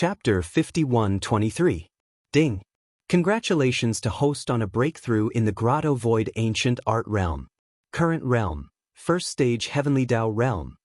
Chapter 51-23. Ding. Congratulations to host on a breakthrough in the Grotto Void Ancient Art Realm. Current realm. First stage Heavenly Dao Realm.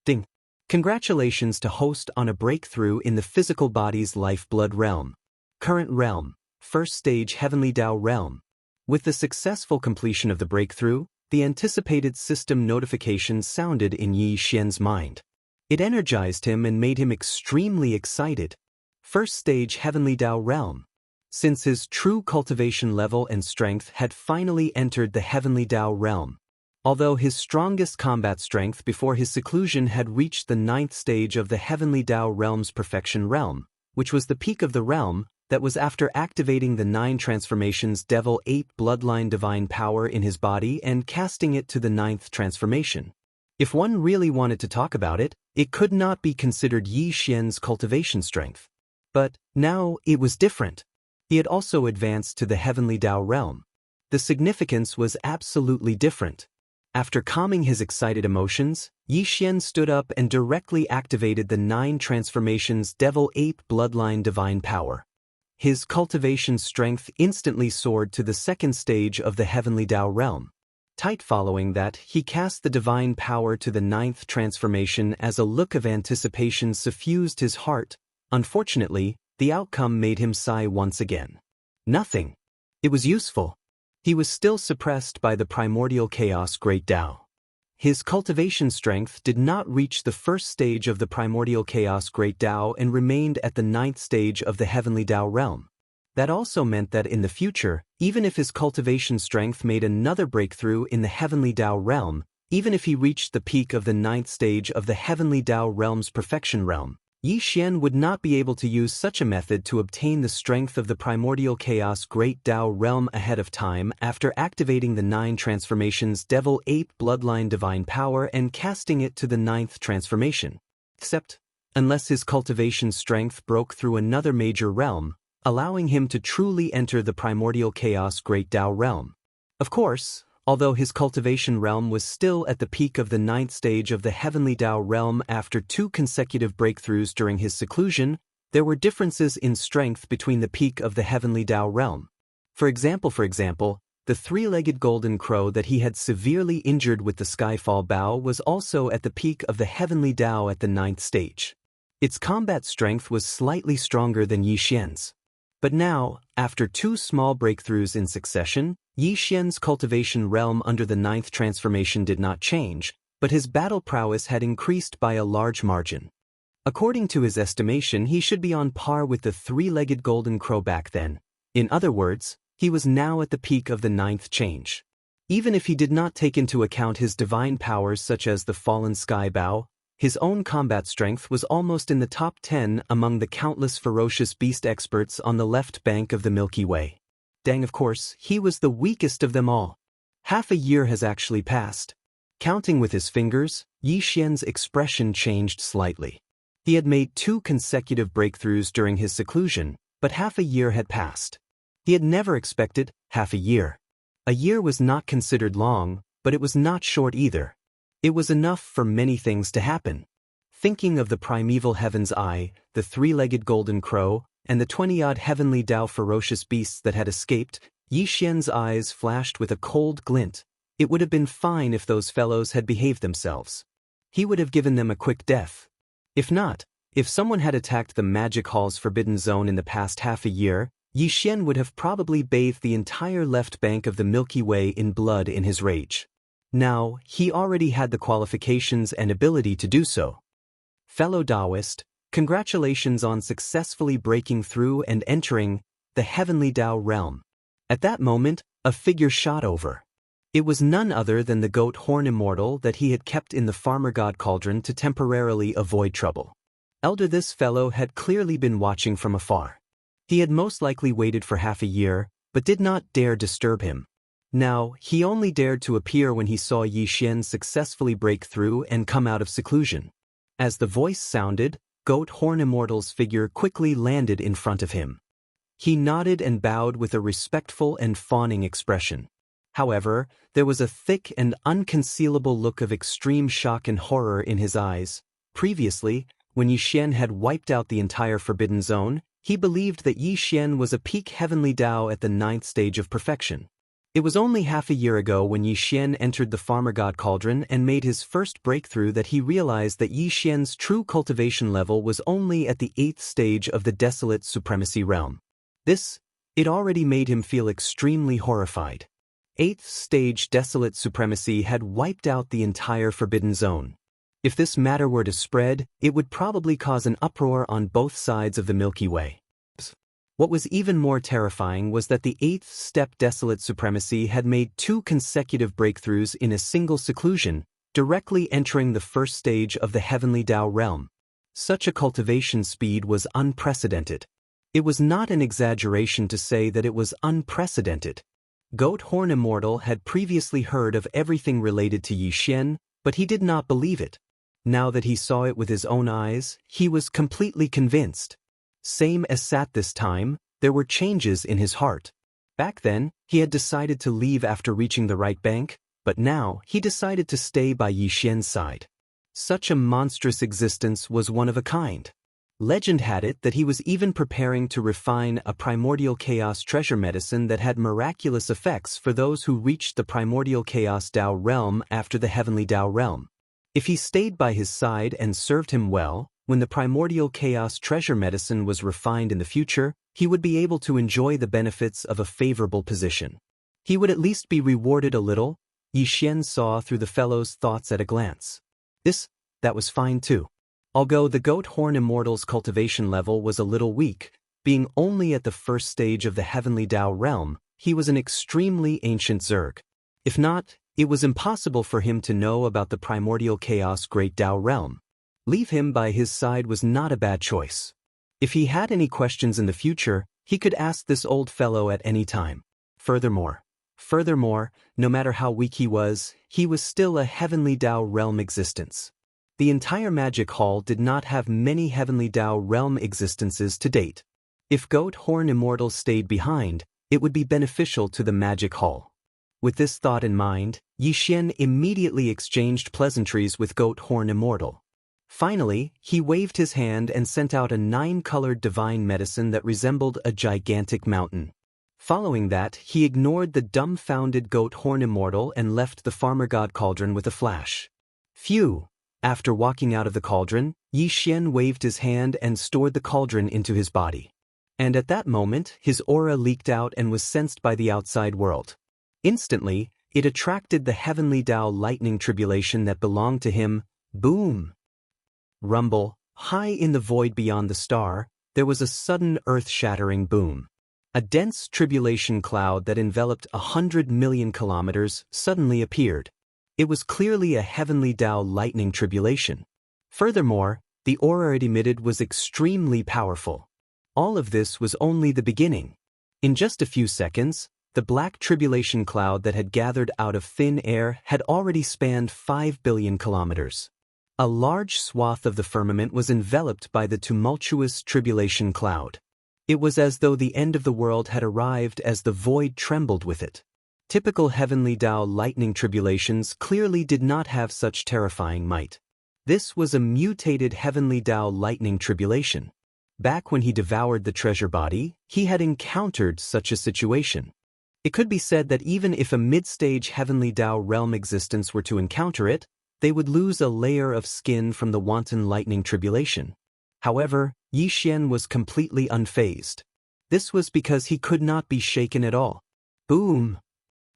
Ding. Congratulations to host on a breakthrough in the physical body's lifeblood realm. Current realm. First stage Heavenly Dao Realm. With the successful completion of the breakthrough, the anticipated system notification sounded in Yi Xian's mind. It energized him and made him extremely excited. First stage Heavenly Dao Realm. Since his true cultivation level and strength had finally entered the Heavenly Dao Realm. Although his strongest combat strength before his seclusion had reached the 9th stage of the Heavenly Dao Realm's Perfection Realm, which was the peak of the realm, that was after activating the 9 transformations Devil 8 Bloodline Divine Power in his body and casting it to the 9th transformation. If one really wanted to talk about it, it could not be considered Yi Xian's cultivation strength. But now it was different. He had also advanced to the Heavenly Dao Realm. The significance was absolutely different. After calming his excited emotions, Yi Xian stood up and directly activated the 9 transformations Devil 8 Bloodline Divine Power. His cultivation strength instantly soared to the 2nd stage of the Heavenly Dao Realm. Tight following that, he cast the divine power to the 9th transformation as a look of anticipation suffused his heart. Unfortunately, the outcome made him sigh once again. Nothing. It was useful. He was still suppressed by the primordial chaos Great Tao. His cultivation strength did not reach the 1st stage of the primordial chaos Great Tao and remained at the 9th stage of the Heavenly Dao Realm. That also meant that in the future, even if his cultivation strength made another breakthrough in the Heavenly Dao Realm, even if he reached the peak of the 9th stage of the Heavenly Dao Realm's Perfection Realm, Yi Xian would not be able to use such a method to obtain the strength of the primordial chaos Great Tao Realm ahead of time after activating the 9 transformations Devil 8 Bloodline Divine Power and casting it to the 9th transformation. Except, unless his cultivation strength broke through another major realm, allowing him to truly enter the primordial chaos Great Tao Realm. Of course, although his cultivation realm was still at the peak of the 9th stage of the Heavenly Dao Realm after 2 consecutive breakthroughs during his seclusion, there were differences in strength between the peak of the Heavenly Dao Realm. For example, the 3-legged golden crow that he had severely injured with the Skyfall Bow was also at the peak of the Heavenly Dao at the 9th stage. Its combat strength was slightly stronger than Yi Xian's. But now, after 2 small breakthroughs in succession, Yi Xian's cultivation realm under the 9th transformation did not change, but his battle prowess had increased by a large margin. According to his estimation, he should be on par with the 3-legged golden crow back then. In other words, he was now at the peak of the 9th change. Even if he did not take into account his divine powers such as the fallen sky bow, his own combat strength was almost in the top 10 among the countless ferocious beast experts on the left bank of the Milky Way. Dang, of course, he was the weakest of them all. Half a year has actually passed. Counting with his fingers, Yi Xian's expression changed slightly. He had made 2 consecutive breakthroughs during his seclusion, but half a year had passed. He had never expected half a year. A year was not considered long, but it was not short either. It was enough for many things to happen. Thinking of the primeval heaven's eye, the 3-legged golden crow, and the 20-odd Heavenly Dao ferocious beasts that had escaped, Yi Xian's eyes flashed with a cold glint. It would have been fine if those fellows had behaved themselves. He would have given them a quick death. If not, if someone had attacked the Magic Hall's Forbidden Zone in the past half a year, Yi Xian would have probably bathed the entire left bank of the Milky Way in blood in his rage. Now, he already had the qualifications and ability to do so. Fellow Daoist, congratulations on successfully breaking through and entering the Heavenly Dao Realm. At that moment, a figure shot over. It was none other than the goat horn Immortal that he had kept in the farmer god cauldron to temporarily avoid trouble. Elder, this fellow had clearly been watching from afar. He had most likely waited for half a year, but did not dare disturb him. Now, he only dared to appear when he saw Yi Xian successfully break through and come out of seclusion. As the voice sounded, Goat Horn Immortal's figure quickly landed in front of him. He nodded and bowed with a respectful and fawning expression. However, there was a thick and unconcealable look of extreme shock and horror in his eyes. Previously, when Yi Xian had wiped out the entire Forbidden Zone, he believed that Yi Xian was a peak heavenly Dao at the 9th stage of perfection. It was only half a year ago when Yi Xian entered the Farmer God Cauldron and made his first breakthrough that he realized that Yi Xian's true cultivation level was only at the 8th stage of the Desolate Supremacy realm. It already made him feel extremely horrified. 8th stage Desolate Supremacy had wiped out the entire Forbidden Zone. If this matter were to spread, it would probably cause an uproar on both sides of the Milky Way. What was even more terrifying was that the 8th step Desolate Supremacy had made 2 consecutive breakthroughs in a single seclusion, directly entering the 1st stage of the Heavenly Dao realm. Such a cultivation speed was unprecedented. It was not an exaggeration to say that it was unprecedented. Goat Horn Immortal had previously heard of everything related to Yi Xian, but he did not believe it. Now that he saw it with his own eyes, he was completely convinced. Same as Sat this time, there were changes in his heart. Back then, he had decided to leave after reaching the right bank, but now he decided to stay by Yi Xian's side. Such a monstrous existence was one of a kind. Legend had it that he was even preparing to refine a primordial chaos treasure medicine that had miraculous effects for those who reached the primordial chaos Dao realm after the heavenly Dao realm. If he stayed by his side and served him well, when the primordial chaos treasure medicine was refined in the future, he would be able to enjoy the benefits of a favorable position. He would at least be rewarded a little. Yi Xian saw through the fellow's thoughts at a glance. That was fine too. Although the Goat Horn Immortal's cultivation level was a little weak, being only at the 1st stage of the Heavenly Dao realm, he was an extremely ancient Zerg. If not, it was impossible for him to know about the primordial chaos Great Dao realm. Leave him by his side was not a bad choice. If he had any questions in the future, he could ask this old fellow at any time. Furthermore, no matter how weak he was still a Heavenly Dao realm existence. The entire Magic Hall did not have many Heavenly Dao realm existences to date. If Goat Horn Immortal stayed behind, it would be beneficial to the Magic Hall. With this thought in mind, Yi Xian immediately exchanged pleasantries with Goat Horn Immortal. Finally, he waved his hand and sent out a 9-colored divine medicine that resembled a gigantic mountain. Following that, he ignored the dumbfounded Goat Horn Immortal and left the Farmer God Cauldron with a flash. Phew! After walking out of the cauldron, Yi Xian waved his hand and stored the cauldron into his body. And at that moment, his aura leaked out and was sensed by the outside world. Instantly, it attracted the Heavenly Dao lightning tribulation that belonged to him. Boom! Rumble, high in the void beyond the star, there was a sudden earth-shattering boom. A dense tribulation cloud that enveloped 100 million kilometers suddenly appeared. It was clearly a Heavenly Dao lightning tribulation. Furthermore, the aura it emitted was extremely powerful. All of this was only the beginning. In just a few seconds, the black tribulation cloud that had gathered out of thin air had already spanned 5 billion kilometers. A large swath of the firmament was enveloped by the tumultuous tribulation cloud. It was as though the end of the world had arrived as the void trembled with it. Typical Heavenly Dao lightning tribulations clearly did not have such terrifying might. This was a mutated Heavenly Dao lightning tribulation. Back when he devoured the treasure body, he had encountered such a situation. It could be said that even if a mid-stage Heavenly Dao realm existence were to encounter it, they would lose a layer of skin from the wanton lightning tribulation. However, Yi Xian was completely unfazed. This was because he could not be shaken at all. Boom!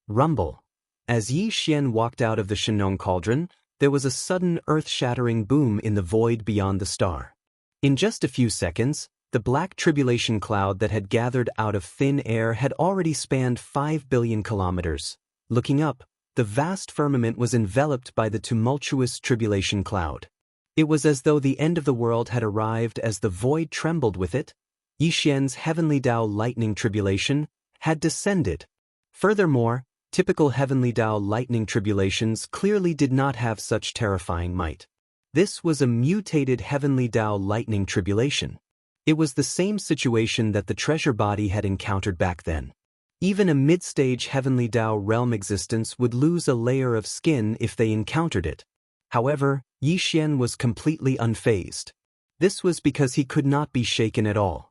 Rumble. As Yi Xian walked out of the Shenong cauldron, there was a sudden earth-shattering boom in the void beyond the star. In just a few seconds, the black tribulation cloud that had gathered out of thin air had already spanned 5 billion kilometers. Looking up, the vast firmament was enveloped by the tumultuous tribulation cloud. It was as though the end of the world had arrived as the void trembled with it. Yi Xian's Heavenly Dao lightning tribulation had descended. Furthermore, typical Heavenly Dao lightning tribulations clearly did not have such terrifying might. This was a mutated Heavenly Dao lightning tribulation. It was the same situation that the treasure body had encountered back then. Even a mid-stage Heavenly Dao realm existence would lose a layer of skin if they encountered it. However, Yi Xian was completely unfazed. This was because he could not be shaken at all.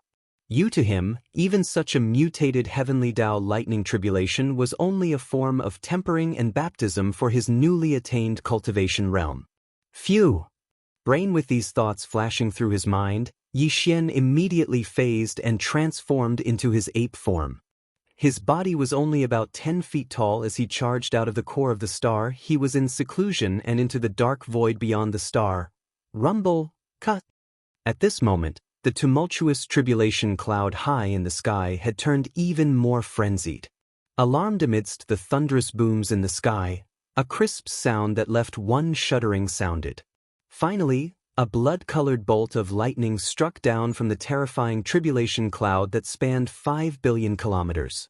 To him, even such a mutated heavenly Tao lightning tribulation was only a form of tempering and baptism for his newly attained cultivation realm. Phew! Brain with these thoughts flashing through his mind, Yi Xian immediately phased and transformed into his ape form. His body was only about 10 feet tall as he charged out of the core of the star. He was in seclusion and into the dark void beyond the star. Rumble, cut. At this moment, the tumultuous tribulation cloud high in the sky had turned even more frenzied. Alarmed amidst the thunderous booms in the sky, a crisp sound that left one shuddering sounded. Finally, a blood-colored bolt of lightning struck down from the terrifying tribulation cloud that spanned 5 billion kilometers.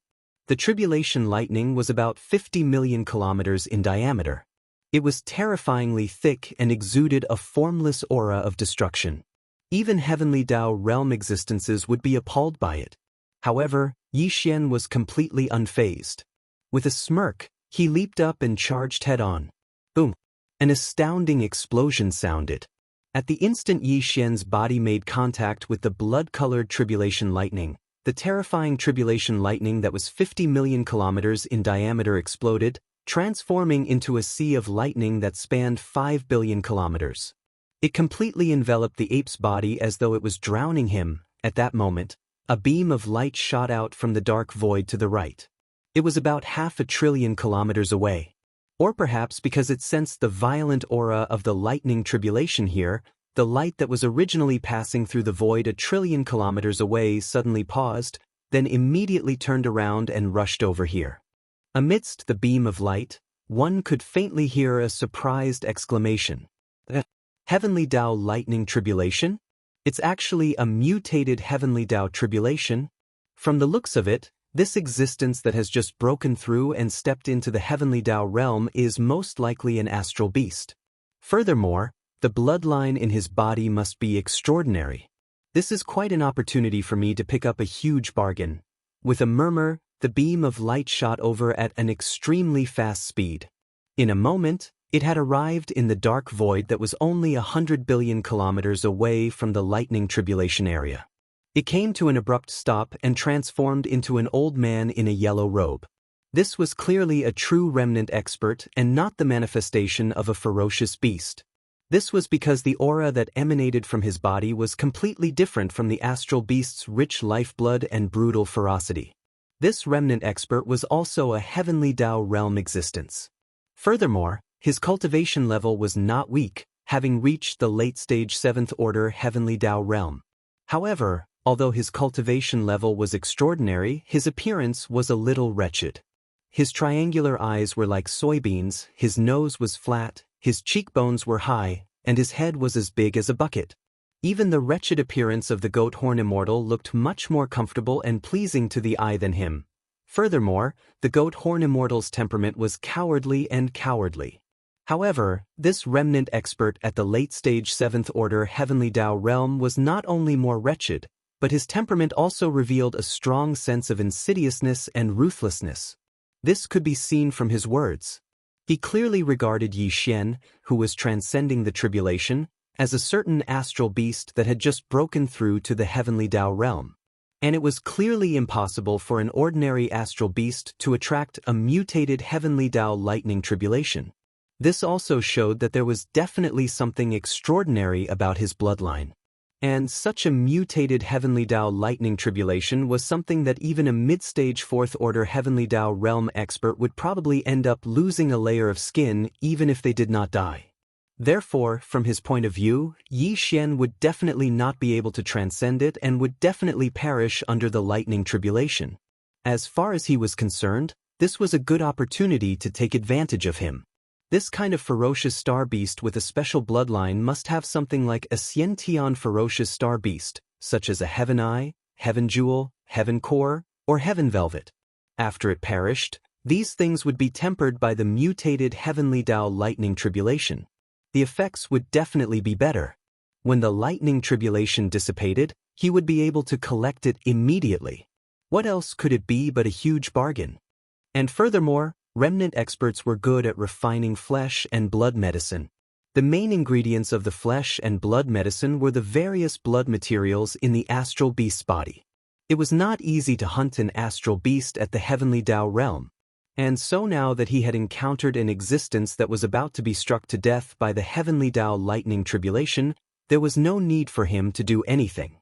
The tribulation lightning was about 50 million kilometers in diameter. It was terrifyingly thick and exuded a formless aura of destruction. Even heavenly Tao realm existences would be appalled by it. However, Yi Xian was completely unfazed. With a smirk, he leaped up and charged head-on. Boom! An astounding explosion sounded. At the instant Yi Xian's body made contact with the blood-colored tribulation lightning, the terrifying tribulation lightning that was 50 million kilometers in diameter exploded, transforming into a sea of lightning that spanned 5 billion kilometers. It completely enveloped the ape's body as though it was drowning him. At that moment, a beam of light shot out from the dark void to the right. It was about 500 billion kilometers away. Or perhaps because it sensed the violent aura of the lightning tribulation here, the light that was originally passing through the void 1 trillion kilometers away suddenly paused, then immediately turned around and rushed over here. Amidst the beam of light, one could faintly hear a surprised exclamation. Heavenly Tao lightning tribulation? It's actually a mutated heavenly Tao tribulation. From the looks of it, this existence that has just broken through and stepped into the heavenly Tao realm is most likely an astral beast. Furthermore, the bloodline in his body must be extraordinary. This is quite an opportunity for me to pick up a huge bargain. With a murmur, the beam of light shot over at an extremely fast speed. In a moment, it had arrived in the dark void that was only 100 billion kilometers away from the lightning tribulation area. It came to an abrupt stop and transformed into an old man in a yellow robe. This was clearly a true remnant expert and not the manifestation of a ferocious beast. This was because the aura that emanated from his body was completely different from the astral beast's rich lifeblood and brutal ferocity. This remnant expert was also a heavenly Tao realm existence. Furthermore, his cultivation level was not weak, having reached the late-stage 7th order heavenly Tao realm. However, although his cultivation level was extraordinary, his appearance was a little wretched. His triangular eyes were like soybeans, his nose was flat, his cheekbones were high, and his head was as big as a bucket. Even the wretched appearance of the goat horn immortal looked much more comfortable and pleasing to the eye than him. Furthermore, the goat horn immortal's temperament was cowardly and cowardly. However, this remnant expert at the late-stage 7th order heavenly Tao realm was not only more wretched, but his temperament also revealed a strong sense of insidiousness and ruthlessness. This could be seen from his words. He clearly regarded Yi Xian, who was transcending the tribulation, as a certain astral beast that had just broken through to the heavenly Tao realm. And it was clearly impossible for an ordinary astral beast to attract a mutated heavenly Tao lightning tribulation. This also showed that there was definitely something extraordinary about his bloodline. And such a mutated heavenly Tao lightning tribulation was something that even a mid-stage 4th order heavenly Tao realm expert would probably end up losing a layer of skin even if they did not die. Therefore, from his point of view, Yi Xian would definitely not be able to transcend it and would definitely perish under the lightning tribulation. As far as he was concerned, this was a good opportunity to take advantage of him. This kind of ferocious star beast with a special bloodline must have something like a Xiantian ferocious star beast, such as a Heaven Eye, Heaven Jewel, Heaven Core, or Heaven Velvet. After it perished, these things would be tempered by the mutated heavenly Tao lightning tribulation. The effects would definitely be better. When the lightning tribulation dissipated, he would be able to collect it immediately. What else could it be but a huge bargain? And furthermore, remnant experts were good at refining flesh and blood medicine. The main ingredients of the flesh and blood medicine were the various blood materials in the astral beast's body. It was not easy to hunt an astral beast at the heavenly Dao realm, and so now that he had encountered an existence that was about to be struck to death by the heavenly Dao lightning tribulation, there was no need for him to do anything.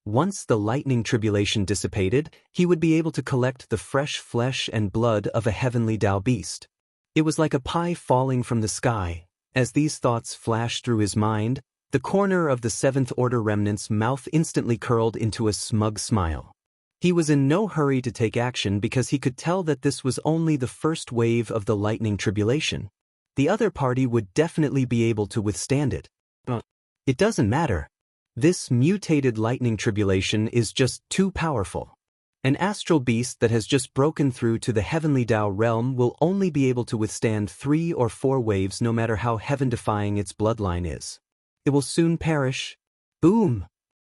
Once the lightning tribulation dissipated, he would be able to collect the fresh flesh and blood of a heavenly Dao beast. It was like a pie falling from the sky. As these thoughts flashed through his mind, the corner of the Seventh Order remnant's mouth instantly curled into a smug smile. He was in no hurry to take action because he could tell that this was only the first wave of the lightning tribulation. The other party would definitely be able to withstand it. But it doesn't matter. This mutated lightning tribulation is just too powerful. An astral beast that has just broken through to the heavenly Dao realm will only be able to withstand 3 or 4 waves no matter how heaven-defying its bloodline is. It will soon perish. Boom!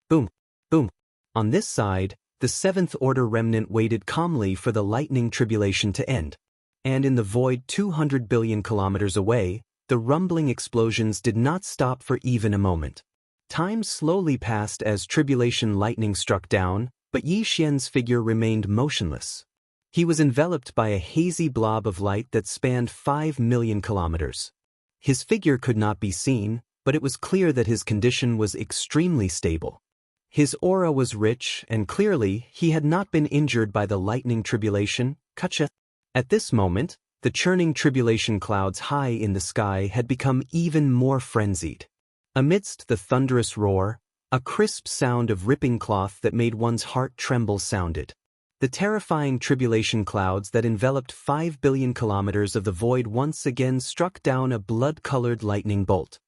Boom! Boom! On this side, the Seventh Order remnant waited calmly for the lightning tribulation to end. And in the void 200 billion kilometers away, the rumbling explosions did not stop for even a moment. Time slowly passed as tribulation lightning struck down, but Yi Xian's figure remained motionless. He was enveloped by a hazy blob of light that spanned 5 million kilometers. His figure could not be seen, but it was clear that his condition was extremely stable. His aura was rich, and clearly he had not been injured by the lightning tribulation. At this moment, the churning tribulation clouds high in the sky had become even more frenzied. Amidst the thunderous roar, a crisp sound of ripping cloth that made one's heart tremble sounded. The terrifying tribulation clouds that enveloped 5 billion kilometers of the void once again struck down a blood-colored lightning bolt.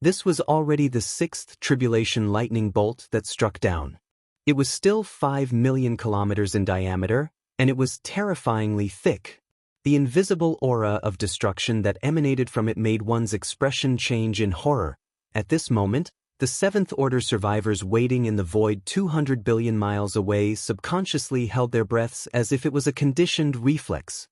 This was already the 6th tribulation lightning bolt that struck down. It was still 5 million kilometers in diameter, and it was terrifyingly thick. The invisible aura of destruction that emanated from it made one's expression change in horror. At this moment, the Seventh Order survivors waiting in the void 200 billion miles away subconsciously held their breaths as if it was a conditioned reflex.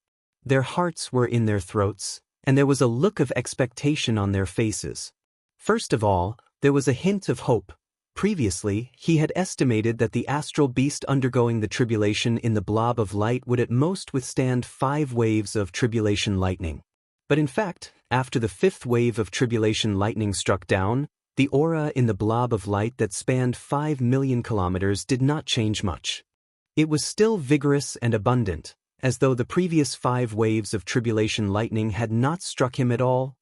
Their hearts were in their throats, and there was a look of expectation on their faces. First of all, there was a hint of hope. Previously, he had estimated that the astral beast undergoing the tribulation in the blob of light would at most withstand 5 waves of tribulation lightning. But in fact, after the 5th wave of tribulation lightning struck down, the aura in the blob of light that spanned 5 million kilometers did not change much. It was still vigorous and abundant, as though the previous 5 waves of tribulation lightning had not struck him at all.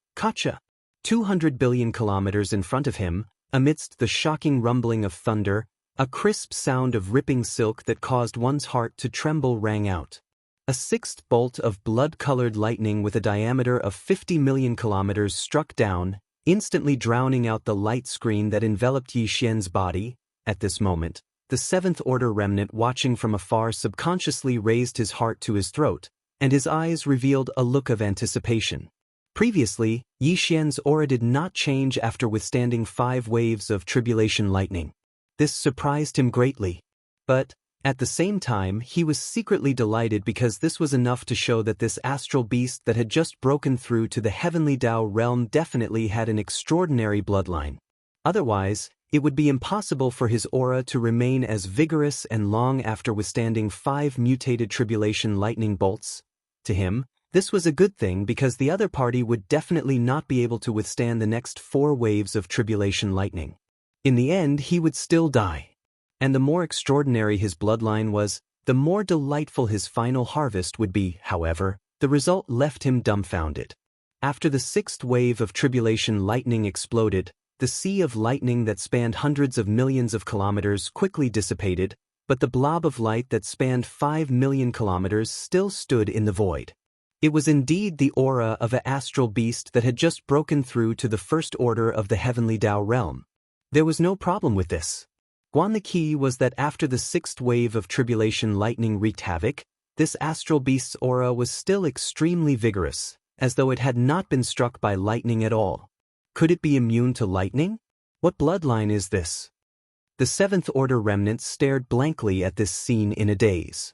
200 billion kilometers in front of him, amidst the shocking rumbling of thunder, a crisp sound of ripping silk that caused one's heart to tremble rang out. A 6th bolt of blood-colored lightning with a diameter of 50 million kilometers struck down, instantly drowning out the light screen that enveloped Yi Xian's body. At this moment, the Seventh Order remnant watching from afar subconsciously raised his heart to his throat, and his eyes revealed a look of anticipation. Previously, Yi Xian's aura did not change after withstanding 5 waves of tribulation lightning. This surprised him greatly. But, at the same time, he was secretly delighted because this was enough to show that this astral beast that had just broken through to the heavenly Dao realm definitely had an extraordinary bloodline. Otherwise, it would be impossible for his aura to remain as vigorous and long after withstanding 5 mutated tribulation lightning bolts. To him, this was a good thing because the other party would definitely not be able to withstand the next 4 waves of tribulation lightning. In the end, he would still die. And the more extraordinary his bloodline was, the more delightful his final harvest would be. However, the result left him dumbfounded. After the 6th wave of tribulation lightning exploded, the sea of lightning that spanned hundreds of millions of kilometers quickly dissipated, but the blob of light that spanned 5 million kilometers still stood in the void. It was indeed the aura of an astral beast that had just broken through to the first order of the heavenly Dao realm. There was no problem with this. The key was that after the 6th wave of tribulation lightning wreaked havoc, this astral beast's aura was still extremely vigorous, as though it had not been struck by lightning at all. Could it be immune to lightning? What bloodline is this? The Seventh Order remnant stared blankly at this scene in a daze.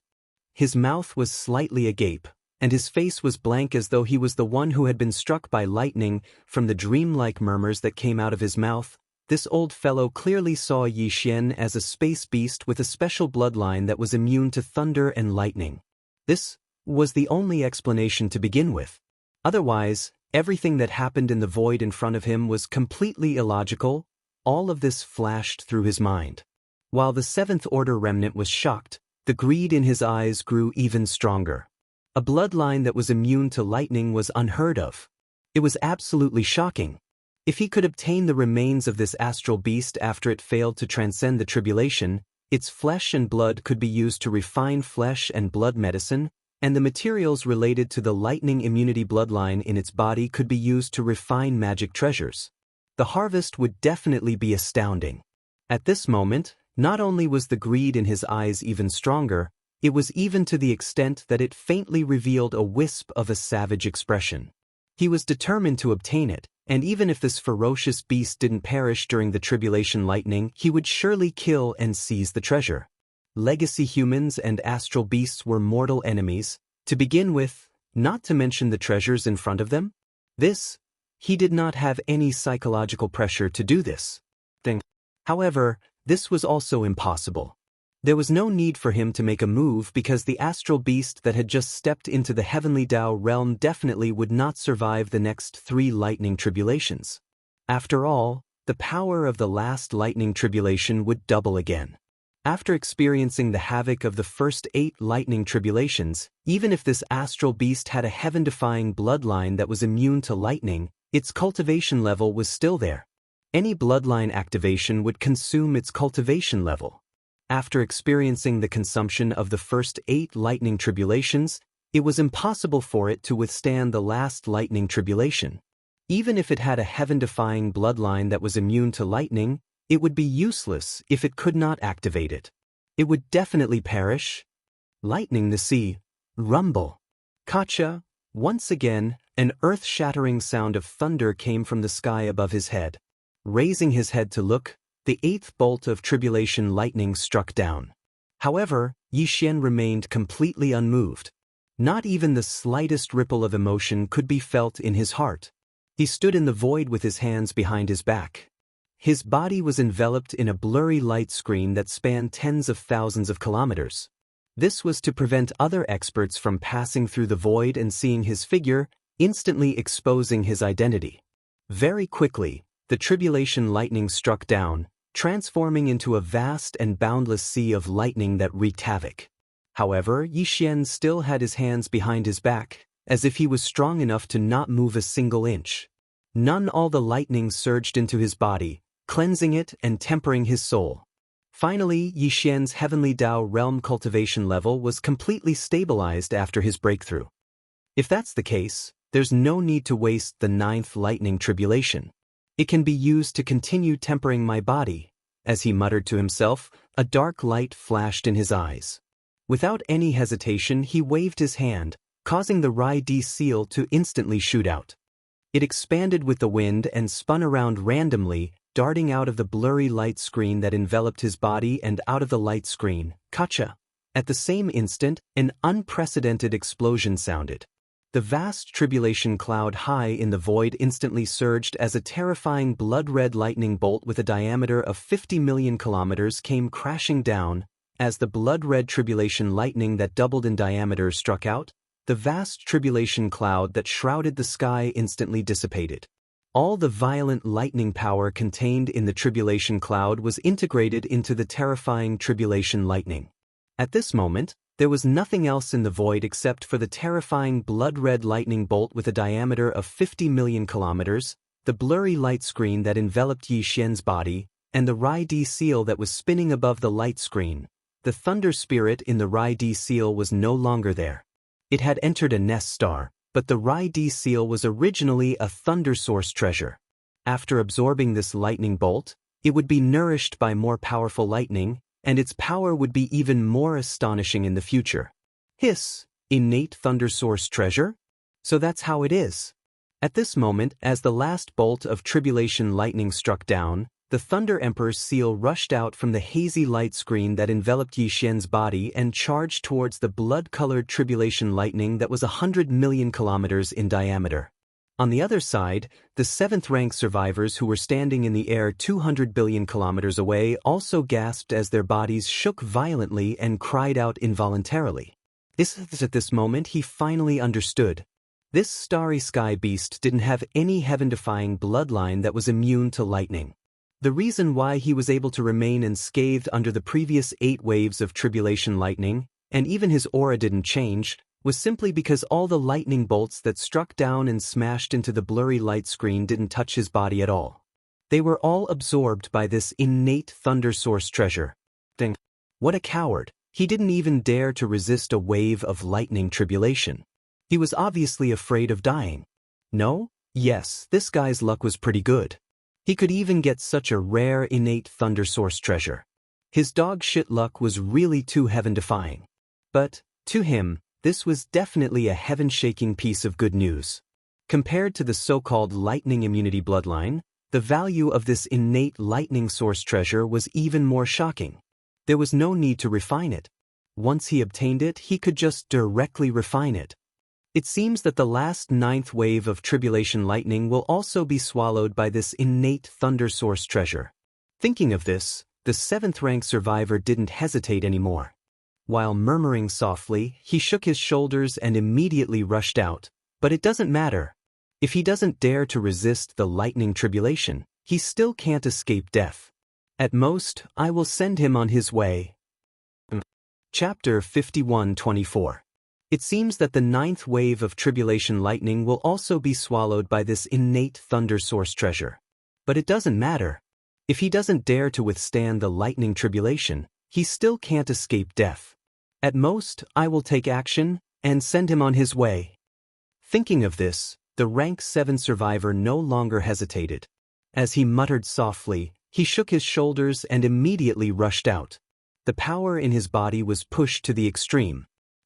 His mouth was slightly agape, and his face was blank as though he was the one who had been struck by lightning. From the dreamlike murmurs that came out of his mouth, this old fellow clearly saw Yi Xian as a space beast with a special bloodline that was immune to thunder and lightning. This was the only explanation to begin with. Otherwise, everything that happened in the void in front of him was completely illogical. All of this flashed through his mind. While the Seventh Order remnant was shocked, the greed in his eyes grew even stronger. A bloodline that was immune to lightning was unheard of. It was absolutely shocking. If he could obtain the remains of this astral beast after it failed to transcend the tribulation, its flesh and blood could be used to refine flesh and blood medicine, and the materials related to the lightning immunity bloodline in its body could be used to refine magic treasures. The harvest would definitely be astounding. At this moment, not only was the greed in his eyes even stronger, it was even to the extent that it faintly revealed a wisp of a savage expression. He was determined to obtain it, and even if this ferocious beast didn't perish during the tribulation lightning, he would surely kill and seize the treasure. Legacy humans and astral beasts were mortal enemies, to begin with, not to mention the treasures in front of them. He did not have any psychological pressure to do this thing. However, this was also impossible. There was no need for him to make a move because the astral beast that had just stepped into the heavenly Dao realm definitely would not survive the next 3 lightning tribulations. After all, the power of the last lightning tribulation would double again. After experiencing the havoc of the first 8 lightning tribulations, even if this astral beast had a heaven-defying bloodline that was immune to lightning, its cultivation level was still there. Any bloodline activation would consume its cultivation level. After experiencing the consumption of the first 8 lightning tribulations, it was impossible for it to withstand the last lightning tribulation. Even if it had a heaven-defying bloodline that was immune to lightning, it would be useless if it could not activate it. It would definitely perish. Lightning the sea, rumble. Kacha, once again, an earth-shattering sound of thunder came from the sky above his head. Raising his head to look, the 8th bolt of tribulation lightning struck down. However, Yi Xian remained completely unmoved. Not even the slightest ripple of emotion could be felt in his heart. He stood in the void with his hands behind his back. His body was enveloped in a blurry light screen that spanned tens of thousands of kilometers. This was to prevent other experts from passing through the void and seeing his figure, instantly exposing his identity. Very quickly, the tribulation lightning struck down, transforming into a vast and boundless sea of lightning that wreaked havoc. However, Yi Xian still had his hands behind his back, as if he was strong enough to not move a single inch. All the lightning surged into his body, cleansing it and tempering his soul. Finally, Yi Xian's heavenly Dao realm cultivation level was completely stabilized after his breakthrough. If that's the case, there's no need to waste the 9th lightning tribulation. It can be used to continue tempering my body. As he muttered to himself, a dark light flashed in his eyes. Without any hesitation, he waved his hand, causing the Rai Di seal to instantly shoot out. It expanded with the wind and spun around randomly, darting out of the blurry light screen that enveloped his body and out of the light screen, Kacha. At the same instant, an unprecedented explosion sounded. The vast tribulation cloud high in the void instantly surged as a terrifying blood-red lightning bolt with a diameter of 50 million kilometers came crashing down. As the blood-red tribulation lightning that doubled in diameter struck out, the vast tribulation cloud that shrouded the sky instantly dissipated. All the violent lightning power contained in the tribulation cloud was integrated into the terrifying tribulation lightning. At this moment, there was nothing else in the void except for the terrifying blood-red lightning bolt with a diameter of 50 million kilometers, the blurry light screen that enveloped Yi Xian's body, and the Rai Di seal that was spinning above the light screen. The thunder spirit in the Rai Di seal was no longer there. It had entered a nest star, but the Rai Di seal was originally a thunder source treasure. After absorbing this lightning bolt, it would be nourished by more powerful lightning, and its power would be even more astonishing in the future. Hiss, innate thunder source treasure? So that's how it is. At this moment, as the last bolt of tribulation lightning struck down, the Thunder Emperor's seal rushed out from the hazy light screen that enveloped Yi Xian's body and charged towards the blood-colored tribulation lightning that was 100 million kilometers in diameter. On the other side, the 7th-rank survivors who were standing in the air 200 billion kilometers away also gasped as their bodies shook violently and cried out involuntarily. At this moment he finally understood. This starry sky beast didn't have any heaven-defying bloodline that was immune to lightning. The reason why he was able to remain unscathed under the previous 8 waves of tribulation lightning, and even his aura didn't change, was simply because all the lightning bolts that struck down and smashed into the blurry light screen didn't touch his body at all. They were all absorbed by this innate thunder source treasure. Dang. What a coward. He didn't even dare to resist a wave of lightning tribulation. He was obviously afraid of dying. No? Yes, this guy's luck was pretty good. He could even get such a rare innate thunder source treasure. His dog shit luck was really too heaven-defying. But, to him, this was definitely a heaven-shaking piece of good news. Compared to the so-called lightning immunity bloodline, the value of this innate lightning source treasure was even more shocking. There was no need to refine it. Once he obtained it, he could just directly refine it. It seems that the last 9th wave of tribulation lightning will also be swallowed by this innate thunder source treasure. Thinking of this, the 7th-rank survivor didn't hesitate anymore. While murmuring softly, he shook his shoulders and immediately rushed out. But it doesn't matter. If he doesn't dare to resist the lightning tribulation, he still can't escape death. At most, I will send him on his way. Chapter 51-24. It seems that the 9th wave of tribulation lightning will also be swallowed by this innate thunder source treasure. But it doesn't matter. If he doesn't dare to withstand the lightning tribulation, he still can't escape death. At most, I will take action and send him on his way. Thinking of this, the rank 7 survivor no longer hesitated. As he muttered softly, he shook his shoulders and immediately rushed out. The power in his body was pushed to the extreme.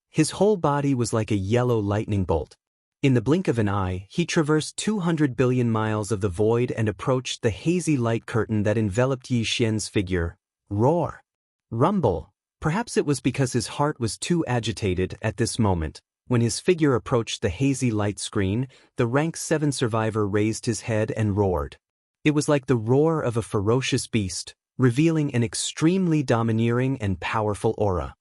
His whole body was like a yellow lightning bolt. In the blink of an eye, he traversed 200 billion miles of the void and approached the hazy light curtain that enveloped Yi Xian's figure. Roar! Rumble! Perhaps it was because his heart was too agitated at this moment. When his figure approached the hazy light screen, the rank 7 survivor raised his head and roared. It was like the roar of a ferocious beast, revealing an extremely domineering and powerful aura.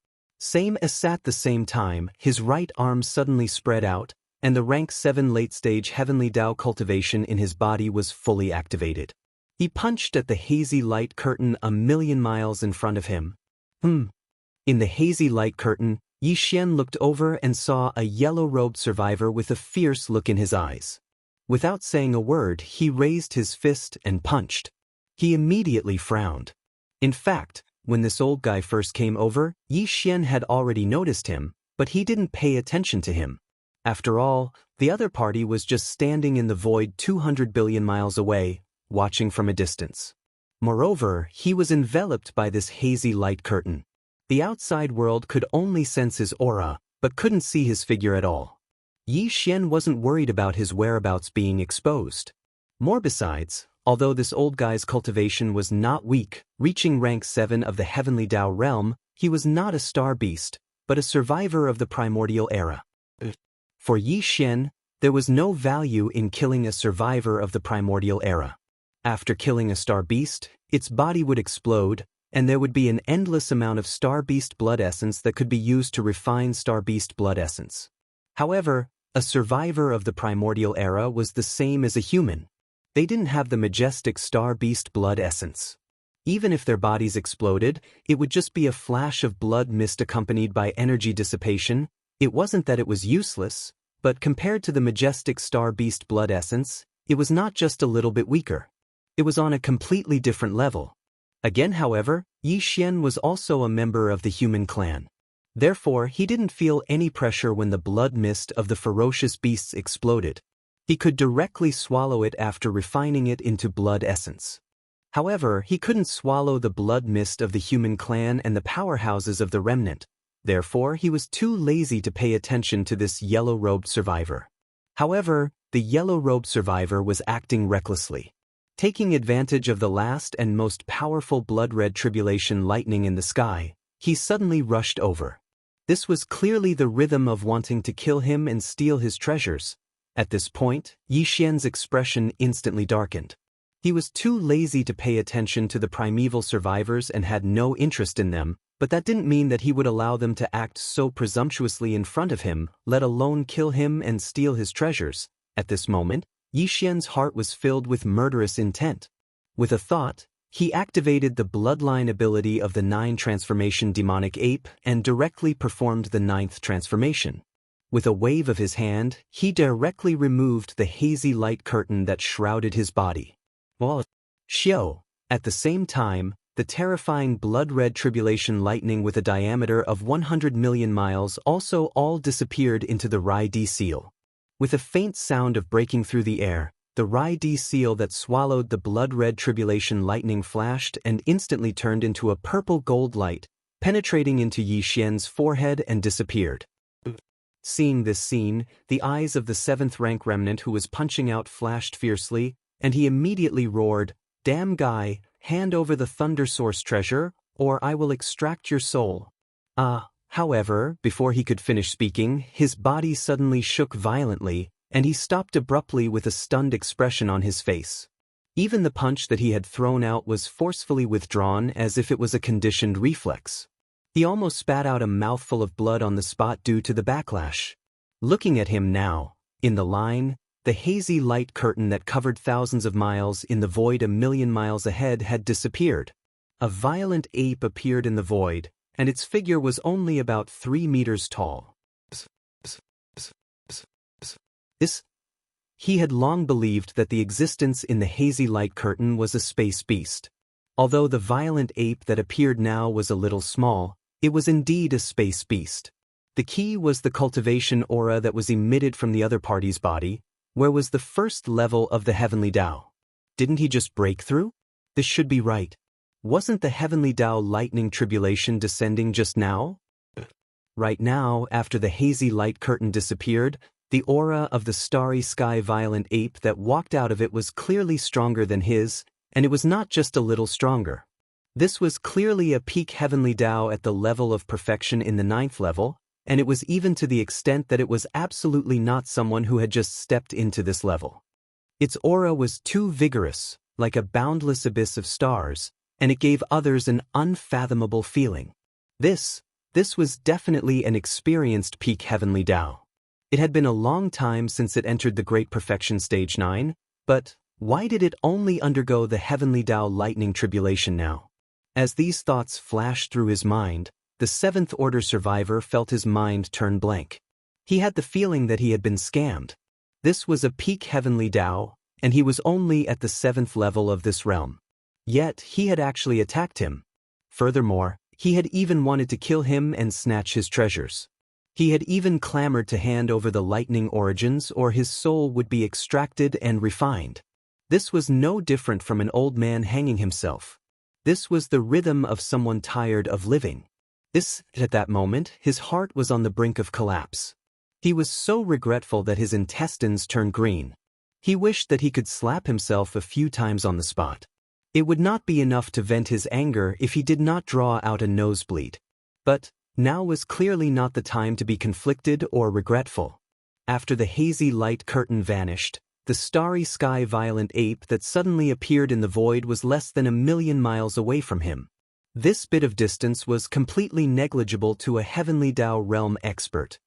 Same as at the same time, his right arm suddenly spread out, and the rank 7 late-stage heavenly Dao cultivation in his body was fully activated. He punched at the hazy light curtain a million miles in front of him. In the hazy light curtain, Yi Xian looked over and saw a yellow-robed survivor with a fierce look in his eyes. Without saying a word, he raised his fist and punched. He immediately frowned. In fact, when this old guy first came over, Yi Xian had already noticed him, but he didn't pay attention to him. After all, the other party was just standing in the void 200 billion miles away, watching from a distance. Moreover, he was enveloped by this hazy light curtain. The outside world could only sense his aura, but couldn't see his figure at all. Yi Xian wasn't worried about his whereabouts being exposed. More besides, although this old guy's cultivation was not weak, reaching rank 7 of the heavenly Dao realm, he was not a star beast, but a survivor of the primordial era. For Yi Xian, there was no value in killing a survivor of the primordial era. After killing a star beast, its body would explode, and there would be an endless amount of star beast blood essence that could be used to refine star beast blood essence. However, a survivor of the primordial era was the same as a human. They didn't have the majestic star beast blood essence. Even if their bodies exploded, it would just be a flash of blood mist accompanied by energy dissipation. It wasn't that it was useless, but compared to the majestic star beast blood essence, it was not just a little bit weaker. It was on a completely different level. Again, however, Yi Xian was also a member of the human clan. Therefore, he didn't feel any pressure when the blood mist of the ferocious beasts exploded. He could directly swallow it after refining it into blood essence. However, he couldn't swallow the blood mist of the human clan and the powerhouses of the remnant. Therefore, he was too lazy to pay attention to this yellow-robed survivor. However, the yellow-robed survivor was acting recklessly. Taking advantage of the last and most powerful blood-red tribulation lightning in the sky, he suddenly rushed over. This was clearly the rhythm of wanting to kill him and steal his treasures. At this point, Yi Xian's expression instantly darkened. He was too lazy to pay attention to the primeval survivors and had no interest in them, but that didn't mean that he would allow them to act so presumptuously in front of him, let alone kill him and steal his treasures. At this moment, Yi Xian's heart was filled with murderous intent. With a thought, he activated the bloodline ability of the 9 transformation demonic ape and directly performed the 9th transformation. With a wave of his hand, he directly removed the hazy light curtain that shrouded his body. Xiao. At the same time, the terrifying blood-red tribulation lightning with a diameter of 100 million miles also all disappeared into the Rai-D seal. With a faint sound of breaking through the air, the Rai-D seal that swallowed the blood-red tribulation lightning flashed and instantly turned into a purple gold light, penetrating into Yi Xian's forehead and disappeared. Seeing this scene, the eyes of the 7th rank remnant who was punching out flashed fiercely, and he immediately roared, "Damn guy, hand over the Thunder Source treasure, or I will extract your soul." However, before he could finish speaking, his body suddenly shook violently, and he stopped abruptly with a stunned expression on his face. Even the punch that he had thrown out was forcefully withdrawn as if it was a conditioned reflex. He almost spat out a mouthful of blood on the spot due to the backlash. Looking at him now, in the line, the hazy light curtain that covered thousands of miles in the void a million miles ahead had disappeared. A violent ape appeared in the void, and its figure was only about 3 meters tall. He had long believed that the existence in the hazy light curtain was a space beast. Although the violent ape that appeared now was a little small, it was indeed a space beast. The key was the cultivation aura that was emitted from the other party's body. Where was the first level of the heavenly Dao? Didn't he just break through? This should be right. Wasn't the heavenly Dao lightning tribulation descending just now? Right now, after the hazy light curtain disappeared, the aura of the starry sky violent ape that walked out of it was clearly stronger than his, and it was not just a little stronger. This was clearly a peak heavenly Dao at the level of perfection in the 9th level, and it was even to the extent that it was absolutely not someone who had just stepped into this level. Its aura was too vigorous, like a boundless abyss of stars, and it gave others an unfathomable feeling. This was definitely an experienced peak heavenly Dao. It had been a long time since it entered the Great Perfection Stage 9, but why did it only undergo the heavenly Dao lightning tribulation now? As these thoughts flashed through his mind, the 7th Order survivor felt his mind turn blank. He had the feeling that he had been scammed. This was a peak heavenly Dao, and he was only at the 7th level of this realm. Yet he had actually attacked him. Furthermore, he had even wanted to kill him and snatch his treasures. He had even clamored to hand over the lightning origins or his soul would be extracted and refined. This was no different from an old man hanging himself. This was the rhythm of someone tired of living. At that moment, his heart was on the brink of collapse. He was so regretful that his intestines turned green. He wished that he could slap himself a few times on the spot. It would not be enough to vent his anger if he did not draw out a nosebleed. But now was clearly not the time to be conflicted or regretful. After the hazy light curtain vanished, the starry sky violent ape that suddenly appeared in the void was less than 1,000,000 miles away from him. This bit of distance was completely negligible to a heavenly Dao realm expert.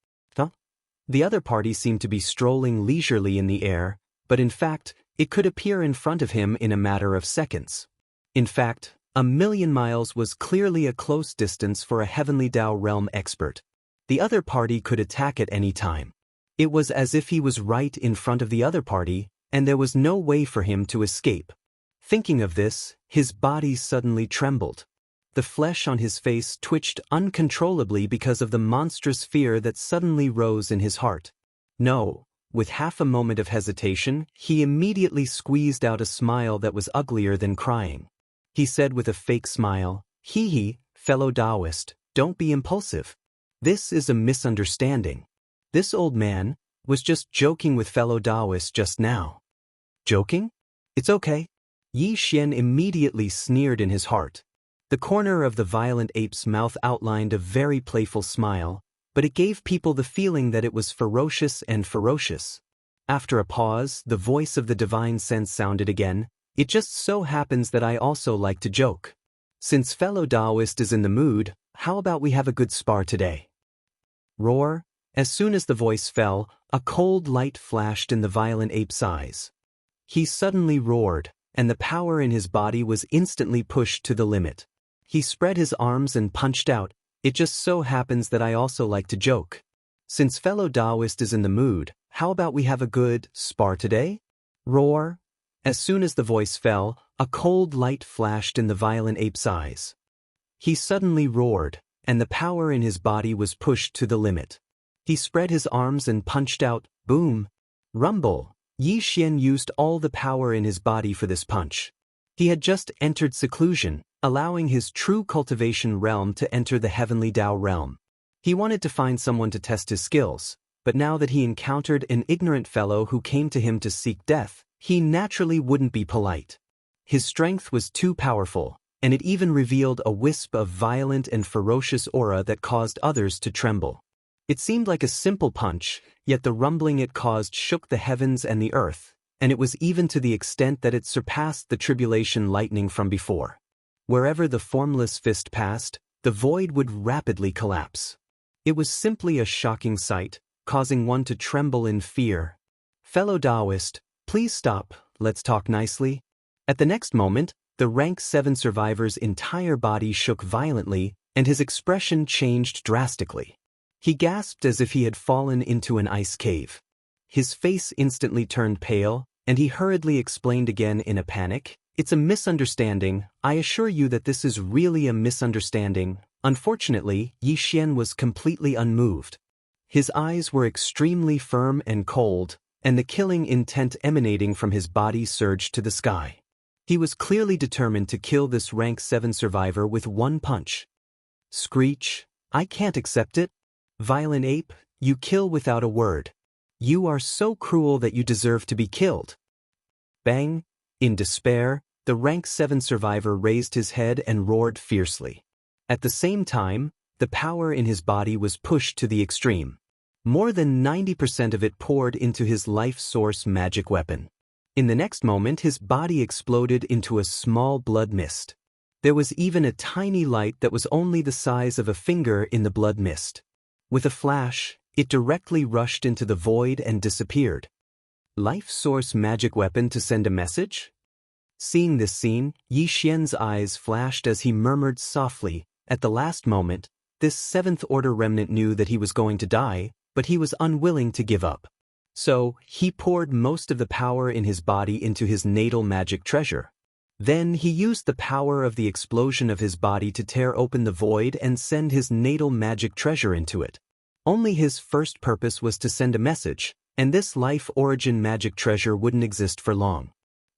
The other party seemed to be strolling leisurely in the air, but in fact, it could appear in front of him in a matter of seconds. In fact, 1,000,000 miles was clearly a close distance for a heavenly Dao realm expert. The other party could attack at any time. It was as if he was right in front of the other party, and there was no way for him to escape. Thinking of this, his body suddenly trembled. The flesh on his face twitched uncontrollably because of the monstrous fear that suddenly rose in his heart. No, with half a moment of hesitation, he immediately squeezed out a smile that was uglier than crying. He said with a fake smile, "Hee, fellow Daoist, don't be impulsive. This is a misunderstanding. This old man was just joking with fellow Daoists just now." Joking? It's okay. Yi Xian immediately sneered in his heart. The corner of the violent ape's mouth outlined a very playful smile, but it gave people the feeling that it was ferocious and ferocious. After a pause, the voice of the divine sense sounded again. It just so happens that I also like to joke. Since fellow Daoist is in the mood, how about we have a good spar today? Roar. As soon as the voice fell, a cold light flashed in the violent ape's eyes. He suddenly roared, and the power in his body was instantly pushed to the limit. He spread his arms and punched out. It just so happens that I also like to joke. Since fellow Daoist is in the mood, how about we have a good spar today? Roar. As soon as the voice fell, a cold light flashed in the violent ape's eyes. He suddenly roared, and the power in his body was pushed to the limit. He spread his arms and punched out. Boom. Rumble. Yi Xian used all the power in his body for this punch. He had just entered seclusion, allowing his true cultivation realm to enter the heavenly Dao realm. He wanted to find someone to test his skills, but now that he encountered an ignorant fellow who came to him to seek death, he naturally wouldn't be polite. His strength was too powerful, and it even revealed a wisp of violent and ferocious aura that caused others to tremble. It seemed like a simple punch, yet the rumbling it caused shook the heavens and the earth, and it was even to the extent that it surpassed the tribulation lightning from before. Wherever the formless fist passed, the void would rapidly collapse. It was simply a shocking sight, causing one to tremble in fear. Fellow Daoist, please stop, let's talk nicely. At the next moment, the rank 7 survivor's entire body shook violently, and his expression changed drastically. He gasped as if he had fallen into an ice cave. His face instantly turned pale, and he hurriedly explained again in a panic, "It's a misunderstanding. I assure you that this is really a misunderstanding." Unfortunately, Yi Xian was completely unmoved. His eyes were extremely firm and cold, and the killing intent emanating from his body surged to the sky. He was clearly determined to kill this rank 7 survivor with one punch. Screech. I can't accept it. Violent ape, you kill without a word. You are so cruel that you deserve to be killed. Bang. In despair, the rank 7 survivor raised his head and roared fiercely. At the same time, the power in his body was pushed to the extreme. More than 90% of it poured into his life source magic weapon. In the next moment, his body exploded into a small blood mist. There was even a tiny light that was only the size of a finger in the blood mist. With a flash, it directly rushed into the void and disappeared. Life source magic weapon to send a message? Seeing this scene, Yi Xian's eyes flashed as he murmured softly. At the last moment, this 7th order remnant knew that he was going to die, but he was unwilling to give up. So, he poured most of the power in his body into his natal magic treasure. Then he used the power of the explosion of his body to tear open the void and send his natal magic treasure into it. Only his first purpose was to send a message, and this life origin magic treasure wouldn't exist for long.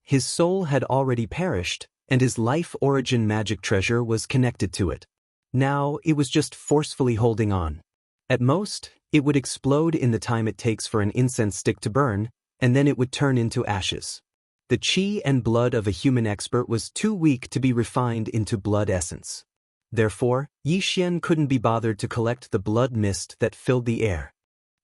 His soul had already perished, and his life origin magic treasure was connected to it. Now, it was just forcefully holding on. At most, it would explode in the time it takes for an incense stick to burn, and then it would turn into ashes. The qi and blood of a human expert was too weak to be refined into blood essence. Therefore, Yi Xian couldn't be bothered to collect the blood mist that filled the air.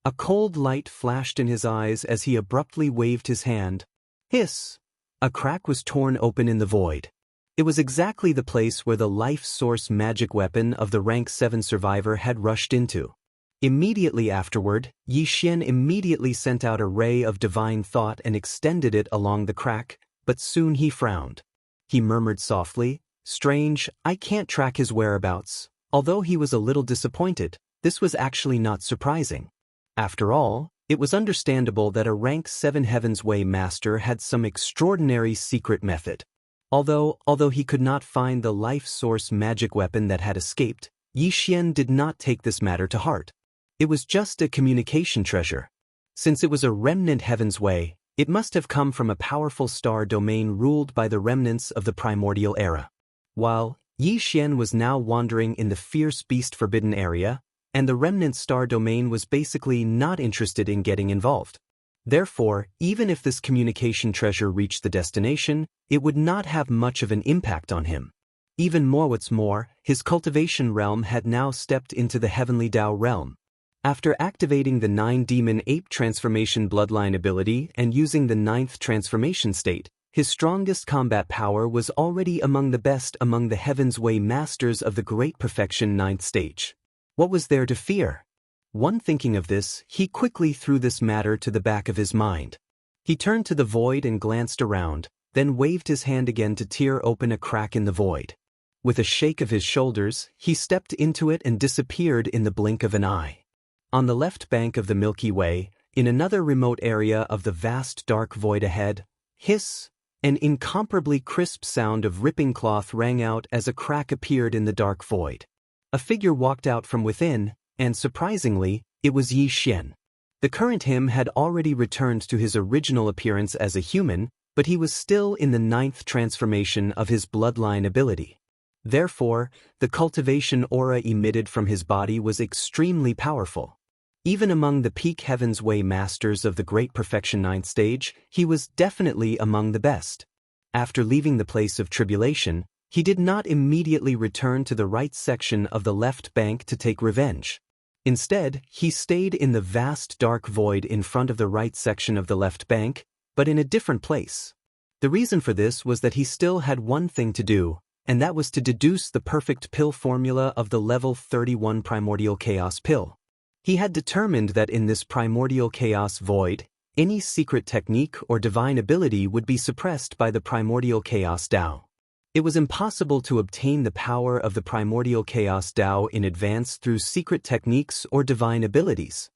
A cold light flashed in his eyes as he abruptly waved his hand. Hiss! A crack was torn open in the void. It was exactly the place where the life source magic weapon of the rank 7 survivor had rushed into. Immediately afterward, Yi Xian immediately sent out a ray of divine thought and extended it along the crack, but soon he frowned. He murmured softly, "Strange, I can't track his whereabouts." Although he was a little disappointed, this was actually not surprising. After all, it was understandable that a rank 7 Heaven's Way master had some extraordinary secret method. Although he could not find the life source magic weapon that had escaped, Yi Xian did not take this matter to heart. It was just a communication treasure. Since it was a remnant Heaven's Way, it must have come from a powerful star domain ruled by the remnants of the primordial era. While Yi Xian was now wandering in the fierce beast forbidden area, and the remnant star domain was basically not interested in getting involved. Therefore, even if this communication treasure reached the destination, it would not have much of an impact on him. Even more, what's more, his cultivation realm had now stepped into the heavenly Dao realm. After activating the 9-demon ape transformation bloodline ability and using the 9th transformation state, his strongest combat power was already among the best among the Heaven's Way masters of the Great Perfection 9th stage. What was there to fear? One thinking of this, he quickly threw this matter to the back of his mind. He turned to the void and glanced around, then waved his hand again to tear open a crack in the void. With a shake of his shoulders, he stepped into it and disappeared in the blink of an eye. On the left bank of the Milky Way, in another remote area of the vast dark void ahead, hiss, an incomparably crisp sound of ripping cloth rang out as a crack appeared in the dark void. A figure walked out from within, and surprisingly, it was Yi Xian. The current him had already returned to his original appearance as a human, but he was still in the 9th transformation of his bloodline ability. Therefore, the cultivation aura emitted from his body was extremely powerful. Even among the peak Heaven's Way masters of the Great Perfection 9th stage, he was definitely among the best. After leaving the place of tribulation, he did not immediately return to the right section of the left bank to take revenge. Instead, he stayed in the vast dark void in front of the right section of the left bank, but in a different place. The reason for this was that he still had one thing to do, and that was to deduce the perfect pill formula of the level 31 primordial chaos pill. He had determined that in this primordial chaos void, any secret technique or divine ability would be suppressed by the primordial chaos Dao. It was impossible to obtain the power of the primordial chaos Dao in advance through secret techniques or divine abilities,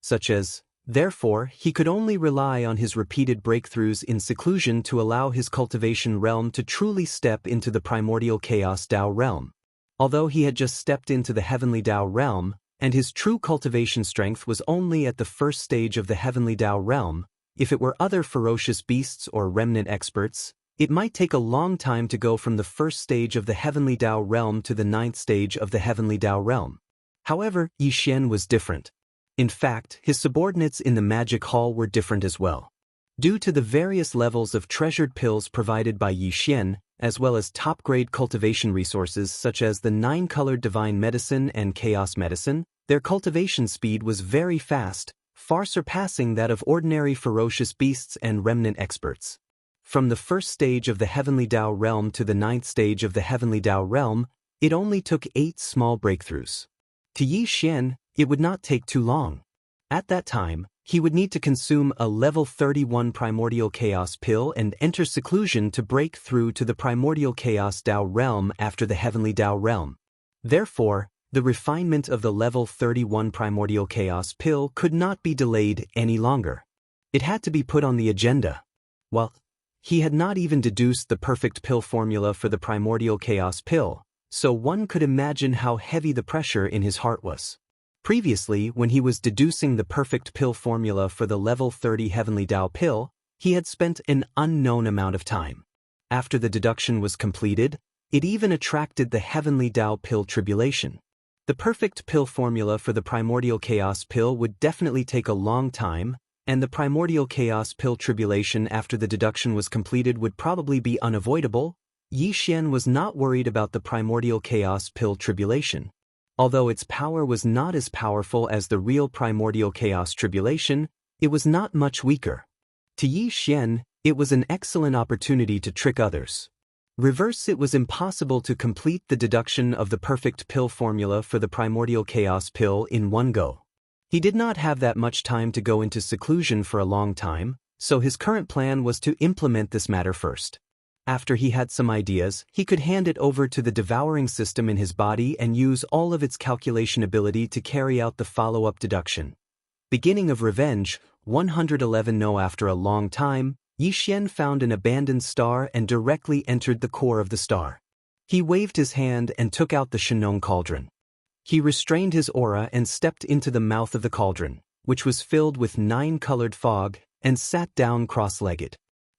such as, therefore, he could only rely on his repeated breakthroughs in seclusion to allow his cultivation realm to truly step into the primordial chaos Dao realm. Although he had just stepped into the heavenly Dao realm, and his true cultivation strength was only at the first stage of the heavenly Dao realm, if it were other ferocious beasts or remnant experts, it might take a long time to go from the first stage of the heavenly Dao realm to the 9th stage of the heavenly Dao realm. However, Yi Xian was different. In fact, his subordinates in the magic hall were different as well. Due to the various levels of treasured pills provided by Yi Xian, as well as top-grade cultivation resources such as the 9-colored divine medicine and chaos medicine, their cultivation speed was very fast, far surpassing that of ordinary ferocious beasts and remnant experts. From the first stage of the heavenly Dao realm to the 9th stage of the heavenly Dao realm, it only took 8 small breakthroughs. To Yi Xian, it would not take too long. At that time, he would need to consume a level 31 primordial chaos pill and enter seclusion to break through to the primordial chaos Dao realm after the heavenly Dao realm. Therefore, the refinement of the level 31 primordial chaos pill could not be delayed any longer. It had to be put on the agenda. Well, he had not even deduced the perfect pill formula for the primordial chaos pill, so one could imagine how heavy the pressure in his heart was. Previously, when he was deducing the perfect pill formula for the level 30 heavenly Dao pill, he had spent an unknown amount of time. After the deduction was completed, it even attracted the heavenly Dao pill tribulation. The perfect pill formula for the primordial chaos pill would definitely take a long time, and the primordial chaos pill tribulation after the deduction was completed would probably be unavoidable. Yi Xian was not worried about the primordial chaos pill tribulation. Although its power was not as powerful as the real primordial chaos tribulation, it was not much weaker. To Yi Xian, it was an excellent opportunity to trick others. Reverse, it was impossible to complete the deduction of the perfect pill formula for the primordial chaos pill in one go. He did not have that much time to go into seclusion for a long time, so his current plan was to implement this matter first. After he had some ideas, he could hand it over to the devouring system in his body and use all of its calculation ability to carry out the follow-up deduction. Beginning of revenge, 111. No, after a long time, Yi Xian found an abandoned star and directly entered the core of the star. He waved his hand and took out the Shenong cauldron. He restrained his aura and stepped into the mouth of the cauldron, which was filled with 9-colored fog, and sat down cross-legged.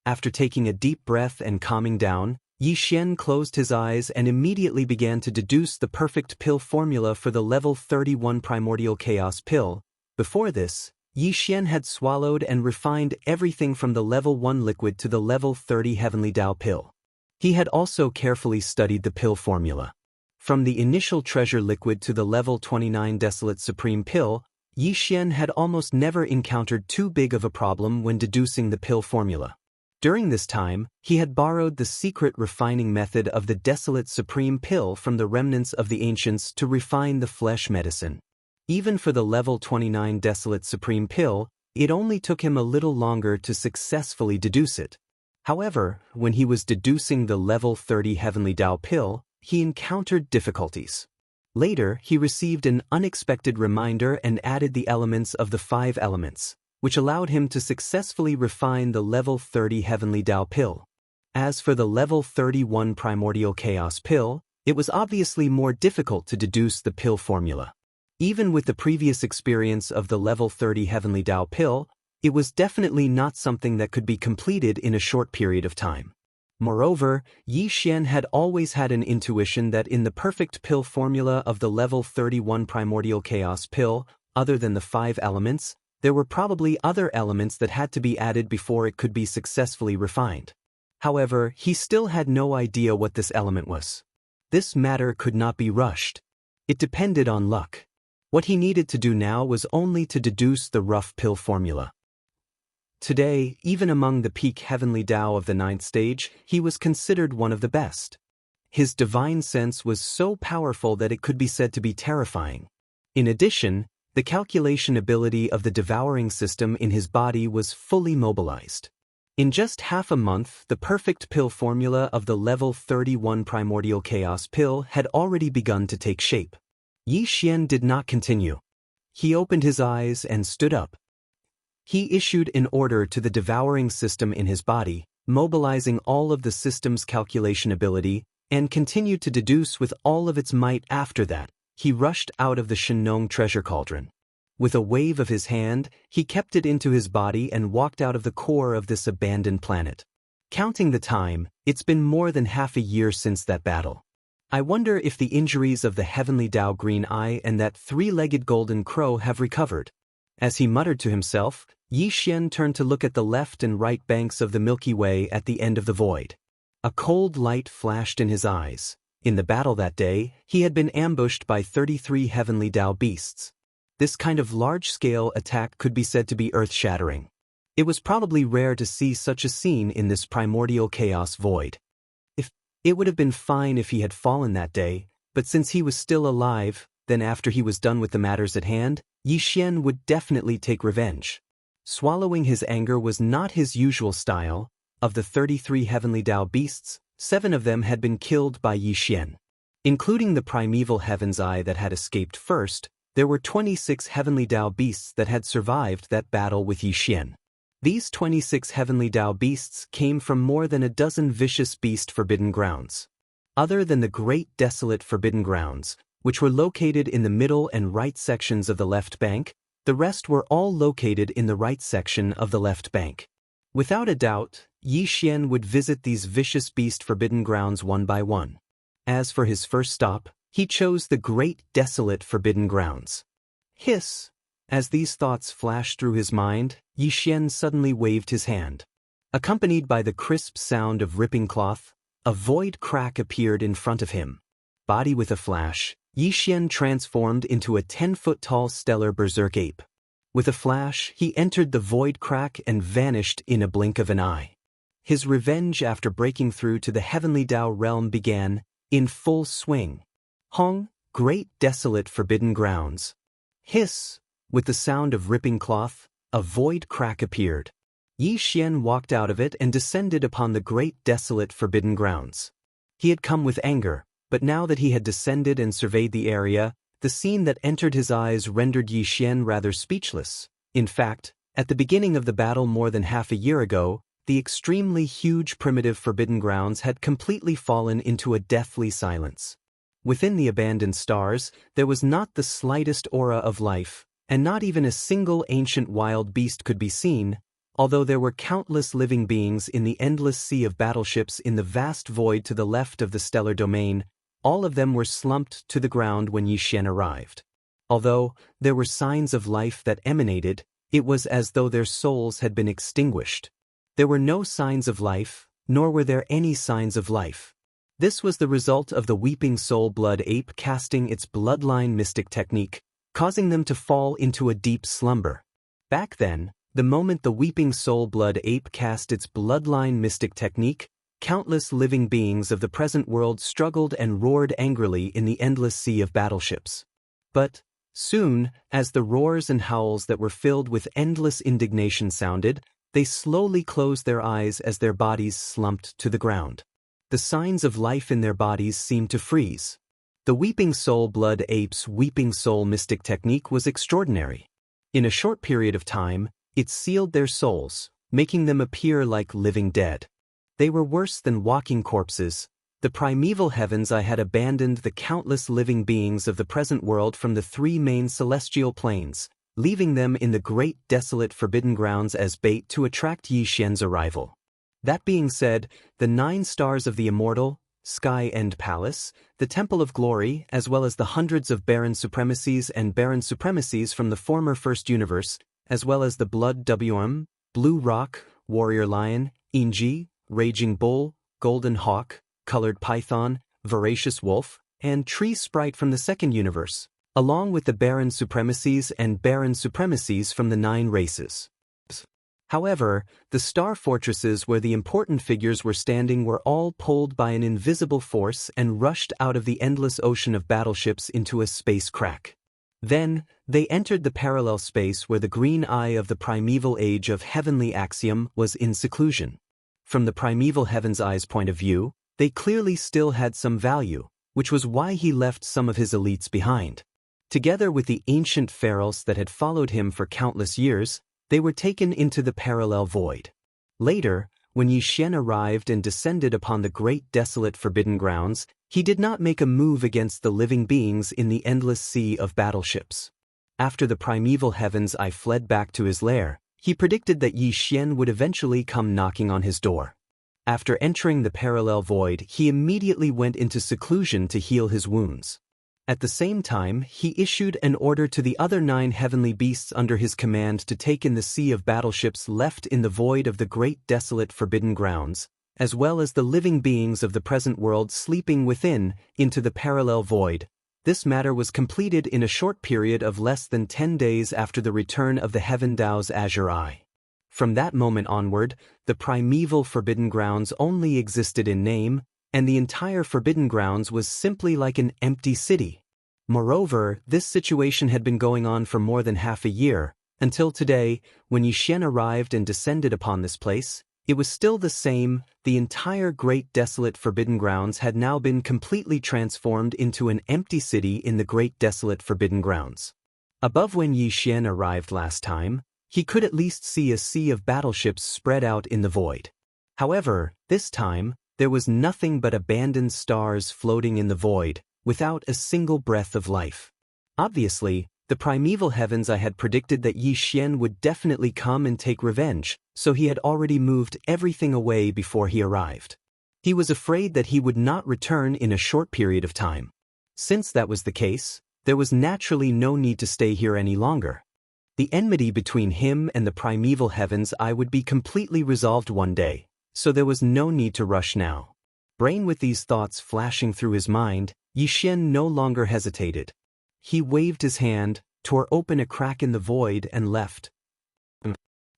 After taking a deep breath and calming down, Yi Xian closed his eyes and immediately began to deduce the perfect pill formula for the level 31 primordial chaos pill. Before this, Yi Xian had swallowed and refined everything from the level 1 liquid to the level 30 Heavenly Dao pill. He had also carefully studied the pill formula. From the initial treasure liquid to the level 29 Desolate Supreme pill, Yi Xian had almost never encountered too big of a problem when deducing the pill formula. During this time, he had borrowed the secret refining method of the Desolate Supreme pill from the remnants of the ancients to refine the flesh medicine. Even for the level 29 Desolate Supreme pill, it only took him a little longer to successfully deduce it. However, when he was deducing the level 30 Heavenly Dao pill, he encountered difficulties. Later, he received an unexpected reminder and added the elements of the 5 elements, which allowed him to successfully refine the level 30 Heavenly Dao pill. As for the level 31 Primordial Chaos pill, it was obviously more difficult to deduce the pill formula. Even with the previous experience of the level 30 Heavenly Dao pill, it was definitely not something that could be completed in a short period of time. Moreover, Yi Xian had always had an intuition that in the perfect pill formula of the level 31 Primordial Chaos pill, other than the 5 elements, there were probably other elements that had to be added before it could be successfully refined. However, he still had no idea what this element was. This matter could not be rushed. It depended on luck. What he needed to do now was only to deduce the rough pill formula. Today, even among the peak Heavenly Dao of the 9th stage, he was considered one of the best. His divine sense was so powerful that it could be said to be terrifying. In addition, the calculation ability of the devouring system in his body was fully mobilized. In just half a month, the perfect pill formula of the level 31 Primordial Chaos pill had already begun to take shape. Yi Xian did not continue. He opened his eyes and stood up. He issued an order to the devouring system in his body, mobilizing all of the system's calculation ability, and continued to deduce with all of its might. After that, he rushed out of the Shenong treasure cauldron. With a wave of his hand, he kept it into his body and walked out of the core of this abandoned planet. Counting the time, it's been more than half a year since that battle. I wonder if the injuries of the Heavenly Dao Green Eye and that 3-legged golden crow have recovered. As he muttered to himself, Yi Xian turned to look at the left and right banks of the Milky Way at the end of the void. A cold light flashed in his eyes. In the battle that day, he had been ambushed by 33 Heavenly Dao beasts. This kind of large-scale attack could be said to be earth-shattering. It was probably rare to see such a scene in this primordial chaos void. It would have been fine if he had fallen that day, but since he was still alive, then after he was done with the matters at hand, Yi Xian would definitely take revenge. Swallowing his anger was not his usual style. Of the 33 Heavenly Dao beasts, 7 of them had been killed by Yi Xian. Including the primeval Heaven's Eye that had escaped first, there were 26 Heavenly Dao beasts that had survived that battle with Yi Xian. These 26 Heavenly Dao beasts came from more than a dozen vicious beast forbidden grounds. Other than the Great Desolate Forbidden Grounds, which were located in the middle and right sections of the left bank, the rest were all located in the right section of the left bank. Without a doubt, Yi Xian would visit these vicious beast forbidden grounds one by one. As for his first stop, he chose the Great Desolate Forbidden Grounds. Hiss! As these thoughts flashed through his mind, Yi Xian suddenly waved his hand. Accompanied by the crisp sound of ripping cloth, a void crack appeared in front of him. Body with a flash, Yi Xian transformed into a 10-foot-tall stellar berserk ape. With a flash, he entered the void crack and vanished in a blink of an eye. His revenge after breaking through to the Heavenly Dao realm began, in full swing. Hong, Great Desolate Forbidden Grounds. Hiss! With the sound of ripping cloth, a void crack appeared. Yi Xian walked out of it and descended upon the Great Desolate Forbidden Grounds. He had come with anger, but now that he had descended and surveyed the area, the scene that entered his eyes rendered Yi Xian rather speechless. In fact, at the beginning of the battle more than half a year ago, the extremely huge primitive Forbidden Grounds had completely fallen into a deathly silence. Within the abandoned stars, there was not the slightest aura of life, and not even a single ancient wild beast could be seen, although there were countless living beings in the endless sea of battleships in the vast void to the left of the stellar domain. All of them were slumped to the ground when Yi Xian arrived. Although there were signs of life that emanated, It was as though their souls had been extinguished. There were no signs of life, nor were there any signs of life. This was the result of the weeping soul blood ape casting its bloodline mystic technique, causing them to fall into a deep slumber. Back then, the moment the weeping soul blood ape cast its bloodline mystic technique, countless living beings of the present world struggled and roared angrily in the endless sea of battleships. But soon, as the roars and howls that were filled with endless indignation sounded, they slowly closed their eyes as their bodies slumped to the ground. The signs of life in their bodies seemed to freeze. The weeping soul blood ape's weeping soul mystic technique was extraordinary. In a short period of time, it sealed their souls, making them appear like living dead. They were worse than walking corpses. The primeval heavens I had abandoned the countless living beings of the present world from the three main celestial planes, leaving them in the great desolate forbidden grounds as bait to attract Yi Xian's arrival. That being said, the 9 stars of the Immortal, Sky End Palace, the Temple of Glory, as well as the hundreds of barren supremacies and barren supremacies from the former First Universe, as well as the Blood WM, Blue Rock, Warrior Lion, Inji, Raging Bull, Golden Hawk, Colored Python, Voracious Wolf, and Tree Sprite from the Second Universe, along with the barren supremacies and barren supremacies from the 9 races. However, the star fortresses where the important figures were standing were all pulled by an invisible force and rushed out of the endless ocean of battleships into a space crack. Then, they entered the parallel space where the green eye of the primeval age of heavenly axiom was in seclusion. From the primeval heaven's eye's point of view, they clearly still had some value, which was why he left some of his elites behind. Together with the ancient pharaohs that had followed him for countless years, they were taken into the parallel void. Later, when Yi Xian arrived and descended upon the great desolate forbidden grounds, he did not make a move against the living beings in the endless sea of battleships. After the primeval heavens I fled back to his lair, he predicted that Yi Xian would eventually come knocking on his door. After entering the parallel void, he immediately went into seclusion to heal his wounds. At the same time, he issued an order to the other 9 heavenly beasts under his command to take in the sea of battleships left in the void of the great desolate forbidden grounds, as well as the living beings of the present world sleeping within, into the parallel void. This matter was completed in a short period of less than 10 days after the return of the Heaven Dao's azure eye. From that moment onward, the primeval forbidden grounds only existed in name, and the entire forbidden grounds was simply like an empty city. Moreover, this situation had been going on for more than half a year, until today, when Yi Xian arrived and descended upon this place. It was still the same. The entire great desolate forbidden grounds had now been completely transformed into an empty city in the great desolate forbidden grounds. Above when Yi Xian arrived last time, he could at least see a sea of battleships spread out in the void. However, this time, there was nothing but abandoned stars floating in the void, without a single breath of life. Obviously, the primeval heavens I had predicted that Yi Xian would definitely come and take revenge, so he had already moved everything away before he arrived. He was afraid that he would not return in a short period of time. Since that was the case, there was naturally no need to stay here any longer. The enmity between him and the primeval heavens I would be completely resolved one day, so there was no need to rush now. Brain with these thoughts flashing through his mind, Yi Xian no longer hesitated. He waved his hand, tore open a crack in the void and left.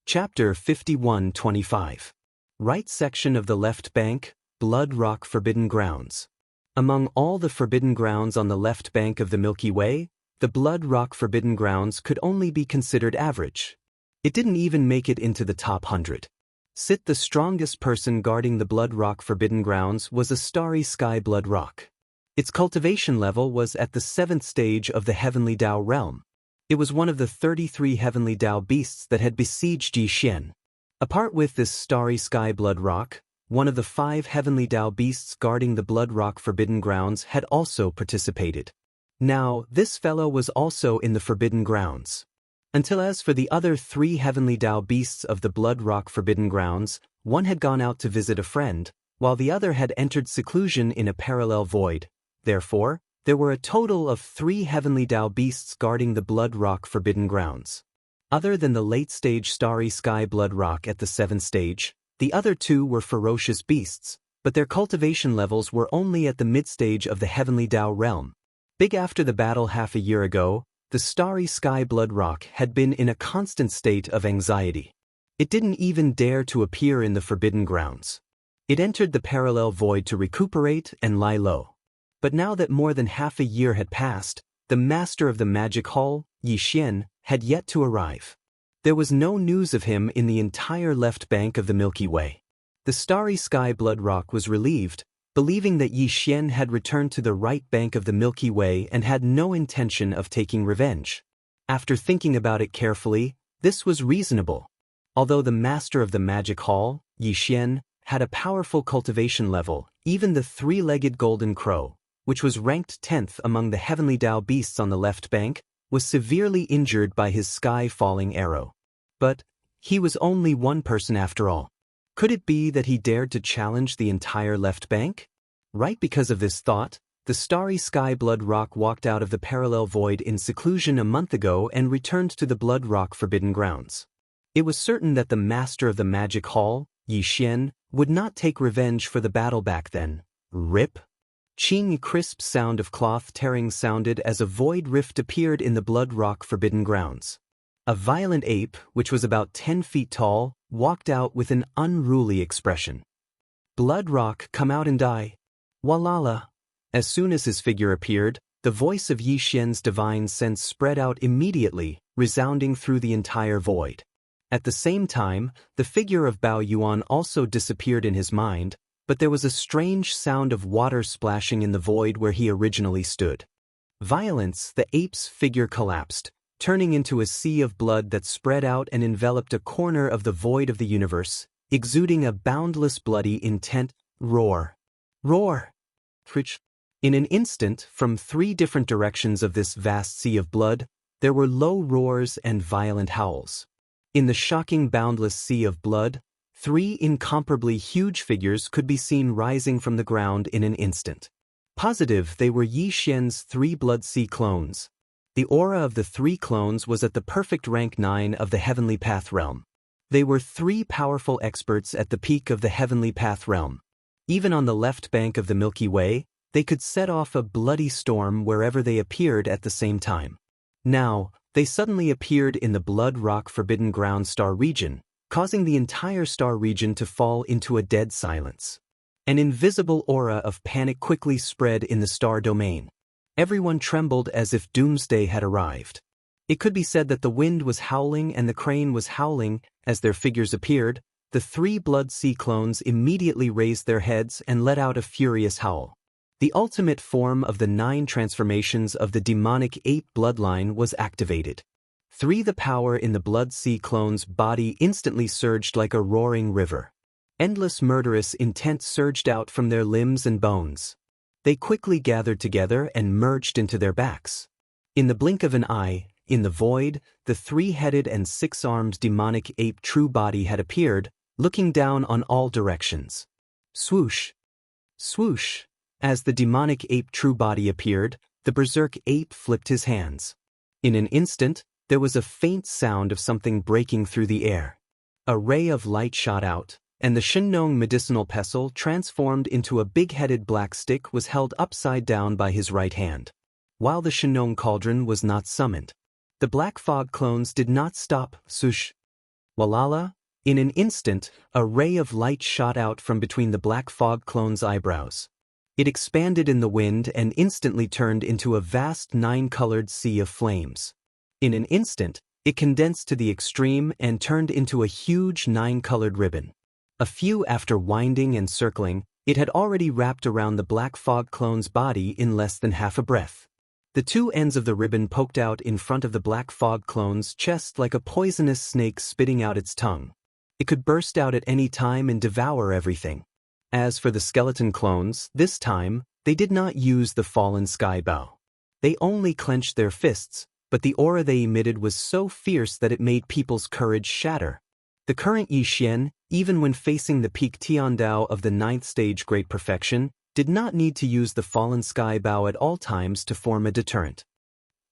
Chapter 51-25. Right section of the left bank, Blood Rock Forbidden Grounds. Among all the forbidden grounds on the left bank of the Milky Way, the Blood Rock Forbidden Grounds could only be considered average. It didn't even make it into the top 100. The strongest person guarding the Blood Rock Forbidden Grounds was a starry sky Blood Rock. Its cultivation level was at the 7th stage of the Heavenly Dao realm. It was one of the 33 Heavenly Dao beasts that had besieged Yi Xian. Apart with this starry sky Blood Rock, one of the 5 Heavenly Dao beasts guarding the Blood Rock Forbidden Grounds had also participated. Now, this fellow was also in the Forbidden Grounds. Until as for the other 3 Heavenly Dao beasts of the Blood Rock Forbidden Grounds, one had gone out to visit a friend, while the other had entered seclusion in a parallel void. Therefore, there were a total of 3 Heavenly Dao beasts guarding the Blood Rock Forbidden Grounds. Other than the late-stage starry sky blood rock at the 7th stage, the other two were ferocious beasts, but their cultivation levels were only at the mid-stage of the heavenly Dao realm. Big after the battle half a year ago, the starry sky blood rock had been in a constant state of anxiety. It didn't even dare to appear in the forbidden grounds. It entered the parallel void to recuperate and lie low. But now that more than half a year had passed, the master of the magic hall, Yi Xian, had yet to arrive. There was no news of him in the entire left bank of the Milky Way. The starry sky blood rock was relieved, believing that Yi Xian had returned to the right bank of the Milky Way and had no intention of taking revenge. After thinking about it carefully, this was reasonable. Although the master of the magic hall, Yi Xian, had a powerful cultivation level, even the three-legged golden crow, which was ranked 10th among the heavenly Dao beasts on the left bank, was severely injured by his sky-falling arrow. But he was only one person after all. Could it be that he dared to challenge the entire left bank? Right because of this thought, the starry sky blood rock walked out of the parallel void in seclusion a month ago and returned to the blood rock forbidden grounds. It was certain that the master of the magic hall, Yi Xian, would not take revenge for the battle back then. Rip. Ching crisp sound of cloth tearing sounded as a void rift appeared in the blood rock forbidden grounds. A violent ape, which was about 10 feet tall, walked out with an unruly expression. Blood rock, come out and die. Walala. As soon as his figure appeared, the voice of Yi Xian's divine sense spread out immediately, resounding through the entire void. At the same time, the figure of Bao Yuan also disappeared in his mind, but there was a strange sound of water splashing in the void where he originally stood. Violence, the ape's figure collapsed, turning into a sea of blood that spread out and enveloped a corner of the void of the universe, exuding a boundless bloody intent. Roar. Roar. In an instant, from 3 different directions of this vast sea of blood, there were low roars and violent howls. In the shocking boundless sea of blood, 3 incomparably huge figures could be seen rising from the ground in an instant. Positive they were Yi Xian's 3 Blood Sea clones. The aura of the 3 clones was at the perfect rank 9 of the Heavenly Path realm. They were 3 powerful experts at the peak of the Heavenly Path realm. Even on the left bank of the Milky Way, they could set off a bloody storm wherever they appeared at the same time. Now, they suddenly appeared in the Blood Rock Forbidden Ground star region, causing the entire star region to fall into a dead silence. An invisible aura of panic quickly spread in the star domain. Everyone trembled as if doomsday had arrived. It could be said that the wind was howling and the crane was howling. As their figures appeared, the 3 Blood Sea clones immediately raised their heads and let out a furious howl. The ultimate form of the 9 transformations of the demonic ape bloodline was activated. 3 The power in the Blood Sea clone's body instantly surged like a roaring river. Endless murderous intent surged out from their limbs and bones. They quickly gathered together and merged into their backs. In the blink of an eye, in the void, the 3-headed and 6-armed demonic ape true body had appeared, looking down on all directions. Swoosh! Swoosh! As the demonic ape true body appeared, the berserk ape flipped his hands. In an instant, there was a faint sound of something breaking through the air. A ray of light shot out, and the Shenong medicinal pestle transformed into a big-headed black stick was held upside down by his right hand. While the Shenong cauldron was not summoned, the black fog clones did not stop. Swoosh! Walala! In an instant, a ray of light shot out from between the black fog clone's eyebrows. It expanded in the wind and instantly turned into a vast 9-colored sea of flames. In an instant, it condensed to the extreme and turned into a huge 9-colored ribbon. A few after winding and circling, it had already wrapped around the black fog clone's body in less than half a breath. The 2 ends of the ribbon poked out in front of the black fog clone's chest like a poisonous snake spitting out its tongue. It could burst out at any time and devour everything. As for the skeleton clones, this time, they did not use the fallen sky bow. They only clenched their fists, but the aura they emitted was so fierce that it made people's courage shatter. The current Yi Xian, even when facing the peak Tiandao of the 9th stage Great Perfection, did not need to use the fallen sky bow at all times to form a deterrent.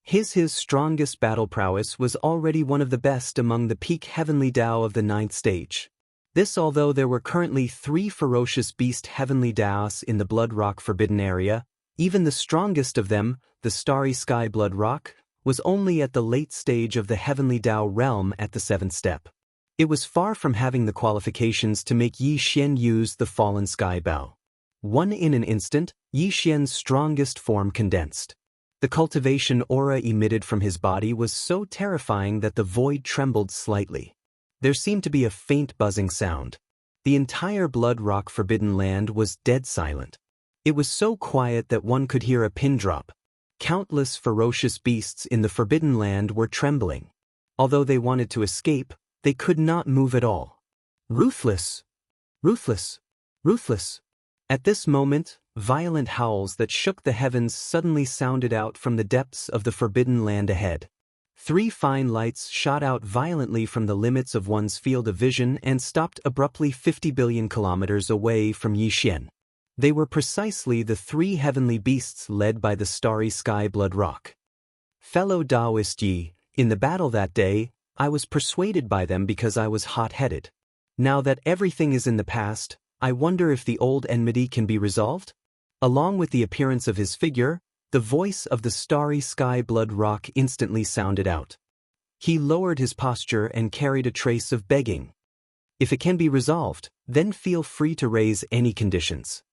His strongest battle prowess was already one of the best among the peak heavenly Dao of the 9th stage. This although there were currently 3 ferocious beast heavenly Daos in the Blood Rock Forbidden area, even the strongest of them, the Starry Sky Blood Rock, was only at the late stage of the heavenly Dao realm at the 7th step. It was far from having the qualifications to make Yi Xian use the fallen sky bow. In an instant, Yi Xian's strongest form condensed. The cultivation aura emitted from his body was so terrifying that the void trembled slightly. There seemed to be a faint buzzing sound. The entire Blood Rock Forbidden Land was dead silent. It was so quiet that one could hear a pin drop. Countless ferocious beasts in the Forbidden Land were trembling. Although they wanted to escape, they could not move at all. Ruthless! Ruthless! Ruthless! At this moment, violent howls that shook the heavens suddenly sounded out from the depths of the Forbidden Land ahead. 3 fine lights shot out violently from the limits of one's field of vision and stopped abruptly 50 billion kilometers away from Yi Xian. They were precisely the 3 heavenly beasts led by the Starry Sky Blood Rock. Fellow Daoist Yi, in the battle that day, I was persuaded by them because I was hot-headed. Now that everything is in the past, I wonder if the old enmity can be resolved? Along with the appearance of his figure, the voice of the Starry Sky Blood Rock instantly sounded out. He lowered his posture and carried a trace of begging. If it can be resolved, then feel free to raise any conditions.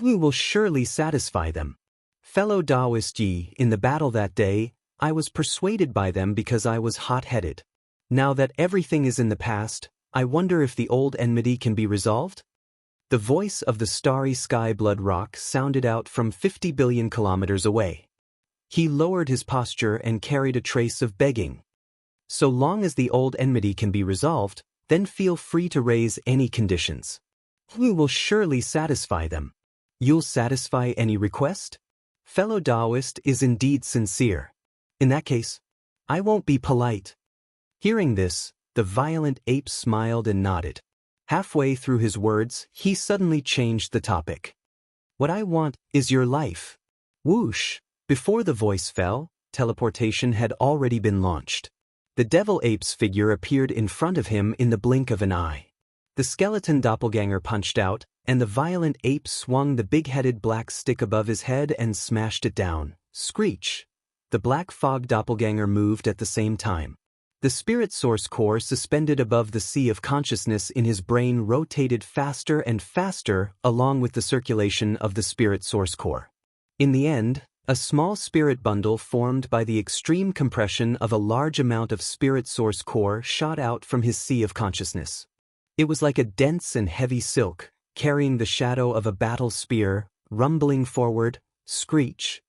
We will surely satisfy them. Fellow Daoist Yi, in the battle that day, I was persuaded by them because I was hot-headed. Now that everything is in the past, I wonder if the old enmity can be resolved? The voice of the Starry Sky Blood Rock sounded out from 50 billion kilometers away. He lowered his posture and carried a trace of begging. So long as the old enmity can be resolved, then feel free to raise any conditions. We will surely satisfy them. You'll satisfy any request? Fellow Daoist is indeed sincere. In that case, I won't be polite. Hearing this, the violent ape smiled and nodded. Halfway through his words, he suddenly changed the topic. What I want is your life. Whoosh! Before the voice fell, teleportation had already been launched. The devil ape's figure appeared in front of him in the blink of an eye. The skeleton doppelganger punched out, and the violent ape swung the big-headed black stick above his head and smashed it down. Screech! The black fog doppelganger moved at the same time. The spirit source core suspended above the sea of consciousness in his brain rotated faster and faster along with the circulation of the spirit source core. In the end, a small spirit bundle formed by the extreme compression of a large amount of spirit source core shot out from his sea of consciousness. It was like a dense and heavy silk, carrying the shadow of a battle spear, rumbling forward, screech.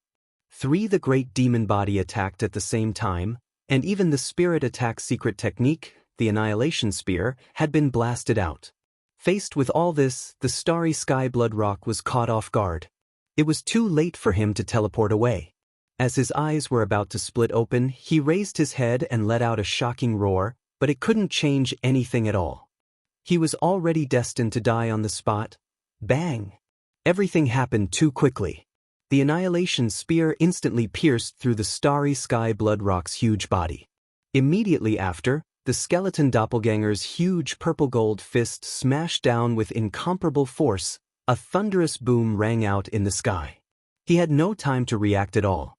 3 The great demon body attacked at the same time, and even the spirit attack secret technique, the Annihilation Spear, had been blasted out. Faced with all this, the Starry Sky Blood Rock was caught off guard. It was too late for him to teleport away. As his eyes were about to split open, he raised his head and let out a shocking roar, but it couldn't change anything at all. He was already destined to die on the spot. Bang! Everything happened too quickly. The Annihilation Spear instantly pierced through the Starry Sky Blood Rock's huge body. Immediately after, the skeleton doppelganger's huge purple-gold fist smashed down with incomparable force. A thunderous boom rang out in the sky. He had no time to react at all.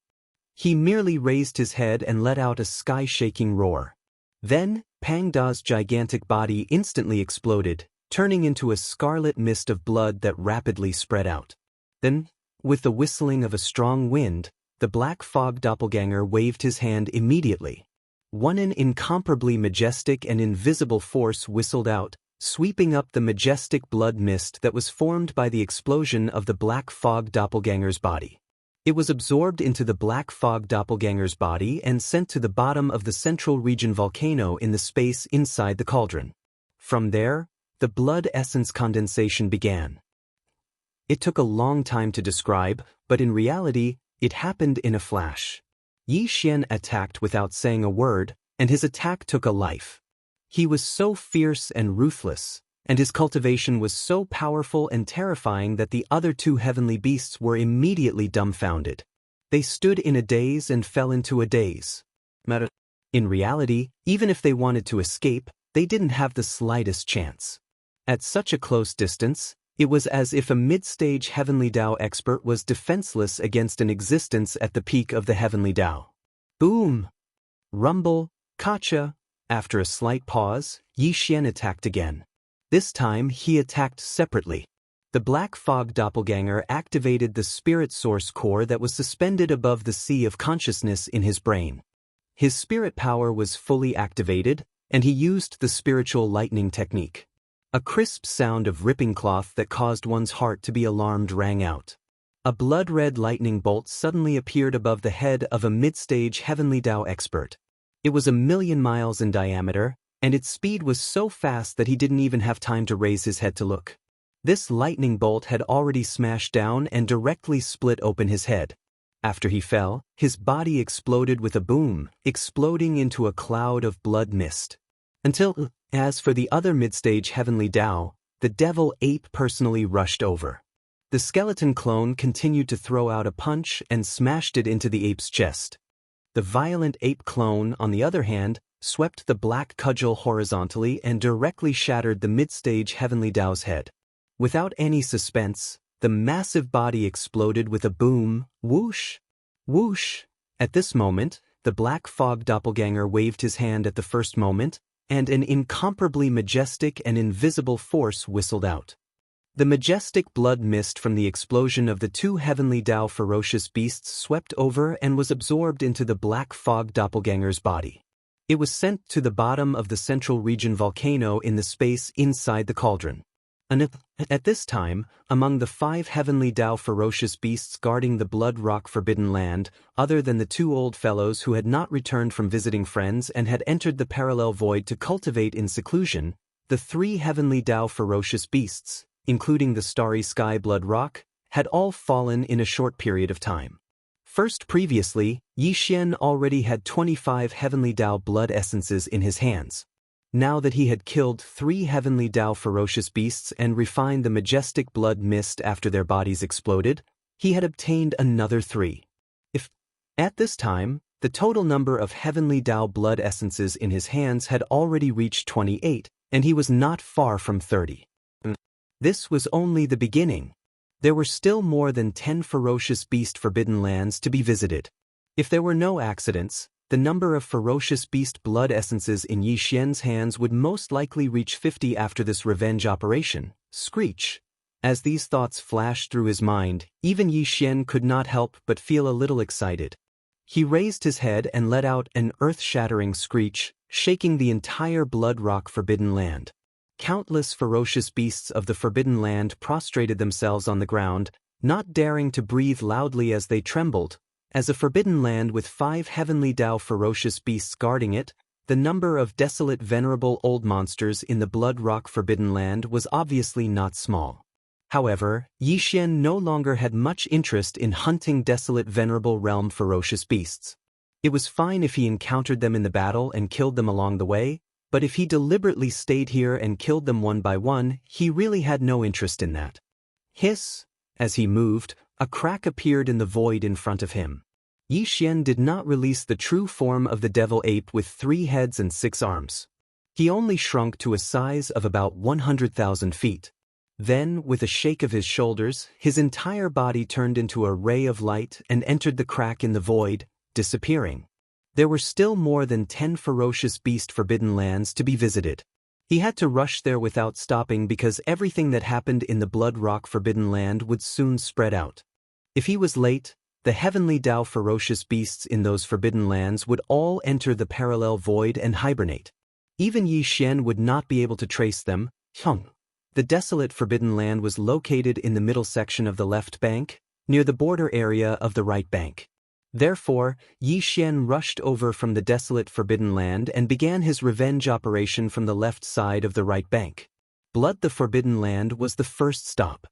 He merely raised his head and let out a sky-shaking roar. Then, Pang Da's gigantic body instantly exploded, turning into a scarlet mist of blood that rapidly spread out. Then, with the whistling of a strong wind, the black fog doppelganger waved his hand immediately. An incomparably majestic and invisible force whistled out, sweeping up the majestic blood mist that was formed by the explosion of the black fog doppelganger's body. It was absorbed into the black fog doppelganger's body and sent to the bottom of the central region volcano in the space inside the cauldron. From there, the blood essence condensation began. It took a long time to describe, but in reality, it happened in a flash. Yi Xian attacked without saying a word, and his attack took a life. He was so fierce and ruthless, and his cultivation was so powerful and terrifying that the other 2 heavenly beasts were immediately dumbfounded. They stood in a daze and fell into a daze. In reality, even if they wanted to escape, they didn't have the slightest chance. At such a close distance, it was as if a mid-stage Heavenly Dao expert was defenseless against an existence at the peak of the Heavenly Dao. Boom! Rumble, Kacha. After a slight pause, Yi Xian attacked again. This time he attacked separately. The Black Fog Doppelganger activated the spirit source core that was suspended above the sea of consciousness in his brain. His spirit power was fully activated, and he used the spiritual lightning technique. A crisp sound of ripping cloth that caused one's heart to be alarmed rang out. A blood-red lightning bolt suddenly appeared above the head of a mid-stage Heavenly Dao expert. It was 1,000,000 miles in diameter, and its speed was so fast that he didn't even have time to raise his head to look. This lightning bolt had already smashed down and directly split open his head. After he fell, his body exploded with a boom, exploding into a cloud of blood mist. As for the other mid-stage Heavenly Dao, the devil ape personally rushed over. The skeleton clone continued to throw out a punch and smashed it into the ape's chest. The violent ape clone, on the other hand, swept the black cudgel horizontally and directly shattered the mid-stage Heavenly Dao's head. Without any suspense, the massive body exploded with a boom, whoosh, whoosh. At this moment, the Black Fog Doppelganger waved his hand at the first moment, and an incomparably majestic and invisible force whistled out. The majestic blood mist from the explosion of the two Heavenly Dao ferocious beasts swept over and was absorbed into the Black Fog Doppelganger's body. It was sent to the bottom of the Central Region volcano in the space inside the cauldron. At this time, among the 5 Heavenly Dao ferocious beasts guarding the Blood Rock Forbidden Land, other than the 2 old fellows who had not returned from visiting friends and had entered the parallel void to cultivate in seclusion, the 3 Heavenly Dao ferocious beasts, including the Starry Sky Blood Rock, had all fallen in a short period of time. First previously, Yi Xian already had 25 Heavenly Dao blood essences in his hands. Now that he had killed 3 Heavenly Dao ferocious beasts and refined the majestic blood mist after their bodies exploded, he had obtained another 3. At this time, the total number of Heavenly Dao blood essences in his hands had already reached 28, and he was not far from 30. This was only the beginning. There were still more than 10 ferocious beast forbidden lands to be visited. If there were no accidents, the number of ferocious beast blood essences in Yi Xian's hands would most likely reach 50 after this revenge operation. Screech. As these thoughts flashed through his mind, even Yi Xian could not help but feel a little excited. He raised his head and let out an earth-shattering screech, shaking the entire Blood Rock Forbidden Land. Countless ferocious beasts of the Forbidden Land prostrated themselves on the ground, not daring to breathe loudly as they trembled. As a forbidden land with 5 Heavenly Dao ferocious beasts guarding it, the number of desolate venerable old monsters in the Blood Rock Forbidden Land was obviously not small. However, Yi Xian no longer had much interest in hunting desolate venerable realm ferocious beasts. It was fine if he encountered them in the battle and killed them along the way, but if he deliberately stayed here and killed them one by one, he really had no interest in that. Hiss! As he moved, a crack appeared in the void in front of him. Yi Xian did not release the true form of the devil ape with 3 heads and 6 arms. He only shrunk to a size of about 100,000 feet. Then, with a shake of his shoulders, his entire body turned into a ray of light and entered the crack in the void, disappearing. There were still more than 10 ferocious beast forbidden lands to be visited. He had to rush there without stopping because everything that happened in the Blood Rock Forbidden Land would soon spread out. If he was late, the Heavenly Dao ferocious beasts in those forbidden lands would all enter the parallel void and hibernate. Even Yi Xian would not be able to trace them. The desolate forbidden land was located in the middle section of the left bank, near the border area of the right bank. Therefore, Yi Xian rushed over from the desolate forbidden land and began his revenge operation from the left side of the right bank. Blood the Forbidden Land was the first stop.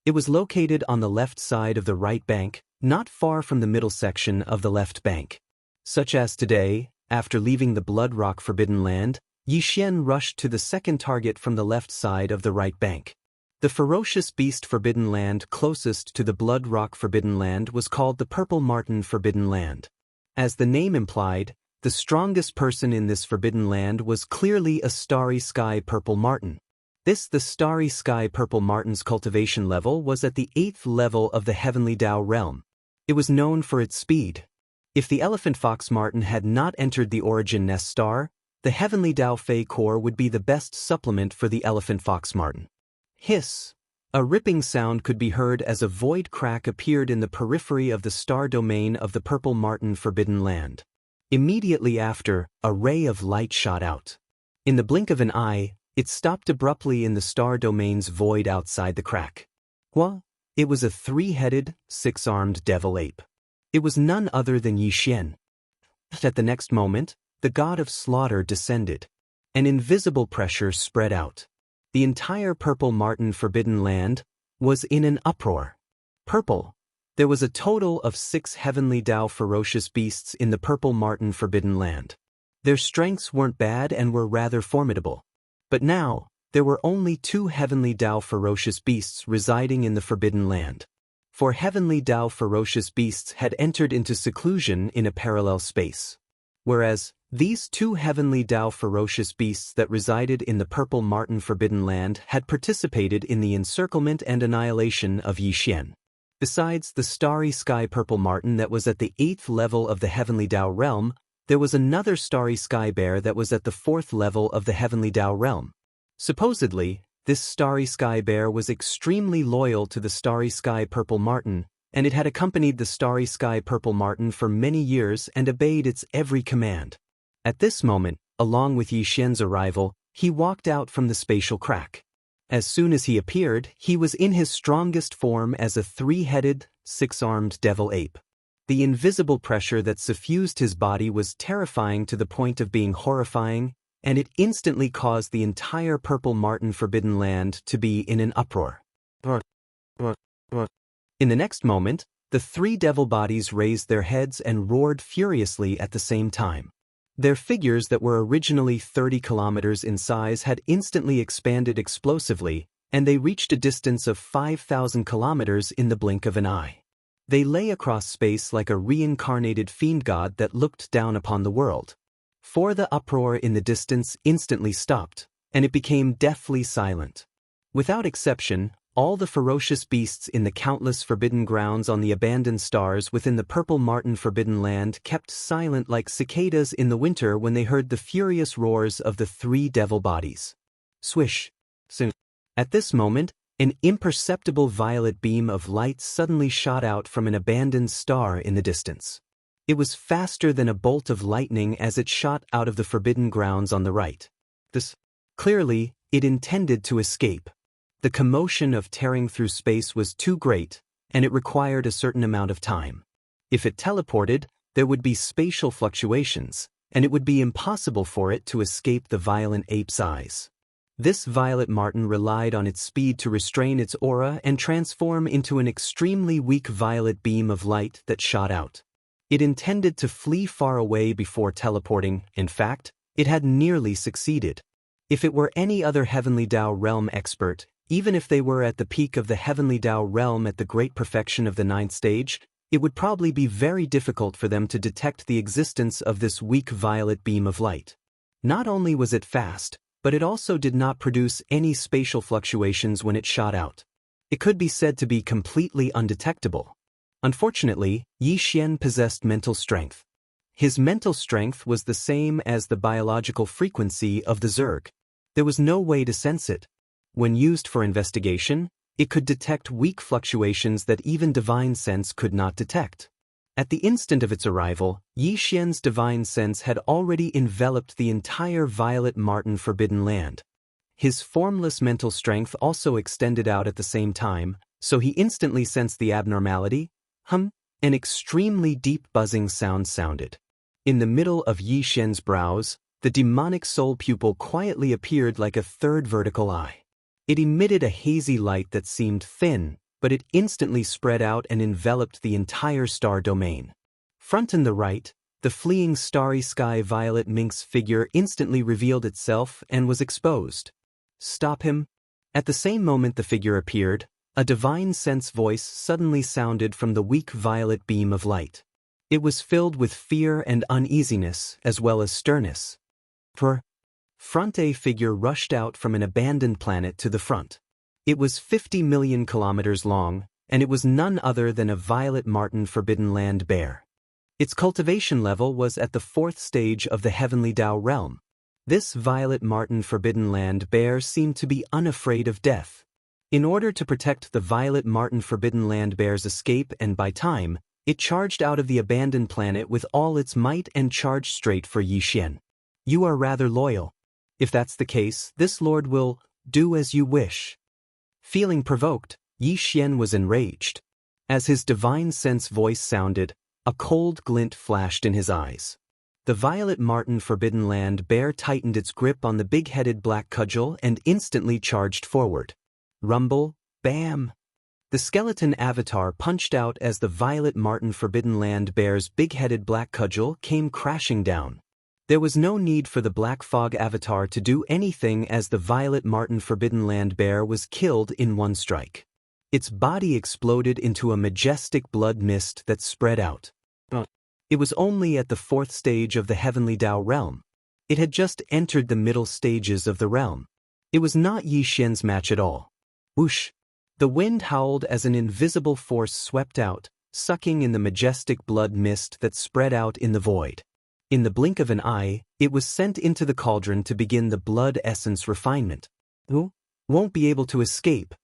It was located on the left side of the right bank, not far from the middle section of the left bank. Such as today, after leaving the Blood Rock Forbidden Land, Yi Xian rushed to the second target from the left side of the right bank. The ferocious beast Forbidden Land closest to the Blood Rock Forbidden Land was called the Purple Marten Forbidden Land. As the name implied, the strongest person in this Forbidden Land was clearly a Starry Sky Purple Marten. The Starry Sky Purple Marten's cultivation level was at the 8th level of the Heavenly Dao realm. It was known for its speed. If the Elephant Fox Marten had not entered the Origin Nest Star, the Heavenly Dao Fei Core would be the best supplement for the Elephant Fox Marten. Hiss! A ripping sound could be heard as a void crack appeared in the periphery of the star domain of the Purple Marten Forbidden Land. Immediately after, a ray of light shot out. In the blink of an eye, it stopped abruptly in the star domain's void outside the crack. What? It was a 3-headed, 6-armed devil ape. It was none other than Yixian. At the next moment, the god of slaughter descended. An invisible pressure spread out. The entire Purple Marten Forbidden Land was in an uproar. Purple. There was a total of 6 Heavenly Dao ferocious beasts in the Purple Marten Forbidden Land. Their strengths weren't bad and were rather formidable. But now, there were only 2 Heavenly Dao ferocious beasts residing in the Forbidden Land. 4 Heavenly Dao ferocious beasts had entered into seclusion in a parallel space. Whereas, these 2 Heavenly Dao ferocious beasts that resided in the Purple Marten Forbidden Land had participated in the encirclement and annihilation of Yixian. Besides the Starry Sky Purple Marten that was at the 8th level of the Heavenly Dao realm, there was another Starry Sky Bear that was at the 4th level of the Heavenly Dao realm. Supposedly, this Starry Sky Bear was extremely loyal to the Starry Sky Purple Marten, and it had accompanied the Starry Sky Purple Marten for many years and obeyed its every command. At this moment, along with Yixian's arrival, he walked out from the spatial crack. As soon as he appeared, he was in his strongest form as a 3-headed, 6-armed devil ape. The invisible pressure that suffused his body was terrifying to the point of being horrifying, and it instantly caused the entire Purple Marten Forbidden Land to be in an uproar. In the next moment, the 3 devil bodies raised their heads and roared furiously at the same time. Their figures that were originally 30 kilometers in size had instantly expanded explosively, and they reached a distance of 5,000 kilometers in the blink of an eye. They lay across space like a reincarnated fiend god that looked down upon the world. For the uproar in the distance instantly stopped, and it became deathly silent. Without exception, all the ferocious beasts in the countless forbidden grounds on the abandoned stars within the Purple Marten Forbidden Land kept silent like cicadas in the winter when they heard the furious roars of the 3 devil bodies. Swish! Soon. At this moment, an imperceptible violet beam of light suddenly shot out from an abandoned star in the distance. It was faster than a bolt of lightning as it shot out of the forbidden grounds on the right. Clearly, it intended to escape. The commotion of tearing through space was too great, and it required a certain amount of time. If it teleported, there would be spatial fluctuations, and it would be impossible for it to escape the violent ape's eyes. This violet marten relied on its speed to restrain its aura and transform into an extremely weak violet beam of light that shot out. It intended to flee far away before teleporting. In fact, it had nearly succeeded. If it were any other Heavenly Dao realm expert, even if they were at the peak of the Heavenly Dao realm at the great perfection of the 9th stage, it would probably be very difficult for them to detect the existence of this weak violet beam of light. Not only was it fast, but it also did not produce any spatial fluctuations when it shot out. It could be said to be completely undetectable. Unfortunately, Yixian possessed mental strength. His mental strength was the same as the biological frequency of the Zerg. There was no way to sense it. When used for investigation, it could detect weak fluctuations that even divine sense could not detect. At the instant of its arrival, Yixian's divine sense had already enveloped the entire Violet Marten Forbidden Land. His formless mental strength also extended out at the same time, so he instantly sensed the abnormality. An extremely deep buzzing sound sounded. In the middle of Yixian's brows, the demonic soul pupil quietly appeared like a 3rd vertical eye. It emitted a hazy light that seemed thin, but it instantly spread out and enveloped the entire star domain. Front and the right, the fleeing starry sky violet minx figure instantly revealed itself and was exposed. Stop him! At the same moment the figure appeared, a divine sense voice suddenly sounded from the weak violet beam of light. It was filled with fear and uneasiness as well as sternness. Front a figure rushed out from an abandoned planet to the front. It was 50 million kilometers long, and it was none other than a violet marten forbidden land bear. Its cultivation level was at the 4th stage of the heavenly Dao realm. This violet marten forbidden land bear seemed to be unafraid of death. In order to protect the violet marten forbidden land bear's escape and buy time, it charged out of the abandoned planet with all its might and charged straight for Yi Xian. You are rather loyal. If that's the case, this lord will do as you wish. Feeling provoked, Yi Xian was enraged. As his divine sense voice sounded, a cold glint flashed in his eyes. The violet marten forbidden land bear tightened its grip on the big-headed black cudgel and instantly charged forward. Rumble, bam! The skeleton avatar punched out as the violet marten forbidden land bear's big-headed black cudgel came crashing down. There was no need for the black fog avatar to do anything as the violet marten forbidden land bear was killed in one strike. Its body exploded into a majestic blood mist that spread out. It was only at the 4th stage of the heavenly Dao realm. It had just entered the middle stages of the realm. It was not Yi Xian's match at all. Whoosh! The wind howled as an invisible force swept out, sucking in the majestic blood mist that spread out in the void. In the blink of an eye, it was sent into the cauldron to begin the blood essence refinement. Who won't be able to escape?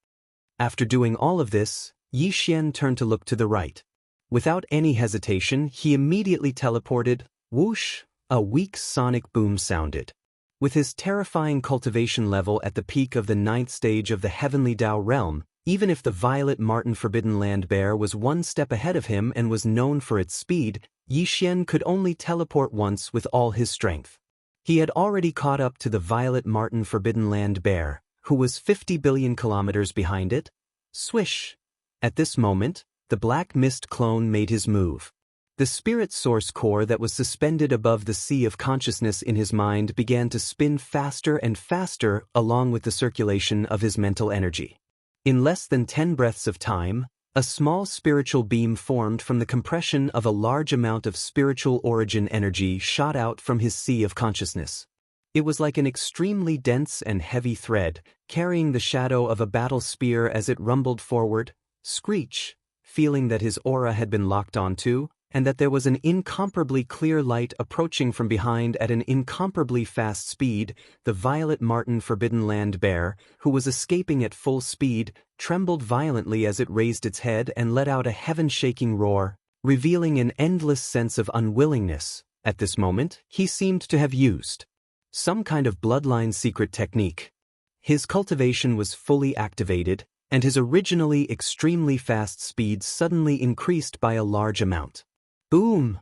After doing all of this, Yi Xian turned to look to the right. Without any hesitation, he immediately teleported. Whoosh! A weak sonic boom sounded. With his terrifying cultivation level at the peak of the 9th stage of the heavenly Dao realm, even if the violet marten forbidden land bear was one step ahead of him and was known for its speed, Yi Xian could only teleport once with all his strength. He had already caught up to the violet marten forbidden land bear, who was 50 billion kilometers behind it. Swish! At this moment, the black mist clone made his move. The spirit source core that was suspended above the sea of consciousness in his mind began to spin faster and faster along with the circulation of his mental energy. In less than 10 breaths of time, a small spiritual beam formed from the compression of a large amount of spiritual origin energy shot out from his sea of consciousness. It was like an extremely dense and heavy thread, carrying the shadow of a battle spear as it rumbled forward. Screech! Feeling that his aura had been locked onto, and that there was an incomparably clear light approaching from behind at an incomparably fast speed, the violet marten forbidden land bear, who was escaping at full speed, trembled violently as it raised its head and let out a heaven-shaking roar, revealing an endless sense of unwillingness. At this moment, he seemed to have used some kind of bloodline secret technique. His cultivation was fully activated, and his originally extremely fast speed suddenly increased by a large amount. Boom!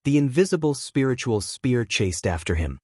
The invisible spiritual spear chased after him.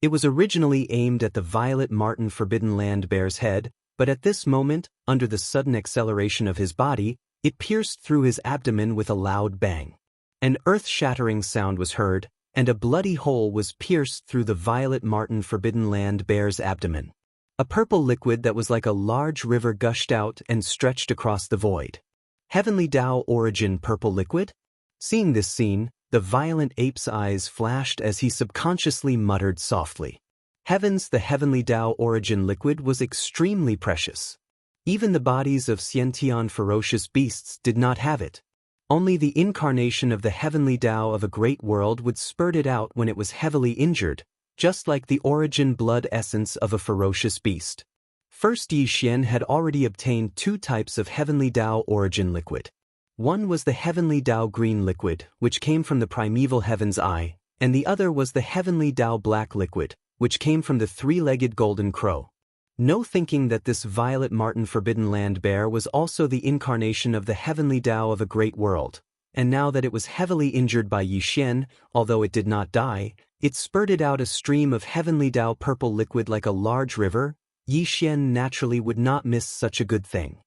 It was originally aimed at the violet marten forbidden land bear's head, but at this moment, under the sudden acceleration of his body, it pierced through his abdomen with a loud bang. An earth-shattering sound was heard, and a bloody hole was pierced through the violet marten forbidden land bear's abdomen. A purple liquid that was like a large river gushed out and stretched across the void. Heavenly Dao origin purple liquid? Seeing this scene, the violent ape's eyes flashed as he subconsciously muttered softly. Heavens, the heavenly Dao origin liquid was extremely precious. Even the bodies of Xiantian ferocious beasts did not have it. Only the incarnation of the heavenly Dao of a great world would spurt it out when it was heavily injured, just like the origin blood essence of a ferocious beast. First, Yi Xian had already obtained 2 types of heavenly Dao origin liquid. One was the heavenly Dao green liquid, which came from the primeval heaven's eye, and the other was the heavenly Dao black liquid, which came from the 3-legged golden crow. No thinking that this violet marten forbidden land bear was also the incarnation of the heavenly Dao of a great world, and now that it was heavily injured by Yi Xian, although it did not die, it spurted out a stream of heavenly Dao purple liquid like a large river. Yi Xian naturally would not miss such a good thing.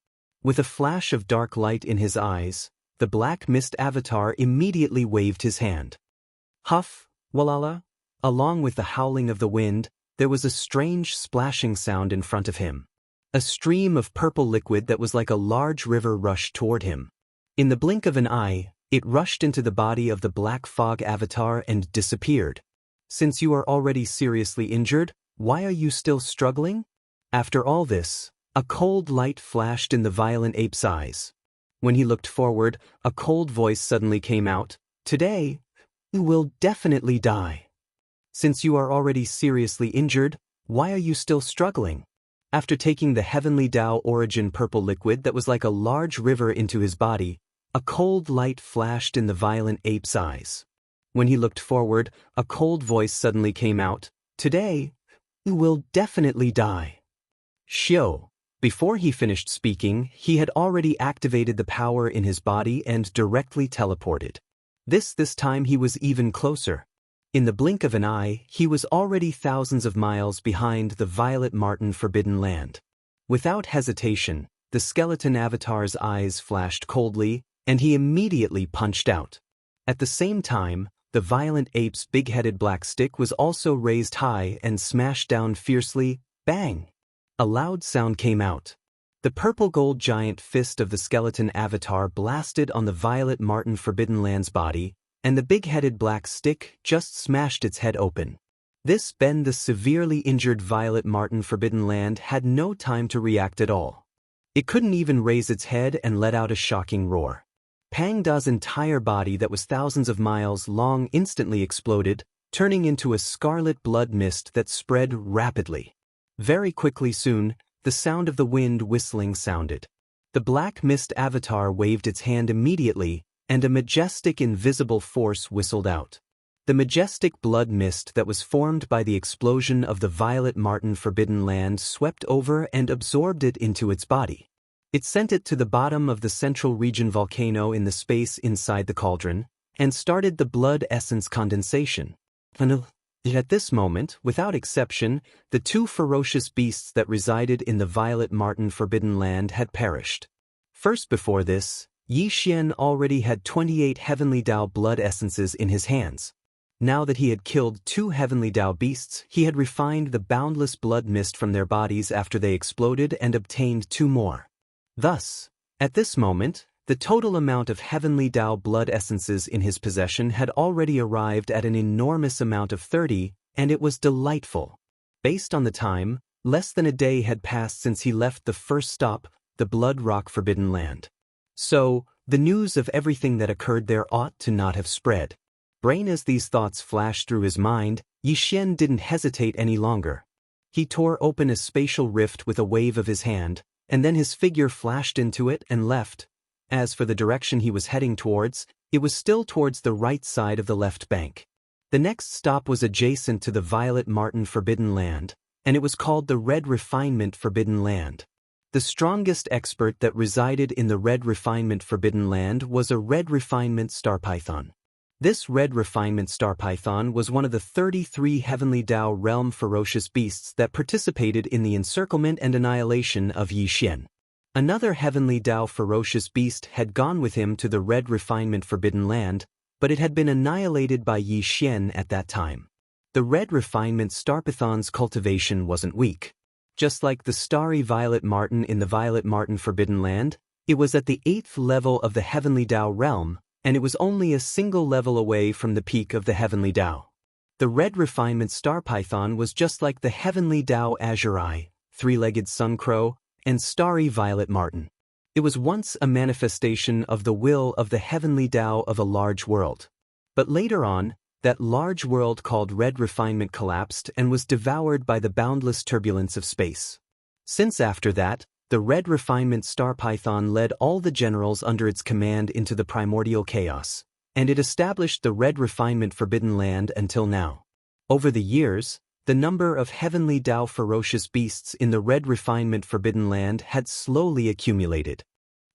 With a flash of dark light in his eyes, the black mist avatar immediately waved his hand. Huff, walala! Along with the howling of the wind, there was a strange splashing sound in front of him. A stream of purple liquid that was like a large river rushed toward him. In the blink of an eye, it rushed into the body of the black fog avatar and disappeared. Since you are already seriously injured, why are you still struggling? After all this, a cold light flashed in the violent ape's eyes. When he looked forward, a cold voice suddenly came out. Today, you will definitely die. Since you are already seriously injured, why are you still struggling? After taking the heavenly Dao origin purple liquid that was like a large river into his body, a cold light flashed in the violent ape's eyes. When he looked forward, a cold voice suddenly came out. Today, you will definitely die. Xiao. Before he finished speaking, he had already activated the power in his body and directly teleported. This time he was even closer. In the blink of an eye, he was already thousands of miles behind the Violet Martin Forbidden Land. Without hesitation, the skeleton avatar's eyes flashed coldly, and he immediately punched out. At the same time, the violent ape's big-headed black stick was also raised high and smashed down fiercely. Bang! A loud sound came out. The purple-gold giant fist of the skeleton avatar blasted on the Violet Martin Forbidden Land's body, and the big-headed black stick just smashed its head open. The severely injured Violet Martin Forbidden Land had no time to react at all. It couldn't even raise its head and let out a shocking roar. Pang Da's entire body that was thousands of miles long instantly exploded, turning into a scarlet blood mist that spread rapidly. Very quickly soon, the sound of the wind whistling sounded. The black mist avatar waved its hand immediately, and a majestic invisible force whistled out. The majestic blood mist that was formed by the explosion of the Violet Martin Forbidden Land swept over and absorbed it into its body. It sent it to the bottom of the central region volcano in the space inside the cauldron, and started the blood essence condensation. At this moment, without exception, the two ferocious beasts that resided in the Violet Martin Forbidden Land had perished. First before this, Yi Xian already had 28 Heavenly Dao blood essences in his hands. Now that he had killed 2 Heavenly Dao beasts, he had refined the boundless blood mist from their bodies after they exploded and obtained 2 more. Thus, at this moment, the total amount of Heavenly Dao blood essences in his possession had already arrived at an enormous amount of 30, and it was delightful. Based on the time, less than a day had passed since he left the first stop, the Blood Rock Forbidden Land. So, the news of everything that occurred there ought to not have spread. Brain as these thoughts flashed through his mind, Yi Xian didn't hesitate any longer. He tore open a spatial rift with a wave of his hand, and then his figure flashed into it and left. As for the direction he was heading towards, it was still towards the right side of the left bank. The next stop was adjacent to the Violet Martin Forbidden Land, and it was called the Red Refinement Forbidden Land. The strongest expert that resided in the Red Refinement Forbidden Land was a Red Refinement Star Python. This Red Refinement Star Python was one of the 33 Heavenly Dao realm ferocious beasts that participated in the encirclement and annihilation of Yi Xian. Another Heavenly Dao ferocious beast had gone with him to the Red Refinement Forbidden Land, but it had been annihilated by Yi Xian at that time. The Red Refinement Star Python's cultivation wasn't weak. Just like the starry Violet Martin in the Violet Martin Forbidden Land, it was at the 8th level of the Heavenly Dao realm, and it was only a single level away from the peak of the Heavenly Dao. The Red Refinement Star Python was just like the Heavenly Dao Azure Eye, 3-legged Sun Crow, and starry Violet Martin. It was once a manifestation of the will of the Heavenly Dao of a large world. But later on, that large world called Red Refinement collapsed and was devoured by the boundless turbulence of space. Since after that, the Red Refinement Star Python led all the generals under its command into the primordial chaos, and it established the Red Refinement Forbidden Land until now. Over the years, the number of Heavenly Dao ferocious beasts in the Red Refinement Forbidden Land had slowly accumulated.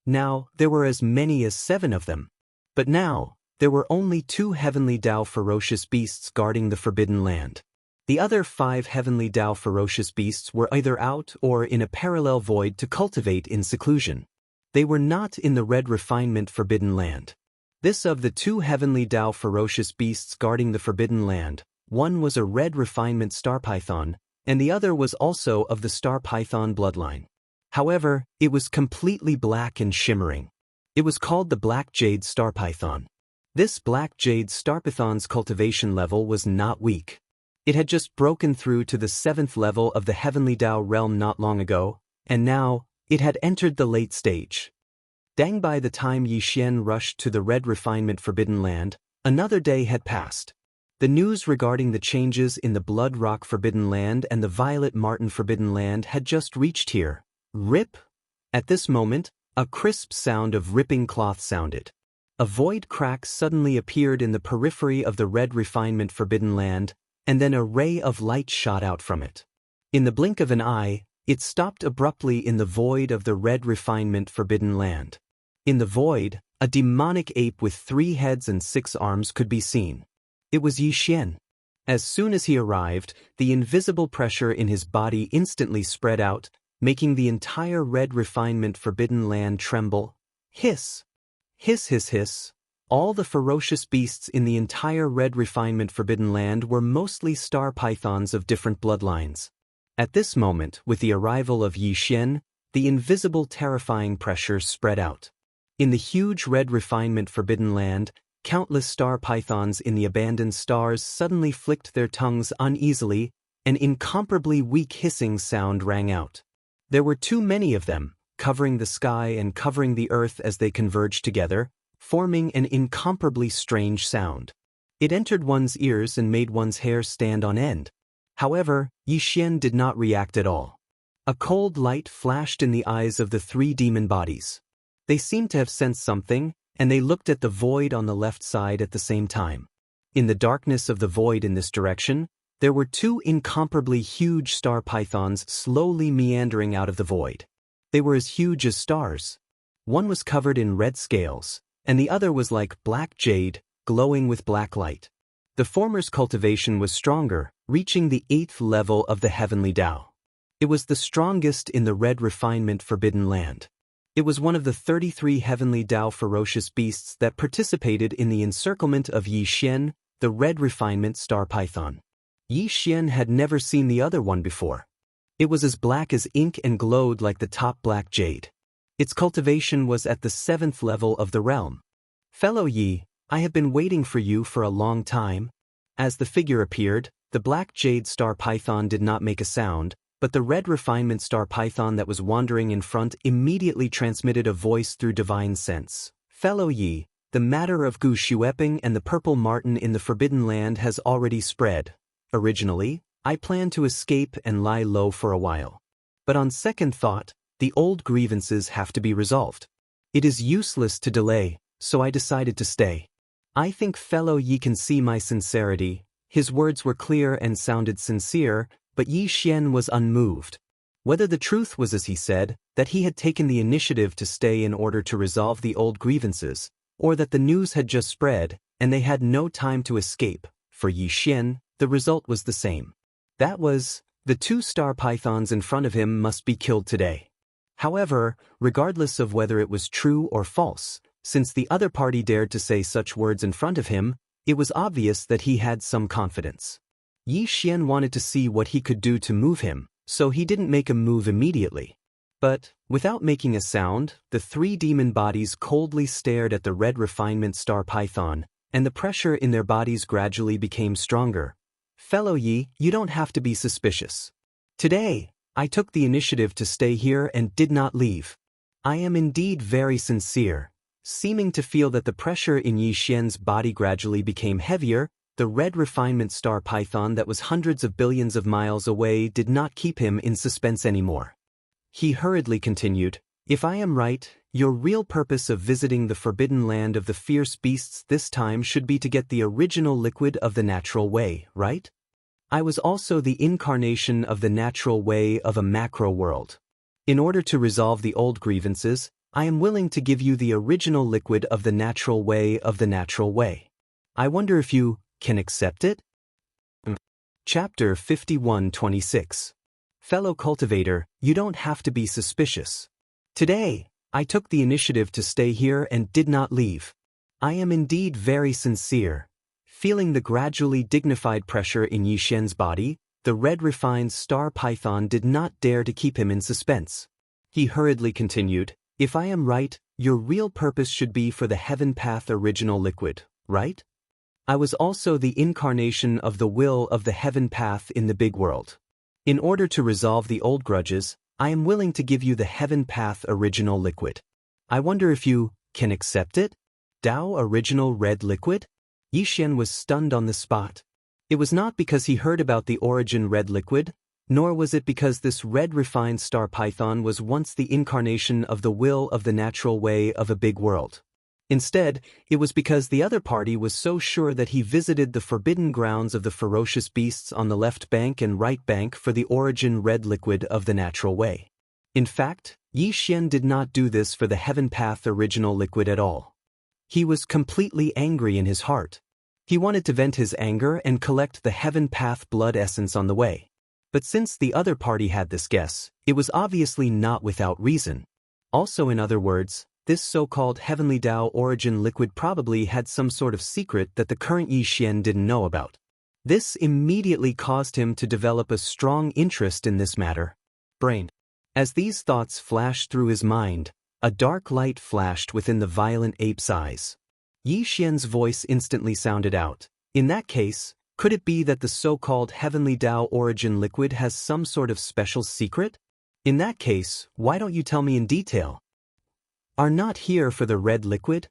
Now, there were as many as 7 of them. But now, there were only 2 Heavenly Dao ferocious beasts guarding the Forbidden Land. The other 5 Heavenly Dao ferocious beasts were either out or in a parallel void to cultivate in seclusion. They were not in the Red Refinement Forbidden Land. This of the 2 Heavenly Dao ferocious beasts guarding the Forbidden Land, one was a Red Refinement Star Python, and the other was also of the Star Python bloodline. However, it was completely black and shimmering. It was called the Black Jade Star Python. This Black Jade Star Python's cultivation level was not weak. It had just broken through to the 7th level of the Heavenly Dao realm not long ago, and now, it had entered the late stage. Dang, by the time Yixian rushed to the Red Refinement Forbidden Land, another day had passed. The news regarding the changes in the Blood Rock Forbidden Land and the Violet Martin Forbidden Land had just reached here. Rip! At this moment, a crisp sound of ripping cloth sounded. A void crack suddenly appeared in the periphery of the Red Refinement Forbidden Land, and then a ray of light shot out from it. In the blink of an eye, it stopped abruptly in the void of the Red Refinement Forbidden Land. In the void, a demonic ape with 3 heads and 6 arms could be seen. It was Yixian. As soon as he arrived, the invisible pressure in his body instantly spread out, making the entire Red Refinement Forbidden Land tremble. Hiss! Hiss, hiss, hiss. All the ferocious beasts in the entire Red Refinement Forbidden Land were mostly star pythons of different bloodlines. At this moment, with the arrival of Yixian, the invisible terrifying pressure spread out. In the huge Red Refinement Forbidden Land, countless star pythons in the abandoned stars suddenly flicked their tongues uneasily, an incomparably weak hissing sound rang out. There were too many of them, covering the sky and covering the earth as they converged together, forming an incomparably strange sound. It entered one's ears and made one's hair stand on end. However, Yixian did not react at all. A cold light flashed in the eyes of the 3 demon bodies. They seemed to have sensed something, and they looked at the void on the left side at the same time. In the darkness of the void in this direction, there were 2 incomparably huge star pythons slowly meandering out of the void. They were as huge as stars. One was covered in red scales, and the other was like black jade, glowing with black light. The former's cultivation was stronger, reaching the 8th level of the Heavenly Dao. It was the strongest in the Red Refinement Forbidden Land. It was one of the 33 Heavenly Dao ferocious beasts that participated in the encirclement of Yixian, the Red Refinement Star Python. Yixian had never seen the other one before. It was as black as ink and glowed like the top black jade. Its cultivation was at the 7th level of the realm. Fellow Yi, I have been waiting for you for a long time. As the figure appeared, the black jade star python did not make a sound, but the Red Refinement Star Python that was wandering in front immediately transmitted a voice through divine sense. Fellow Yi, the matter of Gu Shueping and the Purple Martin in the Forbidden Land has already spread. Originally, I planned to escape and lie low for a while. But on second thought, the old grievances have to be resolved. It is useless to delay, so I decided to stay. I think Fellow Yi can see my sincerity. His words were clear and sounded sincere, but Yixian was unmoved. Whether the truth was as he said, that he had taken the initiative to stay in order to resolve the old grievances, or that the news had just spread, and they had no time to escape, for Yixian, the result was the same. That was, the 2 star pythons in front of him must be killed today. However, regardless of whether it was true or false, since the other party dared to say such words in front of him, it was obvious that he had some confidence. Yixian wanted to see what he could do to move him, so he didn't make a move immediately. But, without making a sound, the 3 demon bodies coldly stared at the Red Refinement Star Python, and the pressure in their bodies gradually became stronger. Fellow Yi, you don't have to be suspicious. Today, I took the initiative to stay here and did not leave. I am indeed very sincere. Seeming to feel that the pressure in Yixian's body gradually became heavier, the Red Refinement Star Python that was hundreds of billions of miles away did not keep him in suspense anymore. He hurriedly continued, if I am right, your real purpose of visiting the Forbidden Land of the fierce beasts this time should be to get the original liquid of the natural way, right? I was also the incarnation of the natural way of a macro world. In order to resolve the old grievances, I am willing to give you the original liquid of the natural way of the natural way. I wonder if you can accept it? Chapter 51-26. Fellow cultivator, you don't have to be suspicious. Today, I took the initiative to stay here and did not leave. I am indeed very sincere. Feeling the gradually dignified pressure in Yixian's body, the Red Refined Star Python did not dare to keep him in suspense. He hurriedly continued, if I am right, your real purpose should be for the heaven path original liquid, right? I was also the incarnation of the will of the heaven path in the big world. In order to resolve the old grudges, I am willing to give you the heaven path original liquid. I wonder if you can accept it? Dao original red liquid? Yixian was stunned on the spot. It was not because he heard about the origin red liquid, nor was it because this red refined star python was once the incarnation of the will of the natural way of a big world. Instead, it was because the other party was so sure that he visited the forbidden grounds of the ferocious beasts on the left bank and right bank for the origin red liquid of the natural way. In fact, Yixian did not do this for the heaven path original liquid at all. He was completely angry in his heart. He wanted to vent his anger and collect the heaven path blood essence on the way. But since the other party had this guess, it was obviously not without reason. Also, in other words, this so-called heavenly Dao origin liquid probably had some sort of secret that the current Yixian didn't know about. This immediately caused him to develop a strong interest in this matter. Brain. As these thoughts flashed through his mind, a dark light flashed within the violent ape's eyes. Yixian's voice instantly sounded out. In that case, could it be that the so-called heavenly Dao origin liquid has some sort of special secret? In that case, why don't you tell me in detail? Are not here for the red liquid?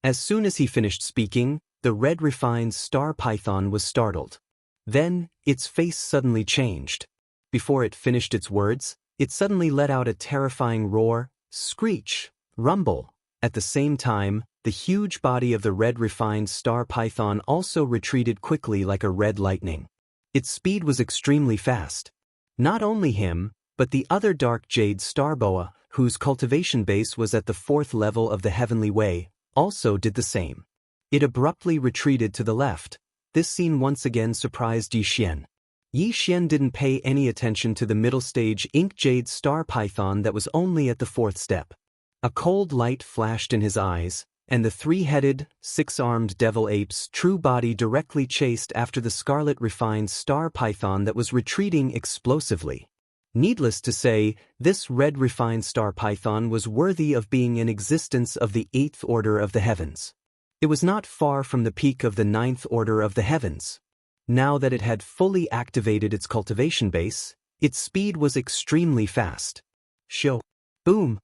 As soon as he finished speaking, the red refined star python was startled. Then, its face suddenly changed. Before it finished its words, it suddenly let out a terrifying roar, screech, rumble. At the same time, the huge body of the red refined star python also retreated quickly like a red lightning. Its speed was extremely fast. Not only him, but the other dark jade star boa, whose cultivation base was at the 4th level of the heavenly way, also did the same. It abruptly retreated to the left. This scene once again surprised Yixian. Yixian didn't pay any attention to the middle stage ink jade star python that was only at the 4th step. A cold light flashed in his eyes, and the 3-headed, 6-armed devil ape's true body directly chased after the scarlet refined star python that was retreating explosively. Needless to say, this red refined star python was worthy of being in existence of the 8th order of the heavens. It was not far from the peak of the 9th order of the heavens. Now that it had fully activated its cultivation base, its speed was extremely fast. Show. Boom!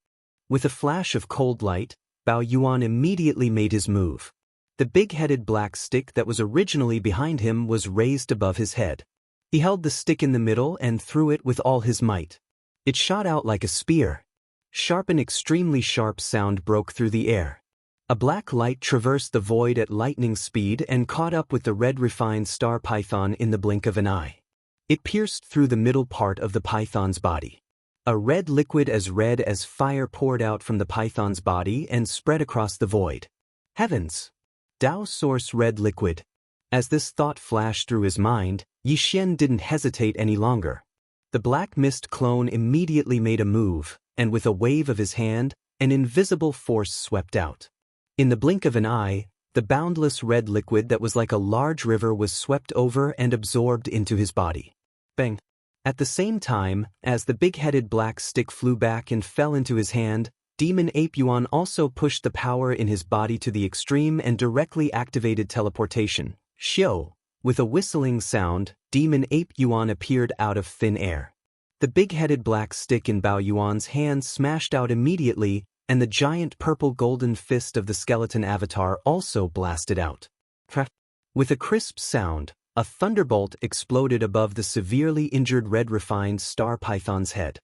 With a flash of cold light, Bao Yuan immediately made his move. The big-headed black stick that was originally behind him was raised above his head. He held the stick in the middle and threw it with all his might. It shot out like a spear. Sharp and extremely sharp sound broke through the air. A black light traversed the void at lightning speed and caught up with the red refined star python in the blink of an eye. It pierced through the middle part of the python's body. A red liquid as red as fire poured out from the python's body and spread across the void. Heavens! Dao source red liquid. As this thought flashed through his mind, Yixian didn't hesitate any longer. The black mist clone immediately made a move, and with a wave of his hand, an invisible force swept out. In the blink of an eye, the boundless red liquid that was like a large river was swept over and absorbed into his body. Bang! At the same time, as the big-headed black stick flew back and fell into his hand, Demon Ape Yuan also pushed the power in his body to the extreme and directly activated teleportation. Xiu! With a whistling sound, Demon Ape Yuan appeared out of thin air. The big-headed black stick in Bao Yuan's hand smashed out immediately, and the giant purple golden fist of the skeleton avatar also blasted out. With a crisp sound, a thunderbolt exploded above the severely injured red refined star python's head.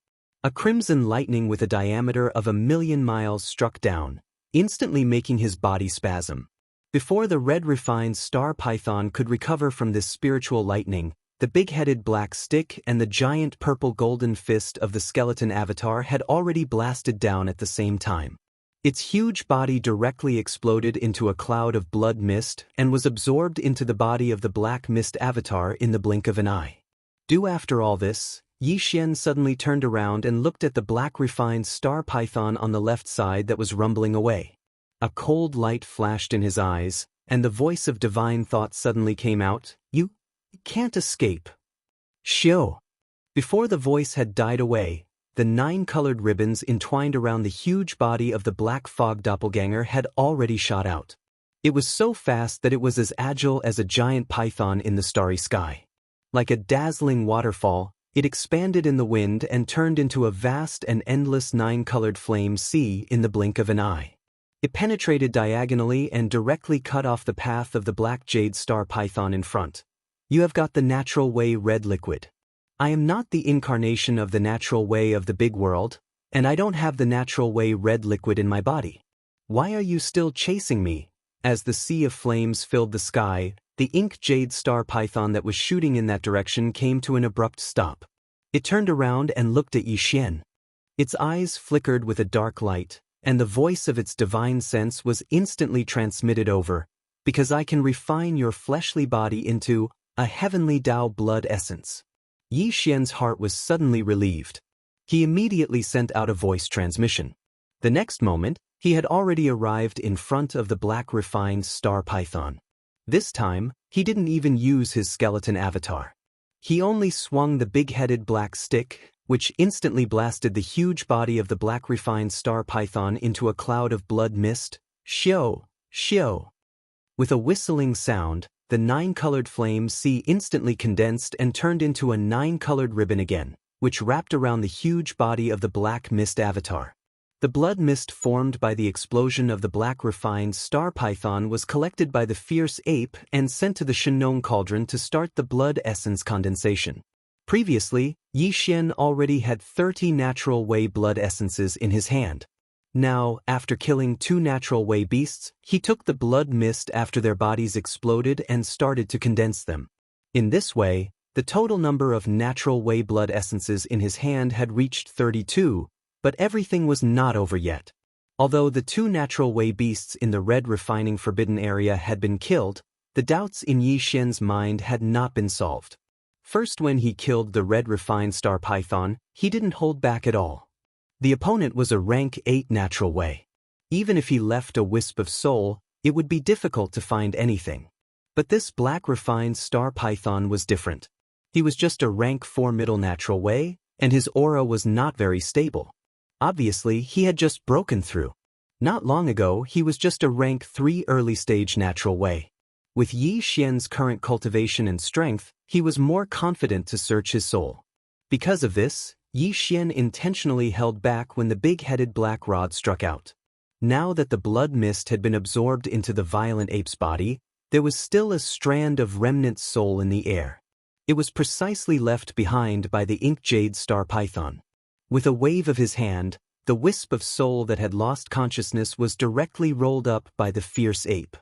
A crimson lightning with a diameter of 1,000,000 miles struck down, instantly making his body spasm. Before the red refined star python could recover from this spiritual lightning, the big-headed black stick and the giant purple golden fist of the skeleton avatar had already blasted down at the same time. Its huge body directly exploded into a cloud of blood mist and was absorbed into the body of the black mist avatar in the blink of an eye. After all this, Yixian suddenly turned around and looked at the black refined star python on the left side that was rumbling away. A cold light flashed in his eyes, and the voice of divine thought suddenly came out, "You can't escape." Xiu! Before the voice had died away, the 9 colored ribbons entwined around the huge body of the black fog doppelganger had already shot out. It was so fast that it was as agile as a giant python in the starry sky. Like a dazzling waterfall, it expanded in the wind and turned into a vast and endless 9-colored flame sea in the blink of an eye. It penetrated diagonally and directly cut off the path of the black jade star python in front. You have got the natural way red liquid. I am not the incarnation of the natural way of the big world, and I don't have the natural way red liquid in my body. Why are you still chasing me? As the sea of flames filled the sky, the ink jade star python that was shooting in that direction came to an abrupt stop. It turned around and looked at Yi Xian. Its eyes flickered with a dark light, and the voice of its divine sense was instantly transmitted over, because I can refine your fleshly body into a heavenly Dao blood essence. Yi Xian's heart was suddenly relieved. He immediately sent out a voice transmission. The next moment, he had already arrived in front of the black refined star python. This time, he didn't even use his skeleton avatar. He only swung the big-headed black stick, which instantly blasted the huge body of the black refined star python into a cloud of blood mist. Xiao, xiao. With a whistling sound, the 9-colored flame sea instantly condensed and turned into a 9-colored ribbon again, which wrapped around the huge body of the black mist avatar. The blood mist formed by the explosion of the black refined star python was collected by the fierce ape and sent to the Shenong cauldron to start the blood essence condensation. Previously, Yi Xian already had 30 natural way blood essences in his hand. Now, after killing 2 natural way beasts, he took the blood mist after their bodies exploded and started to condense them. In this way, the total number of natural way blood essences in his hand had reached 32, but everything was not over yet. Although the 2 natural way beasts in the red refining forbidden area had been killed, the doubts in Yi Xian's mind had not been solved. First, when he killed the red refined star python, he didn't hold back at all. The opponent was a rank 8 natural way. Even if he left a wisp of soul, it would be difficult to find anything. But this black refined star python was different. He was just a rank 4 middle natural way, and his aura was not very stable. Obviously, he had just broken through. Not long ago, he was just a rank 3 early stage natural way. With Yi Xian's current cultivation and strength, he was more confident to search his soul. Because of this, Yi Xian intentionally held back when the big-headed black rod struck out. Now that the blood mist had been absorbed into the violent ape's body, there was still a strand of remnant soul in the air. It was precisely left behind by the ink jade star python. With a wave of his hand, the wisp of soul that had lost consciousness was directly rolled up by the fierce ape.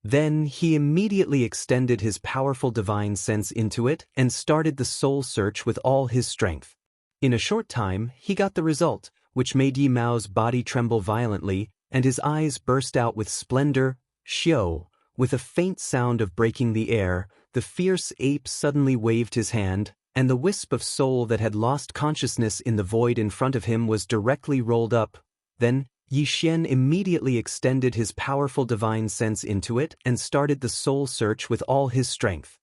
Then he immediately extended his powerful divine sense into it and started the soul search with all his strength. In a short time, he got the result, which made Yi Mao's body tremble violently, and his eyes burst out with splendor. Xiao, with a faint sound of breaking the air, the fierce ape suddenly waved his hand, and the wisp of soul that had lost consciousness in the void in front of him was directly rolled up. Then, Yi Xian immediately extended his powerful divine sense into it and started the soul search with all his strength.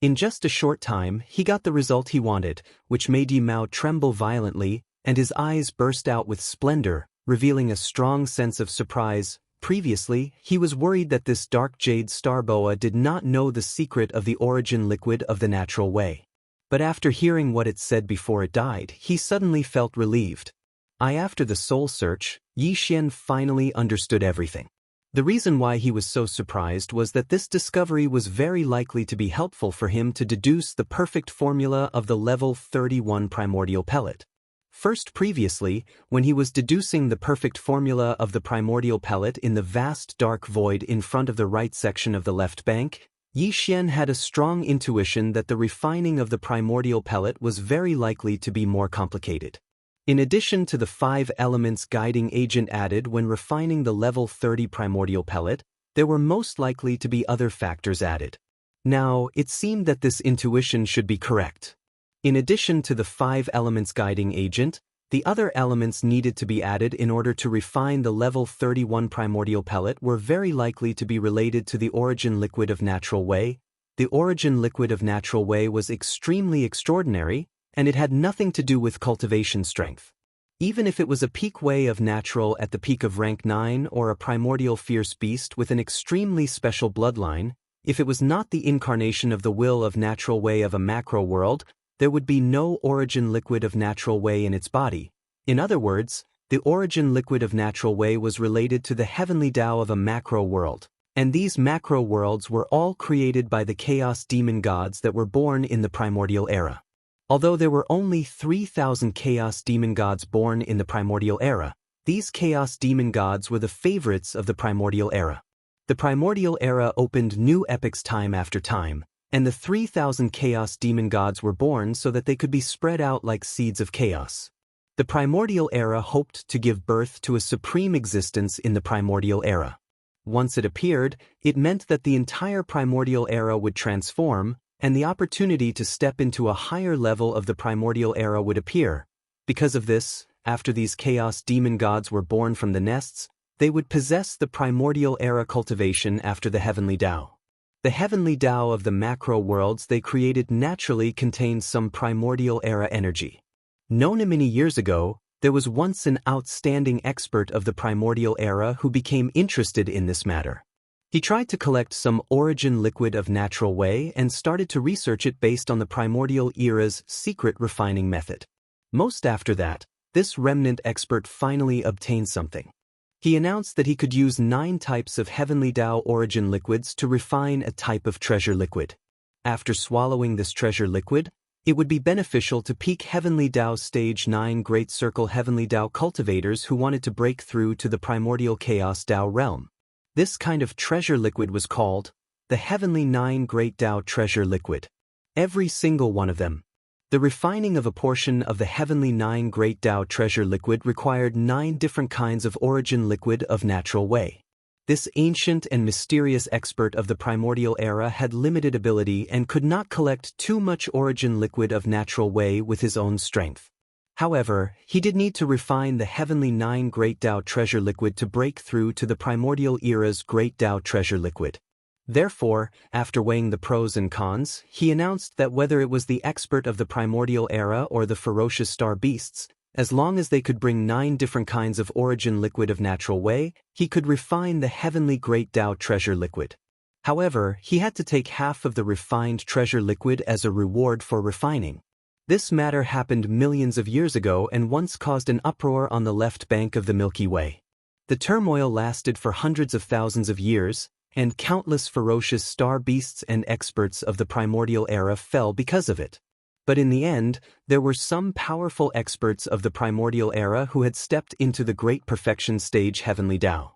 In just a short time, he got the result he wanted, which made Yi Mao tremble violently, and his eyes burst out with splendor, revealing a strong sense of surprise. Previously, he was worried that this dark jade star boa did not know the secret of the origin liquid of the natural way. But after hearing what it said before it died, he suddenly felt relieved. After the soul search, Yi Xian finally understood everything. The reason why he was so surprised was that this discovery was very likely to be helpful for him to deduce the perfect formula of the level 31 primordial pellet. First, previously, when he was deducing the perfect formula of the primordial pellet in the vast dark void in front of the right section of the left bank, Yi Xian had a strong intuition that the refining of the primordial pellet was very likely to be more complicated. In addition to the 5 elements guiding agent added when refining the level 30 primordial pellet, there were most likely to be other factors added. Now, it seemed that this intuition should be correct. In addition to the 5 elements guiding agent, the other elements needed to be added in order to refine the level 31 primordial pellet were very likely to be related to the origin liquid of natural way. The origin liquid of natural way was extremely extraordinary, and it had nothing to do with cultivation strength. Even if it was a peak way of natural at the peak of rank 9 or a primordial fierce beast with an extremely special bloodline, if it was not the incarnation of the will of natural way of a macro world, there would be no origin liquid of natural way in its body. In other words, the origin liquid of natural way was related to the heavenly Tao of a macro world, and these macro worlds were all created by the chaos demon gods that were born in the primordial era. Although there were only 3,000 chaos demon gods born in the primordial era, these chaos demon gods were the favorites of the primordial era. The primordial era opened new epochs time after time, and the 3,000 chaos demon gods were born so that they could be spread out like seeds of chaos. The primordial era hoped to give birth to a supreme existence in the primordial era. Once it appeared, it meant that the entire primordial era would transform, and the opportunity to step into a higher level of the primordial era would appear. Because of this, after these chaos demon gods were born from the nests, they would possess the primordial era cultivation after the heavenly Tao. The heavenly Tao of the macro worlds they created naturally contains some primordial era energy. Known many years ago, there was once an outstanding expert of the primordial era who became interested in this matter. He tried to collect some origin liquid of natural way and started to research it based on the primordial era's secret refining method. Most after that, this remnant expert finally obtained something. He announced that he could use 9 types of heavenly Tao origin liquids to refine a type of treasure liquid. After swallowing this treasure liquid, it would be beneficial to peak heavenly Tao stage 9 Great Circle heavenly Tao cultivators who wanted to break through to the primordial chaos Tao realm. This kind of treasure liquid was called the Heavenly 9 Great Tao Treasure Liquid. Every single one of them. The refining of a portion of the Heavenly 9 Great Tao Treasure Liquid required 9 different kinds of origin liquid of natural way. This ancient and mysterious expert of the primordial era had limited ability and could not collect too much origin liquid of natural way with his own strength. However, he did need to refine the Heavenly 9 Great Tao Treasure Liquid to break through to the primordial era's Great Tao Treasure Liquid. Therefore, after weighing the pros and cons, he announced that whether it was the expert of the primordial era or the ferocious star beasts, as long as they could bring 9 different kinds of origin liquid of natural way, he could refine the Heavenly Great Tao Treasure Liquid. However, he had to take half of the refined treasure liquid as a reward for refining. This matter happened millions of years ago and once caused an uproar on the left bank of the Milky Way. The turmoil lasted for hundreds of thousands of years, and countless ferocious star beasts and experts of the primordial era fell because of it. But in the end, there were some powerful experts of the primordial era who had stepped into the great perfection stage heavenly Tao.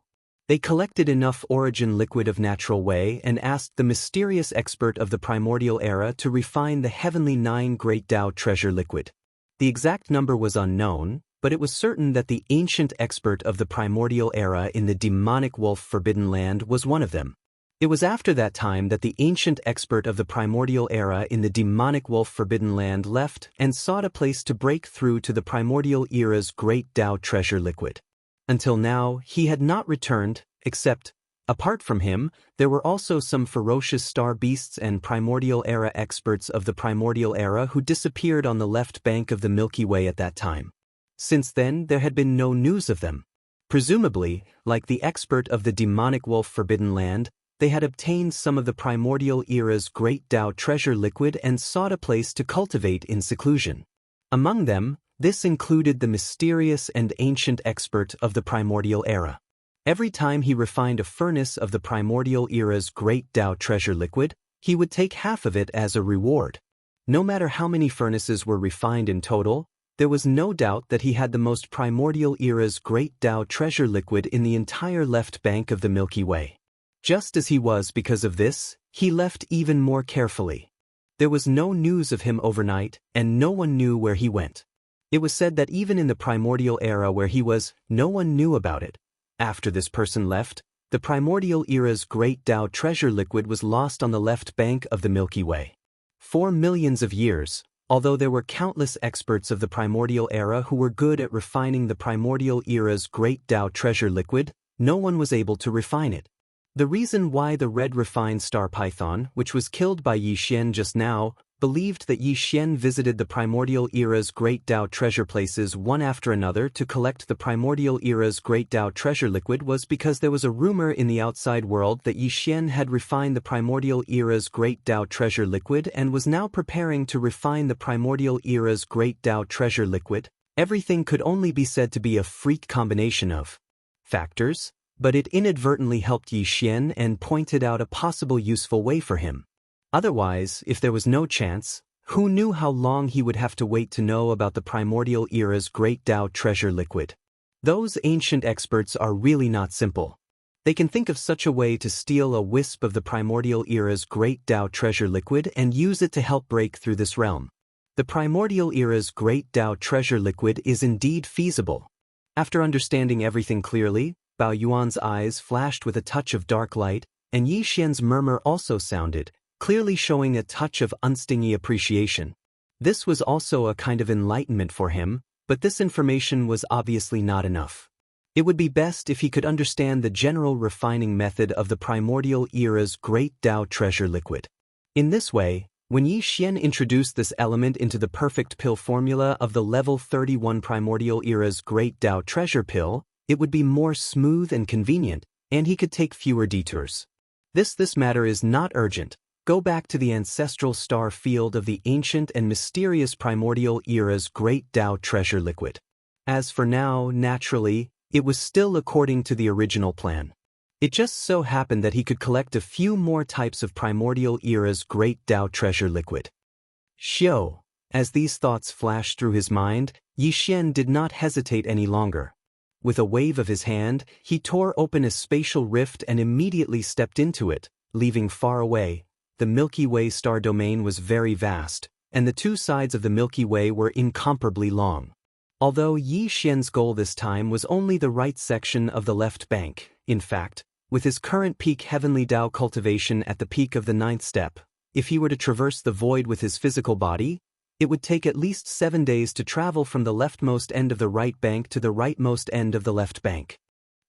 They collected enough origin liquid of natural way and asked the mysterious expert of the primordial era to refine the Heavenly 9 Great Tao Treasure Liquid. The exact number was unknown, but it was certain that the ancient expert of the primordial era in the demonic wolf forbidden land was one of them. It was after that time that the ancient expert of the primordial era in the demonic wolf forbidden land left and sought a place to break through to the primordial era's Great Tao Treasure Liquid. Until now, he had not returned, except, apart from him, there were also some ferocious star beasts and primordial era experts of the primordial era who disappeared on the left bank of the Milky Way at that time. Since then, there had been no news of them. Presumably, like the expert of the demonic wolf forbidden land, they had obtained some of the primordial era's Great Tao Treasure Liquid and sought a place to cultivate in seclusion. Among them, this included the mysterious and ancient expert of the primordial era. Every time he refined a furnace of the primordial era's Great Tao Treasure Liquid, he would take half of it as a reward. No matter how many furnaces were refined in total, there was no doubt that he had the most primordial era's Great Tao Treasure Liquid in the entire left bank of the Milky Way. Just as he was because of this, he left even more carefully. There was no news of him overnight, and no one knew where he went. It was said that even in the primordial era where he was, no one knew about it. After this person left, the primordial era's Great Tao Treasure Liquid was lost on the left bank of the Milky Way. For millions of years, although there were countless experts of the primordial era who were good at refining the primordial era's Great Tao Treasure Liquid, no one was able to refine it. The reason why the red refined star python, which was killed by Yi Xian just now, believed that Yi Xian visited the primordial era's great Dao treasure places one after another to collect the primordial era's great Dao treasure liquid was because there was a rumor in the outside world that Yi Xian had refined the primordial era's great Dao treasure liquid and was now preparing to refine the primordial era's great Dao treasure liquid. Everything could only be said to be a freak combination of factors, but it inadvertently helped Yi Xian and pointed out a possible useful way for him. Otherwise, if there was no chance, who knew how long he would have to wait to know about the primordial era's great Dao treasure liquid? Those ancient experts are really not simple. They can think of such a way to steal a wisp of the primordial era's great Dao treasure liquid and use it to help break through this realm. The primordial era's great Dao treasure liquid is indeed feasible. After understanding everything clearly, Bao Yuan's eyes flashed with a touch of dark light, and Yi Xian's murmur also sounded, clearly showing a touch of unstingy appreciation. This was also a kind of enlightenment for him, but this information was obviously not enough. It would be best if he could understand the general refining method of the primordial era's great Dao treasure liquid. In this way, when Yi Xian introduced this element into the perfect pill formula of the level 31 primordial era's great Dao treasure pill, it would be more smooth and convenient, and he could take fewer detours. This matter is not urgent. Go back to the ancestral star field of the ancient and mysterious primordial era's great Dao treasure liquid. As for now, naturally, it was still according to the original plan. It just so happened that he could collect a few more types of primordial era's great Dao treasure liquid. Xiao. As these thoughts flashed through his mind, Yi Xian did not hesitate any longer. With a wave of his hand, he tore open a spatial rift and immediately stepped into it, leaving far away. The Milky Way star domain was very vast, and the two sides of the Milky Way were incomparably long. Although Yi Xian's goal this time was only the right section of the left bank, in fact, with his current peak heavenly Dao cultivation at the peak of the 9th step, if he were to traverse the void with his physical body, it would take at least 7 days to travel from the leftmost end of the right bank to the rightmost end of the left bank.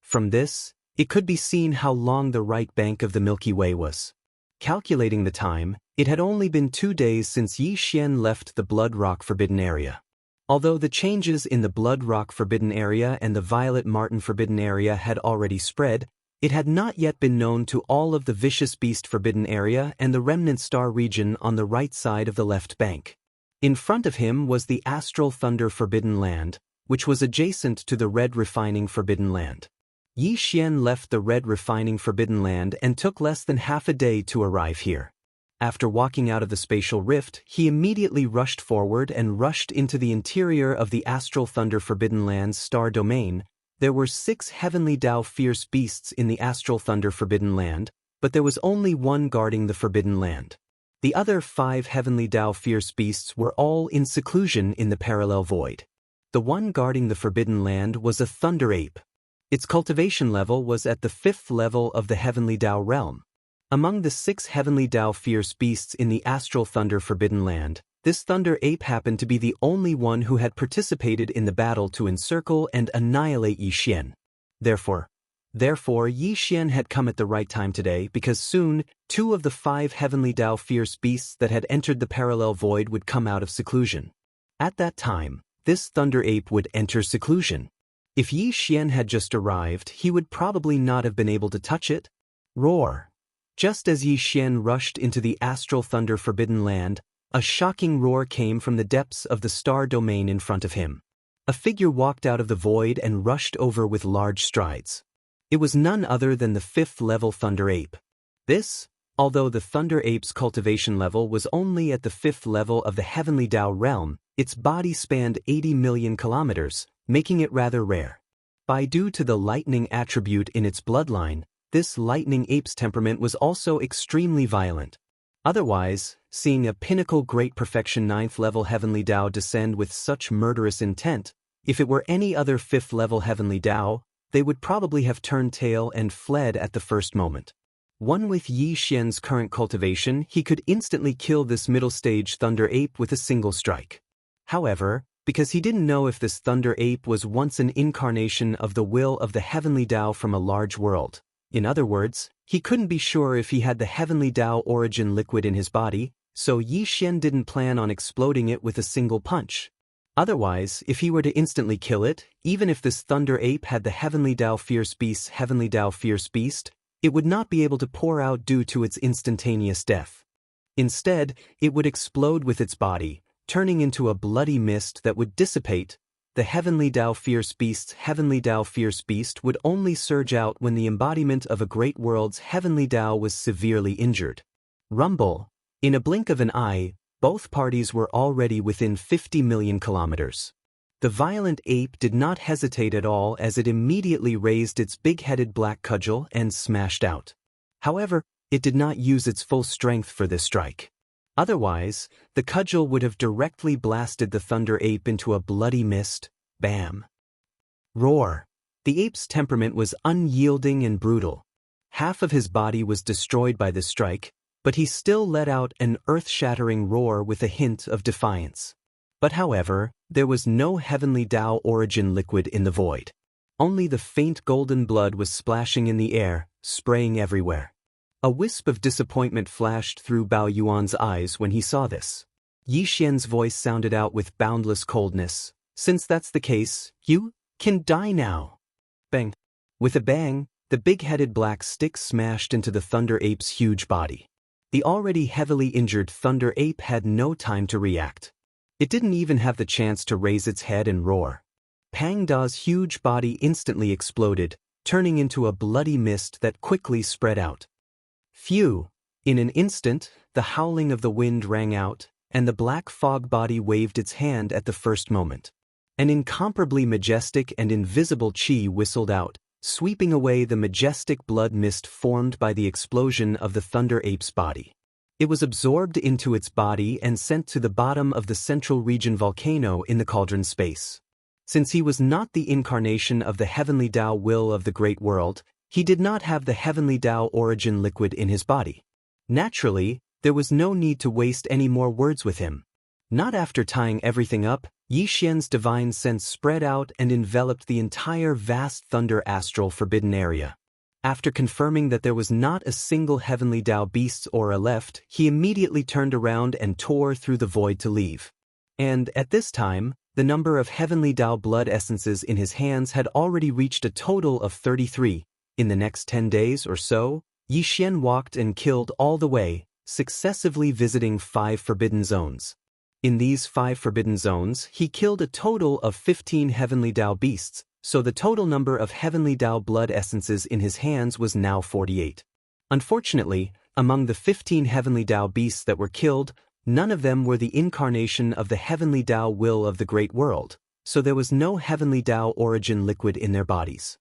From this, it could be seen how long the right bank of the Milky Way was. Calculating the time, it had only been 2 days since Yi Xian left the Blood Rock Forbidden Area. Although the changes in the Blood Rock Forbidden Area and the Violet Martin Forbidden Area had already spread, it had not yet been known to all of the Vicious Beast Forbidden Area and the Remnant Star region on the right side of the left bank. In front of him was the Astral Thunder Forbidden Land, which was adjacent to the Red Refining Forbidden Land. Yi Xian left the Red Refining Forbidden Land and took less than half a day to arrive here. After walking out of the spatial rift, he immediately rushed forward and rushed into the interior of the Astral Thunder Forbidden Land's star domain. There were 6 heavenly Dao fierce beasts in the Astral Thunder Forbidden Land, but there was only one guarding the Forbidden Land. The other 5 heavenly Dao fierce beasts were all in seclusion in the parallel void. The one guarding the Forbidden Land was a Thunder Ape. Its cultivation level was at the 5th level of the heavenly Dao realm. Among the 6 heavenly Dao fierce beasts in the Astral Thunder Forbidden Land, this Thunder Ape happened to be the only one who had participated in the battle to encircle and annihilate Yi Xian. Therefore, Yi Xian had come at the right time today because soon 2 of the 5 heavenly Dao fierce beasts that had entered the parallel void would come out of seclusion. At that time, this Thunder Ape would enter seclusion. If Yi Xian had just arrived, he would probably not have been able to touch it. Roar! Just as Yi Xian rushed into the Astral Thunder Forbidden Land, a shocking roar came from the depths of the star domain in front of him. A figure walked out of the void and rushed over with large strides. It was none other than the 5th level Thunder Ape. This, although the Thunder Ape's cultivation level was only at the 5th level of the heavenly Dao realm, its body spanned 80 million kilometers, making it rather rare. Due to the lightning attribute in its bloodline, this lightning ape's temperament was also extremely violent. Otherwise, seeing a pinnacle great perfection 9th level heavenly Dao descend with such murderous intent, if it were any other 5th level heavenly Dao, they would probably have turned tail and fled at the first moment. One with Yi Xian's current cultivation, he could instantly kill this middle stage Thunder Ape with a single strike. However, because he didn't know if this Thunder Ape was once an incarnation of the will of the heavenly Dao from a large world. In other words, he couldn't be sure if he had the heavenly Dao origin liquid in his body, so Yi Xian didn't plan on exploding it with a single punch. Otherwise, if he were to instantly kill it, even if this thunder ape had the Heavenly Dao Fierce Beast, it would not be able to pour out due to its instantaneous death. Instead, it would explode with its body, turning into a bloody mist that would dissipate. The Heavenly Dao Fierce Beast would only surge out when the embodiment of a great world's Heavenly Dao was severely injured. Rumble. In a blink of an eye, both parties were already within 50 million kilometers. The violent ape did not hesitate at all as it immediately raised its big-headed black cudgel and smashed out. However, it did not use its full strength for this strike. Otherwise, the cudgel would have directly blasted the thunder ape into a bloody mist. Bam! Roar! The ape's temperament was unyielding and brutal. Half of his body was destroyed by this strike, but he still let out an earth-shattering roar with a hint of defiance. But however, there was no Heavenly Dao origin liquid in the void. Only the faint golden blood was splashing in the air, spraying everywhere. A wisp of disappointment flashed through Bao Yuan's eyes when he saw this. Yi Xian's voice sounded out with boundless coldness. Since that's the case, you can die now. Bang! With a bang, the big-headed black stick smashed into the thunder ape's huge body. The already heavily injured thunder ape had no time to react. It didn't even have the chance to raise its head and roar. Pang Da's huge body instantly exploded, turning into a bloody mist that quickly spread out. Phew! In an instant, the howling of the wind rang out, and the black fog body waved its hand at the first moment. An incomparably majestic and invisible chi whistled out, sweeping away the majestic blood mist formed by the explosion of the thunder ape's body. It was absorbed into its body and sent to the bottom of the central region volcano in the cauldron space. Since he was not the incarnation of the Heavenly Dao will of the great world, he did not have the Heavenly Dao origin liquid in his body. Naturally, there was no need to waste any more words with him. Not after tying everything up, Yi Xian's divine sense spread out and enveloped the entire vast thunder astral forbidden area. After confirming that there was not a single Heavenly Dao beast's aura left, he immediately turned around and tore through the void to leave. And, at this time, the number of Heavenly Dao blood essences in his hands had already reached a total of 33. In the next 10 days or so, Yi Xian walked and killed all the way, successively visiting 5 forbidden zones. In these 5 forbidden zones, he killed a total of 15 Heavenly Dao beasts, so the total number of Heavenly Dao blood essences in his hands was now 48. Unfortunately, among the 15 Heavenly Dao beasts that were killed, none of them were the incarnation of the Heavenly Dao will of the great world, so there was no Heavenly Dao origin liquid in their bodies.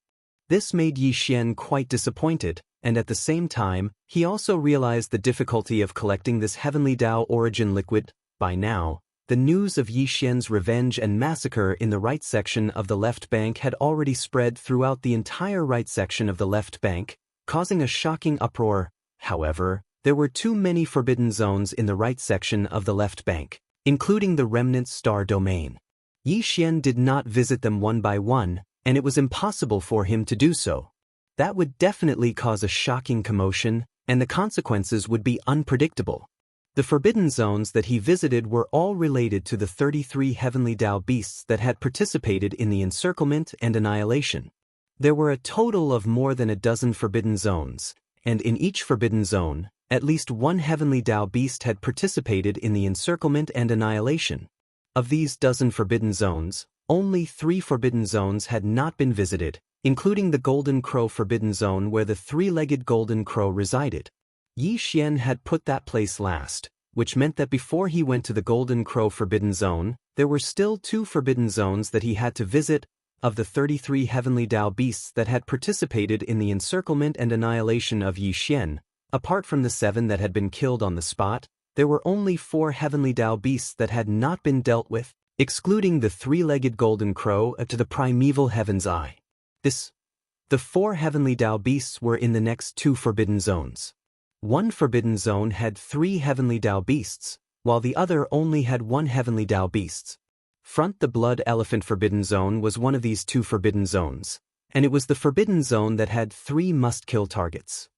This made Yi Xian quite disappointed, and at the same time, he also realized the difficulty of collecting this Heavenly Dao origin liquid. By now, the news of Yi Xian's revenge and massacre in the right section of the left bank had already spread throughout the entire right section of the left bank, causing a shocking uproar. However, there were too many forbidden zones in the right section of the left bank, including the remnant star domain. Yi Xian did not visit them one by one, and it was impossible for him to do so. That would definitely cause a shocking commotion, and the consequences would be unpredictable. The forbidden zones that he visited were all related to the 33 Heavenly Dao beasts that had participated in the encirclement and annihilation. There were a total of more than a dozen forbidden zones, and in each forbidden zone, at least one Heavenly Dao beast had participated in the encirclement and annihilation. Of these dozen forbidden zones, only 3 forbidden zones had not been visited, including the Golden Crow Forbidden Zone where the 3-legged Golden Crow resided. Yi Xian had put that place last, which meant that before he went to the Golden Crow Forbidden Zone, there were still 2 forbidden zones that he had to visit. Of the 33 Heavenly Dao beasts that had participated in the encirclement and annihilation of Yi Xian, apart from the 7 that had been killed on the spot, there were only 4 Heavenly Dao beasts that had not been dealt with, excluding the 3-legged Golden Crow to the primeval Heaven's Eye. The 4 Heavenly Dao beasts were in the next 2 forbidden zones. One forbidden zone had 3 Heavenly Dao beasts, while the other only had 1 Heavenly Dao beasts. The Blood Elephant Forbidden Zone was one of these 2 forbidden zones, and it was the forbidden zone that had 3 must-kill targets.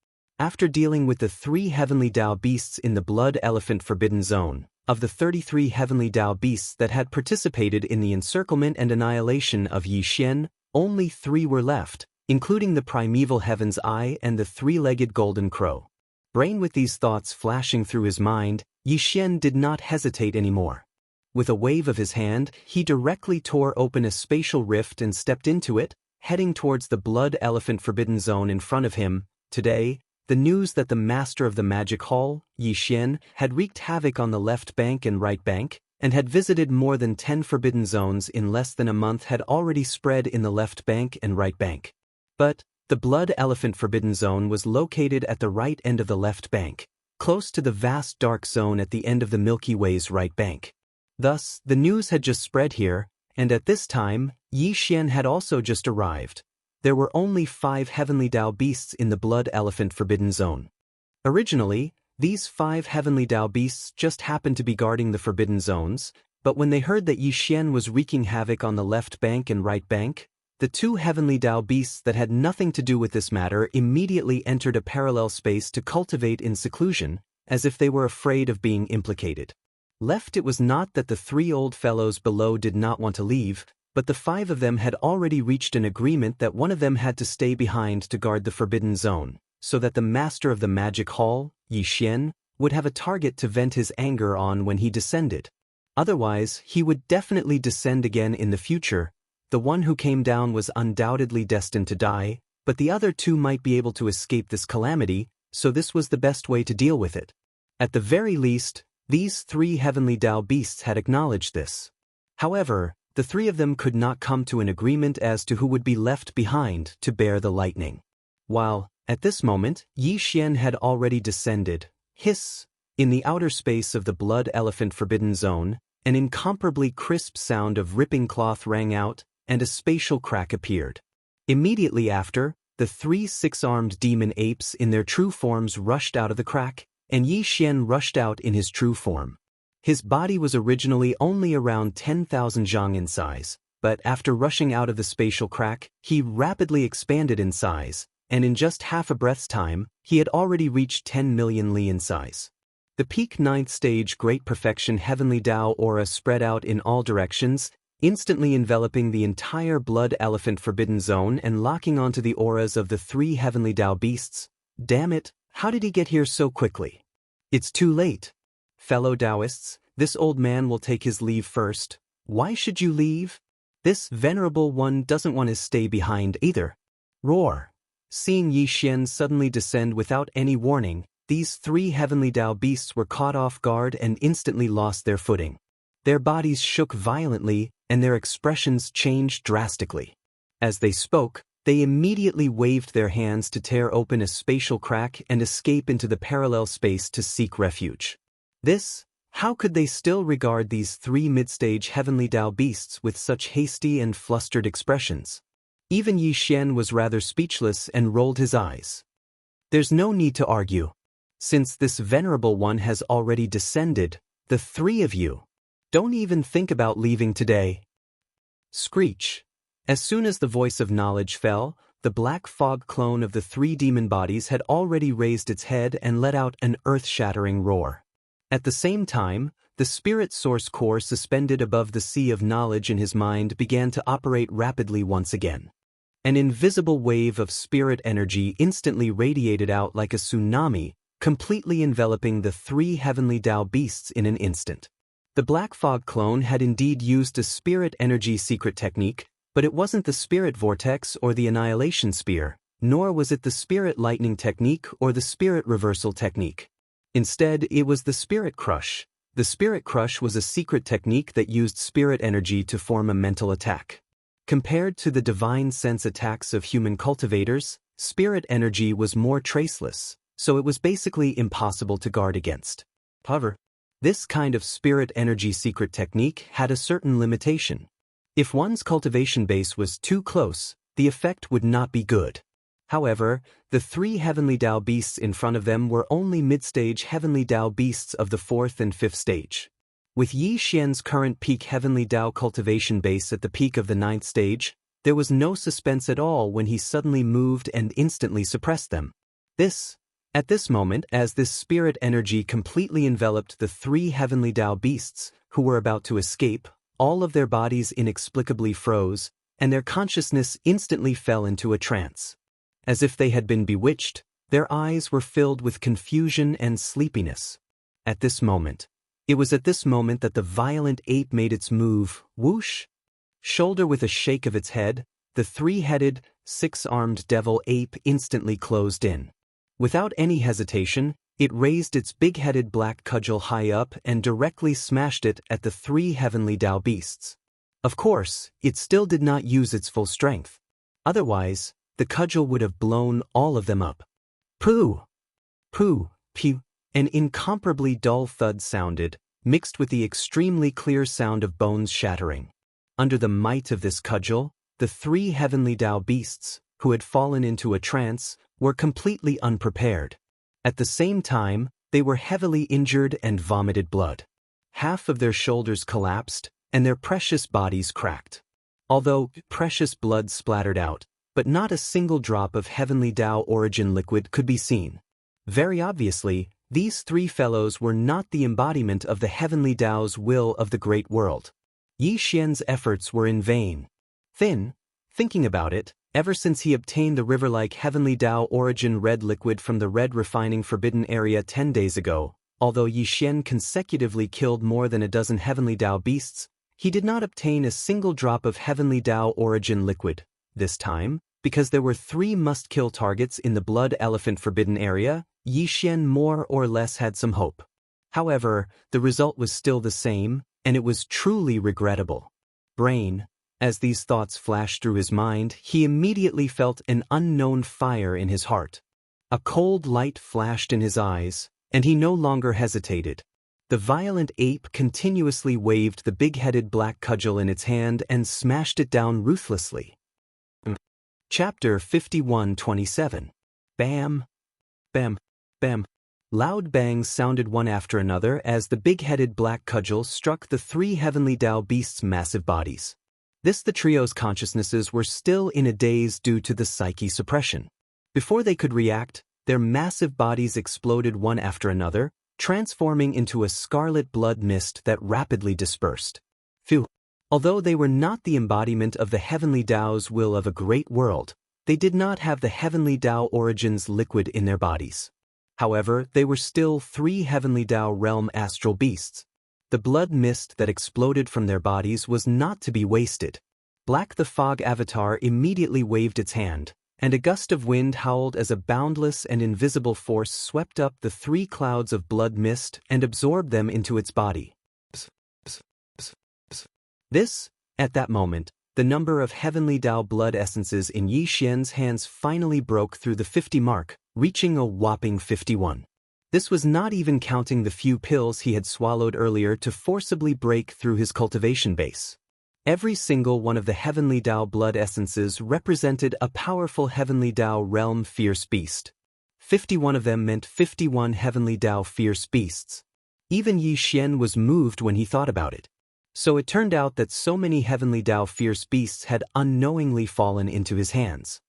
After dealing with the 3 heavenly Dao beasts in the Blood Elephant Forbidden Zone, of the 33 heavenly Dao beasts that had participated in the encirclement and annihilation of Yi Xian, only 3 were left, including the primeval Heaven's Eye and the 3-legged Golden Crow. Brain with these thoughts flashing through his mind, Yi Xian did not hesitate anymore. With a wave of his hand, he directly tore open a spatial rift and stepped into it, heading towards the Blood Elephant Forbidden Zone in front of him. Today, the news that the master of the magic hall, Yi Xian, had wreaked havoc on the left bank and right bank, and had visited more than 10 forbidden zones in less than a month had already spread in the left bank and right bank. But the Blood Elephant Forbidden Zone was located at the right end of the left bank, close to the vast dark zone at the end of the Milky Way's right bank. Thus, the news had just spread here, and at this time, Yi Xian had also just arrived. There were only 5 heavenly Dao beasts in the Blood Elephant Forbidden Zone. Originally, these 5 heavenly Dao beasts just happened to be guarding the Forbidden Zones, but when they heard that Yi Xian was wreaking havoc on the left bank and right bank, the 2 heavenly Dao beasts that had nothing to do with this matter immediately entered a parallel space to cultivate in seclusion, as if they were afraid of being implicated. Left, it was not that the 3 old fellows below did not want to leave, but the 5 of them had already reached an agreement that one of them had to stay behind to guard the Forbidden Zone, so that the master of the magic hall, Yi Xian, would have a target to vent his anger on when he descended. Otherwise, he would definitely descend again in the future. The one who came down was undoubtedly destined to die, but the other 2 might be able to escape this calamity, so this was the best way to deal with it. At the very least, these 3 heavenly Dao beasts had acknowledged this. However, the 3 of them could not come to an agreement as to who would be left behind to bear the lightning. While, at this moment, Yi Xian had already descended, in the outer space of the Blood Elephant Forbidden Zone, an incomparably crisp sound of ripping cloth rang out, and a spatial crack appeared. Immediately after, the 3 6-armed demon apes in their true forms rushed out of the crack, and Yi Xian rushed out in his true form. His body was originally only around 10,000 zhang in size, but after rushing out of the spatial crack, he rapidly expanded in size, and in just half a breath's time, he had already reached 10 million li in size. The peak 9th stage Great Perfection Heavenly Dao aura spread out in all directions, instantly enveloping the entire Blood Elephant Forbidden Zone and locking onto the auras of the 3 heavenly Dao beasts. Damn it, how did he get here so quickly? It's too late. Fellow Daoists, this old man will take his leave first. Why should you leave? This venerable one doesn't want to stay behind either. Roar. Seeing Yi Xian suddenly descend without any warning, these 3 heavenly Dao beasts were caught off guard and instantly lost their footing. Their bodies shook violently, and their expressions changed drastically. As they spoke, they immediately waved their hands to tear open a spatial crack and escape into the parallel space to seek refuge. How could they still regard these 3 mid-stage heavenly Dao beasts with such hasty and flustered expressions? Even Yi Xian was rather speechless and rolled his eyes. There's no need to argue. Since this venerable one has already descended, the 3 of you, don't even think about leaving today. Screech. As soon as the voice of knowledge fell, the black fog clone of the 3 demon bodies had already raised its head and let out an earth-shattering roar. At the same time, the spirit source core suspended above the sea of knowledge in his mind began to operate rapidly once again. An invisible wave of spirit energy instantly radiated out like a tsunami, completely enveloping the 3 heavenly Dao beasts in an instant. The black fog clone had indeed used a spirit energy secret technique, but it wasn't the spirit vortex or the annihilation spear, nor was it the spirit lightning technique or the spirit reversal technique. Instead, it was the spirit crush. The spirit crush was a secret technique that used spirit energy to form a mental attack. Compared to the divine sense attacks of human cultivators, spirit energy was more traceless, so it was basically impossible to guard against. However, this kind of spirit energy secret technique had a certain limitation. If one's cultivation base was too close, the effect would not be good. However, the 3 heavenly Dao beasts in front of them were only mid-stage heavenly Dao beasts of the 4th and 5th stage. With Yi Xian's current peak heavenly Dao cultivation base at the peak of the 9th stage, there was no suspense at all when he suddenly moved and instantly suppressed them. At this moment, as this spirit energy completely enveloped the three heavenly Dao beasts, who were about to escape, all of their bodies inexplicably froze, and their consciousness instantly fell into a trance. As if they had been bewitched, their eyes were filled with confusion and sleepiness. It was at this moment that the violent ape made its move, whoosh. Shoulder with a shake of its head, the three-headed, six-armed devil ape instantly closed in. Without any hesitation, it raised its big-headed black cudgel high up and directly smashed it at the three heavenly Dao beasts. Of course, it still did not use its full strength. Otherwise, the cudgel would have blown all of them up. Pooh! Pooh! Pew! An incomparably dull thud sounded, mixed with the extremely clear sound of bones shattering. Under the might of this cudgel, the three heavenly Dao beasts, who had fallen into a trance, were completely unprepared. At the same time, they were heavily injured and vomited blood. Half of their shoulders collapsed, and their precious bodies cracked. Although precious blood splattered out, but not a single drop of heavenly Dao origin liquid could be seen. Very obviously, these three fellows were not the embodiment of the heavenly Dao's will of the great world. Yi Xian's efforts were in vain. Thinking about it, ever since he obtained the river-like heavenly Dao origin red liquid from the red refining forbidden area 10 days ago, although Yi Xian consecutively killed more than a dozen heavenly Dao beasts, he did not obtain a single drop of heavenly Dao origin liquid. This time, because there were 3 must-kill targets in the blood elephant forbidden area, Yi Xian more or less had some hope. However, the result was still the same, and it was truly regrettable. As these thoughts flashed through his mind, he immediately felt an unknown fire in his heart. A cold light flashed in his eyes, and he no longer hesitated. The violent ape continuously waved the big-headed black cudgel in its hand and smashed it down ruthlessly. Chapter 51:27. Bam! Bam! Bam! Loud bangs sounded one after another as the big-headed black cudgel struck the 3 heavenly Dao beasts' massive bodies. The trio's consciousnesses were still in a daze due to the psyche suppression. Before they could react, their massive bodies exploded one after another, transforming into a scarlet blood mist that rapidly dispersed. Phew! Although they were not the embodiment of the heavenly Dao's will of a great world, they did not have the heavenly Dao origins liquid in their bodies. However, they were still 3 heavenly Dao realm astral beasts. The blood mist that exploded from their bodies was not to be wasted. Black the Fog Avatar immediately waved its hand, and a gust of wind howled as a boundless and invisible force swept up the 3 clouds of blood mist and absorbed them into its body. At that moment, the number of heavenly Dao blood essences in Yi Xian's hands finally broke through the 50 mark, reaching a whopping 51. This was not even counting the few pills he had swallowed earlier to forcibly break through his cultivation base. Every single one of the heavenly Dao blood essences represented a powerful heavenly Dao realm fierce beast. 51 of them meant 51 heavenly Dao fierce beasts. Even Yi Xian was moved when he thought about it. So it turned out that so many heavenly Dao fierce beasts had unknowingly fallen into his hands.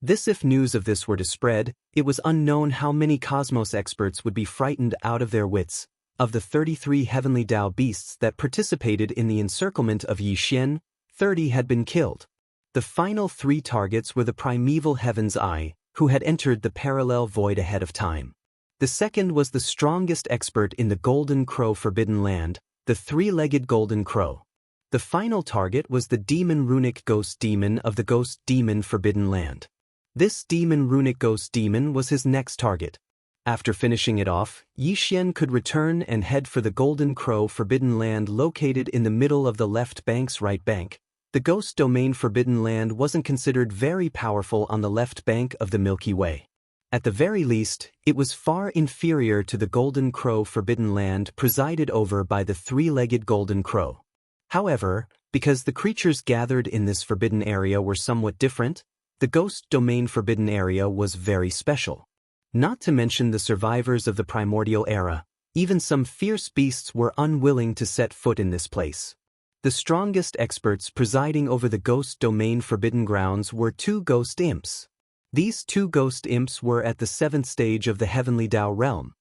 If news of this were to spread, it was unknown how many cosmos experts would be frightened out of their wits. Of the 33 heavenly Dao beasts that participated in the encirclement of Yi Xian, 30 had been killed. The final 3 targets were the primeval Heaven's Eye, who had entered the parallel void ahead of time. The second was the strongest expert in the Golden Crow Forbidden Land, the 3-legged Golden Crow. The final target was the demon runic ghost demon of the Ghost Demon Forbidden Land. This demon runic ghost demon was his next target. After finishing it off, Yi Xian could return and head for the Golden Crow Forbidden Land located in the middle of the left bank's right bank. The Ghost Domain Forbidden Land wasn't considered very powerful on the left bank of the Milky Way. At the very least, it was far inferior to the Golden Crow Forbidden Land presided over by the 3-legged Golden Crow. However, because the creatures gathered in this forbidden area were somewhat different, the Ghost Domain Forbidden Area was very special. Not to mention the survivors of the primordial era, even some fierce beasts were unwilling to set foot in this place. The strongest experts presiding over the Ghost Domain Forbidden Grounds were 2 ghost imps. These two ghost imps were at the 7th stage of the heavenly Dao realm,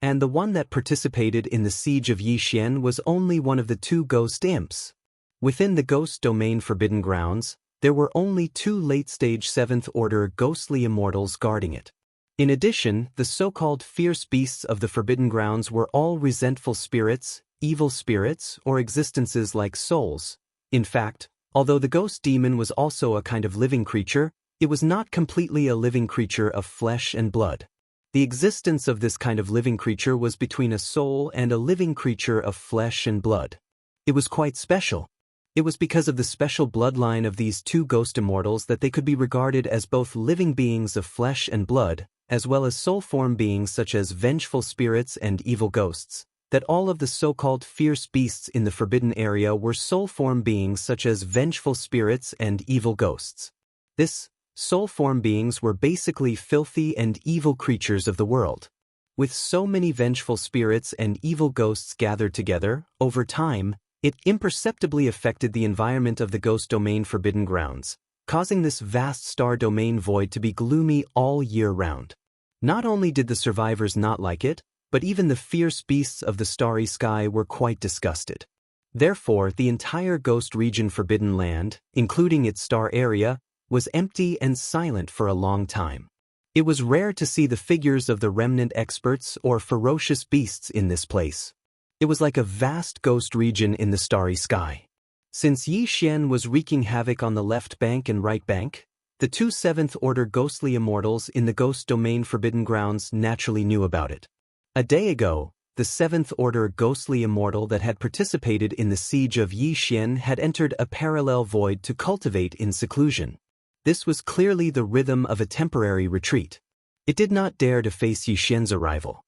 and the one that participated in the siege of Yixian was only one of the two ghost imps. Within the ghost domain Forbidden Grounds, there were only two late-stage 7th-order ghostly immortals guarding it. In addition, the so-called fierce beasts of the Forbidden Grounds were all resentful spirits, evil spirits, or existences like souls. In fact, although the ghost demon was also a kind of living creature, it was not completely a living creature of flesh and blood. The existence of this kind of living creature was between a soul and a living creature of flesh and blood. It was quite special. It was because of the special bloodline of these two ghost immortals that they could be regarded as both living beings of flesh and blood, as well as soul-form beings such as vengeful spirits and evil ghosts, that all of the so-called fierce beasts in the forbidden area were soul-form beings such as vengeful spirits and evil ghosts. This soul-form beings were basically filthy and evil creatures of the world. With so many vengeful spirits and evil ghosts gathered together, over time, it imperceptibly affected the environment of the ghost domain Forbidden Grounds, causing this vast star domain void to be gloomy all year round. Not only did the survivors not like it, but even the fierce beasts of the starry sky were quite disgusted. Therefore, the entire ghost region Forbidden Land, including its star area, was empty and silent for a long time. It was rare to see the figures of the remnant experts or ferocious beasts in this place. It was like a vast ghost region in the starry sky. Since Yixian was wreaking havoc on the left bank and right bank, the two 7th-order ghostly immortals in the ghost domain Forbidden Grounds naturally knew about it. A day ago, the 7th-order ghostly immortal that had participated in the siege of Yixian had entered a parallel void to cultivate in seclusion. This was clearly the rhythm of a temporary retreat. It did not dare to face Yixian's arrival.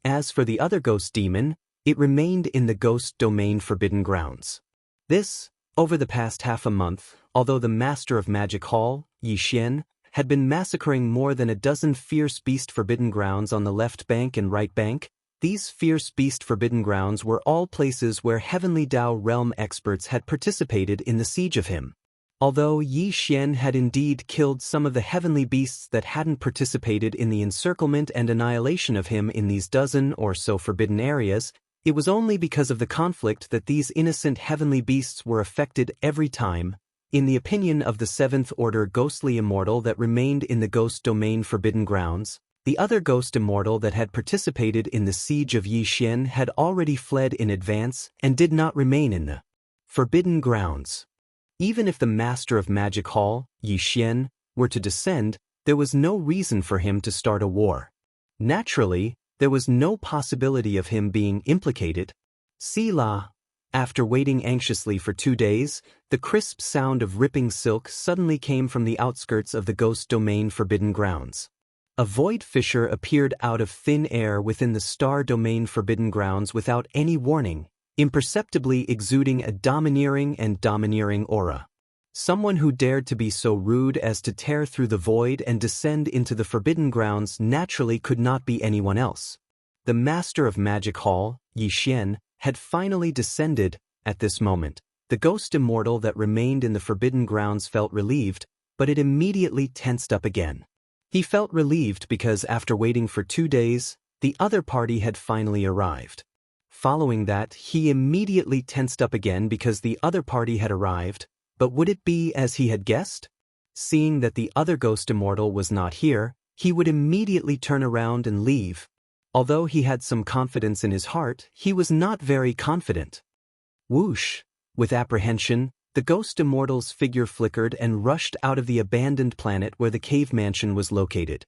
As for the other ghost demon, it remained in the ghost domain Forbidden Grounds. This, over the past half a month, although the master of Magic Hall, Yixian, had been massacring more than a dozen fierce beast Forbidden Grounds on the left bank and right bank, these fierce beast Forbidden Grounds were all places where Heavenly Dao realm experts had participated in the siege of him. Although Yixian had indeed killed some of the heavenly beasts that hadn't participated in the encirclement and annihilation of him in these dozen or so forbidden areas, it was only because of the conflict that these innocent heavenly beasts were affected every time. In the opinion of the 7th-order ghostly immortal that remained in the ghost domain Forbidden Grounds, the other ghost immortal that had participated in the siege of Yixian had already fled in advance and did not remain in the Forbidden Grounds. Even if the master of Magic Hall, Yixian, were to descend, there was no reason for him to start a war. Naturally, there was no possibility of him being implicated. Sila. After waiting anxiously for 2 days, the crisp sound of ripping silk suddenly came from the outskirts of the ghost domain Forbidden Grounds. A void fissure appeared out of thin air within the star domain Forbidden Grounds without any warning, imperceptibly exuding a domineering aura. Someone who dared to be so rude as to tear through the void and descend into the Forbidden Grounds naturally could not be anyone else. The master of Magic Hall, Yixian, had finally descended. At this moment, the ghost immortal that remained in the Forbidden Grounds felt relieved, but it immediately tensed up again. He felt relieved because after waiting for 2 days, the other party had finally arrived. Following that, he immediately tensed up again because the other party had arrived. But would it be as he had guessed? Seeing that the other ghost immortal was not here, he would immediately turn around and leave. Although he had some confidence in his heart, he was not very confident. Whoosh! With apprehension, the ghost immortal's figure flickered and rushed out of the abandoned planet where the cave mansion was located.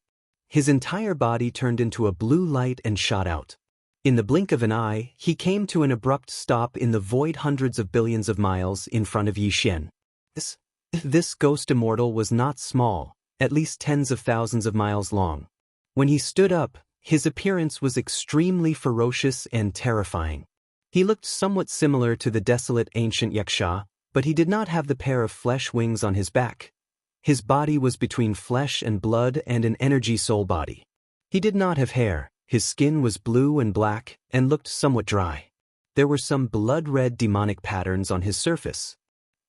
His entire body turned into a blue light and shot out. In the blink of an eye, he came to an abrupt stop in the void hundreds of billions of miles in front of Yixian. This ghost immortal was not small, at least tens of thousands of miles long. When he stood up, his appearance was extremely ferocious and terrifying. He looked somewhat similar to the desolate ancient Xianxia, but he did not have the pair of flesh wings on his back. His body was between flesh and blood and an energy soul body. He did not have hair, his skin was blue and black, and looked somewhat dry. There were some blood-red demonic patterns on his surface.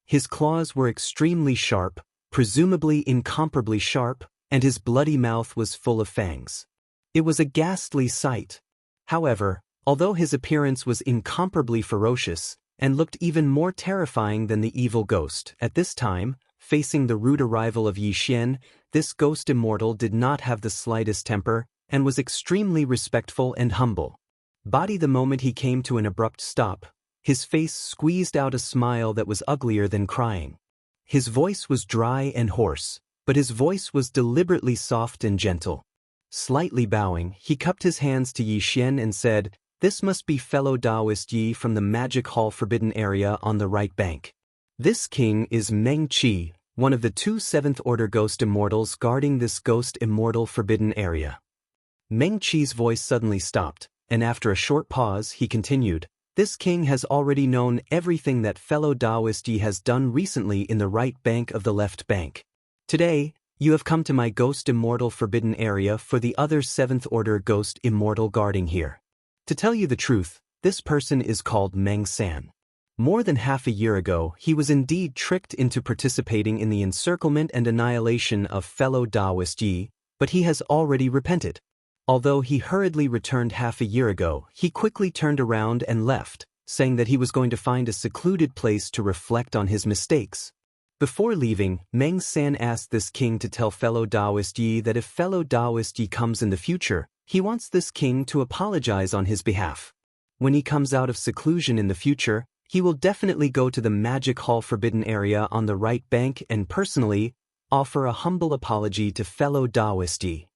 His claws were extremely sharp, presumably incomparably sharp, and his bloody mouth was full of fangs. It was a ghastly sight. However, although his appearance was incomparably ferocious, and looked even more terrifying than the evil ghost, at this time, facing the rude arrival of Yi Xian, this ghost immortal did not have the slightest temper, and was extremely respectful and humble. The moment he came to an abrupt stop, his face squeezed out a smile that was uglier than crying. His voice was dry and hoarse, but his voice was deliberately soft and gentle. Slightly bowing, he cupped his hands to Yi Xian and said, "This must be fellow Daoist Yi from the Magic Hall Forbidden Area on the right bank. This king is Meng Qi, one of the 2 7th-order ghost immortals guarding this ghost immortal forbidden area." Meng Qi's voice suddenly stopped, and after a short pause he continued, "This king has already known everything that fellow Daoist Yi has done recently in the right bank of the left bank. Today, you have come to my ghost immortal forbidden area for the other 7th-order ghost immortal guarding here. To tell you the truth, this person is called Meng San. More than half a year ago, he was indeed tricked into participating in the encirclement and annihilation of fellow Daoist Yi, but he has already repented. Although he hurriedly returned half a year ago, he quickly turned around and left, saying that he was going to find a secluded place to reflect on his mistakes. Before leaving, Meng San asked this king to tell fellow Daoist Yi that if fellow Daoist Yi comes in the future, he wants this king to apologize on his behalf. When he comes out of seclusion in the future, he will definitely go to the Magic Hall Forbidden Area on the right bank and personally offer a humble apology to fellow Daoist Yi.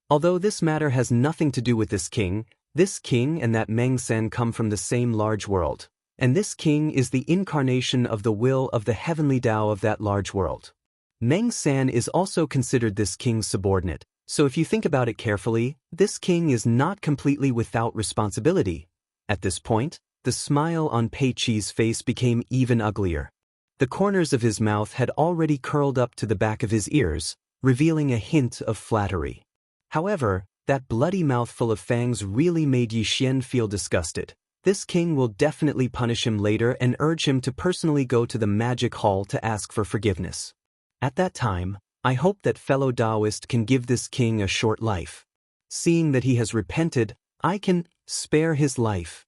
Although this matter has nothing to do with this king and that Meng San come from the same large world, and this king is the incarnation of the will of the heavenly Tao of that large world. Meng San is also considered this king's subordinate, so if you think about it carefully, this king is not completely without responsibility. At this point, the smile on Pei Qi's face became even uglier. The corners of his mouth had already curled up to the back of his ears, revealing a hint of flattery. However, that bloody mouthful of fangs really made Yi Xian feel disgusted. This king will definitely punish him later and urge him to personally go to the Magic Hall to ask for forgiveness. At that time, I hope that fellow Daoist can give this king a short life. Seeing that he has repented, I can spare his life."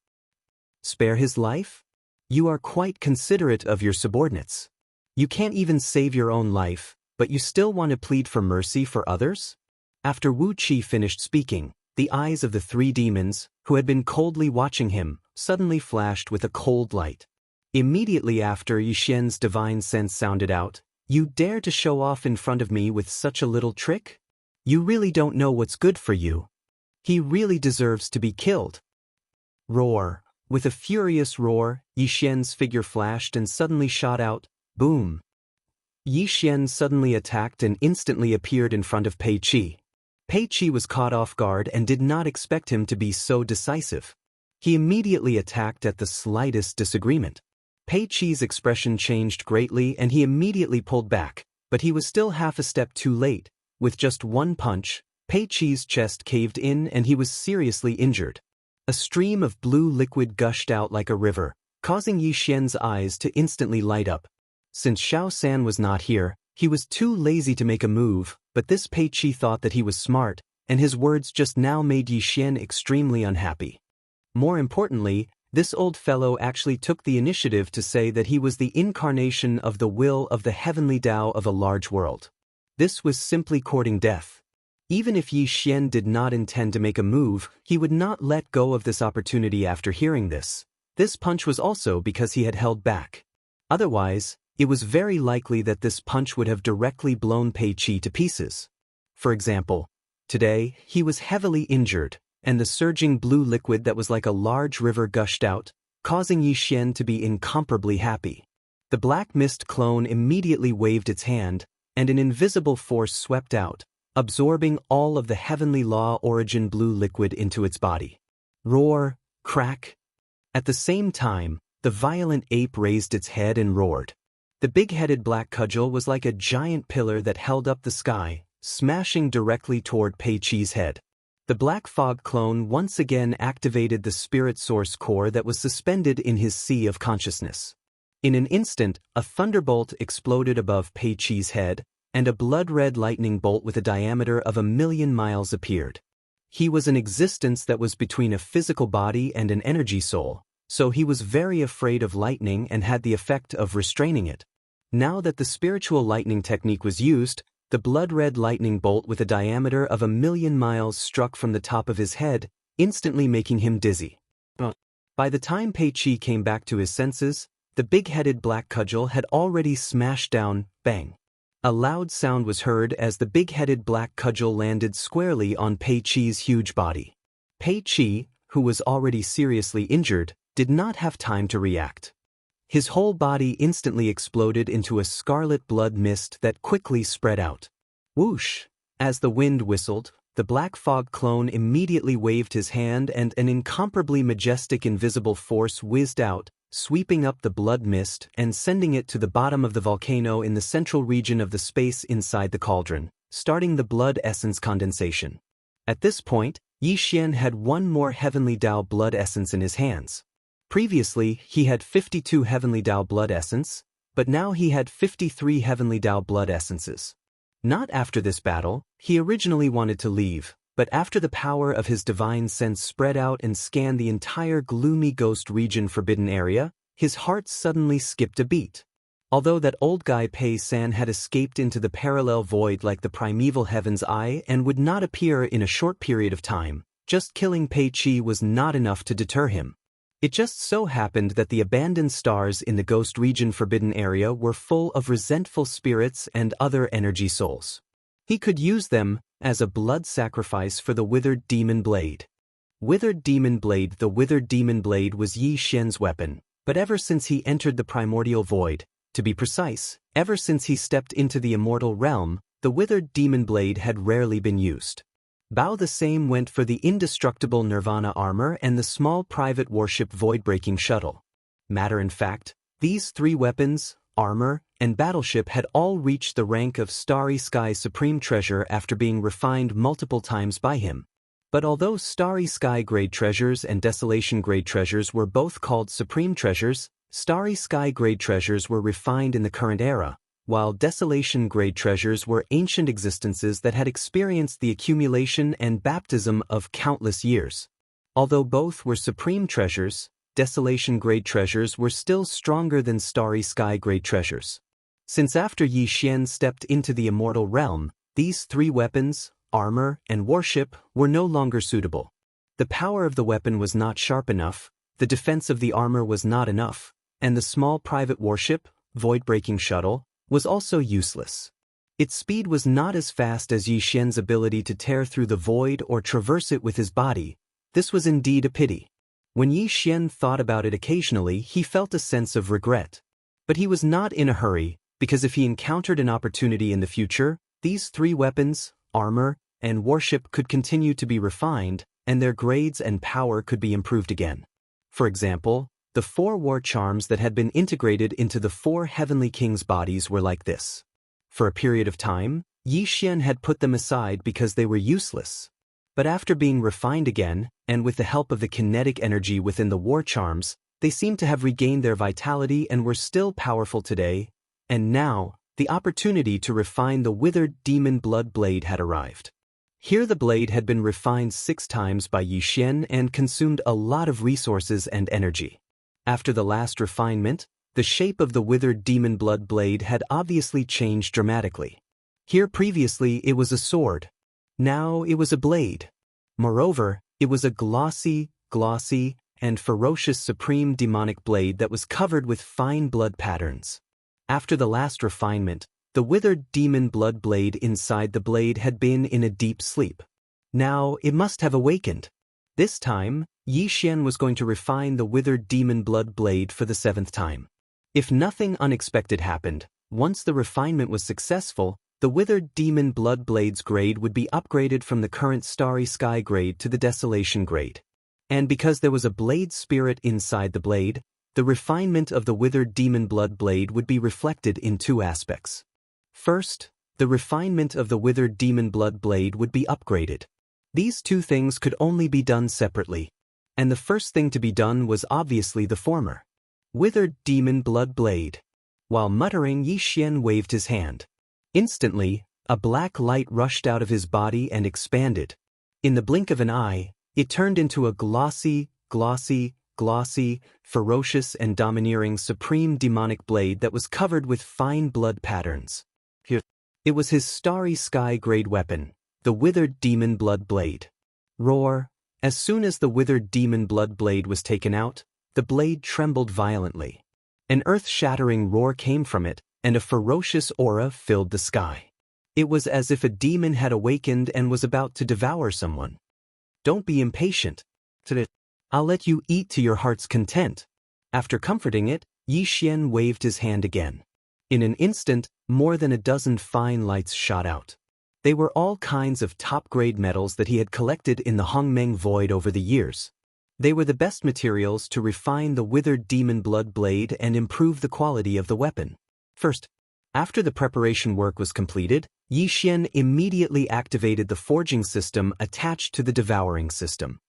"Spare his life? You are quite considerate of your subordinates. You can't even save your own life, but you still want to plead for mercy for others?" After Wu Qi finished speaking, the eyes of the 3 demons, who had been coldly watching him, suddenly flashed with a cold light. Immediately after, Yi Xian's divine sense sounded out, "You dare to show off in front of me with such a little trick? You really don't know what's good for you. He really deserves to be killed." Roar. With a furious roar, Yi Xian's figure flashed and suddenly shot out, boom. Yi Xian suddenly attacked and instantly appeared in front of Pei Qi. Pei Qi was caught off guard and did not expect him to be so decisive. He immediately attacked at the slightest disagreement. Pei Qi's expression changed greatly and he immediately pulled back, but he was still half a step too late. With just one punch, Pei Qi's chest caved in and he was seriously injured. A stream of blue liquid gushed out like a river, causing Yi Xian's eyes to instantly light up. Since Xiao San was not here, he was too lazy to make a move, but this Pei Qi thought that he was smart, and his words just now made Yi Xian extremely unhappy. More importantly, this old fellow actually took the initiative to say that he was the incarnation of the will of the heavenly Tao of a large world. This was simply courting death. Even if Yi Xian did not intend to make a move, he would not let go of this opportunity after hearing this. This punch was also because he had held back. Otherwise, it was very likely that this punch would have directly blown Pei Qi to pieces. For example, today, he was heavily injured, and the surging blue liquid that was like a large river gushed out, causing Yi Xian to be incomparably happy. The black mist clone immediately waved its hand, and an invisible force swept out, absorbing all of the heavenly law origin blue liquid into its body. Roar, crack. At the same time, the violent ape raised its head and roared. The big-headed black cudgel was like a giant pillar that held up the sky, smashing directly toward Pei Qi's head. The black fog clone once again activated the spirit source core that was suspended in his sea of consciousness. In an instant, a thunderbolt exploded above Pei Qi's head, and a blood-red lightning bolt with a diameter of 1,000,000 miles appeared. He was an existence that was between a physical body and an energy soul, so he was very afraid of lightning and had the effect of restraining it. Now that the spiritual lightning technique was used, the blood-red lightning bolt with a diameter of 1,000,000 miles struck from the top of his head, instantly making him dizzy. By the time Pei Qi came back to his senses, the big-headed black cudgel had already smashed down, bang. A loud sound was heard as the big-headed black cudgel landed squarely on Pei Qi's huge body. Pei Qi, who was already seriously injured, did not have time to react. His whole body instantly exploded into a scarlet blood mist that quickly spread out. Whoosh! As the wind whistled, the black fog clone immediately waved his hand and an incomparably majestic invisible force whizzed out, sweeping up the blood mist and sending it to the bottom of the volcano in the central region of the space inside the cauldron, starting the blood essence condensation. At this point, Yi Xian had one more heavenly Dao blood essence in his hands. Previously, he had 52 heavenly Dao blood essence, but now he had 53 heavenly Dao blood essences. Not after this battle, he originally wanted to leave, but after the power of his divine sense spread out and scanned the entire gloomy ghost region forbidden area, his heart suddenly skipped a beat. Although that old guy Pei San had escaped into the parallel void like the primeval heaven's eye and would not appear in a short period of time, just killing Pei Qi was not enough to deter him. It just so happened that the abandoned stars in the ghost region forbidden area were full of resentful spirits and other energy souls. He could use them as a blood sacrifice for the withered demon blade. Withered demon blade. The withered demon blade was Yi Xian's weapon, but ever since he entered the primordial void, to be precise, ever since he stepped into the immortal realm, the withered demon blade had rarely been used. Bao the same went for the indestructible nirvana armor and the small private warship void-breaking shuttle. Matter in fact, these three weapons, armor, and battleship had all reached the rank of Starry Sky Supreme Treasure after being refined multiple times by him. But although Starry Sky Grade Treasures and Desolation Grade Treasures were both called Supreme Treasures, Starry Sky Grade Treasures were refined in the current era, while Desolation Grade Treasures were ancient existences that had experienced the accumulation and baptism of countless years. Although both were Supreme Treasures, Desolation Grade Treasures were still stronger than Starry Sky Grade Treasures. Since after Yi Xian stepped into the immortal realm, these three weapons, armor, and warship were no longer suitable. The power of the weapon was not sharp enough, the defense of the armor was not enough, and the small private warship, void-breaking shuttle, was also useless. Its speed was not as fast as Yi Xian's ability to tear through the void or traverse it with his body. This was indeed a pity. When Yi Xian thought about it occasionally, he felt a sense of regret. But he was not in a hurry, because if he encountered an opportunity in the future, these three weapons, armor, and warship could continue to be refined, and their grades and power could be improved again. For example, the 4 war charms that had been integrated into the 4 heavenly kings' bodies were like this. For a period of time, Yi Xian had put them aside because they were useless. But after being refined again, and with the help of the kinetic energy within the war charms, they seemed to have regained their vitality and were still powerful today. And now, the opportunity to refine the withered demon blood blade had arrived. Here the blade had been refined 6 times by Yi Xian and consumed a lot of resources and energy. After the last refinement, the shape of the withered demon blood blade had obviously changed dramatically. Here previously it was a sword. Now it was a blade. Moreover, it was a glossy, and ferocious supreme demonic blade that was covered with fine blood patterns. After the last refinement, the withered demon blood blade inside the blade had been in a deep sleep. Now it must have awakened. This time, Yi Xian was going to refine the withered demon blood blade for the 7th time. If nothing unexpected happened, once the refinement was successful, the withered demon blood blade's grade would be upgraded from the current Starry Sky grade to the Desolation grade. And because there was a blade spirit inside the blade, the refinement of the withered demon blood blade would be reflected in 2 aspects. First, the refinement of the withered demon blood blade would be upgraded. These 2 things could only be done separately, and the first thing to be done was obviously the former. Withered demon blood blade. While muttering, Yi Xian waved his hand. Instantly, a black light rushed out of his body and expanded. In the blink of an eye, it turned into a glossy, ferocious and domineering supreme demonic blade that was covered with fine blood patterns. It was his starry sky-grade weapon, the withered demon blood blade. Roar. As soon as the withered demon blood blade was taken out, the blade trembled violently. An earth-shattering roar came from it, and a ferocious aura filled the sky. It was as if a demon had awakened and was about to devour someone. Don't be impatient. I'll let you eat to your heart's content. After comforting it, Yi Xian waved his hand again. In an instant, more than a dozen fine lights shot out. They were all kinds of top-grade metals that he had collected in the Hongmeng Void over the years. They were the best materials to refine the withered demon blood blade and improve the quality of the weapon. First, after the preparation work was completed, Yi Xian immediately activated the forging system attached to the devouring system.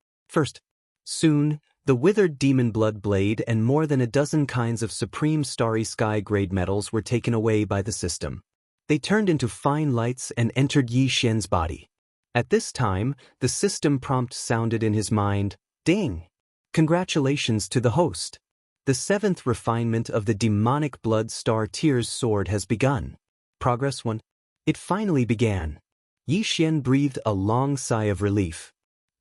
Soon, the withered demon blood blade and more than a dozen kinds of supreme starry sky-grade metals were taken away by the system. They turned into fine lights and entered Yi Xian's body. At this time, the system prompt sounded in his mind, "Ding! Congratulations to the host. The 7th refinement of the demonic blood star Tears sword has begun. Progress 1. It finally began. Yi Xian breathed a long sigh of relief.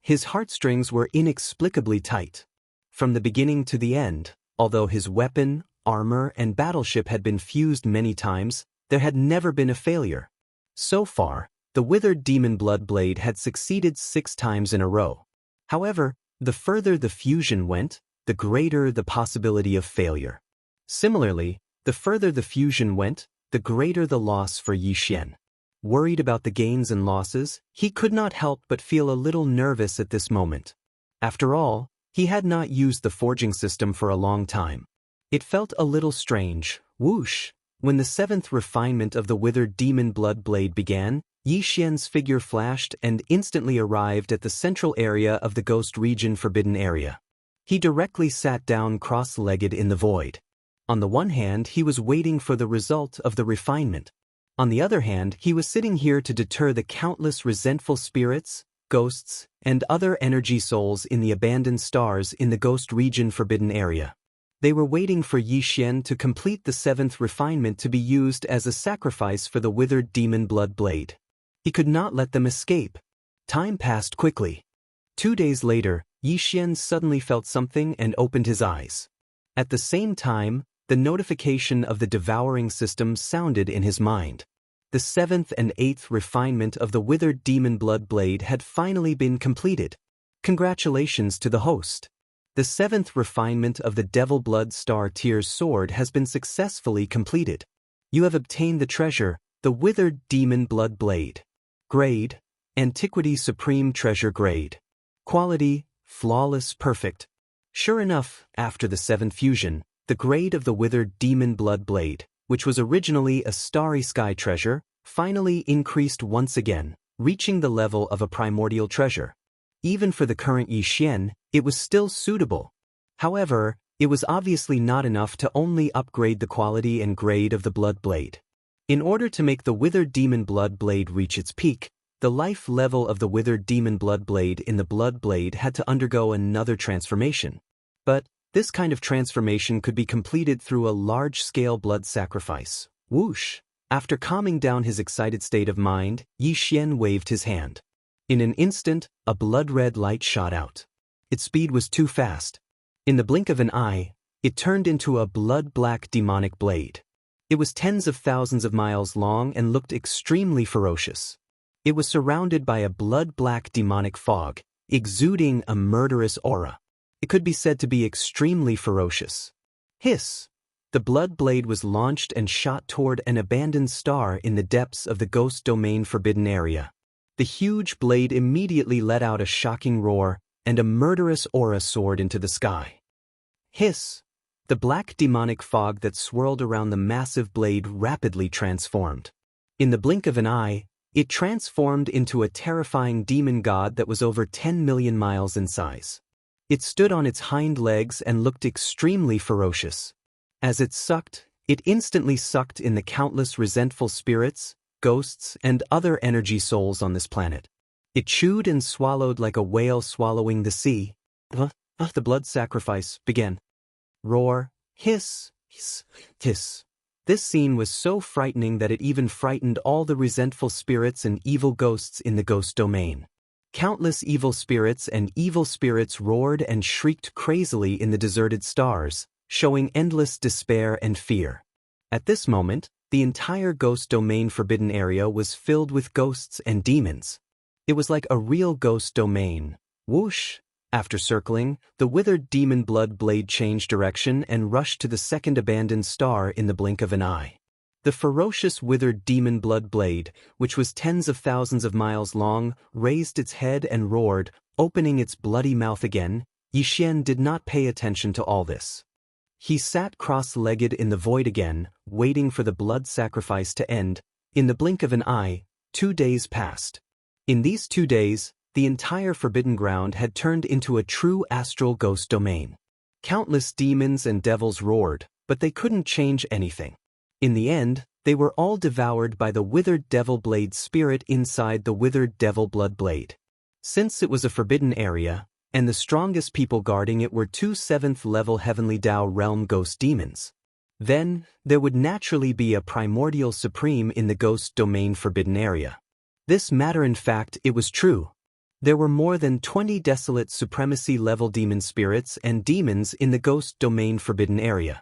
His heartstrings were inexplicably tight. From the beginning to the end, although his weapon, armor, and battleship had been fused many times, there had never been a failure. So far, the withered demon blood blade had succeeded 6 times in a row. However, the further the fusion went, the greater the possibility of failure. Similarly, the further the fusion went, the greater the loss for Yi Xian. Worried about the gains and losses, he could not help but feel a little nervous at this moment. After all, he had not used the forging system for a long time. It felt a little strange. Whoosh! When the 7th refinement of the withered demon blood blade began, Yi Xian's figure flashed and instantly arrived at the central area of the ghost region forbidden area. He directly sat down cross-legged in the void. On the one hand, he was waiting for the result of the refinement. On the other hand, he was sitting here to deter the countless resentful spirits, ghosts, and other energy souls in the abandoned stars in the ghost region forbidden area. They were waiting for Yi Xian to complete the 7th refinement to be used as a sacrifice for the withered demon blood blade. He could not let them escape. Time passed quickly. 2 days later, Yi Xian suddenly felt something and opened his eyes. At the same time, the notification of the devouring system sounded in his mind. The 7th and 8th refinement of the withered demon blood blade had finally been completed. Congratulations to the host. The 7th refinement of the devil blood star Tears sword has been successfully completed. You have obtained the treasure, the withered demon blood blade. Grade: Antiquity Supreme Treasure Grade. Quality: Flawless Perfect. Sure enough, after the 7th fusion, the grade of the withered demon blood blade, which was originally a starry sky treasure, finally increased once again, reaching the level of a primordial treasure. Even for the current Yi Xian, it was still suitable. However, it was obviously not enough to only upgrade the quality and grade of the blood blade. In order to make the withered demon blood blade reach its peak, the life level of the withered demon blood blade in the blood blade had to undergo another transformation. But this kind of transformation could be completed through a large-scale blood sacrifice. Whoosh! After calming down his excited state of mind, Yi Xian waved his hand. In an instant, a blood-red light shot out. Its speed was too fast. In the blink of an eye, it turned into a blood-black demonic blade. It was tens of thousands of miles long and looked extremely ferocious. It was surrounded by a blood-black demonic fog, exuding a murderous aura. It could be said to be extremely ferocious. Hiss! The blood blade was launched and shot toward an abandoned star in the depths of the ghost domain forbidden area. The huge blade immediately let out a shocking roar, and a murderous aura soared into the sky. Hiss! The black demonic fog that swirled around the massive blade rapidly transformed. In the blink of an eye, it transformed into a terrifying demon god that was over 10 million miles in size. It stood on its hind legs and looked extremely ferocious. As it sucked, it instantly sucked in the countless resentful spirits, ghosts, and other energy souls on this planet. It chewed and swallowed like a whale swallowing the sea. The blood sacrifice began. Roar, hiss, hiss, hiss. This scene was so frightening that it even frightened all the resentful spirits and evil ghosts in the ghost domain. Countless evil spirits and evil spirits roared and shrieked crazily in the deserted stars, showing endless despair and fear. At this moment, the entire ghost domain forbidden area was filled with ghosts and demons. It was like a real ghost domain. Whoosh! After circling, the withered demon blood blade changed direction and rushed to the second abandoned star in the blink of an eye. The ferocious withered demon blood blade, which was tens of thousands of miles long, raised its head and roared, opening its bloody mouth again. Yixian did not pay attention to all this. He sat cross-legged in the void again, waiting for the blood sacrifice to end. In the blink of an eye, 2 days passed. In these 2 days, the entire forbidden ground had turned into a true astral ghost domain. Countless demons and devils roared, but they couldn't change anything. In the end, they were all devoured by the withered devil blade spirit inside the withered devil blood blade. Since it was a forbidden area, and the strongest people guarding it were 2 7th-level Heavenly Dao realm ghost demons, then there would naturally be a primordial supreme in the ghost domain forbidden area. This matter, in fact, it was true. There were more than 20 desolate supremacy-level demon spirits and demons in the ghost domain forbidden area.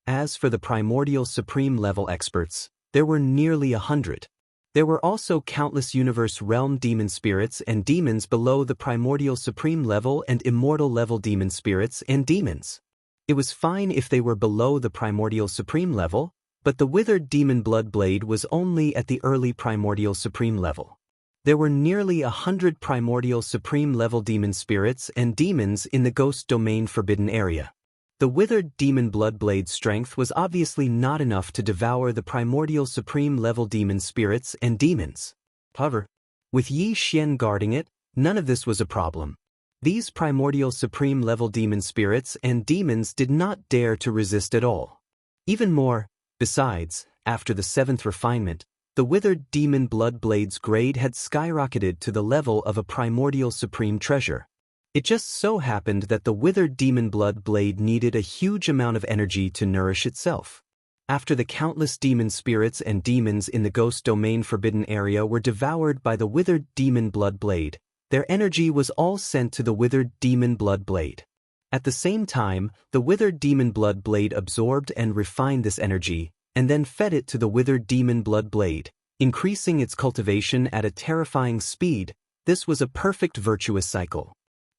As for the primordial supreme-level experts, there were nearly 100. There were also countless universe realm demon spirits and demons below the primordial supreme level and immortal level demon spirits and demons. It was fine if they were below the primordial supreme level, but the withered demon blood blade was only at the early primordial supreme level. There were nearly 100 primordial supreme-level demon spirits and demons in the ghost domain forbidden area. The withered demon blood blade's strength was obviously not enough to devour the primordial supreme-level demon spirits and demons. However, with Yi Xian guarding it, none of this was a problem. These primordial supreme-level demon spirits and demons did not dare to resist at all. Even more, besides, after the 7th refinement, the withered demon blood blade's grade had skyrocketed to the level of a primordial supreme treasure. It just so happened that the withered demon blood blade needed a huge amount of energy to nourish itself. After the countless demon spirits and demons in the ghost domain forbidden area were devoured by the withered demon blood blade, their energy was all sent to the withered demon blood blade. At the same time, the withered demon blood blade absorbed and refined this energy, and then fed it to the withered demon blood blade, increasing its cultivation at a terrifying speed. This was a perfect virtuous cycle.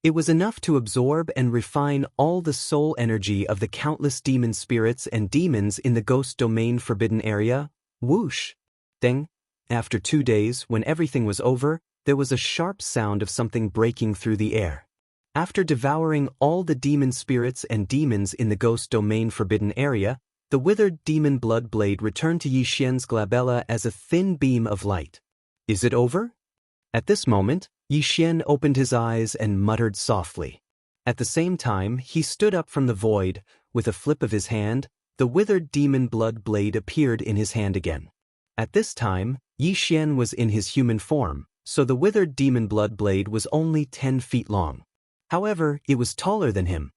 It was enough to absorb and refine all the soul energy of the countless demon spirits and demons in the ghost domain forbidden area. Whoosh! Deng! After 2 days, when everything was over, there was a sharp sound of something breaking through the air. After devouring all the demon spirits and demons in the ghost domain forbidden area, the withered demon blood blade returned to Yi Xian's glabella as a thin beam of light. Is it over? At this moment, Yi Xian opened his eyes and muttered softly. At the same time, he stood up from the void. With a flip of his hand, the withered demon blood blade appeared in his hand again. At this time, Yi Xian was in his human form, so the withered demon blood blade was only 10 feet long. However, it was taller than him.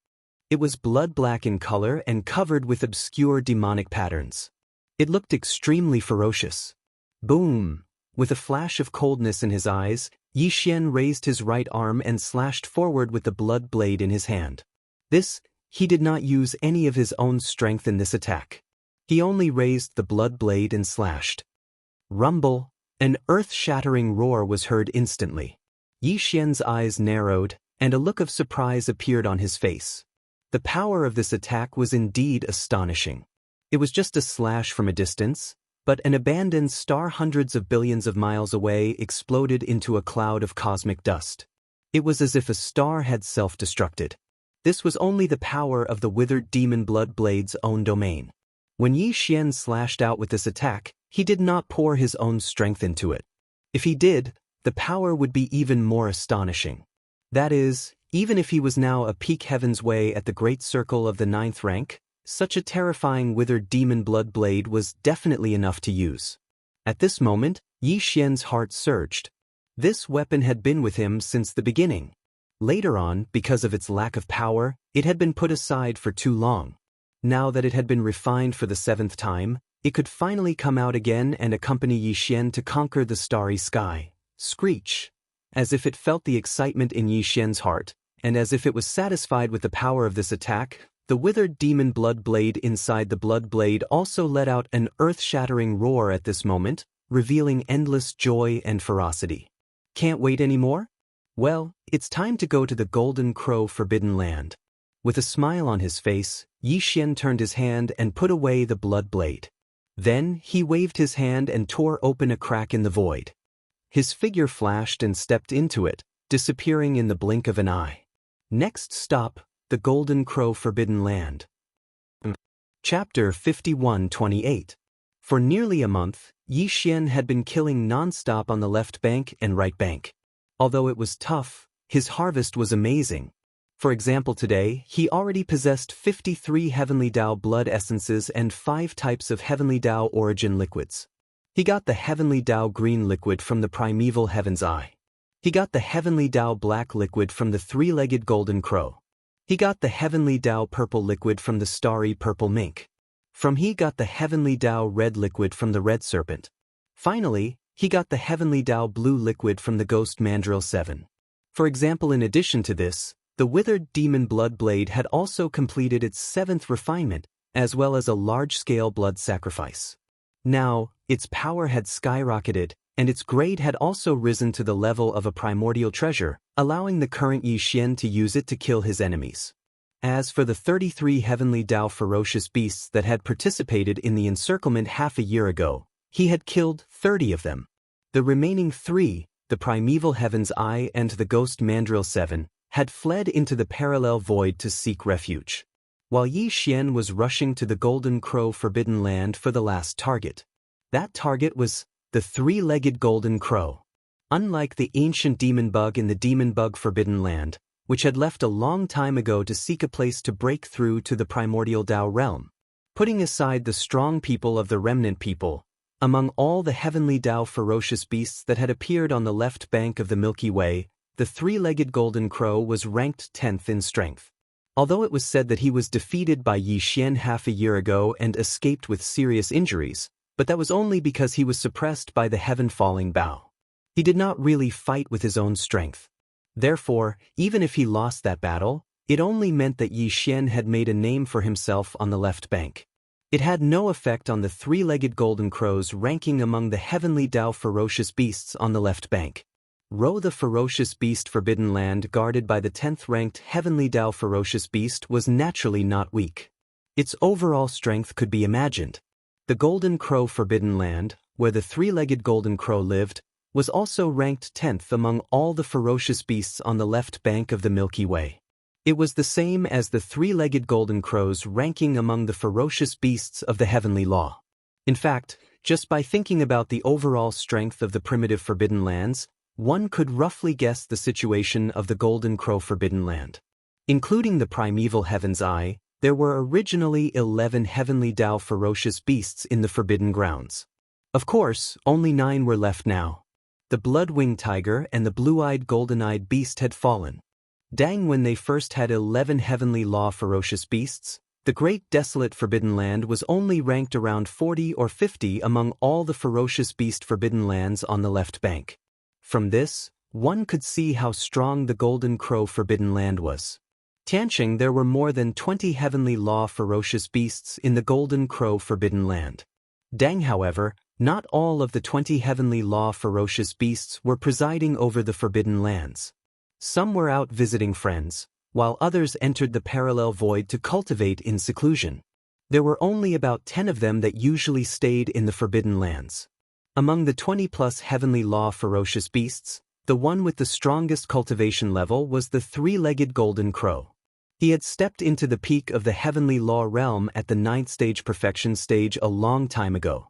It was blood-black in color and covered with obscure demonic patterns. It looked extremely ferocious. Boom! With a flash of coldness in his eyes, Yi Xian raised his right arm and slashed forward with the blood blade in his hand. He did not use any of his own strength in this attack. He only raised the blood blade and slashed. Rumble! An earth-shattering roar was heard instantly. Yi Xian's eyes narrowed, and a look of surprise appeared on his face. The power of this attack was indeed astonishing. It was just a slash from a distance, but an abandoned star hundreds of billions of miles away exploded into a cloud of cosmic dust. It was as if a star had self-destructed. This was only the power of the withered demon blood blade's own domain. When Yi Xian slashed out with this attack, he did not pour his own strength into it. If he did, the power would be even more astonishing. That is, Even if he was now a peak heaven's way at the great circle of the 9th rank, such a terrifying withered demon blood blade was definitely enough to use. At this moment, Yi Xian's heart surged. This weapon had been with him since the beginning. Later on, because of its lack of power, it had been put aside for too long. Now that it had been refined for the 7th time, it could finally come out again and accompany Yi Xian to conquer the starry sky. Screech! As if it felt the excitement in Yi Xian's heart, and as if it was satisfied with the power of this attack, the withered demon blood blade inside the blood blade also let out an earth-shattering roar at this moment, revealing endless joy and ferocity. Can't wait anymore? Well, it's time to go to the Golden Crow Forbidden Land. With a smile on his face, Yi Xian turned his hand and put away the blood blade. Then, he waved his hand and tore open a crack in the void. His figure flashed and stepped into it, disappearing in the blink of an eye. Next stop, the Golden Crow Forbidden Land. Chapter 51-28. For nearly a month, Yi Xian had been killing non-stop on the left bank and right bank. Although it was tough, his harvest was amazing. For example, today, he already possessed 53 Heavenly Dao blood essences and 5 types of Heavenly Dao origin liquids. He got the Heavenly Dao green liquid from the primeval Heaven's Eye. He got the Heavenly Dao black liquid from the 3-legged golden crow. He got the Heavenly Dao purple liquid from the starry purple mink. He got the Heavenly Dao red liquid from the red serpent. Finally, he got the Heavenly Dao blue liquid from the ghost mandrill 7. For example, in addition to this, the withered demon blood blade had also completed its 7th refinement, as well as a large-scale blood sacrifice. Now, its power had skyrocketed, and its grade had also risen to the level of a primordial treasure, allowing the current Yi Xian to use it to kill his enemies. As for the 33 Heavenly Dao ferocious beasts that had participated in the encirclement half a year ago, he had killed 30 of them. The remaining 3, the primeval Heaven's Eye and the ghost mandrill 7, had fled into the parallel void to seek refuge. While Yi Xian was rushing to the Golden Crow Forbidden Land for the last target. That target was the 3-legged golden crow. Unlike the ancient demon bug in the Demon Bug Forbidden Land, which had left a long time ago to seek a place to break through to the primordial Dao realm, putting aside the strong people of the remnant people, among all the Heavenly Dao ferocious beasts that had appeared on the left bank of the Milky Way, the 3-legged golden crow was ranked 10th in strength. Although it was said that he was defeated by Yi Xian half a year ago and escaped with serious injuries, but that was only because he was suppressed by the heaven-falling Bao. He did not really fight with his own strength. Therefore, even if he lost that battle, it only meant that Yi Xian had made a name for himself on the left bank. It had no effect on the 3-legged golden crow's ranking among the Heavenly Dao ferocious beasts on the left bank. Ro, the ferocious beast Forbidden Land guarded by the 10th-ranked Heavenly Dao ferocious beast, was naturally not weak. Its overall strength could be imagined. The Golden Crow Forbidden Land, where the 3-legged golden crow lived, was also ranked 10th among all the ferocious beasts on the left bank of the Milky Way. It was the same as the 3-legged golden crow's ranking among the ferocious beasts of the heavenly law. In fact, just by thinking about the overall strength of the primitive Forbidden Lands, one could roughly guess the situation of the Golden Crow Forbidden Land. Including the primeval Heaven's Eye, there were originally 11 Heavenly Dao ferocious beasts in the Forbidden Grounds. Of course, only 9 were left now. The blood-winged tiger and the blue-eyed golden-eyed beast had fallen. Dang, when they first had 11 Heavenly Law ferocious beasts, the Great Desolate Forbidden Land was only ranked around 40 or 50 among all the ferocious beast Forbidden Lands on the left bank. From this, one could see how strong the Golden Crow Forbidden Land was. Tianqing, there were more than 20 Heavenly Law ferocious beasts in the Golden Crow Forbidden Land. Dang, however, not all of the 20 Heavenly Law ferocious beasts were presiding over the Forbidden Lands. Some were out visiting friends, while others entered the parallel void to cultivate in seclusion. There were only about 10 of them that usually stayed in the Forbidden Lands. Among the 20-plus Heavenly Law ferocious beasts, the one with the strongest cultivation level was the 3-legged golden crow. He had stepped into the peak of the Heavenly Law realm at the 9th stage perfection stage a long time ago.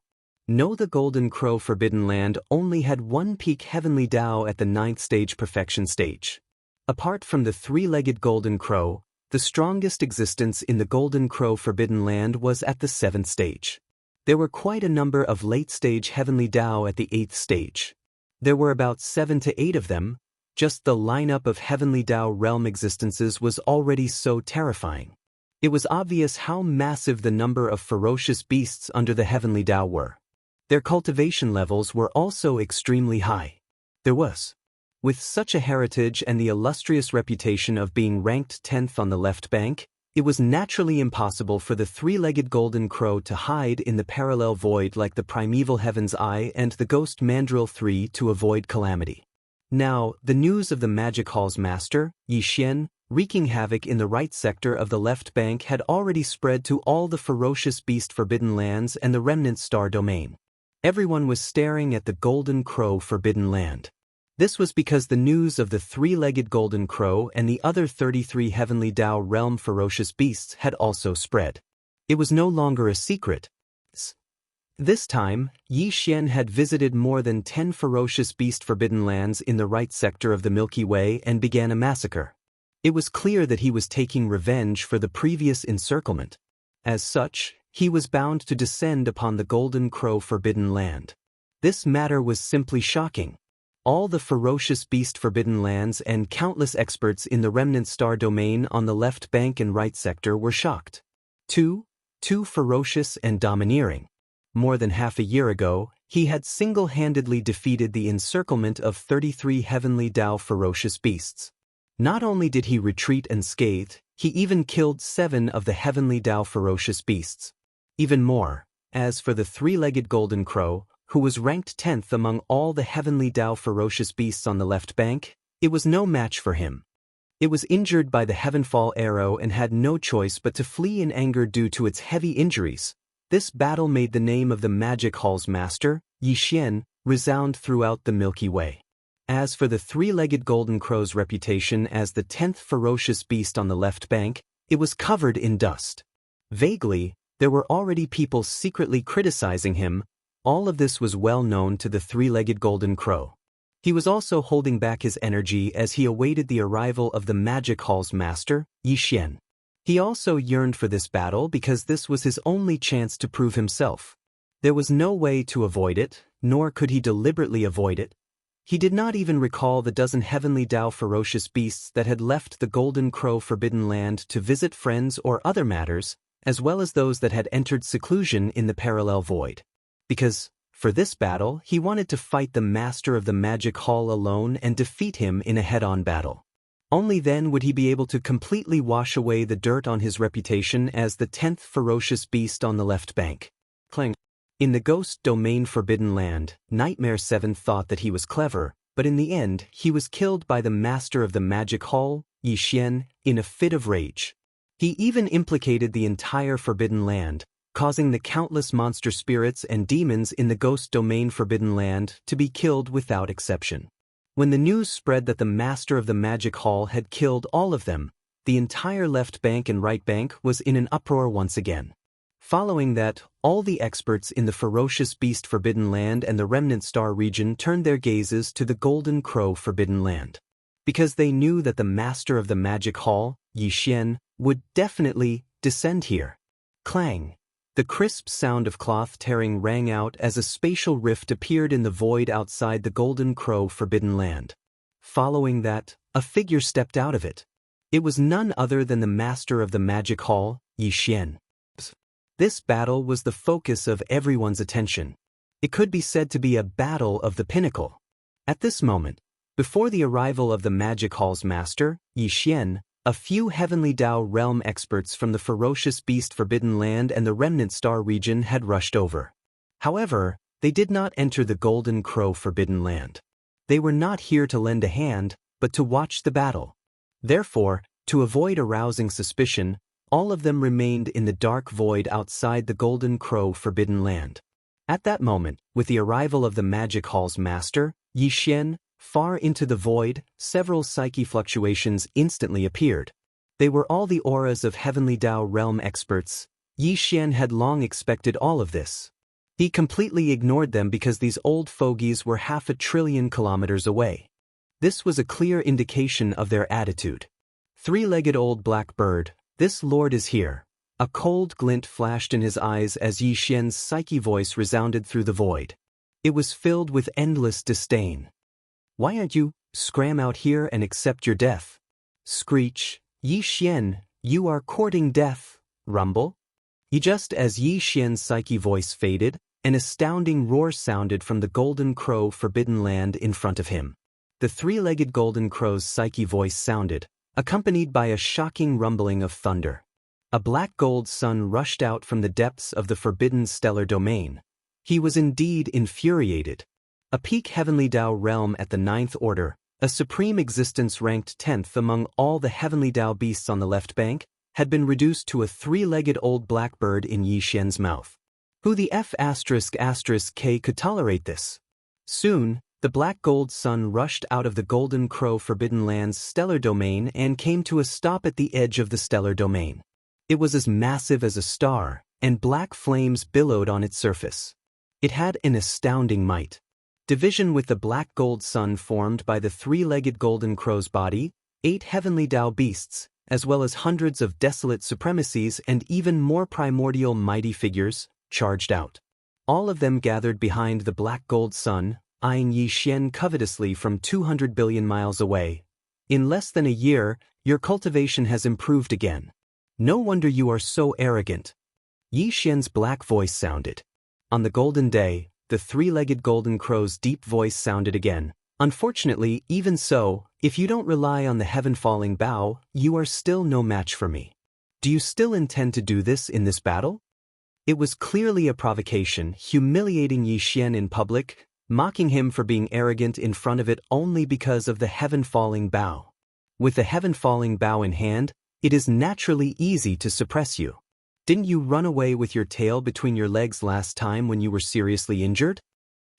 No, the Golden Crow Forbidden Land only had one peak Heavenly Dao at the 9th stage perfection stage. Apart from the three-legged golden crow, the strongest existence in the Golden Crow Forbidden Land was at the 7th stage. There were quite a number of late-stage heavenly Dao at the 8th stage. There were about 7 to 8 of them. Just the lineup of heavenly Dao realm existences was already so terrifying. It was obvious how massive the number of ferocious beasts under the heavenly Dao were. Their cultivation levels were also extremely high. There was, with such a heritage and the illustrious reputation of being ranked 10th on the left bank, it was naturally impossible for the three-legged golden crow to hide in the parallel void like the primeval Heaven's Eye and the ghost mandrill 3 to avoid calamity. Now, the news of the Magic Hall's master, Yixian, wreaking havoc in the right sector of the left bank had already spread to all the ferocious beast forbidden lands and the remnant star domain. Everyone was staring at the Golden Crow Forbidden Land. This was because the news of the three-legged golden crow and the other 33 heavenly Dao realm ferocious beasts had also spread. It was no longer a secret. This time, Yixian had visited more than 10 ferocious beast forbidden lands in the right sector of the Milky Way and began a massacre. It was clear that he was taking revenge for the previous encirclement. As such, he was bound to descend upon the Golden Crow Forbidden Land. This matter was simply shocking. All the ferocious beast forbidden lands and countless experts in the remnant star domain on the left bank and right sector were shocked. Too ferocious and domineering. More than half a year ago, he had single-handedly defeated the encirclement of 33 heavenly Dao ferocious beasts. Not only did he retreat unscathed, he even killed 7 of the heavenly Dao ferocious beasts. Even more, as for the three-legged golden crow, who was ranked 10th among all the heavenly Dao ferocious beasts on the left bank, it was no match for him. It was injured by the Heavenfall arrow and had no choice but to flee in anger due to its heavy injuries. This battle made the name of the Magic Hall's master, Yixian, resound throughout the Milky Way. As for the three-legged golden crow's reputation as the 10th ferocious beast on the left bank, it was covered in dust. Vaguely, there were already people secretly criticizing him. All of this was well known to the three-legged golden crow. He was also holding back his energy as he awaited the arrival of the Magic Hall's master, Yixian. He also yearned for this battle because this was his only chance to prove himself. There was no way to avoid it, nor could he deliberately avoid it. He did not even recall the dozen heavenly Dao ferocious beasts that had left the Golden Crow Forbidden Land to visit friends or other matters, as well as those that had entered seclusion in the parallel void. Because, for this battle, he wanted to fight the master of the Magic Hall alone and defeat him in a head-on battle. Only then would he be able to completely wash away the dirt on his reputation as the 10th ferocious beast on the left bank. In the Ghost Domain Forbidden Land, Nightmare 7 thought that he was clever, but in the end he was killed by the master of the Magic Hall, Yixian, in a fit of rage. He even implicated the entire Forbidden Land, causing the countless monster spirits and demons in the Ghost Domain Forbidden Land to be killed without exception. When the news spread that the master of the Magic Hall had killed all of them, the entire left bank and right bank was in an uproar once again. Following that, all the experts in the ferocious beast Forbidden Land and the Remnant Star region turned their gazes to the Golden Crow Forbidden Land. Because they knew that the master of the Magic Hall, Yixian, would definitely descend here. Clang! The crisp sound of cloth tearing rang out as a spatial rift appeared in the void outside the Golden Crow Forbidden Land. Following that, a figure stepped out of it. It was none other than the master of the Magic Hall, Yixian. This battle was the focus of everyone's attention. It could be said to be a battle of the pinnacle. At this moment, before the arrival of the Magic Hall's master, Yixian, a few heavenly Dao realm experts from the ferocious beast Forbidden Land and the Remnant Star region had rushed over. However, they did not enter the Golden Crow Forbidden Land. They were not here to lend a hand, but to watch the battle. Therefore, to avoid arousing suspicion, all of them remained in the dark void outside the Golden Crow Forbidden Land. At that moment, with the arrival of the Magic Hall's master, Yixian, far into the void, several psyche fluctuations instantly appeared. They were all the auras of heavenly Dao realm experts. Yixian had long expected all of this. He completely ignored them because these old fogies were 500 billion kilometers away. This was a clear indication of their attitude. Three-legged old black bird, this lord is here. A cold glint flashed in his eyes as Yi Xian's psyche voice resounded through the void. It was filled with endless disdain. Why aren't you, scram out here and accept your death? Screech, Yi Xian, you are courting death, rumble. Just as Yi Xian's psyche voice faded, an astounding roar sounded from the golden crow forbidden land in front of him. The three-legged golden crow's psyche voice sounded, accompanied by a shocking rumbling of thunder. A black gold sun rushed out from the depths of the forbidden stellar domain. He was indeed infuriated. A peak heavenly Dao realm at the 9th order, a supreme existence ranked 10th among all the heavenly Dao beasts on the left bank, had been reduced to a three-legged old blackbird in Yi Xian's mouth. Who the F***K could tolerate this? Soon, the black gold sun rushed out of the golden crow forbidden land's stellar domain and came to a stop at the edge of the stellar domain. It was as massive as a star, and black flames billowed on its surface. It had an astounding might. Division with the black gold sun formed by the three-legged golden crow's body, 8 heavenly Dao beasts, as well as hundreds of desolate supremacies and even more primordial mighty figures, charged out. All of them gathered behind the black gold sun, eyeing Yi Xian covetously from 200 billion miles away. In less than a year, your cultivation has improved again. No wonder you are so arrogant. Yi Xian's black voice sounded. On the golden day, the three-legged golden crow's deep voice sounded again. Unfortunately, even so, if you don't rely on the heaven-falling bow, you are still no match for me. Do you still intend to do this in this battle? It was clearly a provocation, humiliating Yi Xian in public, mocking him for being arrogant in front of it only because of the heaven-falling bow. With the heaven-falling bow in hand, it is naturally easy to suppress you. Didn't you run away with your tail between your legs last time when you were seriously injured?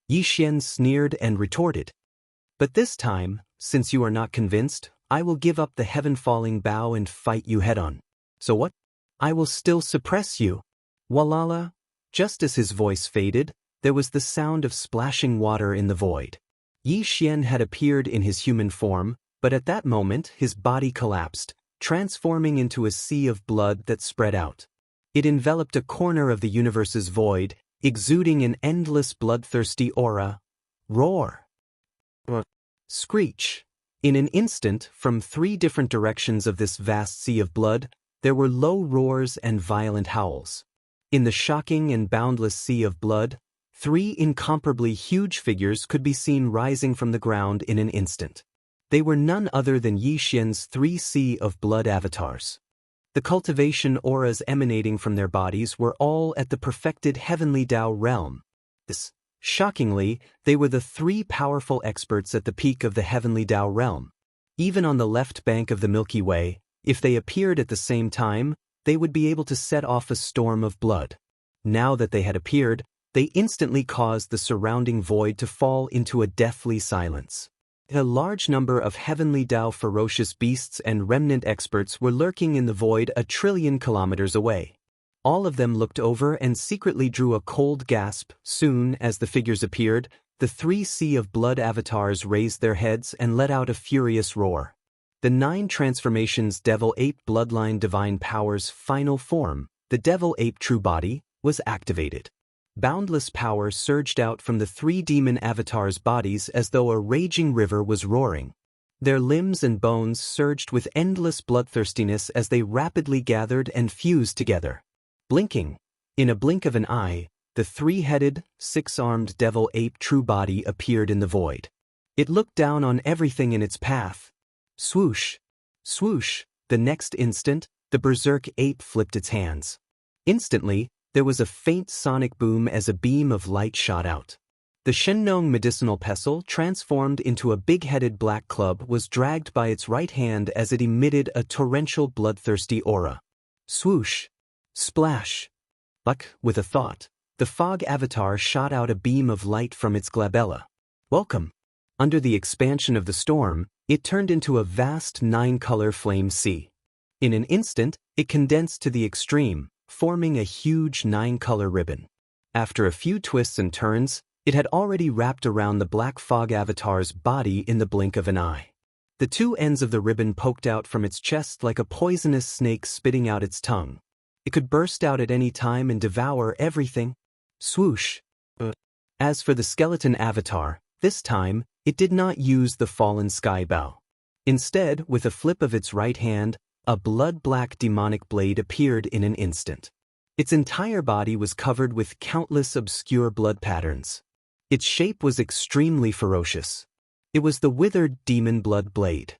Yi Xian sneered and retorted. But this time, since you are not convinced, I will give up the heaven-falling bow and fight you head-on. So what? I will still suppress you. Walala. Just as his voice faded, there was the sound of splashing water in the void. Yi Xian had appeared in his human form, but at that moment his body collapsed, transforming into a sea of blood that spread out. It enveloped a corner of the universe's void, exuding an endless bloodthirsty aura. Roar. Screech. In an instant, from 3 different directions of this vast sea of blood, there were low roars and violent howls. In the shocking and boundless sea of blood, 3 incomparably huge figures could be seen rising from the ground in an instant. They were none other than Yi Xian's 3 sea of blood avatars. The cultivation auras emanating from their bodies were all at the perfected heavenly Dao realm. Shockingly, they were the 3 powerful experts at the peak of the heavenly Dao realm. Even on the left bank of the Milky Way, if they appeared at the same time, they would be able to set off a storm of blood. Now that they had appeared, they instantly caused the surrounding void to fall into a deathly silence. A large number of heavenly Dao ferocious beasts and remnant experts were lurking in the void a trillion kilometers away. All of them looked over and secretly drew a cold gasp. Soon as the figures appeared, the 3 sea of blood avatars raised their heads and let out a furious roar. The 9 transformations Devil Ape Bloodline Divine Power's final form, the Devil Ape True Body, was activated. Boundless power surged out from the 3 demon avatars' bodies as though a raging river was roaring. Their limbs and bones surged with endless bloodthirstiness as they rapidly gathered and fused together. Blinking. In a blink of an eye, the 3-headed, 6-armed Devil Ape True Body appeared in the void. It looked down on everything in its path. Swoosh. Swoosh. The next instant, the berserk ape flipped its hands. Instantly, there was a faint sonic boom as a beam of light shot out. The Shengnong medicinal pestle, transformed into a big-headed black club, was dragged by its right hand as it emitted a torrential bloodthirsty aura. Swoosh. Splash. Buck, with a thought, the fog avatar shot out a beam of light from its glabella. Welcome. Under the expansion of the storm, it turned into a vast 9-color flame sea. In an instant, it condensed to the extreme, forming a huge 9-color ribbon. After a few twists and turns, It had already wrapped around the black fog avatar's body in the blink of an eye. The two ends of the ribbon poked out from its chest like a poisonous snake spitting out its tongue. It could burst out at any time and devour everything. Swoosh. As for the skeleton avatar, this time, it did not use the fallen sky bow. Instead, with a flip of its right hand, a blood-black demonic blade appeared in an instant. Its entire body was covered with countless obscure blood patterns. Its shape was extremely ferocious. It was the withered demon blood blade.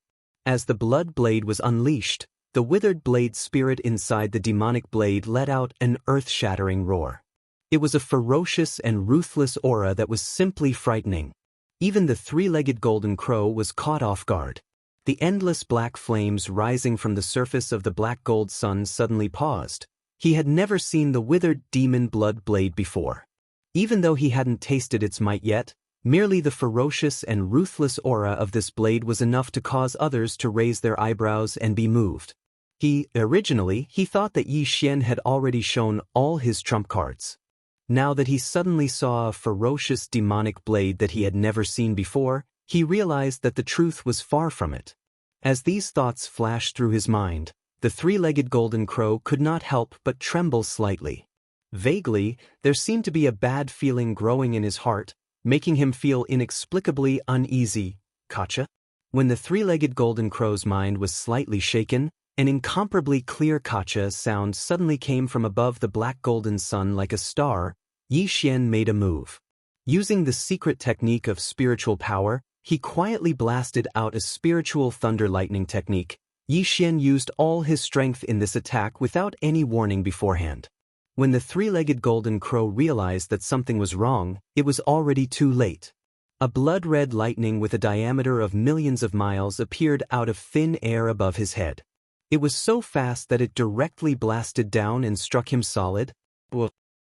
As the blood blade was unleashed, the withered blade spirit inside the demonic blade let out an earth-shattering roar. It was a ferocious and ruthless aura that was simply frightening. Even the three-legged golden crow was caught off guard. The endless black flames rising from the surface of the black gold sun suddenly paused. He had never seen the withered demon blood blade before. Even though he hadn't tasted its might yet, merely the ferocious and ruthless aura of this blade was enough to cause others to raise their eyebrows and be moved. Originally, he thought that Yi Xian had already shown all his trump cards. Now that he suddenly saw a ferocious demonic blade that he had never seen before, he realized that the truth was far from it. As these thoughts flashed through his mind, the three-legged golden crow could not help but tremble slightly. Vaguely, there seemed to be a bad feeling growing in his heart, making him feel inexplicably uneasy. Kacha? When the three-legged golden crow's mind was slightly shaken, an incomparably clear kacha sound suddenly came from above the black golden sun like a star. Yi Xian made a move. Using the secret technique of spiritual power, he quietly blasted out a spiritual thunder lightning technique. Yi Xian used all his strength in this attack without any warning beforehand. When the three-legged golden crow realized that something was wrong, it was already too late. A blood-red lightning with a diameter of millions of miles appeared out of thin air above his head. It was so fast that it directly blasted down and struck him solid.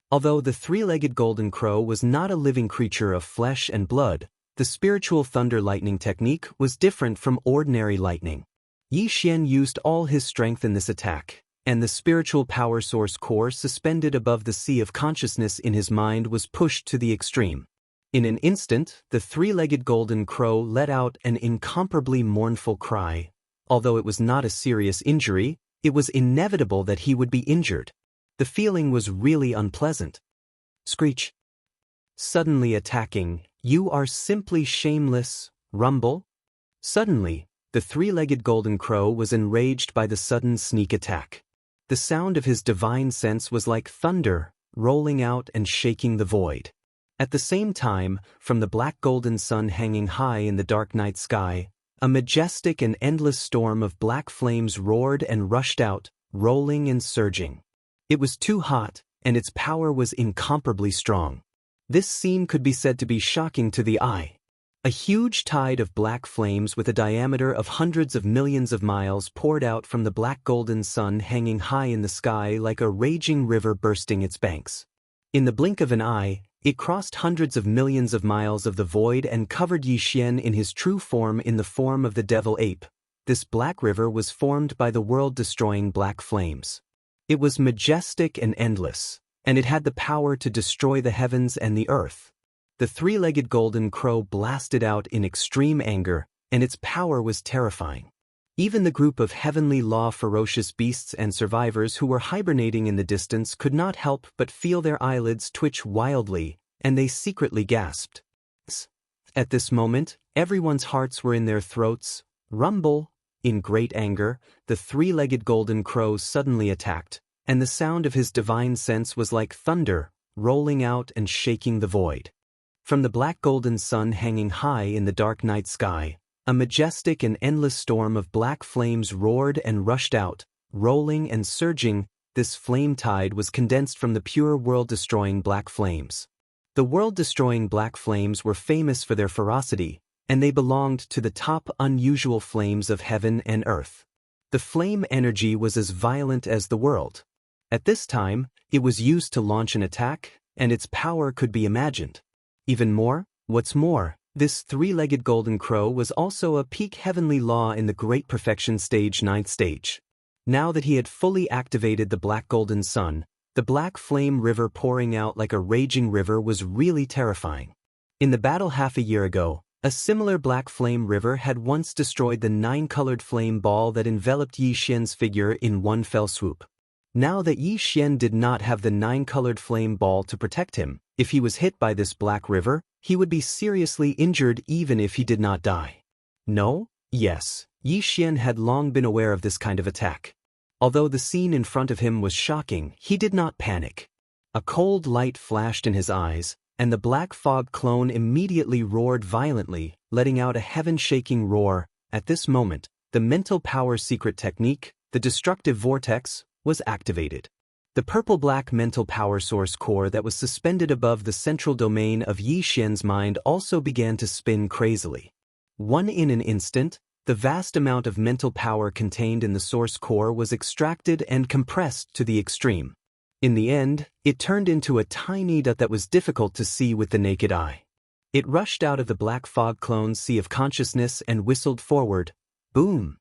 Although the three-legged golden crow was not a living creature of flesh and blood, the spiritual thunder lightning technique was different from ordinary lightning. Yi Xian used all his strength in this attack, and the spiritual power source core suspended above the sea of consciousness in his mind was pushed to the extreme. In an instant, the three-legged golden crow let out an incomparably mournful cry. Although it was not a serious injury, it was inevitable that he would be injured. The feeling was really unpleasant. Screech. Suddenly attacking, you are simply shameless, rumble. Suddenly, the three-legged golden crow was enraged by the sudden sneak attack. The sound of his divine sense was like thunder, rolling out and shaking the void. At the same time, from the black golden sun hanging high in the dark night sky, a majestic and endless storm of black flames roared and rushed out, rolling and surging. It was too hot, and its power was incomparably strong. This scene could be said to be shocking to the eye. A huge tide of black flames with a diameter of hundreds of millions of miles poured out from the black golden sun hanging high in the sky like a raging river bursting its banks. In the blink of an eye, it crossed hundreds of millions of miles of the void and covered Yi Xian in his true form in the form of the devil ape. This black river was formed by the world-destroying black flames. It was majestic and endless, and it had the power to destroy the heavens and the earth. The three-legged golden crow blasted out in extreme anger, and its power was terrifying. Even the group of heavenly law ferocious beasts and survivors who were hibernating in the distance could not help but feel their eyelids twitch wildly, and they secretly gasped. At this moment, everyone's hearts were in their throats. Rumble! In great anger, the three-legged golden crow suddenly attacked, and the sound of his divine sense was like thunder, rolling out and shaking the void. From the black golden sun hanging high in the dark night sky, a majestic and endless storm of black flames roared and rushed out, rolling and surging. This flame tide was condensed from the pure world-destroying black flames. The world-destroying black flames were famous for their ferocity, and they belonged to the top unusual flames of heaven and earth. The flame energy was as violent as the world. At this time, it was used to launch an attack, and its power could be imagined. What's more, this three-legged golden crow was also a peak heavenly law in the Great Perfection Stage 9th stage. Now that he had fully activated the black golden sun, the black flame river pouring out like a raging river was really terrifying. In the battle half a year ago, a similar black flame river had once destroyed the 9-colored flame ball that enveloped Yi Xian's figure in one fell swoop. Now that Yi Xian did not have the 9-colored flame ball to protect him, if he was hit by this black river, he would be seriously injured even if he did not die. No? Yes, Yi Xian had long been aware of this kind of attack. Although the scene in front of him was shocking, he did not panic. A cold light flashed in his eyes, and the black fog clone immediately roared violently, letting out a heaven-shaking roar. At this moment, the mental power secret technique, the destructive vortex, was activated. The purple-black mental power source core that was suspended above the central domain of Yi Xian's mind also began to spin crazily. In an instant, the vast amount of mental power contained in the source core was extracted and compressed to the extreme. In the end, it turned into a tiny dot that was difficult to see with the naked eye. It rushed out of the black fog clone's sea of consciousness and whistled forward. Boom!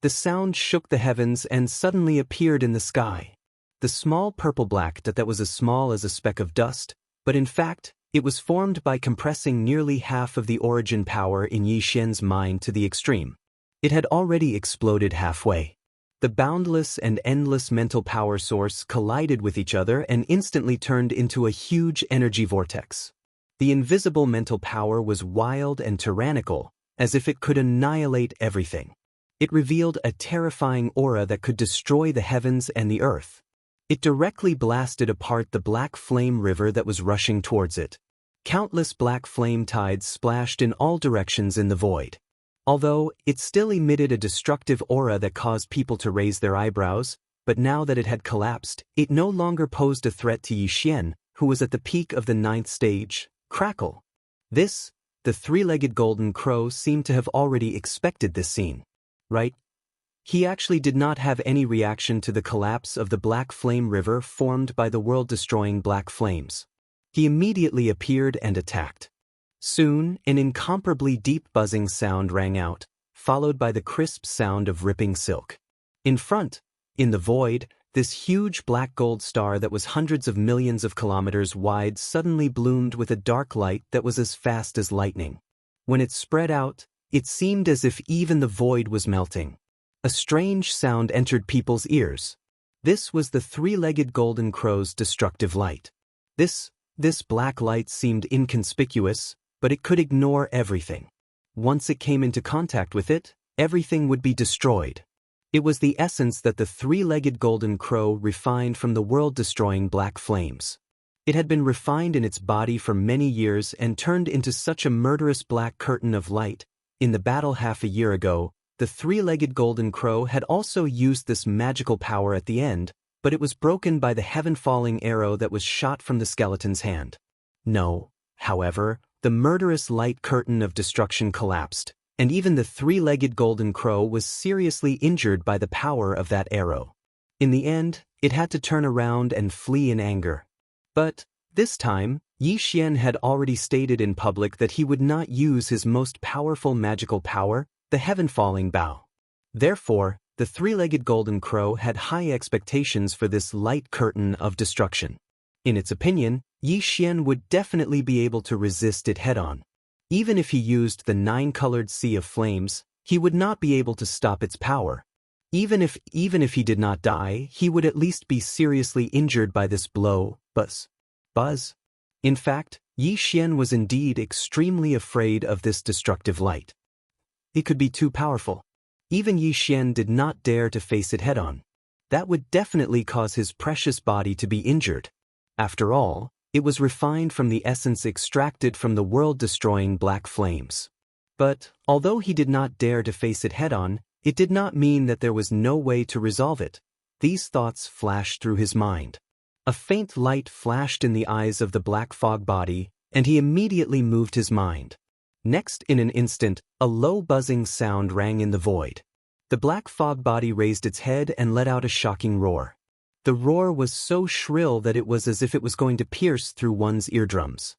The sound shook the heavens and suddenly appeared in the sky. The small purple-black dot that was as small as a speck of dust, but in fact, it was formed by compressing nearly half of the origin power in Yi Xian's mind to the extreme. It had already exploded halfway. The boundless and endless mental power source collided with each other and instantly turned into a huge energy vortex. The invisible mental power was wild and tyrannical, as if it could annihilate everything. It revealed a terrifying aura that could destroy the heavens and the earth. It directly blasted apart the black flame river that was rushing towards it. Countless black flame tides splashed in all directions in the void. Although, it still emitted a destructive aura that caused people to raise their eyebrows, but now that it had collapsed, it no longer posed a threat to Yi Xian, who was at the peak of the 9th stage. Crackle! The three-legged golden crow seemed to have already expected this scene. Right? He actually did not have any reaction to the collapse of the black flame river formed by the world-destroying black flames. He immediately appeared and attacked. Soon, an incomparably deep buzzing sound rang out, followed by the crisp sound of ripping silk. In front, in the void, this huge black gold star that was hundreds of millions of kilometers wide suddenly bloomed with a dark light that was as fast as lightning. When it spread out, it seemed as if even the void was melting. A strange sound entered people's ears. This was the three-legged golden crow's destructive light. This black light seemed inconspicuous, but it could ignore everything. Once it came into contact with it, everything would be destroyed. It was the essence that the three-legged golden crow refined from the world-destroying black flames. It had been refined in its body for many years and turned into such a murderous black curtain of light. In the battle half a year ago, the three-legged golden crow had also used this magical power at the end, but it was broken by the heaven-falling arrow that was shot from the skeleton's hand. No, however, the murderous light curtain of destruction collapsed, and even the three-legged golden crow was seriously injured by the power of that arrow. In the end, it had to turn around and flee in anger. But, this time, Yi Xian had already stated in public that he would not use his most powerful magical power, the heaven-falling bow. Therefore, the three-legged golden crow had high expectations for this light curtain of destruction. In its opinion, Yi Xian would definitely be able to resist it head-on. Even if he used the 9-colored sea of flames, he would not be able to stop its power. Even if he did not die, he would at least be seriously injured by this blow. Buzz. In fact, Yi Xian was indeed extremely afraid of this destructive light. It could be too powerful. Even Yi Xian did not dare to face it head-on. That would definitely cause his precious body to be injured. After all, it was refined from the essence extracted from the world-destroying black flames. But, although he did not dare to face it head-on, it did not mean that there was no way to resolve it. These thoughts flashed through his mind. A faint light flashed in the eyes of the black fog body, and he immediately moved his mind. Next, in an instant, a low buzzing sound rang in the void. The black fog body raised its head and let out a shocking roar. The roar was so shrill that it was as if it was going to pierce through one's eardrums.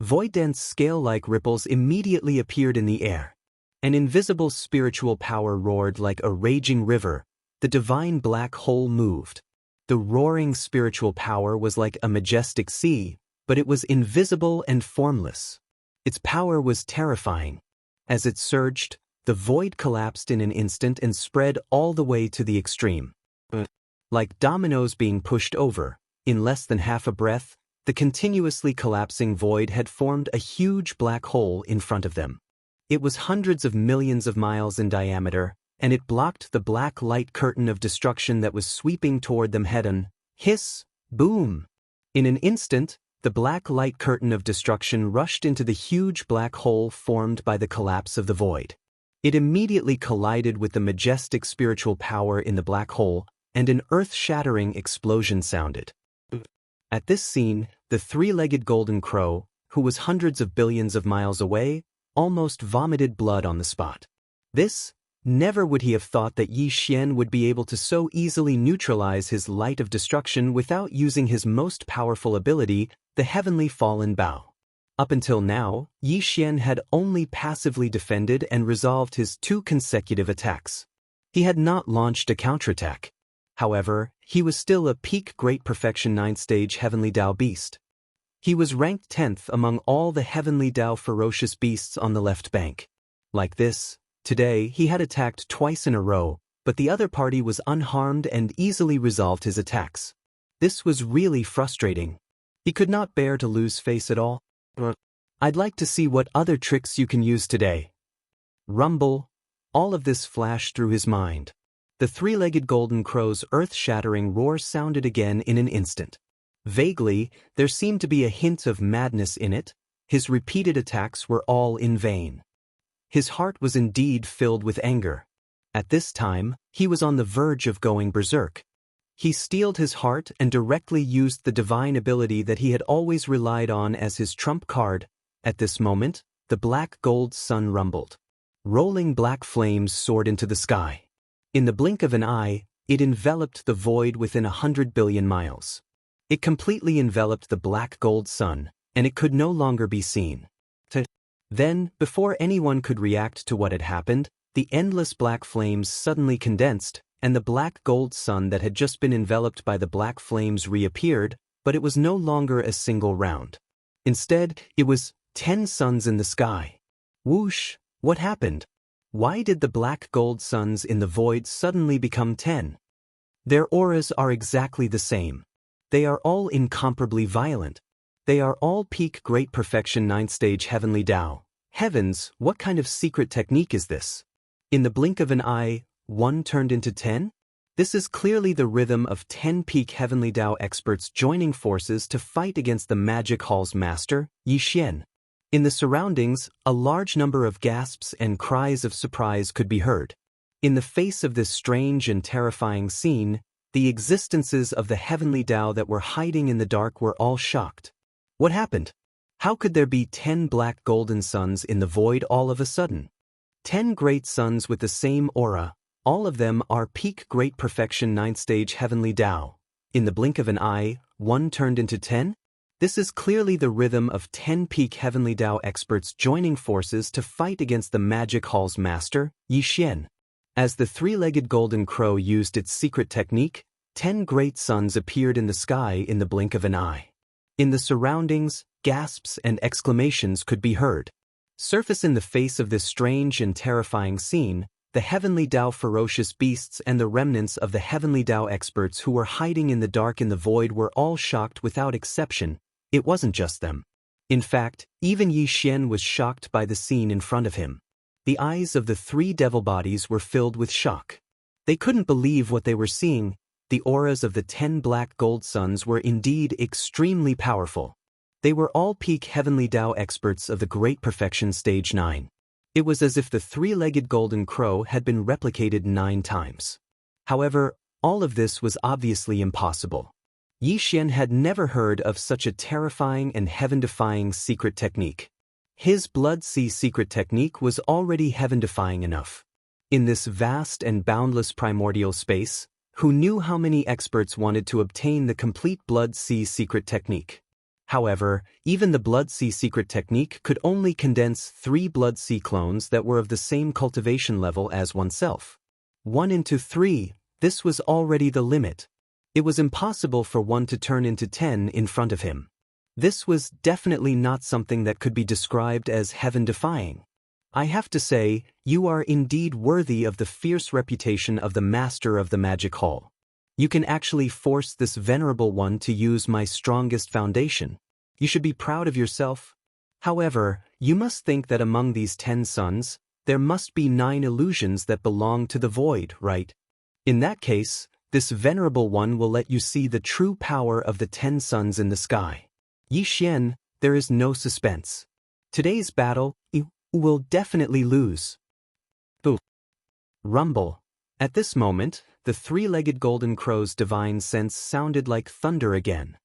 Void-dense scale-like ripples immediately appeared in the air. An invisible spiritual power roared like a raging river. The divine black hole moved. The roaring spiritual power was like a majestic sea, but it was invisible and formless. Its power was terrifying. As it surged, the void collapsed in an instant and spread all the way to the extreme. Like dominoes being pushed over, in less than half a breath, the continuously collapsing void had formed a huge black hole in front of them. It was hundreds of millions of miles in diameter, and it blocked the black light curtain of destruction that was sweeping toward them head-on. Hiss! Boom! In an instant, the black light curtain of destruction rushed into the huge black hole formed by the collapse of the void. It immediately collided with the majestic spiritual power in the black hole, and an earth-shattering explosion sounded. At this scene, the three-legged golden crow, who was hundreds of billions of miles away, almost vomited blood on the spot. Never would he have thought that Yi Xian would be able to so easily neutralize his light of destruction without using his most powerful ability, the heavenly fallen bow. Up until now, Yi Xian had only passively defended and resolved his 2 consecutive attacks. He had not launched a counterattack. However, he was still a peak Great Perfection 9th stage Heavenly Dao beast. He was ranked 10th among all the Heavenly Dao ferocious beasts on the left bank. Like this, today he had attacked twice in a row, but the other party was unharmed and easily resolved his attacks. This was really frustrating. He could not bear to lose face at all. I'd like to see what other tricks you can use today. Rumble. All of this flashed through his mind. The three-legged golden crow's earth-shattering roar sounded again in an instant. Vaguely, there seemed to be a hint of madness in it. His repeated attacks were all in vain. His heart was indeed filled with anger. At this time, he was on the verge of going berserk. He steeled his heart and directly used the divine ability that he had always relied on as his trump card. At this moment, the black gold sun rumbled. Rolling black flames soared into the sky. In the blink of an eye, it enveloped the void within 100 billion miles. It completely enveloped the black gold sun, and it could no longer be seen. Then, before anyone could react to what had happened, the endless black flames suddenly condensed, and the black gold sun that had just been enveloped by the black flames reappeared, but it was no longer a single round. Instead, it was 10 suns in the sky. Whoosh! What happened? Why did the black gold suns in the void suddenly become 10? Their auras are exactly the same. They are all incomparably violent. They are all peak Great Perfection 9th stage Heavenly Dao. Heavens, what kind of secret technique is this? In the blink of an eye, 1 turned into 10? This is clearly the rhythm of 10 peak Heavenly Dao experts joining forces to fight against the Magic Hall's master, Yi Xian. In the surroundings, a large number of gasps and cries of surprise could be heard. In the face of this strange and terrifying scene, the existences of the Heavenly Dao that were hiding in the dark were all shocked. What happened? How could there be 10 black golden suns in the void all of a sudden? 10 great suns with the same aura, all of them are peak Great Perfection 9th stage Heavenly Dao. In the blink of an eye, 1 turned into 10? This is clearly the rhythm of 10 peak Heavenly Dao experts joining forces to fight against the Magic Hall's master, Yi Xian. As the three-legged golden crow used its secret technique, 10 great suns appeared in the sky in the blink of an eye. In the surroundings, gasps and exclamations could be heard. Surface in the face of this strange and terrifying scene, the Heavenly Dao ferocious beasts and the remnants of the Heavenly Dao experts who were hiding in the dark in the void were all shocked without exception. It wasn't just them. In fact, even Yi Xian was shocked by the scene in front of him. The eyes of the 3 devil bodies were filled with shock. They couldn't believe what they were seeing. The auras of the 10 black gold suns were indeed extremely powerful. They were all peak Heavenly Dao experts of the Great Perfection Stage 9. It was as if the three-legged golden crow had been replicated 9 times. However, all of this was obviously impossible. Yi Xian had never heard of such a terrifying and heaven-defying secret technique. His Blood Sea secret technique was already heaven-defying enough. In this vast and boundless primordial space, who knew how many experts wanted to obtain the complete Blood Sea secret technique? However, even the Blood Sea secret technique could only condense 3 Blood Sea clones that were of the same cultivation level as oneself. 1 into 3, this was already the limit. It was impossible for 1 to turn into 10 in front of him. This was definitely not something that could be described as heaven-defying. I have to say, you are indeed worthy of the fierce reputation of the master of the magic hall. You can actually force this venerable one to use my strongest foundation. You should be proud of yourself. However, you must think that among these 10 suns, there must be 9 illusions that belong to the void, right? In that case, this venerable one will let you see the true power of the 10 suns in the sky. Yi Xian, there is no suspense. Today's battle, you will definitely lose. Boo. Rumble. At this moment, the three-legged golden crow's divine sense sounded like thunder again.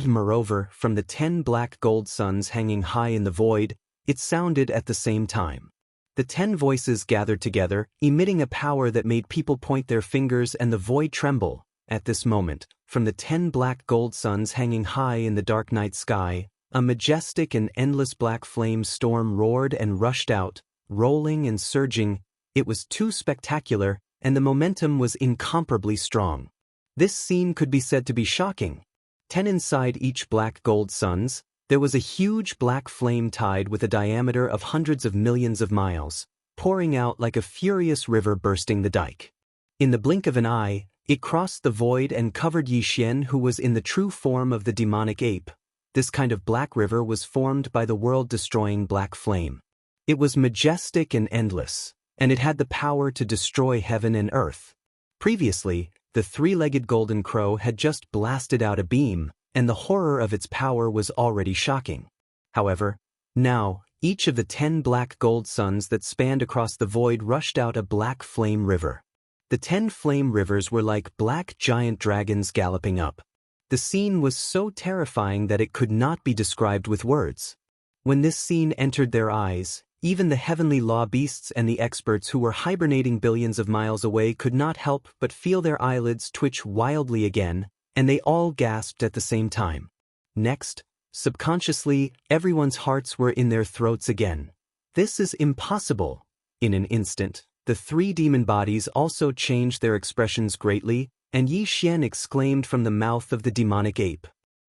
Moreover, from the 10 black gold suns hanging high in the void, it sounded at the same time. The 10 voices gathered together, emitting a power that made people point their fingers and the void tremble. At this moment, from the 10 black gold suns hanging high in the dark night sky, a majestic and endless black flame storm roared and rushed out, rolling and surging. It was too spectacular, and the momentum was incomparably strong. This scene could be said to be shocking. 10 inside each black gold suns, there was a huge black flame tide with a diameter of hundreds of millions of miles, pouring out like a furious river bursting the dike. In the blink of an eye, it crossed the void and covered Yi Xian, who was in the true form of the demonic ape. This kind of black river was formed by the world-destroying black flame. It was majestic and endless, and it had the power to destroy heaven and earth. Previously, the three-legged golden crow had just blasted out a beam, and the horror of its power was already shocking. However, now, each of the 10 black gold suns that spanned across the void rushed out a black flame river. The 10 flame rivers were like black giant dragons galloping up. The scene was so terrifying that it could not be described with words. When this scene entered their eyes, even the heavenly law beasts and the experts who were hibernating billions of miles away could not help but feel their eyelids twitch wildly again, and they all gasped at the same time. Next, subconsciously, everyone's hearts were in their throats again. This is impossible. In an instant, the 3 demon bodies also changed their expressions greatly, and Yi Xian exclaimed from the mouth of the demonic ape.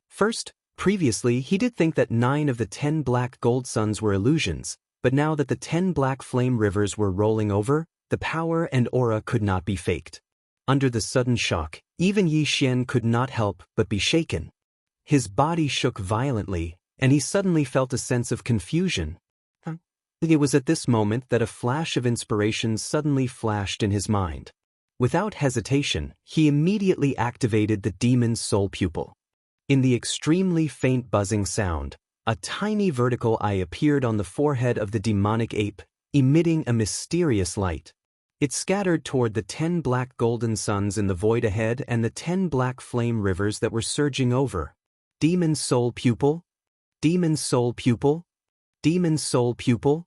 First, previously he did think that 9 of the 10 black gold suns were illusions, but now that the 10 black flame rivers were rolling over, the power and aura could not be faked. Under the sudden shock, even Yi Xian could not help but be shaken. His body shook violently, and he suddenly felt a sense of confusion. It was at this moment that a flash of inspiration suddenly flashed in his mind. Without hesitation, he immediately activated the demon's soul pupil. In the extremely faint buzzing sound, a tiny vertical eye appeared on the forehead of the demonic ape, emitting a mysterious light. It scattered toward the 10 black golden suns in the void ahead and the 10 black flame rivers that were surging over. Demon soul pupil? Demon soul pupil? Demon soul pupil?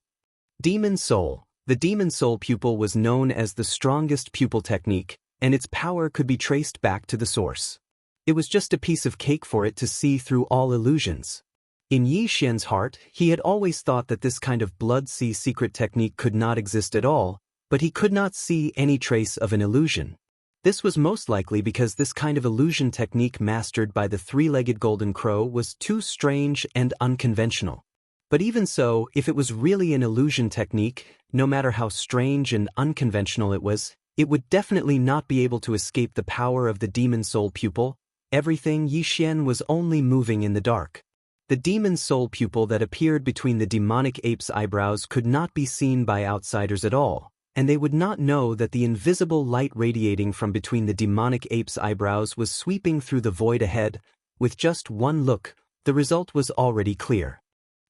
Demon soul. The demon soul pupil was known as the strongest pupil technique, and its power could be traced back to the source. It was just a piece of cake for it to see through all illusions. In Yi Xian's heart, he had always thought that this kind of blood sea secret technique could not exist at all, but he could not see any trace of an illusion. This was most likely because this kind of illusion technique mastered by the three-legged golden crow was too strange and unconventional. But even so, if it was really an illusion technique, no matter how strange and unconventional it would definitely not be able to escape the power of the demon soul pupil. Everything Yi Xian was only moving in the dark. The demon soul pupil that appeared between the demonic ape's eyebrows could not be seen by outsiders at all, and they would not know that the invisible light radiating from between the demonic ape's eyebrows was sweeping through the void ahead. With just one look, the result was already clear.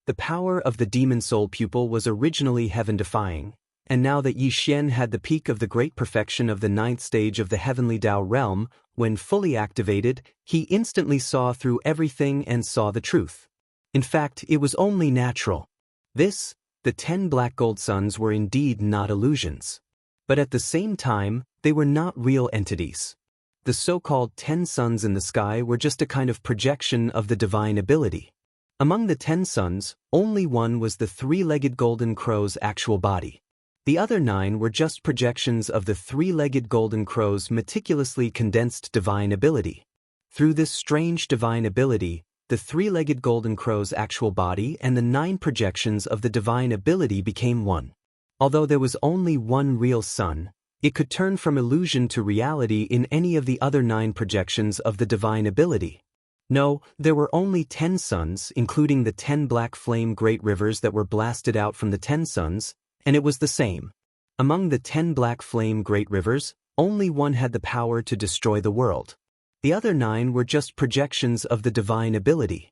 The power of the demon soul pupil was originally heaven-defying, and now that Yi Xian had the peak of the great perfection of the 9th stage of the heavenly Dao realm, when fully activated, he instantly saw through everything and saw the truth. In fact, it was only natural. The 10 black gold suns were indeed not illusions. But at the same time, they were not real entities. The so-called 10 suns in the sky were just a kind of projection of the divine ability. Among the 10 suns, only one was the three-legged golden crow's actual body. The other 9 were just projections of the three-legged golden crow's meticulously condensed divine ability. Through this strange divine ability, the three-legged golden crow's actual body and the 9 projections of the divine ability became one. Although there was only one real sun, it could turn from illusion to reality in any of the other 9 projections of the divine ability. No, there were only 10 suns, including the 10 black flame great rivers that were blasted out from the 10 suns, and it was the same. Among the 10 black flame great rivers, only one had the power to destroy the world. The other 9 were just projections of the divine ability.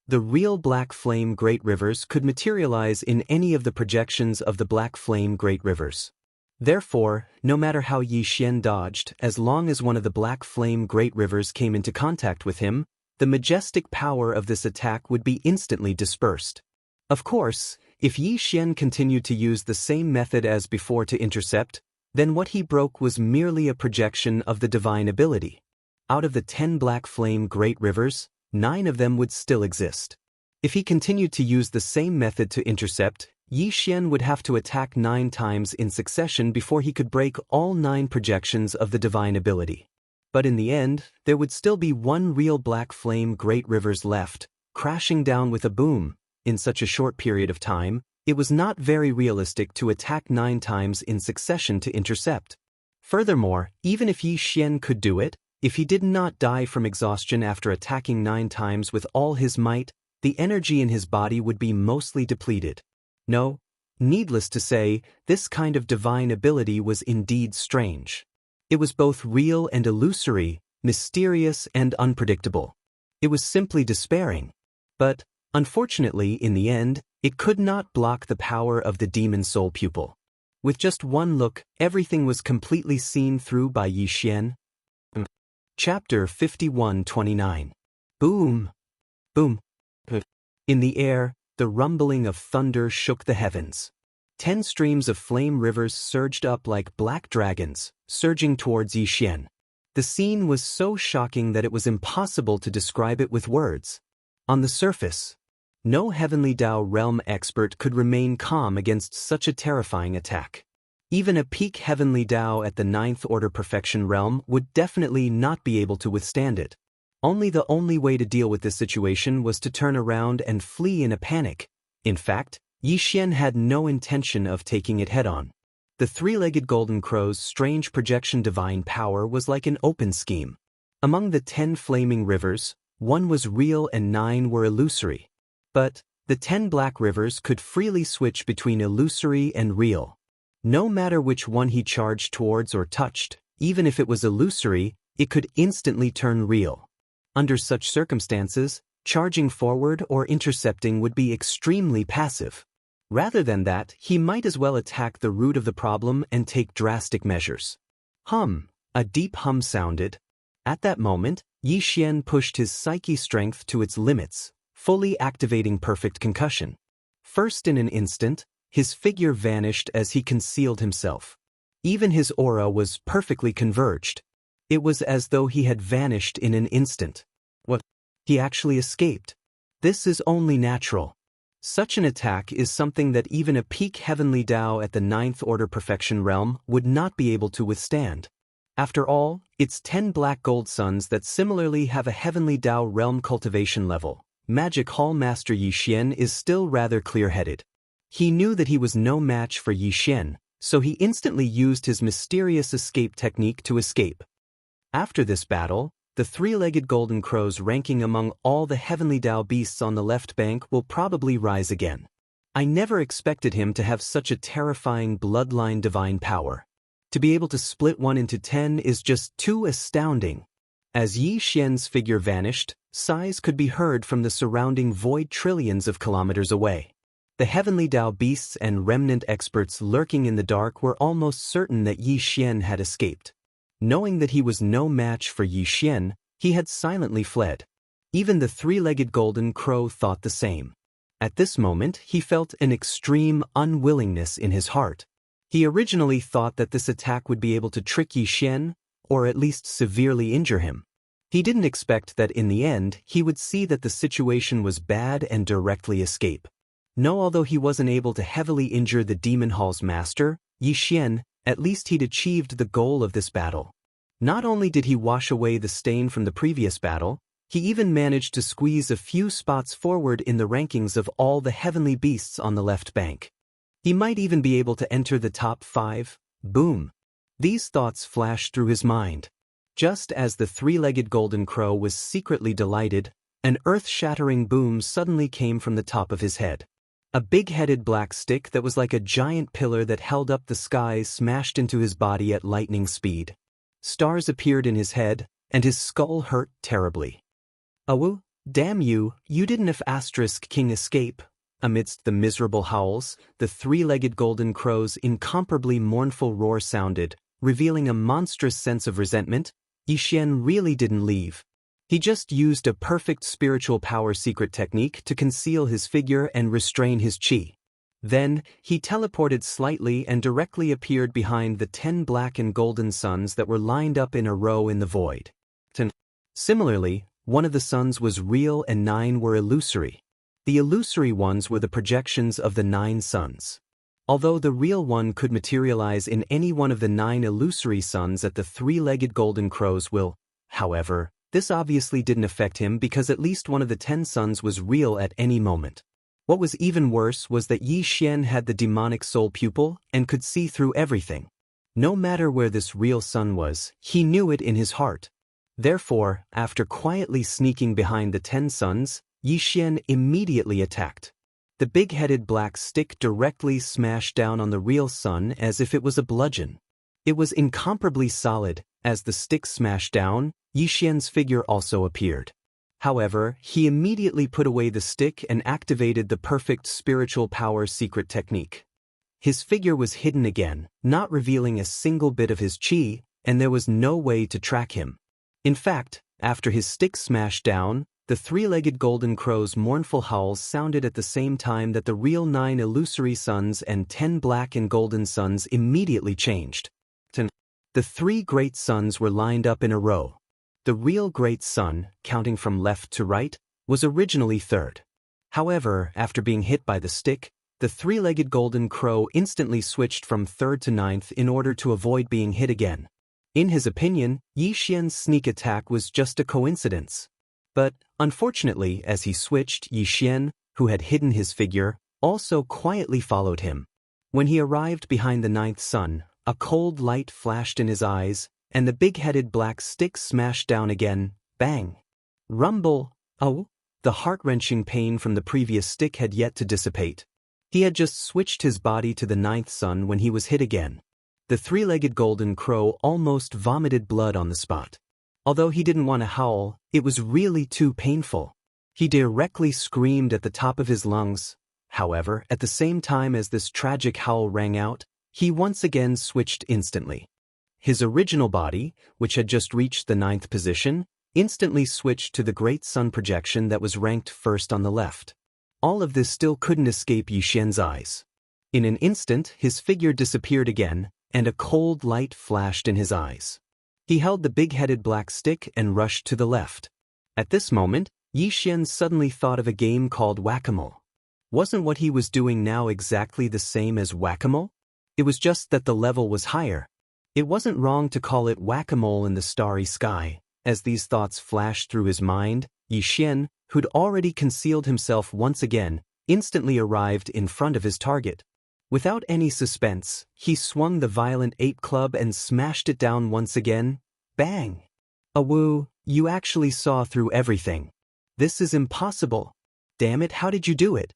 The real black flame great rivers could materialize in any of the projections of the black flame great rivers. Therefore, no matter how Yi Xian dodged, as long as one of the black flame great rivers came into contact with him, the majestic power of this attack would be instantly dispersed. Of course, if Yi Xian continued to use the same method as before to intercept, then what he broke was merely a projection of the divine ability. Out of the 10 black flame great rivers, 9 of them would still exist. If he continued to use the same method to intercept, Yi Xian would have to attack 9 times in succession before he could break all 9 projections of the divine ability. But in the end, there would still be one real black flame great rivers left, crashing down with a boom. In such a short period of time, it was not very realistic to attack 9 times in succession to intercept. Furthermore, even if Yi Xian could do it, if he did not die from exhaustion after attacking 9 times with all his might, the energy in his body would be mostly depleted. No, needless to say, this kind of divine ability was indeed strange. It was both real and illusory, mysterious and unpredictable. It was simply despairing. But, unfortunately, in the end, it could not block the power of the demon soul pupil. With just one look, everything was completely seen through by Yi Xian. Chapter 51-29. Boom! Boom! In the air, the rumbling of thunder shook the heavens. 10 streams of flame rivers surged up like black dragons, surging towards Yi Xian. The scene was so shocking that it was impossible to describe it with words. On the surface, no Heavenly Dao realm expert could remain calm against such a terrifying attack. Even a peak Heavenly Dao at the 9th Order Perfection realm would definitely not be able to withstand it. The only way to deal with this situation was to turn around and flee in a panic. In fact, Yi Xian had no intention of taking it head-on. The three-legged golden crow's strange projection divine power was like an open scheme. Among the 10 flaming rivers, 1 was real and 9 were illusory. But, the 10 black rivers could freely switch between illusory and real. No matter which one he charged towards or touched, even if it was illusory, it could instantly turn real. Under such circumstances, charging forward or intercepting would be extremely passive. Rather than that, he might as well attack the root of the problem and take drastic measures. A deep hum sounded. At that moment, Yi Xian pushed his psyche strength to its limits, fully activating perfect concussion. First in an instant, his figure vanished as he concealed himself. Even his aura was perfectly converged. It was as though he had vanished in an instant. What? He actually escaped. This is only natural. Such an attack is something that even a peak Heavenly Dao at the 9th Order Perfection realm would not be able to withstand. After all, it's 10 black gold suns that similarly have a Heavenly Dao realm cultivation level. Magic Hall Master Yi Xian is still rather clear-headed. He knew that he was no match for Yi Xian, so he instantly used his mysterious escape technique to escape. After this battle, the three-legged golden crows ranking among all the Heavenly Dao beasts on the left bank will probably rise again. I never expected him to have such a terrifying bloodline divine power. To be able to split one into 10 is just too astounding. As Yi Xian's figure vanished, sighs could be heard from the surrounding void trillions of kilometers away. The Heavenly Dao beasts and remnant experts lurking in the dark were almost certain that Yi Xian had escaped. Knowing that he was no match for Yi Xian, he had silently fled. Even the three-legged golden crow thought the same. At this moment, he felt an extreme unwillingness in his heart. He originally thought that this attack would be able to trick Yi Xian, or at least severely injure him. He didn't expect that in the end he would see that the situation was bad and directly escape. No, although he wasn't able to heavily injure the Demon Hall's master, Yi Xian, at least he'd achieved the goal of this battle. Not only did he wash away the stain from the previous battle, He even managed to squeeze a few spots forward in the rankings of all the heavenly beasts on the left bank. He might even be able to enter the top 5. Boom! These thoughts flashed through his mind. Just as the three-legged golden crow was secretly delighted, an earth-shattering boom suddenly came from the top of his head. A big-headed black stick that was like a giant pillar that held up the skies smashed into his body at lightning speed. Stars appeared in his head, and his skull hurt terribly. "Oh, damn you, you didn't have asterisk king escape." Amidst the miserable howls, the three-legged golden crow's incomparably mournful roar sounded, revealing a monstrous sense of resentment. Yixian really didn't leave. He just used a perfect spiritual power secret technique to conceal his figure and restrain his qi. Then, he teleported slightly and directly appeared behind the 10 black and golden suns that were lined up in a row in the void. Similarly, one of the suns was real and 9 were illusory. The illusory ones were the projections of the 9 suns. Although the real one could materialize in any one of the 9 illusory suns at the three-legged golden crow's will, however, this obviously didn't affect him because at least one of the 10 suns was real at any moment. What was even worse was that Yi Xian had the demonic soul pupil and could see through everything. No matter where this real sun was, he knew it in his heart. Therefore, after quietly sneaking behind the 10 suns, Yi Xian immediately attacked. The big-headed black stick directly smashed down on the real sun as if it was a bludgeon. It was incomparably solid. As the stick smashed down, Yi Xian's figure also appeared. However, he immediately put away the stick and activated the perfect spiritual power secret technique. His figure was hidden again, not revealing a single bit of his qi, and there was no way to track him. In fact, after his stick smashed down, the three-legged golden crow's mournful howls sounded at the same time that the real 9 illusory suns and 10 black and golden suns immediately changed. The 3 great suns were lined up in a row. The real great sun, counting from left to right, was originally 3rd. However, after being hit by the stick, the three-legged golden crow instantly switched from 3rd to 9th in order to avoid being hit again. In his opinion, Yi Xian's sneak attack was just a coincidence. But, unfortunately, as he switched, Yi Xian, who had hidden his figure, also quietly followed him. When he arrived behind the 9th sun, a cold light flashed in his eyes, and the big-headed black stick smashed down again. Bang! Rumble! Oh! The heart-wrenching pain from the previous stick had yet to dissipate. He had just switched his body to the 9th sun when he was hit again. The three-legged golden crow almost vomited blood on the spot. Although he didn't want to howl, it was really too painful. He directly screamed at the top of his lungs. However, at the same time as this tragic howl rang out, he once again switched instantly. His original body, which had just reached the 9th position, instantly switched to the great sun projection that was ranked first on the left. All of this still couldn't escape Yi Xian's eyes. In an instant, his figure disappeared again, and a cold light flashed in his eyes. He held the big-headed black stick and rushed to the left. At this moment, Yi Xian suddenly thought of a game called whack-a-mole. Wasn't what he was doing now exactly the same as whack-a-mole? It was just that the level was higher. It wasn't wrong to call it whack-a-mole in the starry sky. As these thoughts flashed through his mind, Yi Xian, who'd already concealed himself once again, instantly arrived in front of his target. Without any suspense, he swung the violent ape club and smashed it down once again. Bang! Awoo, you actually saw through everything. This is impossible. Damn it, how did you do it?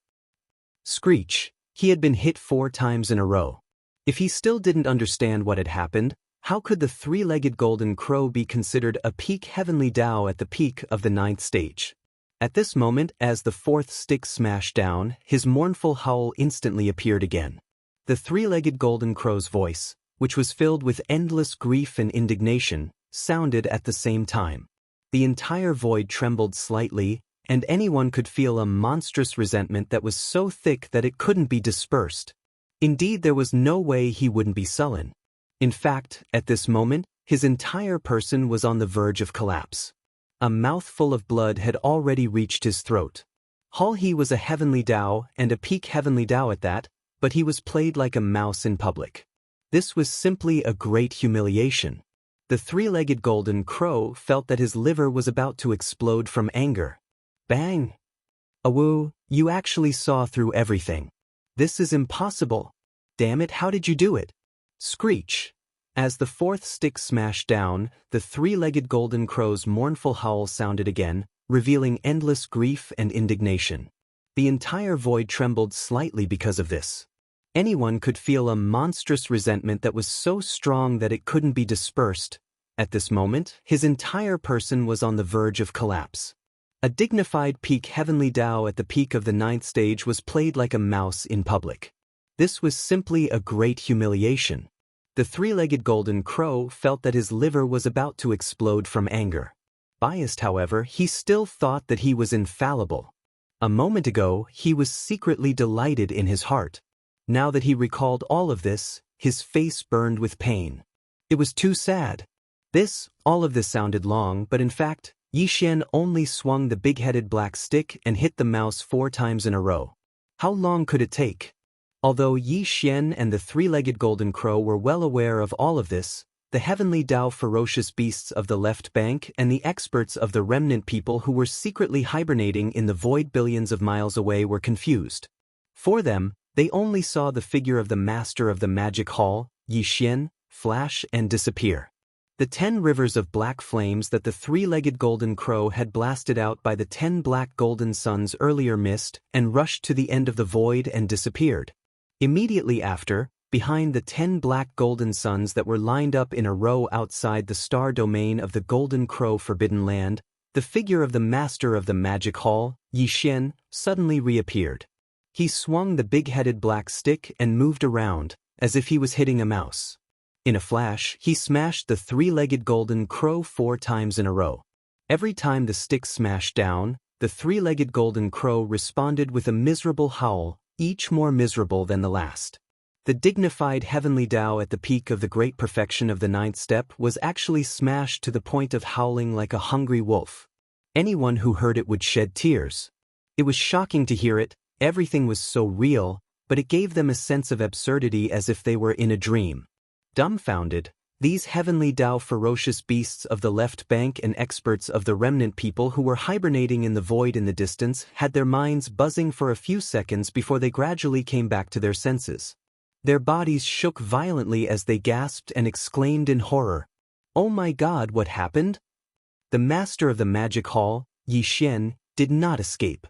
Screech. He had been hit 4 times in a row. If he still didn't understand what had happened, how could the three-legged golden crow be considered a peak heavenly Dao at the peak of the 9th stage? At this moment, as the 4th stick smashed down, his mournful howl instantly appeared again. The three-legged golden crow's voice, which was filled with endless grief and indignation, sounded at the same time. The entire void trembled slightly, and anyone could feel a monstrous resentment that was so thick that it couldn't be dispersed. Indeed, there was no way he wouldn't be sullen. In fact, at this moment, his entire person was on the verge of collapse. A mouthful of blood had already reached his throat. He was a heavenly Dao, and a peak heavenly Dao at that, but he was played like a mouse in public. This was simply a great humiliation. The three-legged golden crow felt that his liver was about to explode from anger. Bang! Awoo, you actually saw through everything. This is impossible. Damn it, how did you do it? Screech. As the fourth stick smashed down, the three-legged golden crow's mournful howl sounded again, revealing endless grief and indignation. The entire void trembled slightly because of this. Anyone could feel a monstrous resentment that was so strong that it couldn't be dispersed. At this moment, his entire person was on the verge of collapse. A dignified peak heavenly Dao at the peak of the ninth stage was played like a mouse in public. This was simply a great humiliation. The three-legged golden crow felt that his liver was about to explode from anger. Biased, however, he still thought that he was infallible. A moment ago, he was secretly delighted in his heart. Now that he recalled all of this, his face burned with pain. It was too sad. All of this sounded long, but in fact, Yixian only swung the big-headed black stick and hit the mouse 4 times in a row. How long could it take? Although Yixian and the three-legged golden crow were well aware of all of this, the heavenly Dao ferocious beasts of the left bank and the experts of the remnant people who were secretly hibernating in the void billions of miles away were confused. For them, they only saw the figure of the master of the magic hall, Yixian, flash and disappear. The 10 rivers of black flames that the three-legged golden crow had blasted out by the 10 black golden suns earlier missed and rushed to the end of the void and disappeared. Immediately after, behind the 10 black golden suns that were lined up in a row outside the star domain of the Golden Crow Forbidden Land, the figure of the master of the magic hall, Yixian, suddenly reappeared. He swung the big-headed black stick and moved around, as if he was hitting a mouse. In a flash, he smashed the three-legged golden crow 4 times in a row. Every time the stick smashed down, the three-legged golden crow responded with a miserable howl, each more miserable than the last. The dignified heavenly Dao at the peak of the great perfection of the ninth step was actually smashed to the point of howling like a hungry wolf. Anyone who heard it would shed tears. It was shocking to hear it, everything was so real, but it gave them a sense of absurdity as if they were in a dream. Dumbfounded, these heavenly Dao ferocious beasts of the left bank and experts of the remnant people who were hibernating in the void in the distance had their minds buzzing for a few seconds before they gradually came back to their senses. Their bodies shook violently as they gasped and exclaimed in horror, "Oh my God, what happened?" The master of the magic hall, Yixian, did not escape.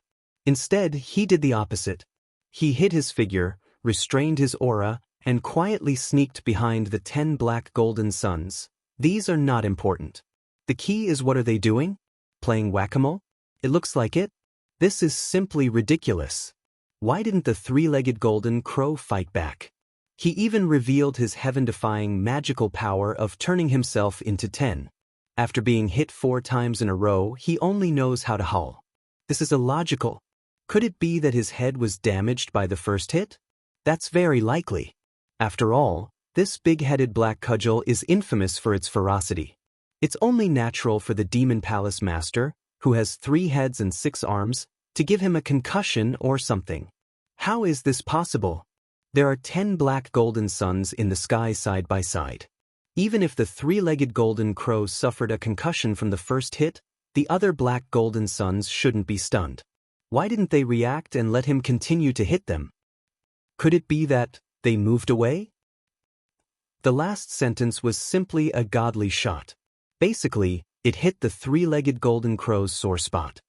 Instead, he did the opposite. He hid his figure, restrained his aura, and quietly sneaked behind the 10 black golden suns. These are not important. The key is, what are they doing? Playing whack-a-mole? It looks like it. This is simply ridiculous. Why didn't the three-legged golden crow fight back? He even revealed his heaven-defying magical power of turning himself into 10. After being hit 4 times in a row, he only knows how to howl. This is illogical. Could it be that his head was damaged by the first hit? That's very likely. After all, this big-headed black cudgel is infamous for its ferocity. It's only natural for the Demon Palace Master, who has 3 heads and 6 arms, to give him a concussion or something. How is this possible? There are 10 black golden suns in the sky side by side. Even if the three-legged golden crow suffered a concussion from the first hit, the other black golden suns shouldn't be stunned. Why didn't they react and let him continue to hit them? Could it be that they moved away? The last sentence was simply a godly shot. Basically, it hit the three-legged golden crow's sore spot.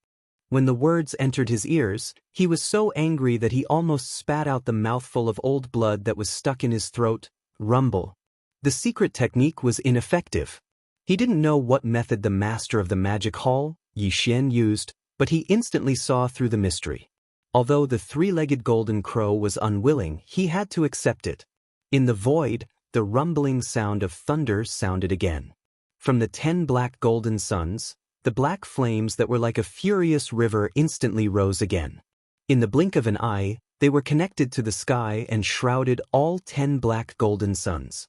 When the words entered his ears, he was so angry that he almost spat out the mouthful of old blood that was stuck in his throat. Rumble. The secret technique was ineffective. He didn't know what method the master of the magic hall, Yixian, used, but he instantly saw through the mystery. Although the three-legged golden crow was unwilling, he had to accept it. In the void, the rumbling sound of thunder sounded again. From the 10 black golden suns, the black flames that were like a furious river instantly rose again. In the blink of an eye, they were connected to the sky and shrouded all 10 black golden suns.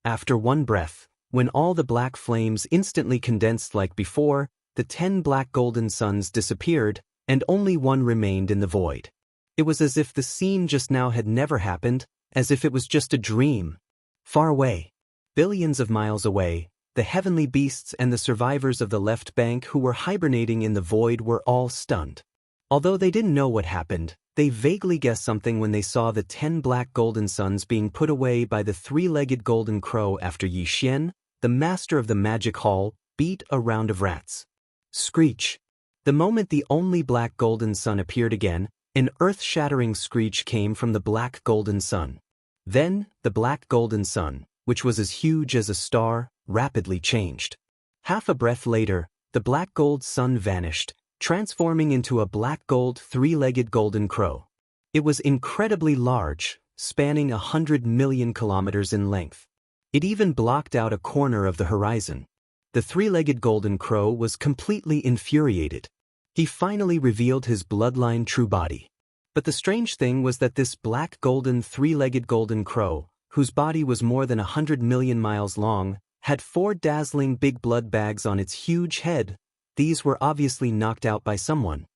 After one breath, when all the black flames instantly condensed like before, the 10 black golden suns disappeared, and only one remained in the void. It was as if the scene just now had never happened, as if it was just a dream. Far away. Billions of miles away, the heavenly beasts and the survivors of the left bank who were hibernating in the void were all stunned. Although they didn't know what happened, they vaguely guessed something when they saw the 10 black golden suns being put away by the three-legged golden crow after Yi Xian, the master of the magic hall, beat a round of rats. Screech. The moment the only black golden sun appeared again, an earth-shattering screech came from the black golden sun. Then, the black golden sun, which was as huge as a star, rapidly changed. Half a breath later, the black gold sun vanished, transforming into a black gold three-legged golden crow. It was incredibly large, spanning 100 million kilometers in length. It even blocked out a corner of the horizon. The three-legged golden crow was completely infuriated. He finally revealed his bloodline true body. But the strange thing was that this black golden three-legged golden crow, whose body was more than 100 million miles long, had 4 dazzling big blood bags on its huge head. These were obviously knocked out by someone.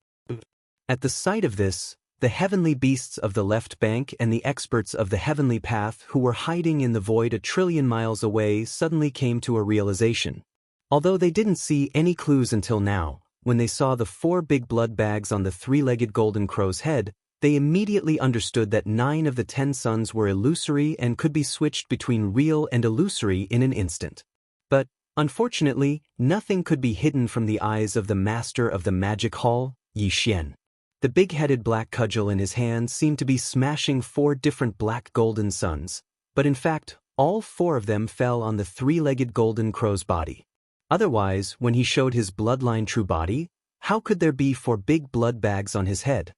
At the sight of this, the heavenly beasts of the left bank and the experts of the heavenly path who were hiding in the void a trillion miles away suddenly came to a realization. Although they didn't see any clues until now, when they saw the 4 big blood bags on the three-legged golden crow's head, they immediately understood that 9 of the 10 suns were illusory and could be switched between real and illusory in an instant. But, unfortunately, nothing could be hidden from the eyes of the master of the magic hall, Yi Xian. The big-headed black cudgel in his hand seemed to be smashing 4 different black golden suns, but in fact, all 4 of them fell on the three-legged golden crow's body. Otherwise, when he showed his bloodline true body, how could there be 4 big blood bags on his head?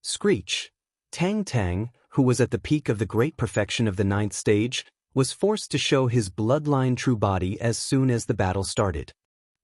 Screech. Tang Tang, who was at the peak of the great perfection of the 9th stage, was forced to show his bloodline true body as soon as the battle started.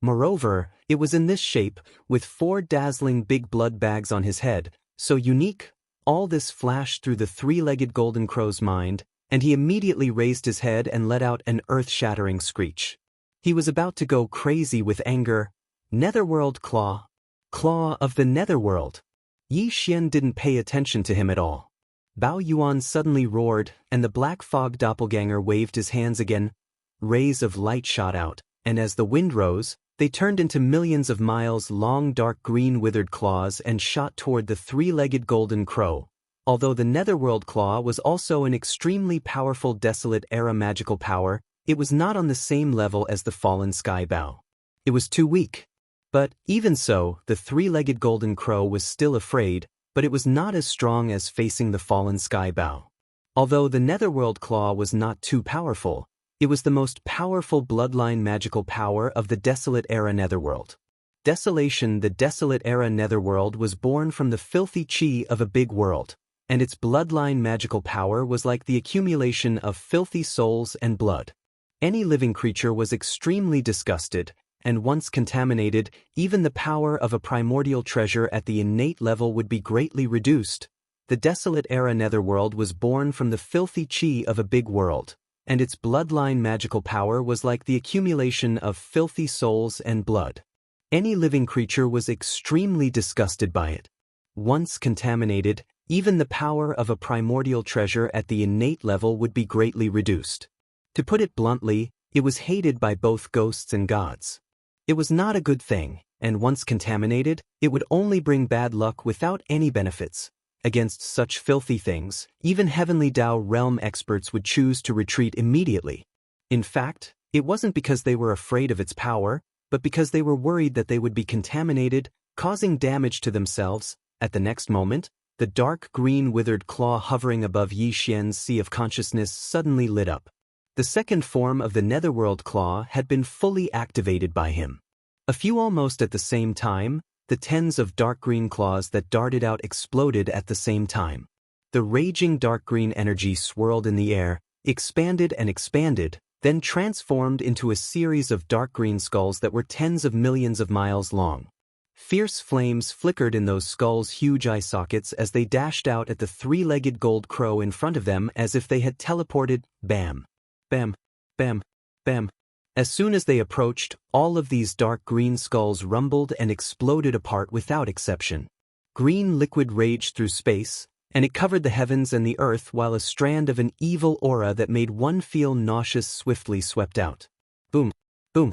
Moreover, it was in this shape, with 4 dazzling big blood bags on his head, so unique. All this flashed through the three-legged golden crow's mind, and he immediately raised his head and let out an earth-shattering screech. He was about to go crazy with anger. Netherworld Claw. Claw of the Netherworld. Yi Xian didn't pay attention to him at all. Bao Yuan suddenly roared, and the black fog doppelganger waved his hands again. Rays of light shot out, and as the wind rose, they turned into millions of miles long dark green withered claws and shot toward the three-legged golden crow. Although the Netherworld Claw was also an extremely powerful Desolate Era magical power, it was not on the same level as the fallen Sky Bow. It was too weak. But, even so, the three-legged golden crow was still afraid, but it was not as strong as facing the fallen Sky Bow. Although the Netherworld Claw was not too powerful, it was the most powerful bloodline magical power of the Desolate Era Netherworld. Desolation. The Desolate Era Netherworld was born from the filthy chi of a big world, and its bloodline magical power was like the accumulation of filthy souls and blood. Any living creature was extremely disgusted, and once contaminated, even the power of a primordial treasure at the innate level would be greatly reduced. The Desolate Era Netherworld was born from the filthy chi of a big world, and its bloodline magical power was like the accumulation of filthy souls and blood. Any living creature was extremely disgusted by it. Once contaminated, even the power of a primordial treasure at the innate level would be greatly reduced. To put it bluntly, it was hated by both ghosts and gods. It was not a good thing, and once contaminated, it would only bring bad luck without any benefits. Against such filthy things, even Heavenly Dao realm experts would choose to retreat immediately. In fact, it wasn't because they were afraid of its power, but because they were worried that they would be contaminated, causing damage to themselves. At the next moment, the dark green withered claw hovering above Yi Xian's sea of consciousness suddenly lit up. The second form of the Netherworld Claw had been fully activated by him. A few almost at the same time, the tens of dark green claws that darted out exploded at the same time. The raging dark green energy swirled in the air, expanded and expanded, then transformed into a series of dark green skulls that were tens of millions of miles long. Fierce flames flickered in those skulls' huge eye sockets as they dashed out at the three-legged gold crow in front of them as if they had teleported. Bam! Bam! Bam! Bam! As soon as they approached, all of these dark green skulls rumbled and exploded apart without exception. Green liquid raged through space, and it covered the heavens and the earth while a strand of an evil aura that made one feel nauseous swiftly swept out. Boom, boom.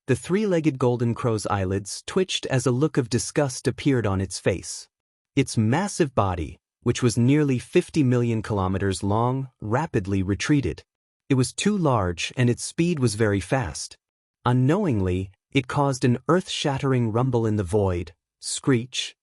The three-legged golden crow's eyelids twitched as a look of disgust appeared on its face. Its massive body, which was nearly 50 million kilometers long, rapidly retreated. It was too large and its speed was very fast. Unknowingly, it caused an earth-shattering rumble in the void. Screech.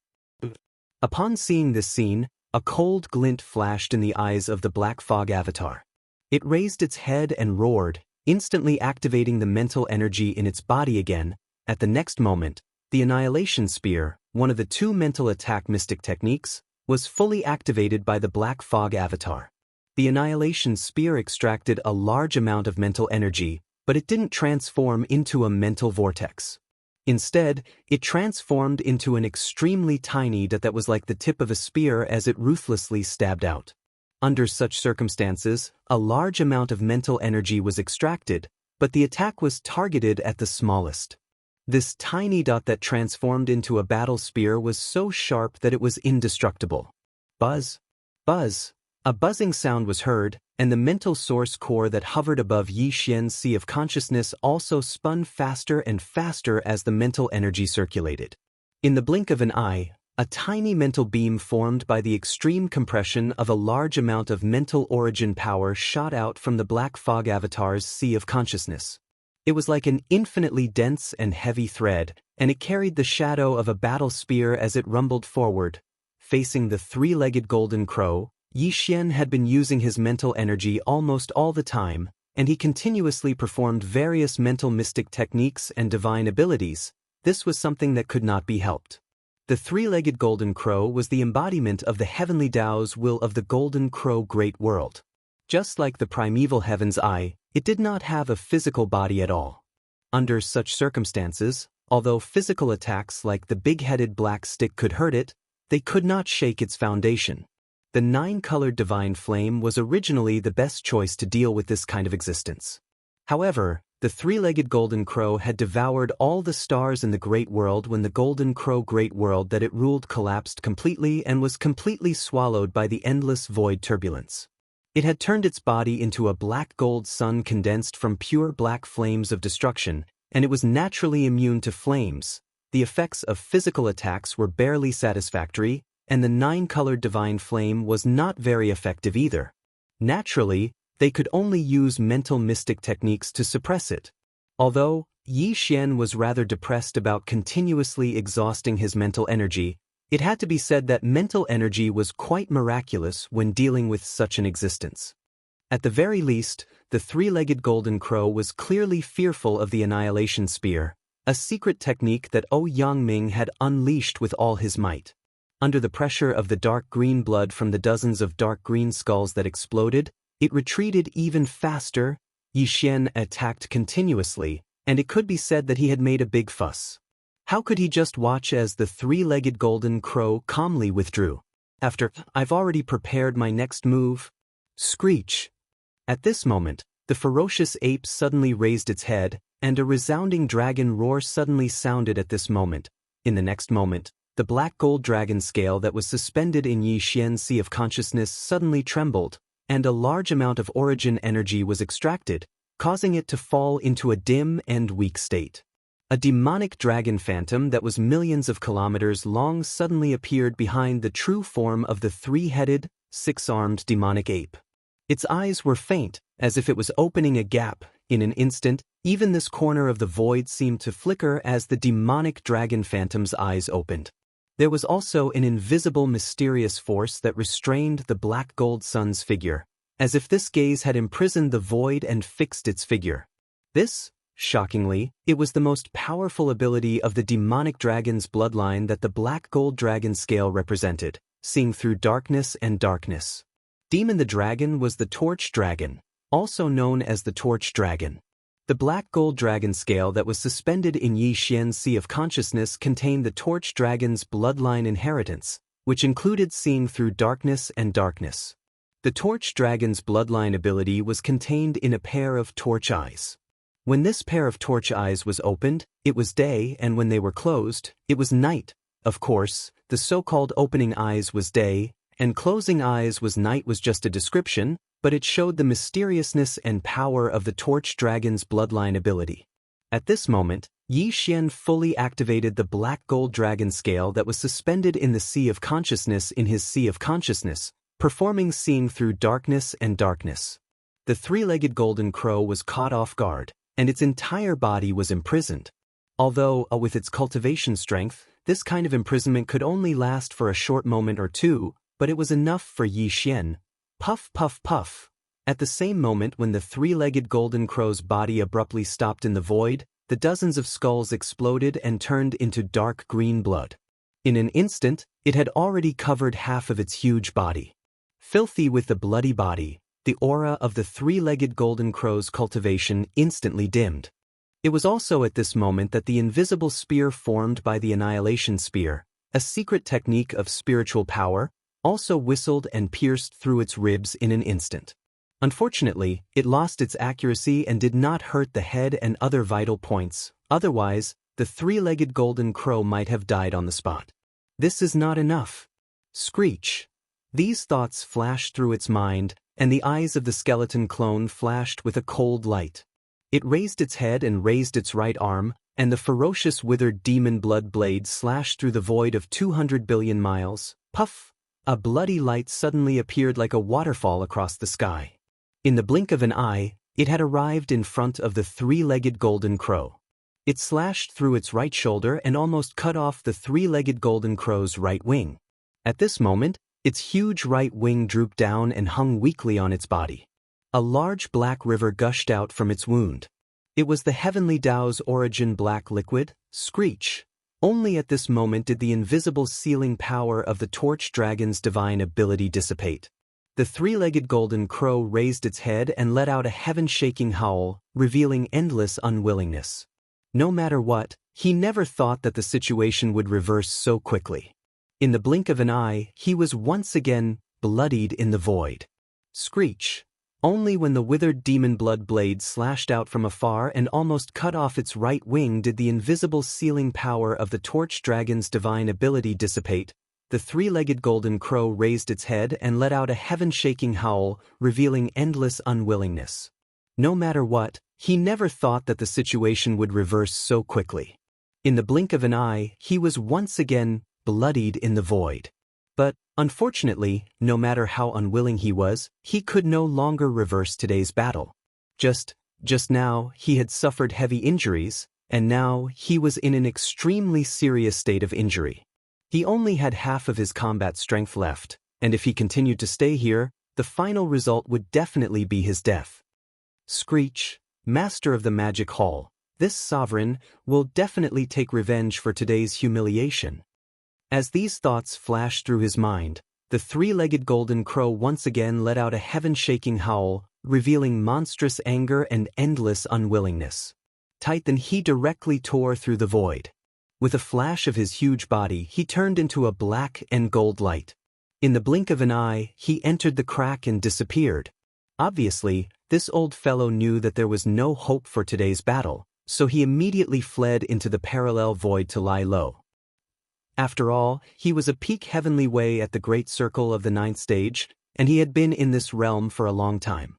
Upon seeing this scene, a cold glint flashed in the eyes of the Black Fog avatar. It raised its head and roared, instantly activating the mental energy in its body again. At the next moment, the Annihilation Spear, one of the two mental attack mystic techniques, was fully activated by the Black Fog avatar. The Annihilation Spear extracted a large amount of mental energy, but it didn't transform into a mental vortex. Instead, it transformed into an extremely tiny dot that was like the tip of a spear as it ruthlessly stabbed out. Under such circumstances, a large amount of mental energy was extracted, but the attack was targeted at the smallest. This tiny dot that transformed into a battle spear was so sharp that it was indestructible. Buzz. Buzz. A buzzing sound was heard, and the mental source core that hovered above Yi Xian's sea of consciousness also spun faster and faster as the mental energy circulated. In the blink of an eye, a tiny mental beam formed by the extreme compression of a large amount of mental origin power shot out from the Black Fog avatar's sea of consciousness. It was like an infinitely dense and heavy thread, and it carried the shadow of a battle spear as it rumbled forward. Facing the three-legged golden crow, Yi Xian had been using his mental energy almost all the time, and he continuously performed various mental mystic techniques and divine abilities. This was something that could not be helped. The three-legged golden crow was the embodiment of the heavenly Tao's will of the golden crow great world. Just like the primeval heaven's eye, it did not have a physical body at all. Under such circumstances, although physical attacks like the big-headed black stick could hurt it, they could not shake its foundation. The nine-colored divine flame was originally the best choice to deal with this kind of existence. However, the three-legged golden crow had devoured all the stars in the great world when the golden crow great world that it ruled collapsed completely and was completely swallowed by the endless void turbulence. It had turned its body into a black gold sun condensed from pure black flames of destruction, and it was naturally immune to flames. The effects of physical attacks were barely satisfactory, and the nine-colored divine flame was not very effective either. Naturally, they could only use mental mystic techniques to suppress it. Although Yi Xian was rather depressed about continuously exhausting his mental energy, it had to be said that mental energy was quite miraculous when dealing with such an existence. At the very least, the three-legged golden crow was clearly fearful of the Annihilation Spear, a secret technique that Yangming had unleashed with all his might. Under the pressure of the dark green blood from the dozens of dark green skulls that exploded, it retreated even faster. Yi Xian attacked continuously, and it could be said that he had made a big fuss. How could he just watch as the three-legged golden crow calmly withdrew? After, "I've already prepared my next move." Screech. At this moment, the ferocious ape suddenly raised its head, and a resounding dragon roar suddenly sounded at this moment. In the next moment, the black gold dragon scale that was suspended in Yi Xian's sea of consciousness suddenly trembled, and a large amount of origin energy was extracted, causing it to fall into a dim and weak state. A demonic dragon phantom that was millions of kilometers long suddenly appeared behind the true form of the three-headed, six-armed demonic ape. Its eyes were faint, as if it was opening a gap. In an instant, even this corner of the void seemed to flicker as the demonic dragon phantom's eyes opened. There was also an invisible mysterious force that restrained the black gold sun's figure, as if this gaze had imprisoned the void and fixed its figure. This, shockingly, it was the most powerful ability of the demonic dragon's bloodline that the black gold dragon scale represented, seeing through darkness and darkness. Demon the dragon was the torch dragon, also known as the torch dragon. The black gold dragon scale that was suspended in Yi Xian's sea of consciousness contained the torch dragon's bloodline inheritance, which included seeing through darkness and darkness. The torch dragon's bloodline ability was contained in a pair of torch eyes. When this pair of torch eyes was opened, it was day, and when they were closed, it was night. Of course, the so-called opening eyes was day, and closing eyes was night was just a description, but it showed the mysteriousness and power of the torch dragon's bloodline ability. At this moment, Yi Xian fully activated the black gold dragon scale that was suspended in the Sea of Consciousness in his Sea of Consciousness, performing seeing through darkness and darkness. The three-legged golden crow was caught off guard, and its entire body was imprisoned. Although, with its cultivation strength, this kind of imprisonment could only last for a short moment or two, but it was enough for Yi Xian. Puff, puff, puff. At the same moment when the three-legged golden crow's body abruptly stopped in the void, the dozens of skulls exploded and turned into dark green blood. In an instant, it had already covered half of its huge body. Filthy with the bloody body, the aura of the three-legged golden crow's cultivation instantly dimmed. It was also at this moment that the invisible spear formed by the Annihilation Spear, a secret technique of spiritual power, also whistled and pierced through its ribs in an instant. Unfortunately, it lost its accuracy and did not hurt the head and other vital points, otherwise, the three-legged golden crow might have died on the spot. This is not enough. Screech. These thoughts flashed through its mind, and the eyes of the skeleton clone flashed with a cold light. It raised its head and raised its right arm, and the ferocious withered demon blood blade slashed through the void of 200 billion miles. Puff! A bloody light suddenly appeared like a waterfall across the sky. In the blink of an eye, it had arrived in front of the three-legged golden crow. It slashed through its right shoulder and almost cut off the three-legged golden crow's right wing. At this moment, its huge right wing drooped down and hung weakly on its body. A large black river gushed out from its wound. It was the heavenly Dao's origin black liquid, Screech. Only at this moment did the invisible sealing power of the torch dragon's divine ability dissipate. The three-legged golden crow raised its head and let out a heaven-shaking howl, revealing endless unwillingness. No matter what, he never thought that the situation would reverse so quickly. In the blink of an eye, he was once again bloodied in the void. Screech. Only when the withered demon blood blade slashed out from afar and almost cut off its right wing did the invisible sealing power of the torch dragon's divine ability dissipate. The three-legged golden crow raised its head and let out a heaven-shaking howl, revealing endless unwillingness. No matter what, he never thought that the situation would reverse so quickly. In the blink of an eye, he was once again bloodied in the void. But, unfortunately, no matter how unwilling he was, he could no longer reverse today's battle. Just now, he had suffered heavy injuries, and now he was in an extremely serious state of injury. He only had half of his combat strength left, and if he continued to stay here, the final result would definitely be his death. Screech, master of the magic hall, this sovereign will definitely take revenge for today's humiliation. As these thoughts flashed through his mind, the three-legged golden crow once again let out a heaven-shaking howl, revealing monstrous anger and endless unwillingness. Then he directly tore through the void. With a flash of his huge body, he turned into a black and gold light. In the blink of an eye, he entered the crack and disappeared. Obviously, this old fellow knew that there was no hope for today's battle, so he immediately fled into the parallel void to lie low. After all, he was a peak heavenly way at the Great Circle of the Ninth Stage, and he had been in this realm for a long time.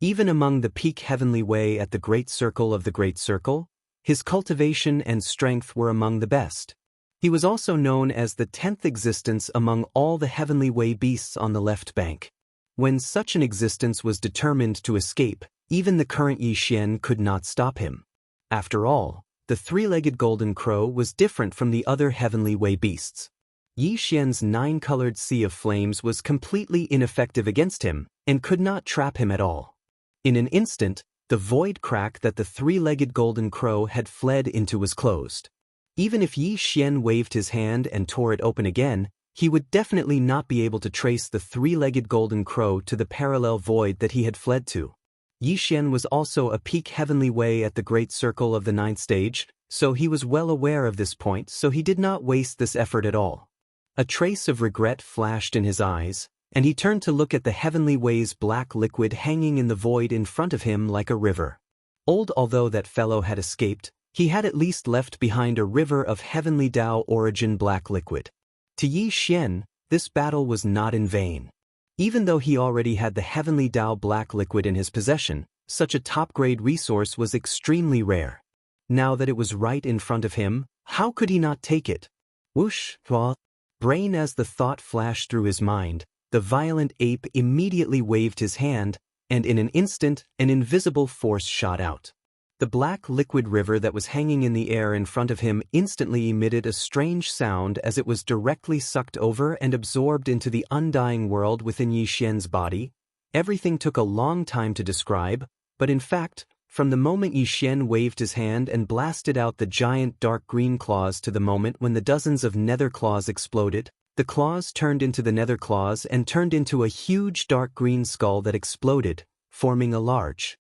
Even among the peak heavenly way at the Great Circle of the Great Circle, his cultivation and strength were among the best. He was also known as the 10th existence among all the heavenly way beasts on the left bank. When such an existence was determined to escape, even the current Yi Xian could not stop him. After all, the three-legged golden crow was different from the other heavenly way beasts. Yi Xian's 9-colored sea of flames was completely ineffective against him, and could not trap him at all. In an instant, the void crack that the three-legged golden crow had fled into was closed. Even if Yi Xian waved his hand and tore it open again, he would definitely not be able to trace the three-legged golden crow to the parallel void that he had fled to. Yi Xian was also a peak heavenly way at the Great Circle of the Ninth Stage, so he was well aware of this point, so he did not waste this effort at all. A trace of regret flashed in his eyes, and he turned to look at the heavenly way's black liquid hanging in the void in front of him like a river. Although that fellow had escaped, he had at least left behind a river of heavenly Dao origin black liquid. To Yi Xian, this battle was not in vain. Even though he already had the heavenly Dao black liquid in his possession, such a top-grade resource was extremely rare. Now that it was right in front of him, how could he not take it? Whoosh, hua. Brain as the thought flashed through his mind, the violent ape immediately waved his hand, and in an instant, an invisible force shot out. The black liquid river that was hanging in the air in front of him instantly emitted a strange sound as it was directly sucked over and absorbed into the undying world within Yi Xian's body. Everything took a long time to describe, but in fact, from the moment Yi Xian waved his hand and blasted out the giant dark green claws to the moment when the dozens of nether claws exploded, the claws turned into the nether claws and turned into a huge dark green skull that exploded, forming a large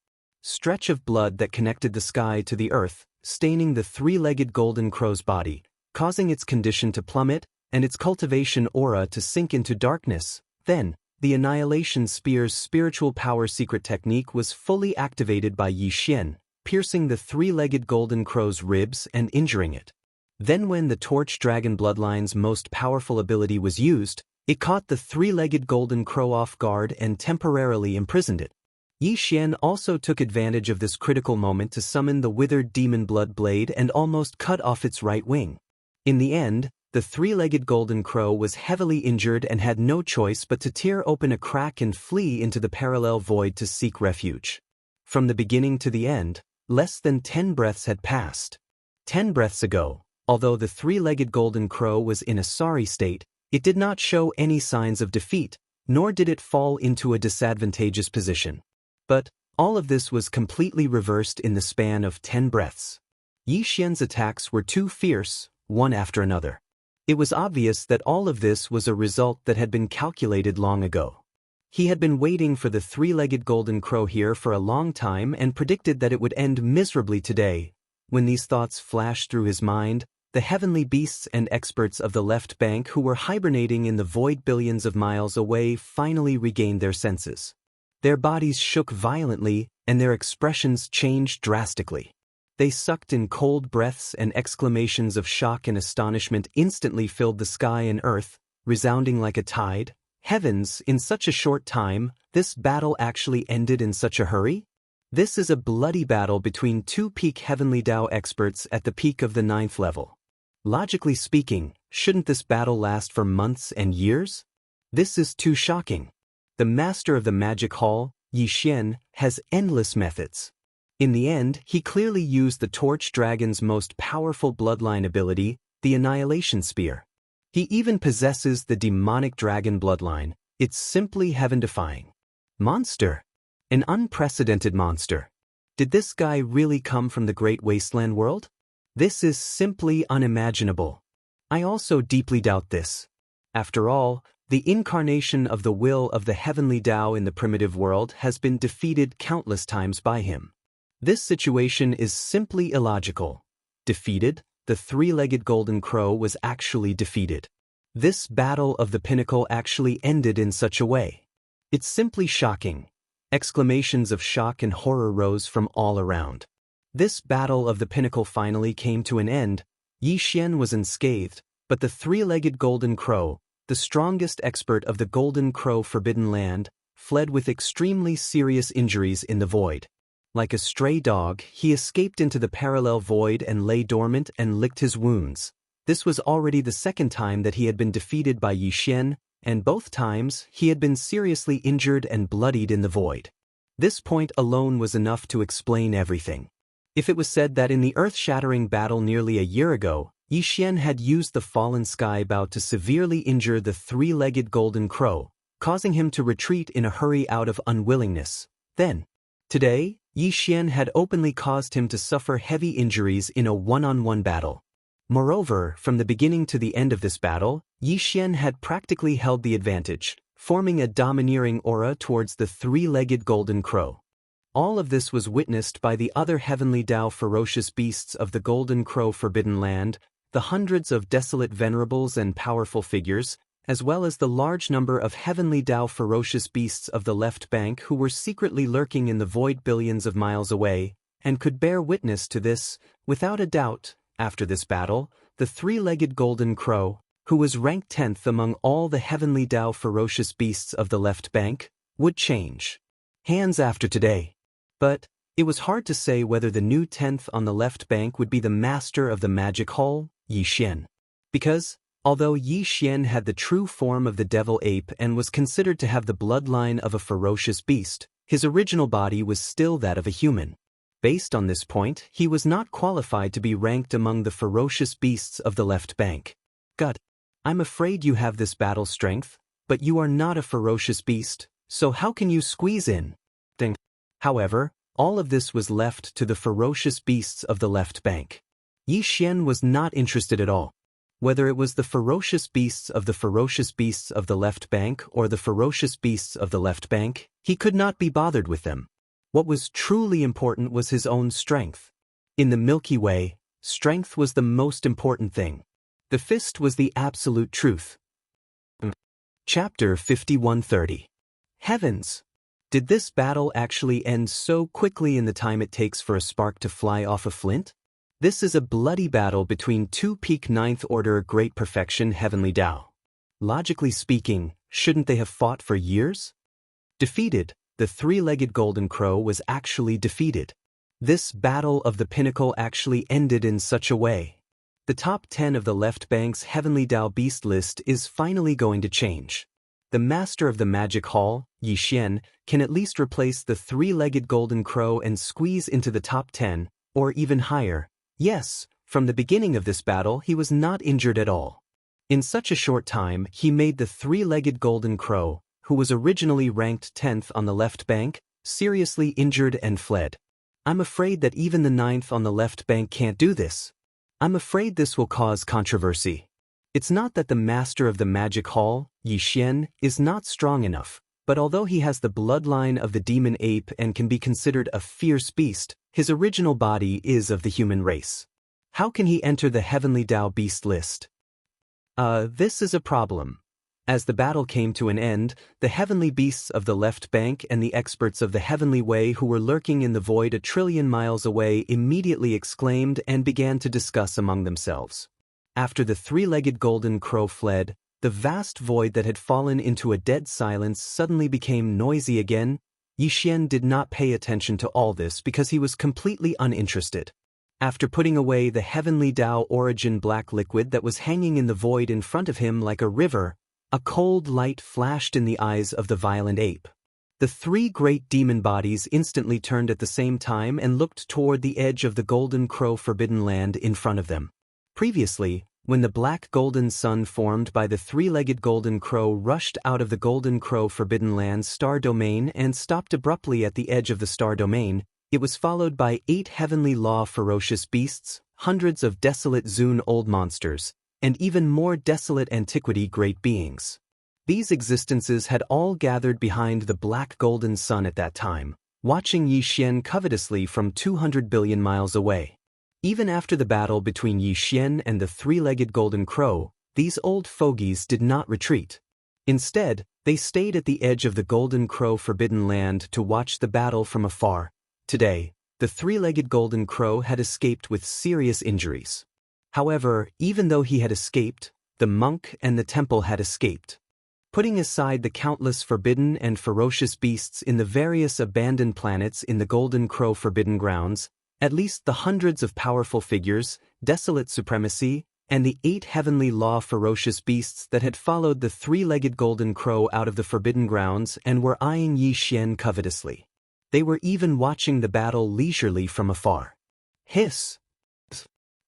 stretch of blood that connected the sky to the earth, staining the three-legged golden crow's body, causing its condition to plummet and its cultivation aura to sink into darkness. Then, the Annihilation Spear's spiritual power secret technique was fully activated by Yi Xian, piercing the three-legged golden crow's ribs and injuring it. Then when the Torch Dragon Bloodline's most powerful ability was used, it caught the three-legged golden crow off guard and temporarily imprisoned it. Yi Xian also took advantage of this critical moment to summon the withered demon blood blade and almost cut off its right wing. In the end, the three-legged golden crow was heavily injured and had no choice but to tear open a crack and flee into the parallel void to seek refuge. From the beginning to the end, less than 10 breaths had passed. 10 breaths ago, although the three-legged golden crow was in a sorry state, it did not show any signs of defeat, nor did it fall into a disadvantageous position. But all of this was completely reversed in the span of 10 breaths. Yi Xian's attacks were too fierce, one after another. It was obvious that all of this was a result that had been calculated long ago. He had been waiting for the three-legged golden crow here for a long time and predicted that it would end miserably today. When these thoughts flashed through his mind, the heavenly beasts and experts of the left bank who were hibernating in the void billions of miles away finally regained their senses. Their bodies shook violently, and their expressions changed drastically. They sucked in cold breaths, and exclamations of shock and astonishment instantly filled the sky and earth, resounding like a tide. Heavens, in such a short time, this battle actually ended in such a hurry? This is a bloody battle between two peak heavenly Dao experts at the peak of the 9th level. Logically speaking, shouldn't this battle last for months and years? This is too shocking. The master of the magic hall, Yi Xian, has endless methods. In the end, he clearly used the Torch Dragon's most powerful bloodline ability, the Annihilation Spear. He even possesses the demonic dragon bloodline. It's simply heaven-defying. Monster. An unprecedented monster. Did this guy really come from the Great Wasteland world? This is simply unimaginable. I also deeply doubt this. After all, the incarnation of the will of the heavenly Dao in the primitive world has been defeated countless times by him. This situation is simply illogical. Defeated? The three-legged golden crow was actually defeated. This battle of the pinnacle actually ended in such a way. It's simply shocking. Exclamations of shock and horror rose from all around. This battle of the pinnacle finally came to an end. Yi Xian was unscathed, but the three-legged golden crow, the strongest expert of the Golden Crow Forbidden Land, fled with extremely serious injuries in the void. Like a stray dog, he escaped into the parallel void and lay dormant and licked his wounds. This was already the second time that he had been defeated by Yi Xian, and both times he had been seriously injured and bloodied in the void. This point alone was enough to explain everything. If it was said that in the earth-shattering battle nearly a year ago, Yi Xian had used the fallen sky bow to severely injure the three-legged golden crow, causing him to retreat in a hurry out of unwillingness, then, today, Yi Xian had openly caused him to suffer heavy injuries in a one-on-one battle. Moreover, from the beginning to the end of this battle, Yi Xian had practically held the advantage, forming a domineering aura towards the three-legged golden crow. All of this was witnessed by the other heavenly Dao ferocious beasts of the Golden Crow Forbidden Land, the hundreds of desolate venerables and powerful figures, as well as the large number of heavenly Dao ferocious beasts of the left bank who were secretly lurking in the void billions of miles away, and could bear witness to this. Without a doubt, after this battle, the three-legged golden crow, who was ranked 10th among all the heavenly Dao ferocious beasts of the left bank, would change hands after today. But it was hard to say whether the new 10th on the left bank would be the master of the magic hall, Yi Xian. Because, although Yi Xian had the true form of the devil ape and was considered to have the bloodline of a ferocious beast, his original body was still that of a human. Based on this point, he was not qualified to be ranked among the ferocious beasts of the left bank. God, I'm afraid you have this battle strength, but you are not a ferocious beast, so how can you squeeze in? Ding. However, all of this was left to the ferocious beasts of the left bank. Yi Xian was not interested at all. Whether it was the ferocious beasts of the left bank or the ferocious beasts of the left bank, he could not be bothered with them. What was truly important was his own strength. In the Milky Way, strength was the most important thing. The fist was the absolute truth. Chapter 5130. Heavens! Did this battle actually end so quickly in the time it takes for a spark to fly off a flint? This is a bloody battle between two peak 9th order great perfection heavenly Dao. Logically speaking, shouldn't they have fought for years? Defeated, the three-legged golden crow was actually defeated. This battle of the pinnacle actually ended in such a way. The top 10 of the left bank's heavenly Dao beast list is finally going to change. The master of the magic hall, Yi Xian, can at least replace the three-legged golden crow and squeeze into the top 10, or even higher. Yes, from the beginning of this battle he was not injured at all. In such a short time he made the three-legged golden crow, who was originally ranked 10th on the left bank, seriously injured and fled. I'm afraid that even the 9th on the left bank can't do this. I'm afraid this will cause controversy. It's not that the master of the magic hall, Yi Xian, is not strong enough, but although he has the bloodline of the demon ape and can be considered a fierce beast, his original body is of the human race. How can he enter the heavenly Dao beast list? This is a problem. As the battle came to an end, the heavenly beasts of the left bank and the experts of the heavenly way who were lurking in the void a trillion miles away immediately exclaimed and began to discuss among themselves. After the three-legged golden crow fled, the vast void that had fallen into a dead silence suddenly became noisy again. Yi Xian did not pay attention to all this because he was completely uninterested. After putting away the heavenly Dao origin black liquid that was hanging in the void in front of him like a river, a cold light flashed in the eyes of the violent ape. The three great demon bodies instantly turned at the same time and looked toward the edge of the golden crow forbidden land in front of them. Previously, when the black golden sun formed by the three-legged golden crow rushed out of the golden crow forbidden land's star domain and stopped abruptly at the edge of the star domain, it was followed by 8 heavenly law ferocious beasts, hundreds of desolate Zune old monsters, and even more desolate antiquity great beings. These existences had all gathered behind the black golden sun at that time, watching Yi Xian covetously from 200 billion miles away. Even after the battle between Yi Xian and the three-legged golden crow, these old fogies did not retreat. Instead, they stayed at the edge of the golden crow forbidden land to watch the battle from afar. Today, the three-legged golden crow had escaped with serious injuries. However, even though he had escaped, the monk and the temple had escaped. Putting aside the countless forbidden and ferocious beasts in the various abandoned planets in the golden crow forbidden grounds, at least the hundreds of powerful figures, desolate supremacy, and the 8 heavenly law ferocious beasts that had followed the three-legged golden crow out of the forbidden grounds and were eyeing Yi Xian covetously. They were even watching the battle leisurely from afar. Hiss!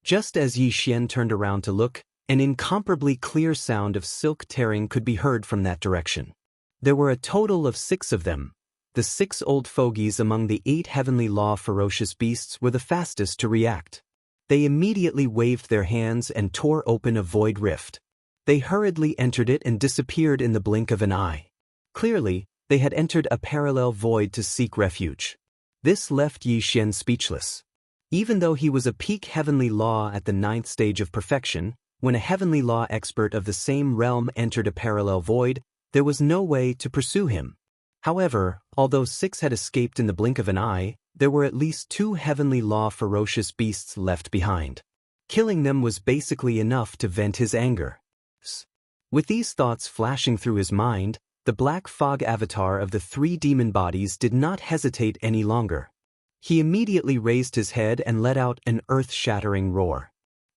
Just as Yi Xian turned around to look, an incomparably clear sound of silk tearing could be heard from that direction. There were a total of 6 of them. The 6 old fogies among the 8 heavenly law ferocious beasts were the fastest to react. They immediately waved their hands and tore open a void rift. They hurriedly entered it and disappeared in the blink of an eye. Clearly, they had entered a parallel void to seek refuge. This left Yi Xian speechless. Even though he was a peak heavenly law at the 9th stage of perfection, when a heavenly law expert of the same realm entered a parallel void, there was no way to pursue him. However, although 6 had escaped in the blink of an eye, there were at least 2 heavenly law ferocious beasts left behind. Killing them was basically enough to vent his anger. motives. With these thoughts flashing through his mind, the black fog avatar of the 3 demon bodies did not hesitate any longer. He immediately raised his head and let out an earth-shattering roar.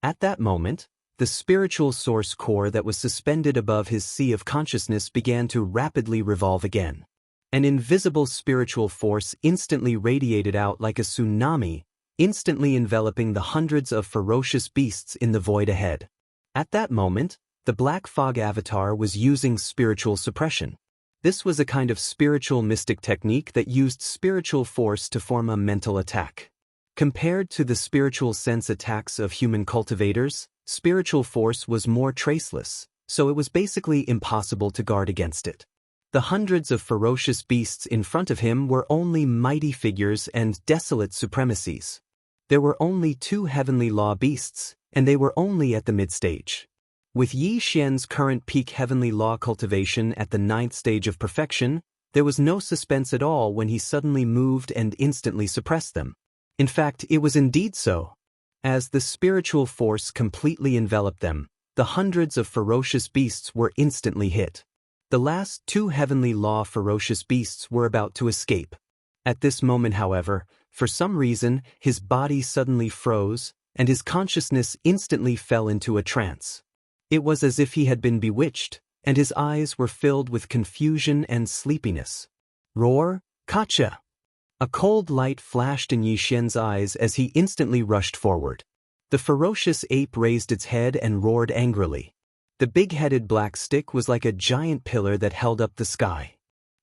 At that moment, the spiritual source core that was suspended above his sea of consciousness began to rapidly revolve again. An invisible spiritual force instantly radiated out like a tsunami, instantly enveloping the hundreds of ferocious beasts in the void ahead. At that moment, the black fog avatar was using spiritual suppression. This was a kind of spiritual mystic technique that used spiritual force to form a mental attack. Compared to the spiritual sense attacks of human cultivators, spiritual force was more traceless, so it was basically impossible to guard against it. The hundreds of ferocious beasts in front of him were only mighty figures and desolate supremacies. There were only 2 heavenly law beasts, and they were only at the mid-stage. With Yi Xian's current peak heavenly law cultivation at the 9th stage of perfection, there was no suspense at all when he suddenly moved and instantly suppressed them. In fact, it was indeed so. As the spiritual force completely enveloped them, the hundreds of ferocious beasts were instantly hit. The last 2 heavenly law ferocious beasts were about to escape. At this moment, however, for some reason, his body suddenly froze, and his consciousness instantly fell into a trance. It was as if he had been bewitched, and his eyes were filled with confusion and sleepiness. Roar, Kacha! A cold light flashed in Yi Xian's eyes as he instantly rushed forward. The ferocious ape raised its head and roared angrily. The big-headed black stick was like a giant pillar that held up the sky.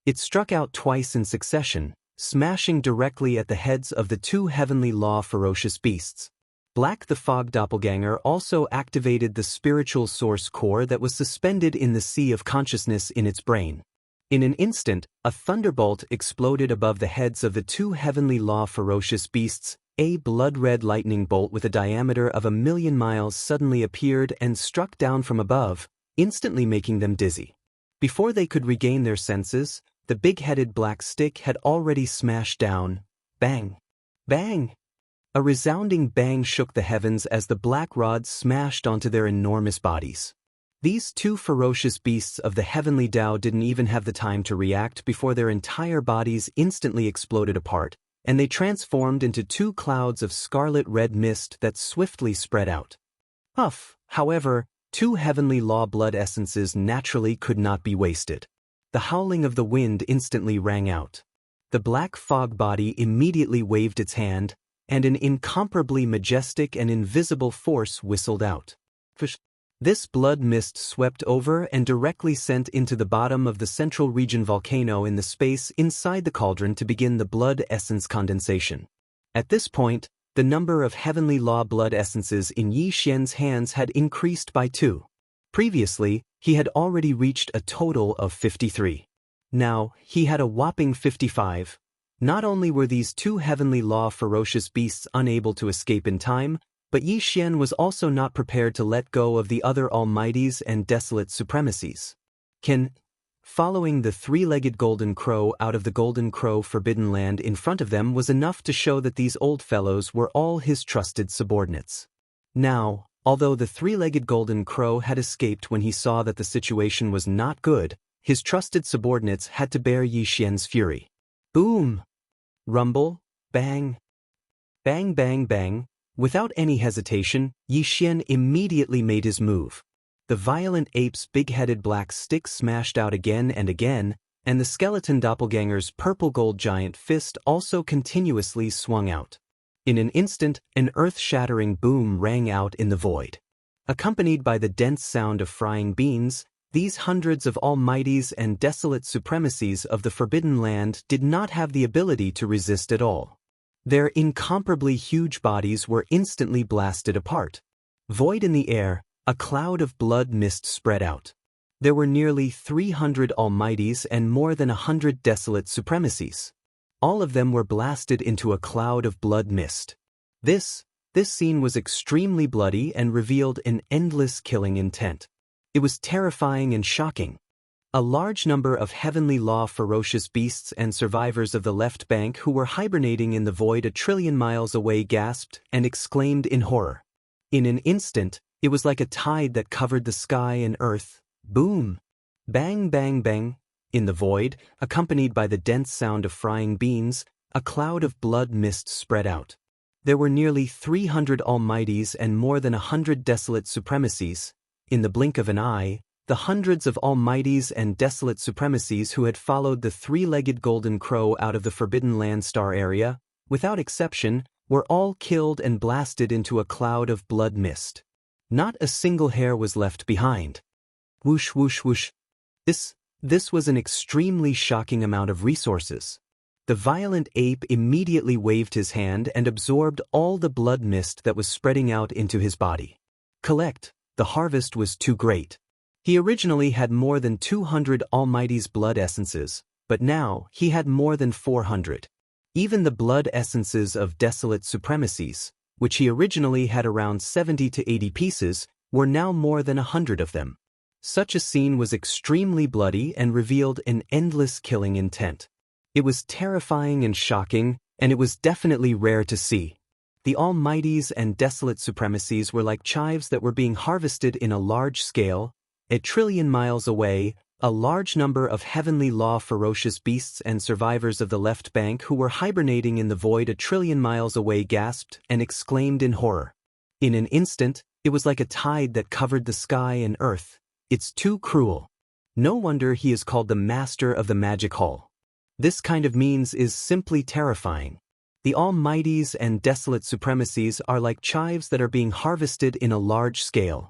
It struck out twice in succession, smashing directly at the heads of the 2 heavenly law ferocious beasts. Black the Fog Doppelganger also activated the spiritual source core that was suspended in the sea of consciousness in its brain. In an instant, a thunderbolt exploded above the heads of the 2 heavenly law ferocious beasts. A blood-red lightning bolt with a diameter of 1,000,000 miles suddenly appeared and struck down from above, instantly making them dizzy. Before they could regain their senses, the big-headed black stick had already smashed down. Bang! Bang! A resounding bang shook the heavens as the black rods smashed onto their enormous bodies. These 2 ferocious beasts of the heavenly Tao didn't even have the time to react before their entire bodies instantly exploded apart, and they transformed into 2 clouds of scarlet-red mist that swiftly spread out. However, 2 heavenly law blood essences naturally could not be wasted. The howling of the wind instantly rang out. The black fog body immediately waved its hand, and an incomparably majestic and invisible force whistled out. This blood mist swept over and directly sent into the bottom of the central region volcano in the space inside the cauldron to begin the blood essence condensation. At this point, the number of heavenly law blood essences in Yi Xian's hands had increased by 2. Previously, he had already reached a total of 53. Now, he had a whopping 55. Not only were these 2 heavenly law ferocious beasts unable to escape in time, but Yi Xian was also not prepared to let go of the other almighties and desolate supremacies. Following the 3-legged golden crow out of the golden crow forbidden land in front of them was enough to show that these old fellows were all his trusted subordinates. Now, although the 3-legged golden crow had escaped when he saw that the situation was not good, his trusted subordinates had to bear Yi Xian's fury. Boom! Rumble, bang! Bang bang bang! Without any hesitation, Yi Xian immediately made his move. The violent ape's big-headed black stick smashed out again and again, and the skeleton doppelganger's purple-gold giant fist also continuously swung out. In an instant, an earth-shattering boom rang out in the void. Accompanied by the dense sound of frying beans, these hundreds of almighties and desolate supremacies of the Forbidden Land did not have the ability to resist at all. Their incomparably huge bodies were instantly blasted apart. Void in the air, a cloud of blood mist spread out. There were nearly 300 almighties and more than 100 desolate supremacies. All of them were blasted into a cloud of blood mist. This scene was extremely bloody and revealed an endless killing intent. It was terrifying and shocking. A large number of heavenly law ferocious beasts and survivors of the left bank who were hibernating in the void 1 trillion miles away gasped and exclaimed in horror. In an instant, It was like a tide that covered the sky and earth. Boom! Bang, bang, bang. In the void, accompanied by the dense sound of frying beans, a cloud of blood mist spread out. There were nearly 300 almighties and more than 100 desolate supremacies. In the blink of an eye, the hundreds of almighties and desolate supremacies who had followed the three-legged golden crow out of the Forbidden Land star area, without exception, were all killed and blasted into a cloud of blood mist. Not a single hair was left behind. Whoosh, whoosh, whoosh. This was an extremely shocking amount of resources. The violent ape immediately waved his hand and absorbed all the blood mist that was spreading out into his body. Collect, the harvest was too great. He originally had more than 200 Almighty's blood essences, but now he had more than 400. Even the blood essences of desolate supremacies, which he originally had around 70 to 80 pieces, were now more than 100 of them. Such a scene was extremely bloody and revealed an endless killing intent. It was terrifying and shocking, and it was definitely rare to see. The Almighties and desolate supremacies were like chives that were being harvested in a large scale. A trillion miles away, a large number of heavenly law ferocious beasts and survivors of the left bank who were hibernating in the void a trillion miles away gasped and exclaimed in horror. In an instant, it was like a tide that covered the sky and earth. It's too cruel. No wonder he is called the Master of the Magic Hall. This kind of means is simply terrifying. The Almighties and desolate supremacies are like chives that are being harvested in a large scale.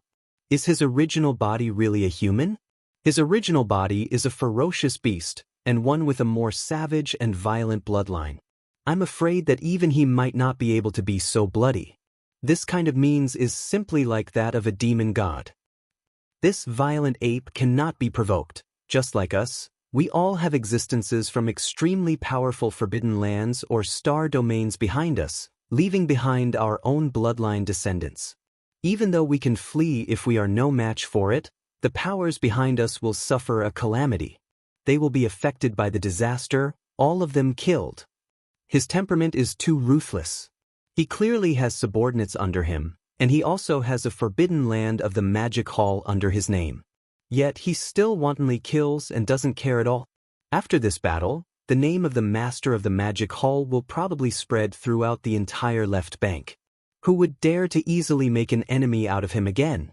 Is his original body really a human? His original body is a ferocious beast, and one with a more savage and violent bloodline. I'm afraid that even he might not be able to be so bloody. This kind of means is simply like that of a demon god. This violent ape cannot be provoked. Just like us, we all have existences from extremely powerful forbidden lands or star domains behind us, leaving behind our own bloodline descendants. Even though we can flee if we are no match for it, the powers behind us will suffer a calamity. They will be affected by the disaster, all of them killed. His temperament is too ruthless. He clearly has subordinates under him, and he also has a forbidden land of the Magic Hall under his name. Yet he still wantonly kills and doesn't care at all. After this battle, the name of the Master of the Magic Hall will probably spread throughout the entire left bank. Who would dare to easily make an enemy out of him again?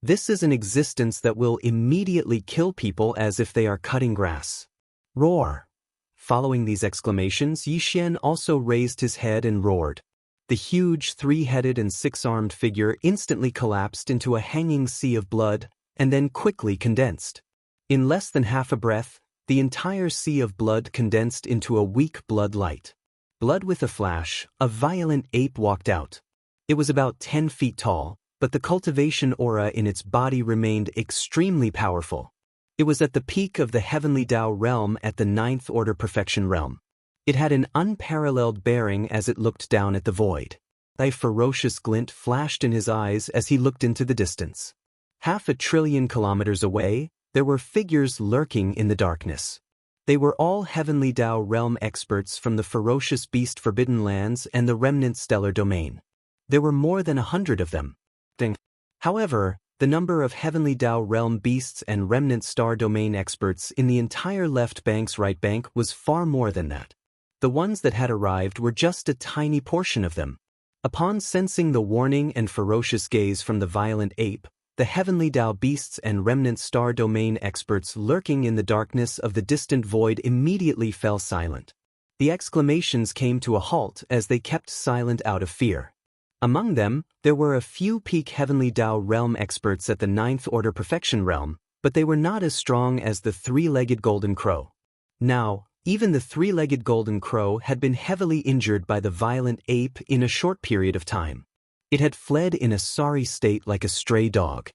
This is an existence that will immediately kill people as if they are cutting grass. Roar! Following these exclamations, Yi Xian also raised his head and roared. The huge three-headed and six-armed figure instantly collapsed into a hanging sea of blood, and then quickly condensed. In less than half a breath, the entire sea of blood condensed into a weak blood light. Blood with a flash, a violent ape walked out. It was about 10 feet tall, but the cultivation aura in its body remained extremely powerful. It was at the peak of the heavenly Dao realm at the 9th order perfection realm. It had an unparalleled bearing as it looked down at the void. A ferocious glint flashed in his eyes as he looked into the distance. 500 billion kilometers away, there were figures lurking in the darkness. They were all heavenly Dao realm experts from the ferocious beast forbidden lands and the remnant stellar domain. There were more than 100 of them. However, the number of heavenly Dao realm beasts and remnant star domain experts in the entire left bank's right bank was far more than that. The ones that had arrived were just a tiny portion of them. Upon sensing the warning and ferocious gaze from the violent ape, the heavenly Dao beasts and remnant star domain experts lurking in the darkness of the distant void immediately fell silent. The exclamations came to a halt as they kept silent out of fear. Among them, there were a few peak heavenly Dao realm experts at the 9th order perfection realm, but they were not as strong as the three-legged golden crow. Now, even the three-legged golden crow had been heavily injured by the violent ape in a short period of time. It had fled in a sorry state like a stray dog.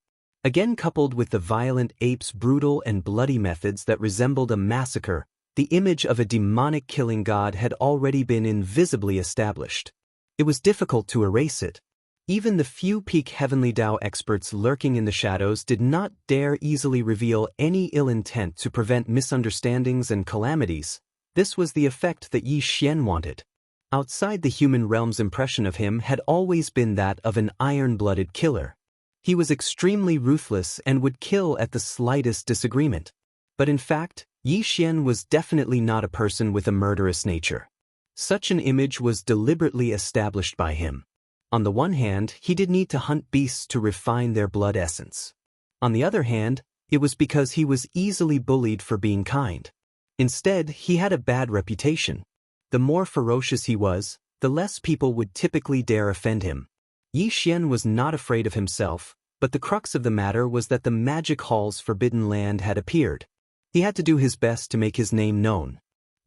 Again, coupled with the violent ape's brutal and bloody methods that resembled a massacre, the image of a demonic killing god had already been invisibly established. It was difficult to erase it. Even the few peak heavenly Dao experts lurking in the shadows did not dare easily reveal any ill intent to prevent misunderstandings and calamities. This was the effect that Yi Xian wanted. Outside the human realm's impression of him had always been that of an iron-blooded killer. He was extremely ruthless and would kill at the slightest disagreement. But in fact, Yi Xian was definitely not a person with a murderous nature. Such an image was deliberately established by him. On the one hand, he did need to hunt beasts to refine their blood essence. On the other hand, it was because he was easily bullied for being kind. Instead, he had a bad reputation. The more ferocious he was, the less people would typically dare offend him. Yi Xian was not afraid of himself, but the crux of the matter was that the magic hall's forbidden land had appeared. He had to do his best to make his name known.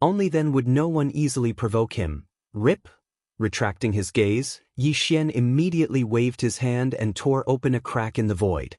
Only then would no one easily provoke him. Rip. Retracting his gaze, Yi Xian immediately waved his hand and tore open a crack in the void.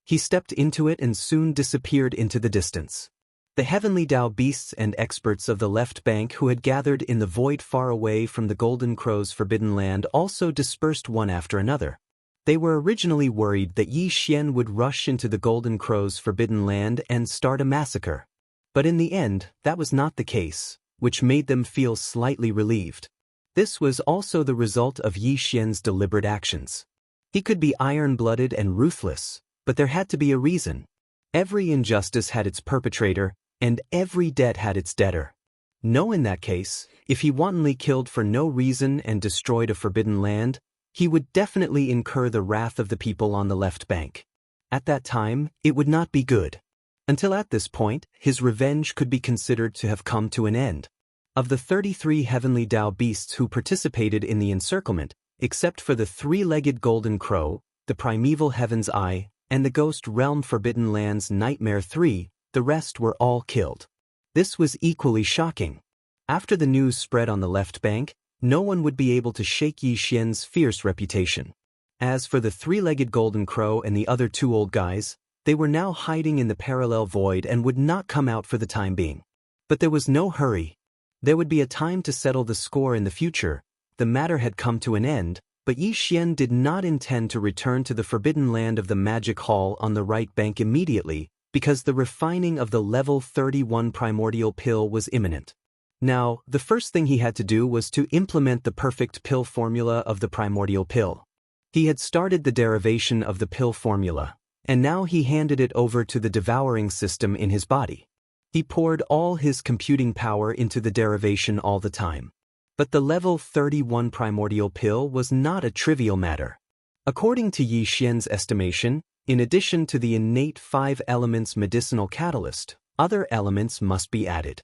He stepped into it and soon disappeared into the distance. The heavenly Dao beasts and experts of the left bank who had gathered in the void far away from the Golden Crow's forbidden land also dispersed one after another. They were originally worried that Yi Xian would rush into the Golden Crow's forbidden land and start a massacre. But in the end, that was not the case, which made them feel slightly relieved. This was also the result of Yi Xian's deliberate actions. He could be iron-blooded and ruthless, but there had to be a reason. Every injustice had its perpetrator, and every debt had its debtor. No, in that case, if he wantonly killed for no reason and destroyed a forbidden land, he would definitely incur the wrath of the people on the left bank. At that time, it would not be good. Until at this point, his revenge could be considered to have come to an end. Of the 33 heavenly Dao beasts who participated in the encirclement, except for the three-legged golden crow, the primeval heaven's eye, and the ghost realm forbidden land's nightmare 3, the rest were all killed. This was equally shocking. After the news spread on the left bank, no one would be able to shake Yi Xian's fierce reputation. As for the three-legged golden crow and the other two old guys, they were now hiding in the parallel void and would not come out for the time being. But there was no hurry. There would be a time to settle the score in the future. The matter had come to an end, but Yi Xian did not intend to return to the forbidden land of the magic hall on the right bank immediately, because the refining of the level 31 primordial pill was imminent. Now, the first thing he had to do was to implement the perfect pill formula of the primordial pill. He had started the derivation of the pill formula, and now he handed it over to the devouring system in his body. He poured all his computing power into the derivation all the time. But the level 31 primordial pill was not a trivial matter. According to Yi Xian's estimation, in addition to the innate 5 elements medicinal catalyst, other elements must be added.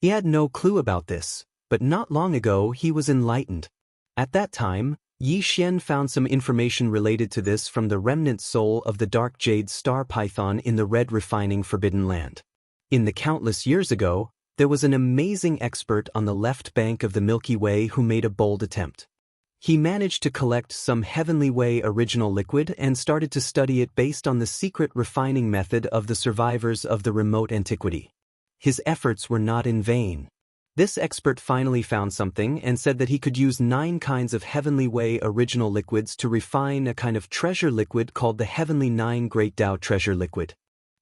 He had no clue about this, but not long ago he was enlightened. At that time, Yi Xian found some information related to this from the remnant soul of the dark jade star python in the red refining forbidden land. In the countless years ago, there was an amazing expert on the left bank of the Milky Way who made a bold attempt. He managed to collect some Heavenly Way original liquid and started to study it based on the secret refining method of the survivors of the remote antiquity. His efforts were not in vain. This expert finally found something and said that he could use 9 kinds of Heavenly Way original liquids to refine a kind of treasure liquid called the Heavenly 9 Great Dao Treasure Liquid.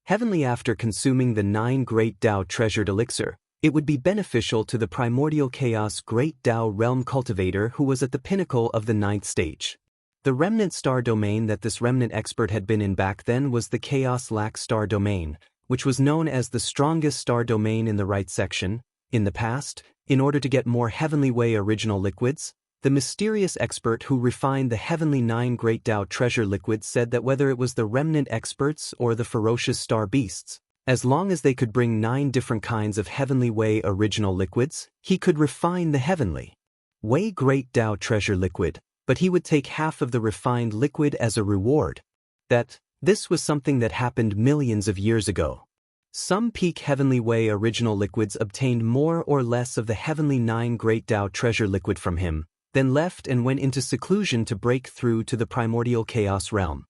Heavenly, after consuming the 9 Great Dao Treasured Elixir, it would be beneficial to the primordial chaos Great Dao Realm Cultivator who was at the pinnacle of the 9th stage. The remnant star domain that this remnant expert had been in back then was the Chaos Lac Star Domain, which was known as the strongest star domain in the right section. In the past, in order to get more Heavenly Way original liquids, the mysterious expert who refined the Heavenly 9 Great Dao Treasure Liquid said that whether it was the remnant experts or the ferocious star beasts, as long as they could bring 9 different kinds of Heavenly Way original liquids, he could refine the Heavenly Way Great Dao Treasure Liquid, but he would take half of the refined liquid as a reward. This was something that happened millions of years ago. Some peak Heavenly Way original liquids obtained more or less of the Heavenly 9 Great Dao Treasure Liquid from him, then left and went into seclusion to break through to the primordial chaos realm.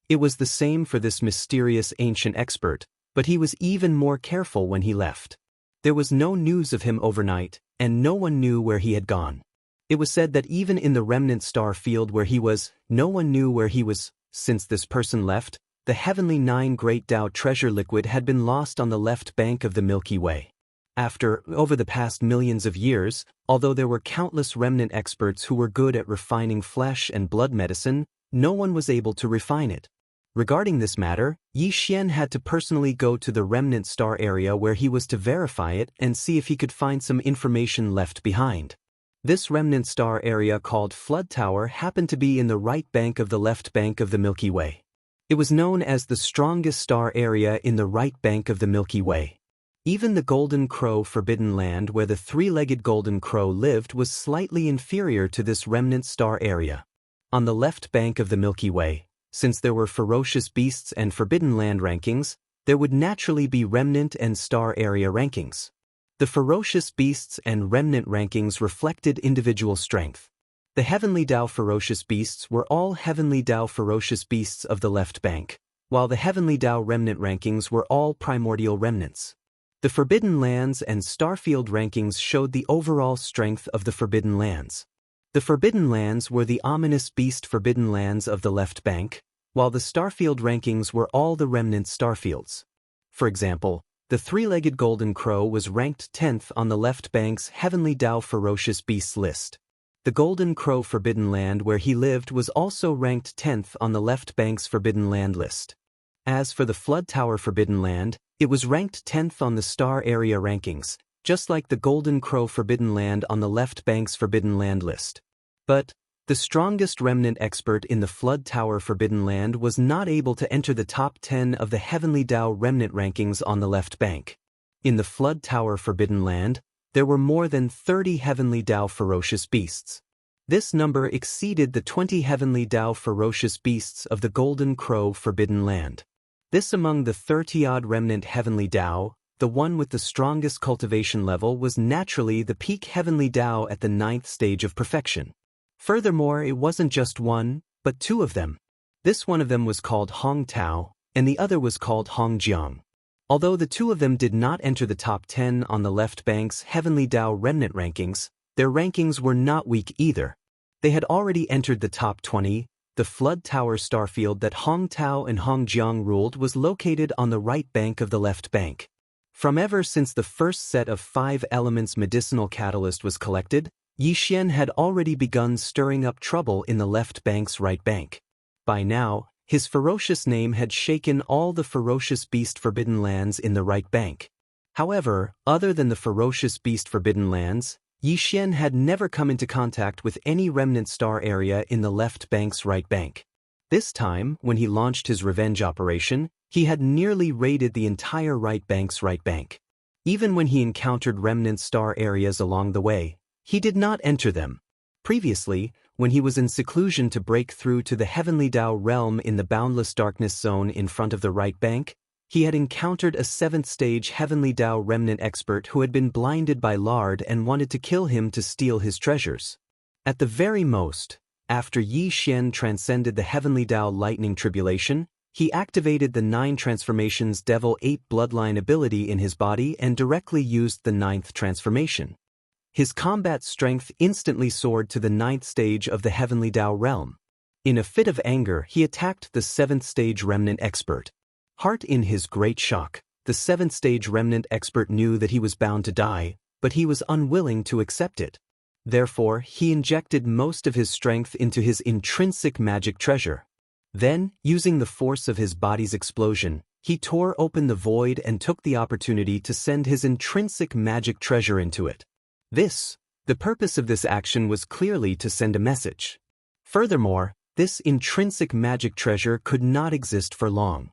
It was the same for this mysterious ancient expert, but he was even more careful when he left. There was no news of him overnight, and no one knew where he had gone. It was said that even in the remnant star field where he was, no one knew where he was. Since this person left, the Heavenly 9 Great Dao Treasure Liquid had been lost on the left bank of the Milky Way. Over the past millions of years, although there were countless remnant experts who were good at refining flesh and blood medicine, no one was able to refine it. Regarding this matter, Yi Xian had to personally go to the remnant star area where he was to verify it and see if he could find some information left behind. This remnant star area called Flood Tower happened to be in the right bank of the left bank of the Milky Way. It was known as the strongest star area in the right bank of the Milky Way. Even the Golden Crow Forbidden Land where the three-legged Golden Crow lived was slightly inferior to this remnant star area. On the left bank of the Milky Way, since there were ferocious beasts and Forbidden Land rankings, there would naturally be remnant and star area rankings. The ferocious beasts and remnant rankings reflected individual strength. The Heavenly Dao ferocious beasts were all Heavenly Dao ferocious beasts of the left bank, while the Heavenly Dao remnant rankings were all primordial remnants. The Forbidden Lands and Starfield rankings showed the overall strength of the Forbidden Lands. The Forbidden Lands were the ominous beast Forbidden Lands of the left bank, while the Starfield rankings were all the remnant Starfields. For example, the three-legged Golden Crow was ranked 10th on the left bank's Heavenly Dao Ferocious Beasts list. The Golden Crow Forbidden Land where he lived was also ranked 10th on the left bank's Forbidden Land list. As for the Flood Tower Forbidden Land, it was ranked 10th on the Star Area rankings, just like the Golden Crow Forbidden Land on the left bank's Forbidden Land list. But the strongest remnant expert in the Flood Tower Forbidden Land was not able to enter the top 10 of the Heavenly Dao remnant rankings on the left bank. In the Flood Tower Forbidden Land, there were more than 30 Heavenly Dao ferocious beasts. This number exceeded the 20 Heavenly Dao ferocious beasts of the Golden Crow Forbidden Land. This among the 30-odd remnant Heavenly Dao, the one with the strongest cultivation level was naturally the peak Heavenly Dao at the 9th stage of perfection. Furthermore, it wasn't just one, but two of them. This one of them was called Hong Tao, and the other was called Hong Jiang. Although the two of them did not enter the top 10 on the left bank's Heavenly Dao remnant rankings, their rankings were not weak either. They had already entered the top 20. The Flood Tower Starfield that Hong Tao and Hong Jiang ruled was located on the right bank of the left bank. From ever since the first set of 5 elements medicinal catalyst was collected, Yi Xian had already begun stirring up trouble in the left bank's right bank. By now, his ferocious name had shaken all the ferocious beast Forbidden Lands in the right bank. However, other than the ferocious beast Forbidden Lands, Yi Xian had never come into contact with any remnant star area in the left bank's right bank. This time, when he launched his revenge operation, he had nearly raided the entire right bank's right bank. Even when he encountered remnant star areas along the way, he did not enter them. Previously, when he was in seclusion to break through to the Heavenly Dao realm in the boundless darkness zone in front of the right bank, he had encountered a 7th stage Heavenly Dao remnant expert who had been blinded by lard and wanted to kill him to steal his treasures. At the very most, after Yi Xian transcended the Heavenly Dao lightning tribulation, he activated the 9 transformations Devil 8 bloodline ability in his body and directly used the 9th transformation. His combat strength instantly soared to the 9th stage of the Heavenly Dao realm. In a fit of anger, he attacked the 7th stage remnant expert. Heart in his great shock, the 7th stage remnant expert knew that he was bound to die, but he was unwilling to accept it. Therefore, he injected most of his strength into his intrinsic magic treasure. Then, using the force of his body's explosion, he tore open the void and took the opportunity to send his intrinsic magic treasure into it. The purpose of this action was clearly to send a message. Furthermore, this intrinsic magic treasure could not exist for long.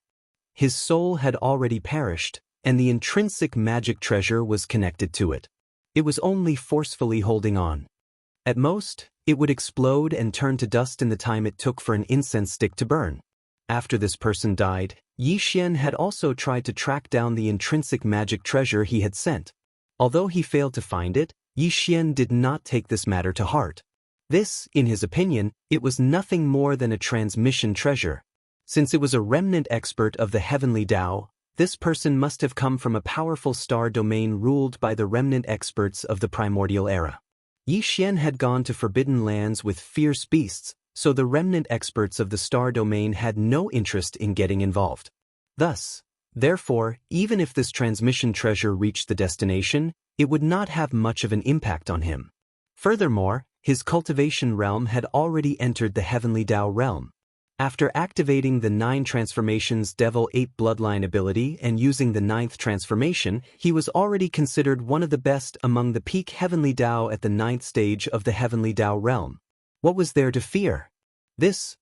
His soul had already perished, and the intrinsic magic treasure was connected to it. It was only forcefully holding on. At most, it would explode and turn to dust in the time it took for an incense stick to burn. After this person died, Yi Xian had also tried to track down the intrinsic magic treasure he had sent. Although he failed to find it, Yi Xian did not take this matter to heart. This, in his opinion, it was nothing more than a transmission treasure. Since it was a remnant expert of the Heavenly Dao, this person must have come from a powerful star domain ruled by the remnant experts of the primordial era. Yi Xian had gone to Forbidden Lands with fierce beasts, so the remnant experts of the star domain had no interest in getting involved. Therefore, even if this transmission treasure reached the destination, it would not have much of an impact on him. Furthermore, his cultivation realm had already entered the Heavenly Dao realm. After activating the 9 transformations Devil 8 bloodline ability and using the 9th transformation, he was already considered one of the best among the peak Heavenly Dao at the 9th stage of the Heavenly Dao realm. What was there to fear? This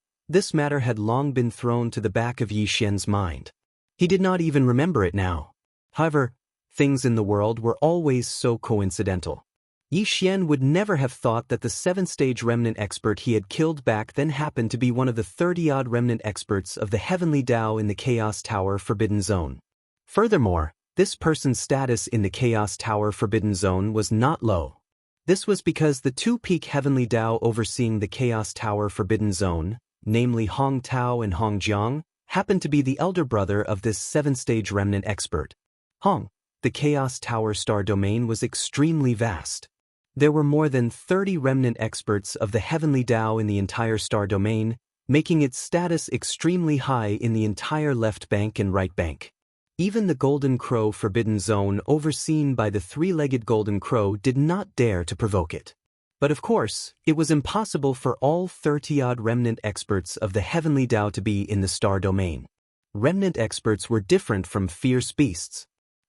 matter had long been thrown to the back of Yi Xian's mind. He did not even remember it now. However, things in the world were always so coincidental. Yi Xian would never have thought that the 7th-stage remnant expert he had killed back then happened to be one of the 30-odd remnant experts of the Heavenly Dao in the Chaos Tower Forbidden Zone. Furthermore, this person's status in the Chaos Tower Forbidden Zone was not low. This was because the 2 peak Heavenly Dao overseeing the Chaos Tower Forbidden Zone, namely Hong Tao and Hong Jiang, happened to be the elder brother of this 7th-stage remnant expert. The Chaos Tower star domain was extremely vast. There were more than 30 remnant experts of the Heavenly Dao in the entire star domain, making its status extremely high in the entire left bank and right bank. Even the Golden Crow Forbidden Zone overseen by the 3-legged Golden Crow did not dare to provoke it. But of course, it was impossible for all 30-odd remnant experts of the Heavenly Dao to be in the star domain. Remnant experts were different from fierce beasts.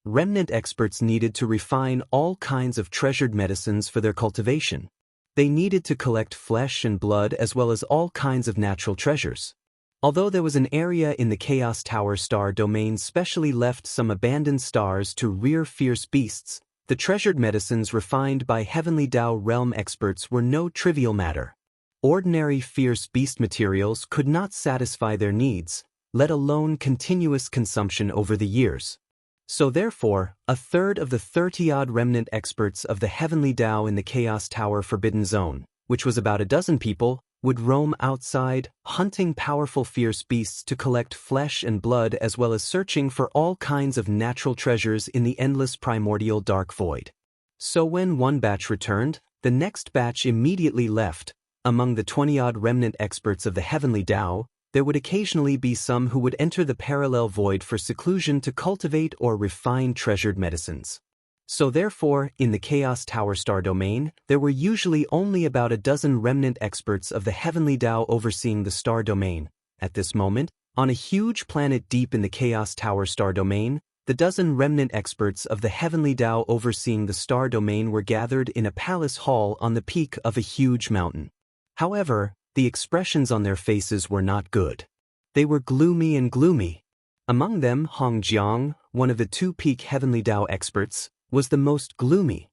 Remnant experts needed to refine all kinds of treasured medicines for their cultivation. They needed to collect flesh and blood as well as all kinds of natural treasures. Although there was an area in the Chaos Tower star domain specially left some abandoned stars to rear fierce beasts, the treasured medicines refined by Heavenly Dao realm experts were no trivial matter. Ordinary fierce beast materials could not satisfy their needs, let alone continuous consumption over the years. So therefore, a third of the 30-odd remnant experts of the Heavenly Dao in the Chaos Tower Forbidden Zone, which was about a dozen people, would roam outside, hunting powerful fierce beasts to collect flesh and blood as well as searching for all kinds of natural treasures in the endless primordial dark void. So when one batch returned, the next batch immediately left. Among the 20-odd remnant experts of the Heavenly Dao, there would occasionally be some who would enter the parallel void for seclusion to cultivate or refine treasured medicines. So therefore, in the Chaos Tower star domain, there were usually only about a dozen remnant experts of the Heavenly Dao overseeing the star domain. At this moment, on a huge planet deep in the Chaos Tower star domain, the dozen remnant experts of the Heavenly Dao overseeing the star domain were gathered in a palace hall on the peak of a huge mountain. However, the expressions on their faces were not good. They were gloomy and gloomy. Among them, Hong Jiang, one of the 2 peak Heavenly Dao experts, was the most gloomy.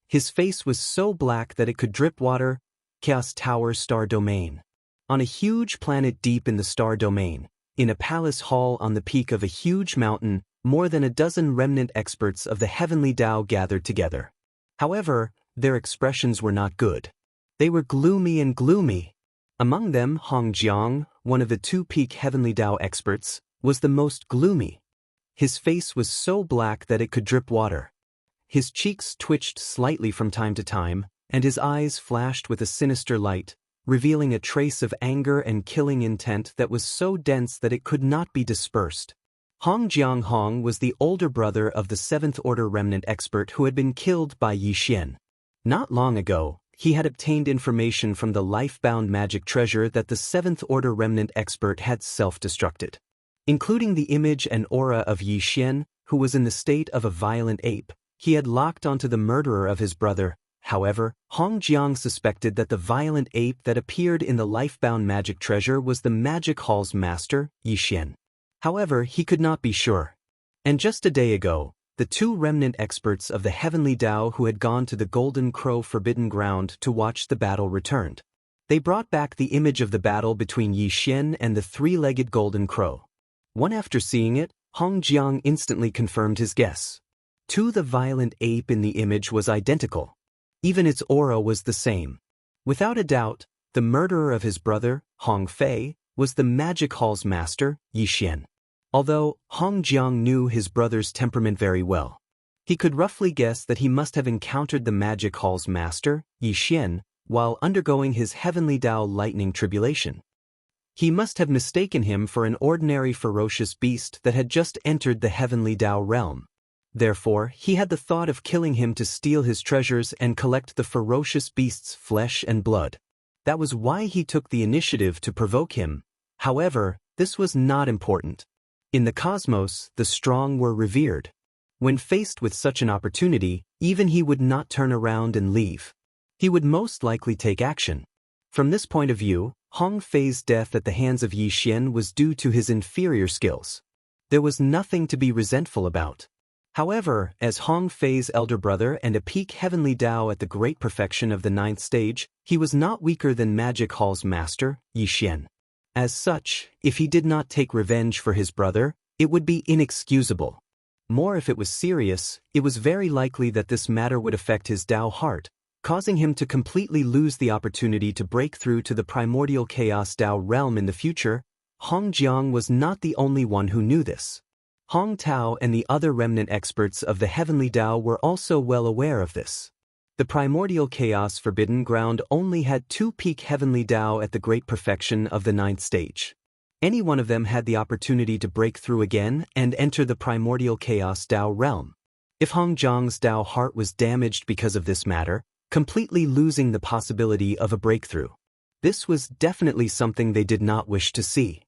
His face was so black that it could drip water. Chaos Tower star domain. On a huge planet deep in the star domain, in a palace hall on the peak of a huge mountain, more than a dozen remnant experts of the Heavenly Dao gathered together. However, their expressions were not good. They were gloomy and gloomy. Among them, Hong Jiang, one of the 2 peak Heavenly Dao experts, was the most gloomy. His face was so black that it could drip water. His cheeks twitched slightly from time to time, and his eyes flashed with a sinister light, revealing a trace of anger and killing intent that was so dense that it could not be dispersed. Hong Jiang was the older brother of the 7th Order remnant expert who had been killed by Yi Xian. Not long ago, he had obtained information from the life-bound magic treasure that the 7th Order remnant expert had self-destructed. Including the image and aura of Yi Xian, who was in the state of a violent ape, he had locked onto the murderer of his brother. However, Hong Jiang suspected that the violent ape that appeared in the life-bound magic treasure was the magic hall's master, Yi Xian. However, he could not be sure. And just a day ago, the 2 remnant experts of the Heavenly Dao who had gone to the Golden Crow Forbidden Ground to watch the battle returned. They brought back the image of the battle between Yi Xian and the 3-legged Golden Crow. One after seeing it, Hong Jiang instantly confirmed his guess. The violent ape in the image was identical. Even its aura was the same. Without a doubt, the murderer of his brother, Hong Fei, was the magic hall's master, Yi Xian. Although Hong Jiang knew his brother's temperament very well, he could roughly guess that he must have encountered the magic hall's master, Yi Xian, while undergoing his Heavenly Dao lightning tribulation. He must have mistaken him for an ordinary ferocious beast that had just entered the Heavenly Dao realm. Therefore, he had the thought of killing him to steal his treasures and collect the ferocious beast's flesh and blood. That was why he took the initiative to provoke him. However, this was not important. In the cosmos, the strong were revered. When faced with such an opportunity, even he would not turn around and leave. He would most likely take action. From this point of view, Hong Fei's death at the hands of Yi Xian was due to his inferior skills. There was nothing to be resentful about. However, as Hong Fei's elder brother and a peak heavenly Dao at the great perfection of the 9th stage, he was not weaker than Magic Hall's master, Yi Xian. As such, if he did not take revenge for his brother, it would be inexcusable. More if it was serious, it was very likely that this matter would affect his Dao heart, causing him to completely lose the opportunity to break through to the primordial chaos Dao realm in the future. Hong Jiang was not the only one who knew this. Hong Tao and the other remnant experts of the heavenly Dao were also well aware of this. The primordial chaos forbidden ground only had 2 peak heavenly Dao at the great perfection of the 9th stage. Any one of them had the opportunity to break through again and enter the primordial chaos Dao realm. If Hong Jiang's Dao heart was damaged because of this matter, completely losing the possibility of a breakthrough, this was definitely something they did not wish to see.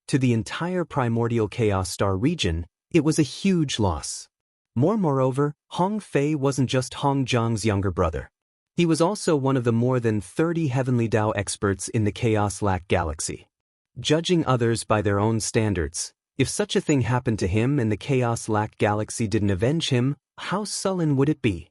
To the entire primordial chaos star region, it was a huge loss. Moreover, Hong Fei wasn't just Hong Jiang's younger brother. He was also one of the more than 30 heavenly Dao experts in the Chaos Lac Galaxy. Judging others by their own standards, if such a thing happened to him and the Chaos Lac Galaxy didn't avenge him, how sullen would it be?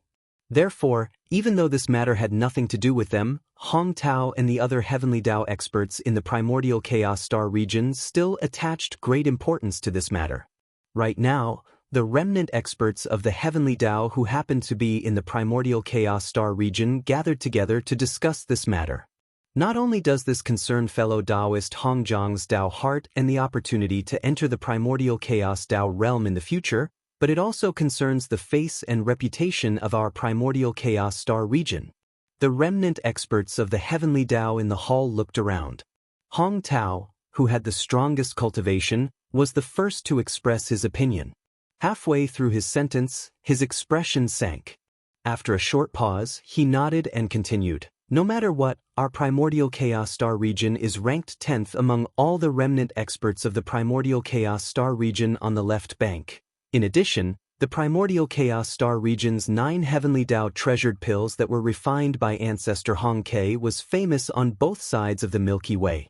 Therefore, even though this matter had nothing to do with them, Hong Tao and the other heavenly Dao experts in the primordial chaos star region still attached great importance to this matter. Right now, the remnant experts of the heavenly Dao who happened to be in the primordial chaos star region gathered together to discuss this matter. Not only does this concern fellow Daoist Hong Jiang's Dao heart and the opportunity to enter the primordial chaos Dao realm in the future, but it also concerns the face and reputation of our primordial chaos star region. The remnant experts of the heavenly Dao in the hall looked around. Hong Tao, who had the strongest cultivation, was the first to express his opinion. Halfway through his sentence, his expression sank. After a short pause, he nodded and continued. No matter what, our primordial chaos star region is ranked 10th among all the remnant experts of the primordial chaos star region on the left bank. In addition, the primordial chaos star region's 9 heavenly Dao treasured pills that were refined by ancestor Hong Ke was famous on both sides of the Milky Way.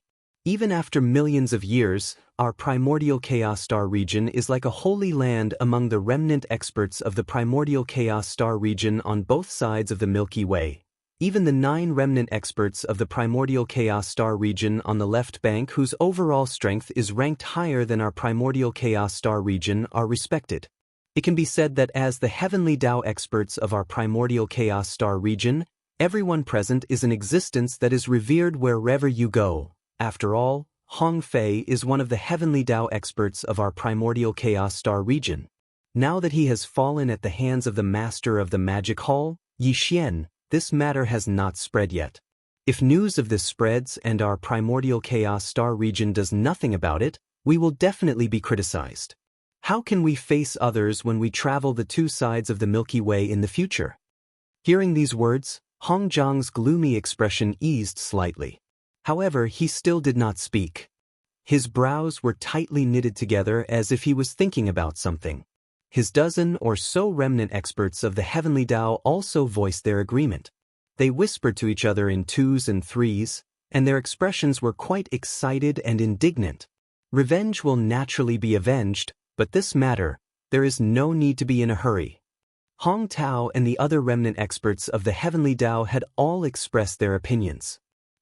Even after millions of years, our primordial chaos star region is like a holy land among the remnant experts of the primordial chaos star region on both sides of the Milky Way. Even the 9 remnant experts of the primordial chaos star region on the left bank whose overall strength is ranked higher than our primordial chaos star region are respected. It can be said that as the heavenly Dao experts of our primordial chaos star region, everyone present is an existence that is revered wherever you go. After all, Hong Fei is one of the heavenly Dao experts of our primordial chaos star region. Now that he has fallen at the hands of the master of the Magic Hall, Yi Xian, this matter has not spread yet. If news of this spreads and our primordial chaos star region does nothing about it, we will definitely be criticized. How can we face others when we travel the 2 sides of the Milky Way in the future? Hearing these words, Hong Jiang's gloomy expression eased slightly. However, he still did not speak. His brows were tightly knitted together as if he was thinking about something. His dozen or so remnant experts of the heavenly Dao also voiced their agreement. They whispered to each other in 2s and 3s, and their expressions were quite excited and indignant. Revenge will naturally be avenged, but this matter, there is no need to be in a hurry. Hong Tao and the other remnant experts of the heavenly Dao had all expressed their opinions.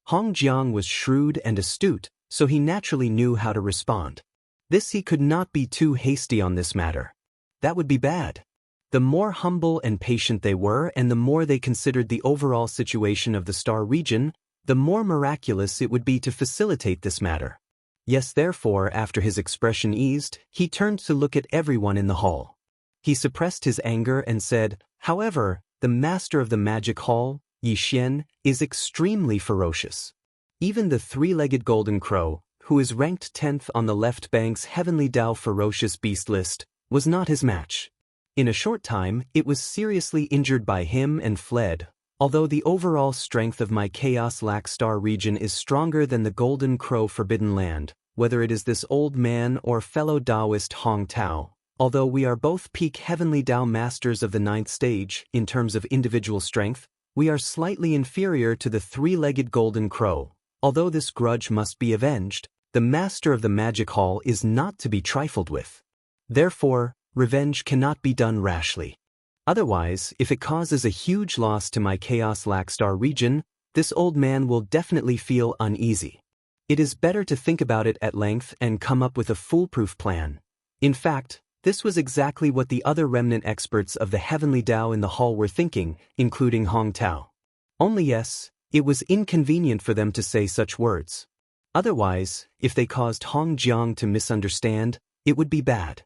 Hong Jiang was shrewd and astute, so he naturally knew how to respond. He could not be too hasty on this matter. That would be bad. The more humble and patient they were and the more they considered the overall situation of the star region, the more miraculous it would be to facilitate this matter. Yes, therefore, after his expression eased, he turned to look at everyone in the hall. He suppressed his anger and said, however, the master of the Magic Hall, Yi Xian, is extremely ferocious. Even the 3-legged golden crow, who is ranked 10th on the left bank's heavenly Dao ferocious beast list, was not his match. In a short time, it was seriously injured by him and fled. Although the overall strength of my Chaos Lac Star region is stronger than the Golden Crow Forbidden Land, whether it is this old man or fellow Daoist Hong Tao. Although we are both peak heavenly Tao masters of the 9th stage in terms of individual strength, we are slightly inferior to the three-legged golden crow. Although this grudge must be avenged, the master of the magic hall is not to be trifled with. Therefore, revenge cannot be done rashly. Otherwise, if it causes a huge loss to my Chaos Lackstar region, this old man will definitely feel uneasy. It is better to think about it at length and come up with a foolproof plan. In fact, this was exactly what the other remnant experts of the heavenly Tao in the hall were thinking, including Hong Tao. Only yes, it was inconvenient for them to say such words. Otherwise, if they caused Hong Jiang to misunderstand, it would be bad.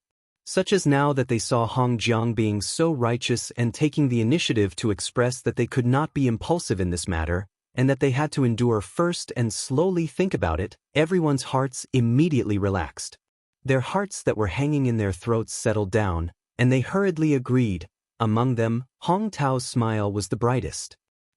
Such as now that they saw Hong Jiang being so righteous and taking the initiative to express that they could not be impulsive in this matter, and that they had to endure first and slowly think about it, everyone's hearts immediately relaxed. Their hearts that were hanging in their throats settled down, and they hurriedly agreed. Among them, Hong Tao's smile was the brightest.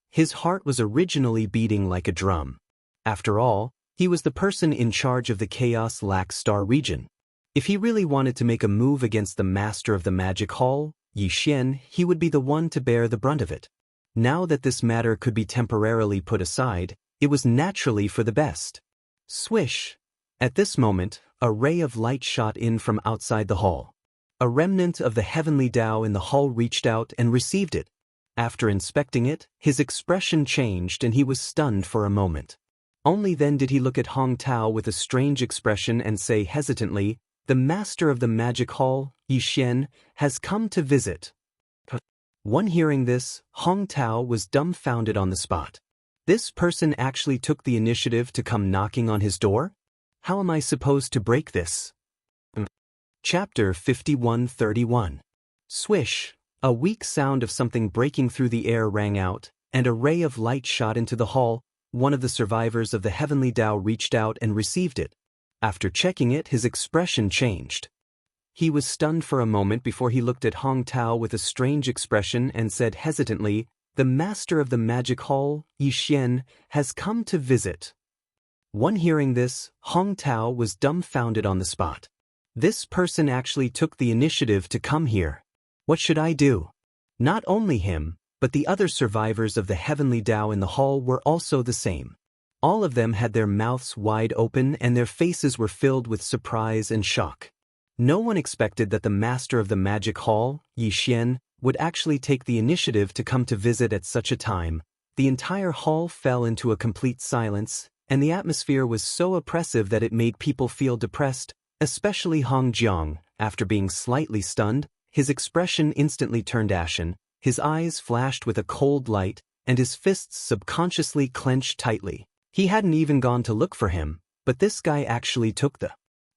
His heart was originally beating like a drum. After all, he was the person in charge of the Chaos Lackstar region. If he really wanted to make a move against the master of the magic hall, Yi Xian, he would be the one to bear the brunt of it. Now that this matter could be temporarily put aside, it was naturally for the best. Swish! At this moment, a ray of light shot in from outside the hall. A remnant of the heavenly Tao in the hall reached out and received it. After inspecting it, his expression changed and he was stunned for a moment. Only then did he look at Hong Tao with a strange expression and say hesitantly, "The master of the magic hall, Yi Xian, has come to visit." One hearing this, Hong Tao was dumbfounded on the spot. This person actually took the initiative to come knocking on his door? How am I supposed to break this? Chapter 5131. Swish! A weak sound of something breaking through the air rang out, and a ray of light shot into the hall. One of the survivors of the heavenly Tao reached out and received it. After checking it, his expression changed. He was stunned for a moment before he looked at Hong Tao with a strange expression and said hesitantly, "The master of the magic hall, Yi Xian, has come to visit." One hearing this, Hong Tao was dumbfounded on the spot. This person actually took the initiative to come here. What should I do? Not only him, but the other survivors of the heavenly Tao in the hall were also the same. All of them had their mouths wide open and their faces were filled with surprise and shock. No one expected that the master of the magic hall, Yi Xian, would actually take the initiative to come to visit at such a time. The entire hall fell into a complete silence, and the atmosphere was so oppressive that it made people feel depressed, especially Hong Jiang. After being slightly stunned, his expression instantly turned ashen, his eyes flashed with a cold light, and his fists subconsciously clenched tightly. He hadn't even gone to look for him, but this guy actually took the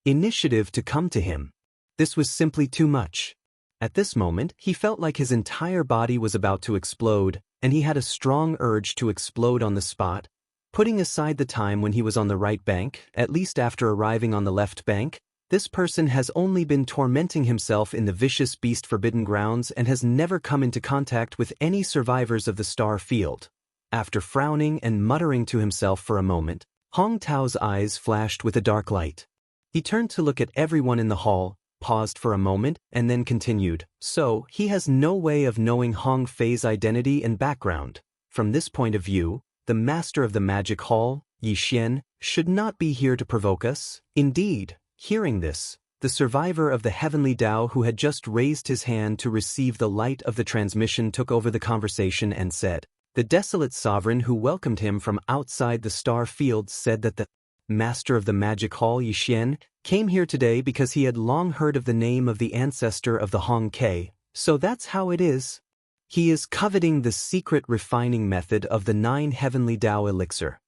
initiative to come to him. This was simply too much. At this moment, he felt like his entire body was about to explode, and he had a strong urge to explode on the spot. Putting aside the time when he was on the right bank, at least after arriving on the left bank, this person has only been tormenting himself in the vicious beast forbidden grounds and has never come into contact with any survivors of the star field. After frowning and muttering to himself for a moment, Hong Tao's eyes flashed with a dark light. He turned to look at everyone in the hall, paused for a moment, and then continued, "So, he has no way of knowing Hong Fei's identity and background. From this point of view, the master of the magic hall, Yi Xian, should not be here to provoke us." Indeed, hearing this, the survivor of the heavenly Tao who had just raised his hand to receive the light of the transmission took over the conversation and said, "The desolate sovereign who welcomed him from outside the star field said that the master of the magic hall, Yi Xian, came here today because he had long heard of the name of the ancestor of the Hong Kei, so that's how it is. He is coveting the secret refining method of the 9 heavenly Tao elixir."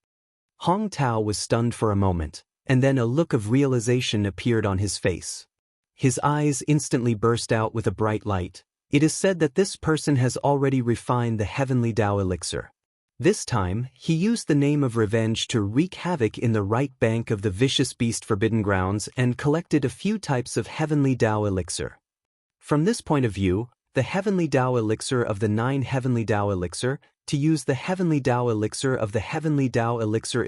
Hong Tao was stunned for a moment, and then a look of realization appeared on his face. His eyes instantly burst out with a bright light. It is said that this person has already refined the heavenly Tao elixir. This time, he used the name of revenge to wreak havoc in the right bank of the vicious beast forbidden grounds and collected a few types of heavenly Tao elixir. From this point of view, the heavenly Tao elixir of the 9 heavenly Tao elixir, to use the heavenly Tao elixir of the heavenly Tao elixir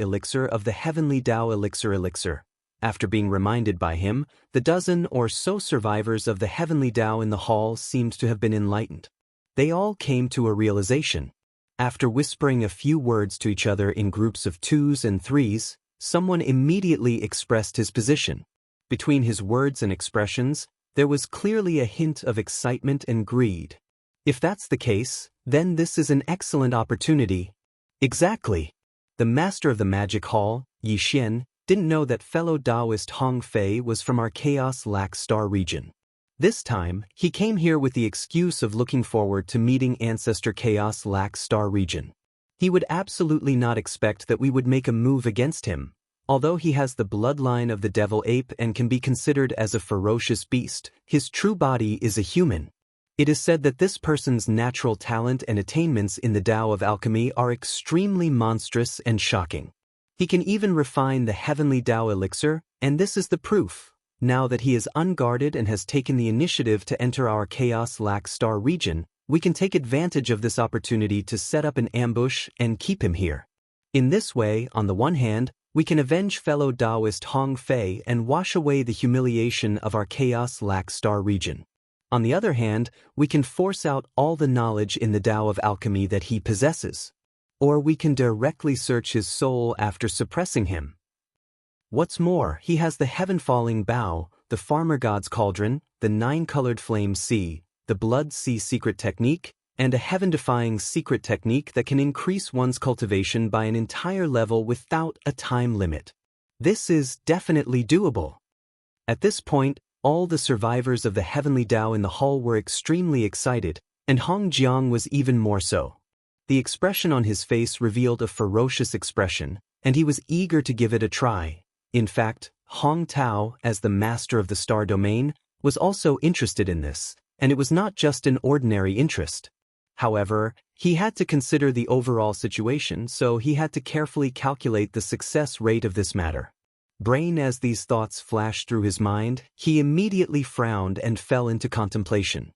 of the heavenly Tao elixir. After being reminded by him, the dozen or so survivors of the heavenly Tao in the hall seemed to have been enlightened. They all came to a realization. After whispering a few words to each other in groups of 2s and 3s, someone immediately expressed his position. Between his words and expressions, there was clearly a hint of excitement and greed. If that's the case, then this is an excellent opportunity. Exactly. The master of the magic hall, Yi Xian, didn't know that fellow Daoist Hong Fei was from our Chaos Lax Star region. This time, he came here with the excuse of looking forward to meeting Ancestor Chaos Lax Star region. He would absolutely not expect that we would make a move against him. Although he has the bloodline of the devil ape and can be considered as a ferocious beast, his true body is a human. It is said that this person's natural talent and attainments in the Tao of alchemy are extremely monstrous and shocking. He can even refine the heavenly Tao elixir, and this is the proof. Now that he is unguarded and has taken the initiative to enter our Chaos Lax Star region, we can take advantage of this opportunity to set up an ambush and keep him here. In this way, on the one hand, we can avenge fellow Daoist Hong Fei and wash away the humiliation of our Chaos Lax Star region. On the other hand, we can force out all the knowledge in the Tao of alchemy that he possesses. Or we can directly search his soul after suppressing him. What's more, he has the heaven-falling bow, the farmer god's cauldron, the 9-colored flame sea, the blood sea secret technique, and a heaven-defying secret technique that can increase one's cultivation by an entire level without a time limit. This is definitely doable. At this point, all the survivors of the heavenly Tao in the hall were extremely excited, and Hong Jiang was even more so. The expression on his face revealed a ferocious expression, and he was eager to give it a try. In fact, Hong Tao, as the master of the star domain, was also interested in this, and it was not just an ordinary interest. However, he had to consider the overall situation, so he had to carefully calculate the success rate of this matter. Brain as these thoughts flashed through his mind, he immediately frowned and fell into contemplation.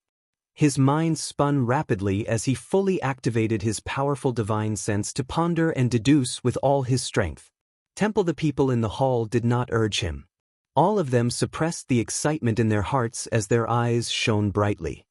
His mind spun rapidly as he fully activated his powerful divine sense to ponder and deduce with all his strength. The people in the hall did not urge him. All of them suppressed the excitement in their hearts as their eyes shone brightly.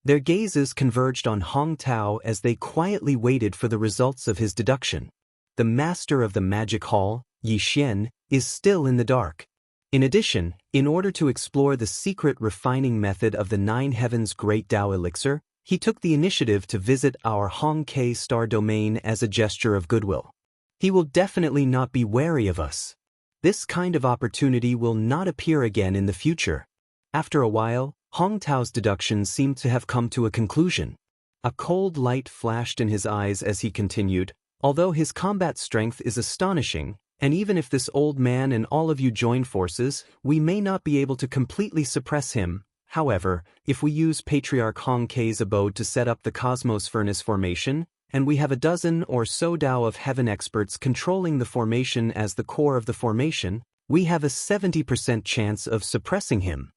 Their gazes converged on Hong Tao as they quietly waited for the results of his deduction. The master of the magic hall, Yi Xian, is still in the dark. In addition, in order to explore the secret refining method of the 9 Heavens Great Tao Elixir, he took the initiative to visit our Hong K star domain as a gesture of goodwill. He will definitely not be wary of us. This kind of opportunity will not appear again in the future. After a while, Hong Tao's deductions seemed to have come to a conclusion. A cold light flashed in his eyes as he continued, although his combat strength is astonishing, and even if this old man and all of you join forces, we may not be able to completely suppress him. However, if we use Patriarch Hong K's abode to set up the Cosmos Furnace formation, and we have a dozen or so Tao of Heaven experts controlling the formation as the core of the formation, we have a 70% chance of suppressing him.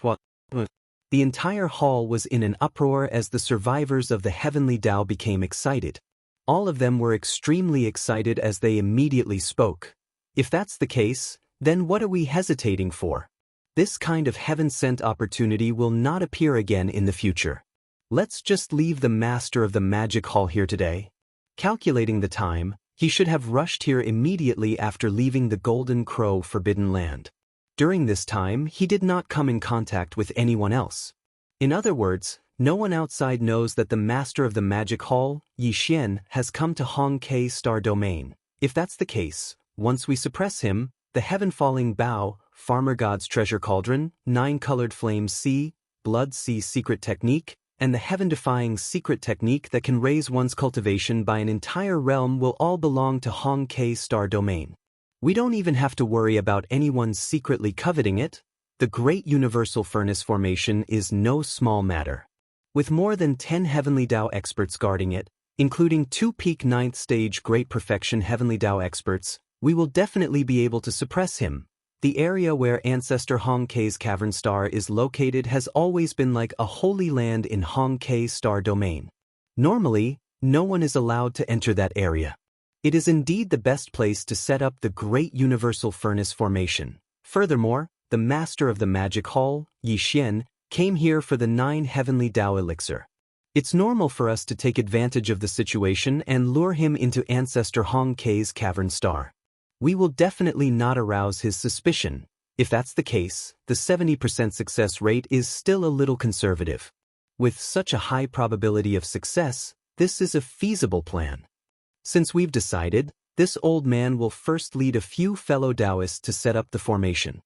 What? The entire hall was in an uproar as the survivors of the heavenly Tao became excited. All of them were extremely excited as they immediately spoke. If that's the case, then what are we hesitating for? This kind of heaven-sent opportunity will not appear again in the future. Let's just leave the master of the magic hall here today. Calculating the time, he should have rushed here immediately after leaving the Golden Crow Forbidden Land. During this time, he did not come in contact with anyone else. In other words, no one outside knows that the master of the magic hall, Yi Xian, has come to Hong K star domain. If that's the case, once we suppress him, the heaven-falling bow, farmer god's treasure cauldron, 9-colored flame sea, blood sea secret technique, and the heaven-defying secret technique that can raise one's cultivation by an entire realm will all belong to Hong K star domain. We don't even have to worry about anyone secretly coveting it. The Great Universal Furnace formation is no small matter. With more than 10 Heavenly Tao experts guarding it, including 2 peak 9th stage Great Perfection Heavenly Tao experts, we will definitely be able to suppress him. The area where Ancestor Hong K's cavern star is located has always been like a holy land in Hong K star domain. Normally, no one is allowed to enter that area. It is indeed the best place to set up the Great Universal Furnace formation. Furthermore, the master of the magic hall, Yi Xian, came here for the 9 heavenly Dao elixir. It's normal for us to take advantage of the situation and lure him into Ancestor Hong Kei's cavern star. We will definitely not arouse his suspicion. If that's the case, the 70% success rate is still a little conservative. With such a high probability of success, this is a feasible plan. Since we've decided, this old man will first lead a few fellow Daoists to set up the formation.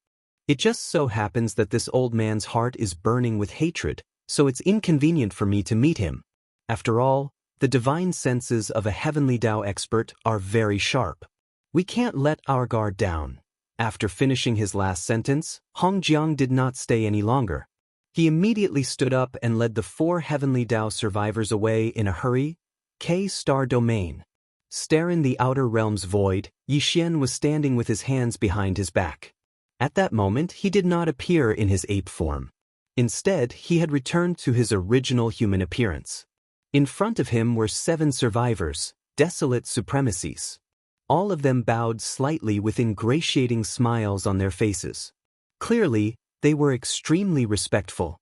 It just so happens that this old man's heart is burning with hatred, so it's inconvenient for me to meet him. After all, the divine senses of a heavenly Dao expert are very sharp. We can't let our guard down. After finishing his last sentence, Hongjiang did not stay any longer. He immediately stood up and led the 4 heavenly Dao survivors away in a hurry. K-star domain. Staring the outer realm's void, Yi Xian was standing with his hands behind his back. At that moment, he did not appear in his ape form. Instead, he had returned to his original human appearance. In front of him were 7 survivors, desolate supremacies. All of them bowed slightly with ingratiating smiles on their faces. Clearly, they were extremely respectful.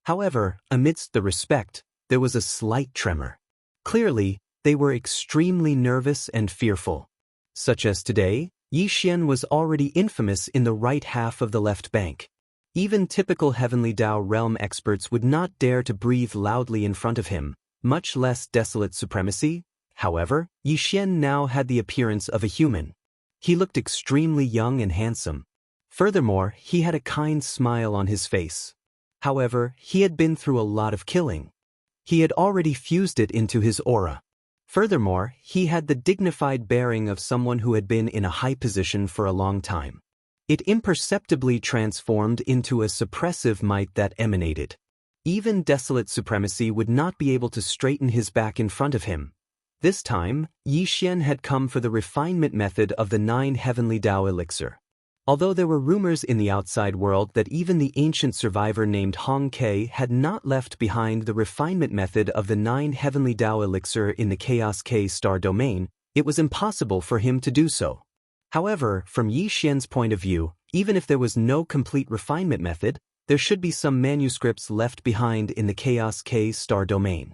However, amidst the respect, there was a slight tremor. Clearly, they were extremely nervous and fearful. Such as today, Yi Xian was already infamous in the right half of the left bank. Even typical heavenly Dao realm experts would not dare to breathe loudly in front of him, much less desolate supremacy. However, Yi Xian now had the appearance of a human. He looked extremely young and handsome. Furthermore, he had a kind smile on his face. However, he had been through a lot of killing. He had already fused it into his aura. Furthermore, he had the dignified bearing of someone who had been in a high position for a long time. It imperceptibly transformed into a suppressive might that emanated. Even desolate supremacy would not be able to straighten his back in front of him. This time, Yi Xian had come for the refinement method of the 9 heavenly Dao elixir. Although there were rumors in the outside world that even the ancient survivor named Hong Kei had not left behind the refinement method of the 9 heavenly Dao elixir in the Chaos K-star domain, it was impossible for him to do so. However, from Yi Xian's point of view, even if there was no complete refinement method, there should be some manuscripts left behind in the Chaos K-star domain.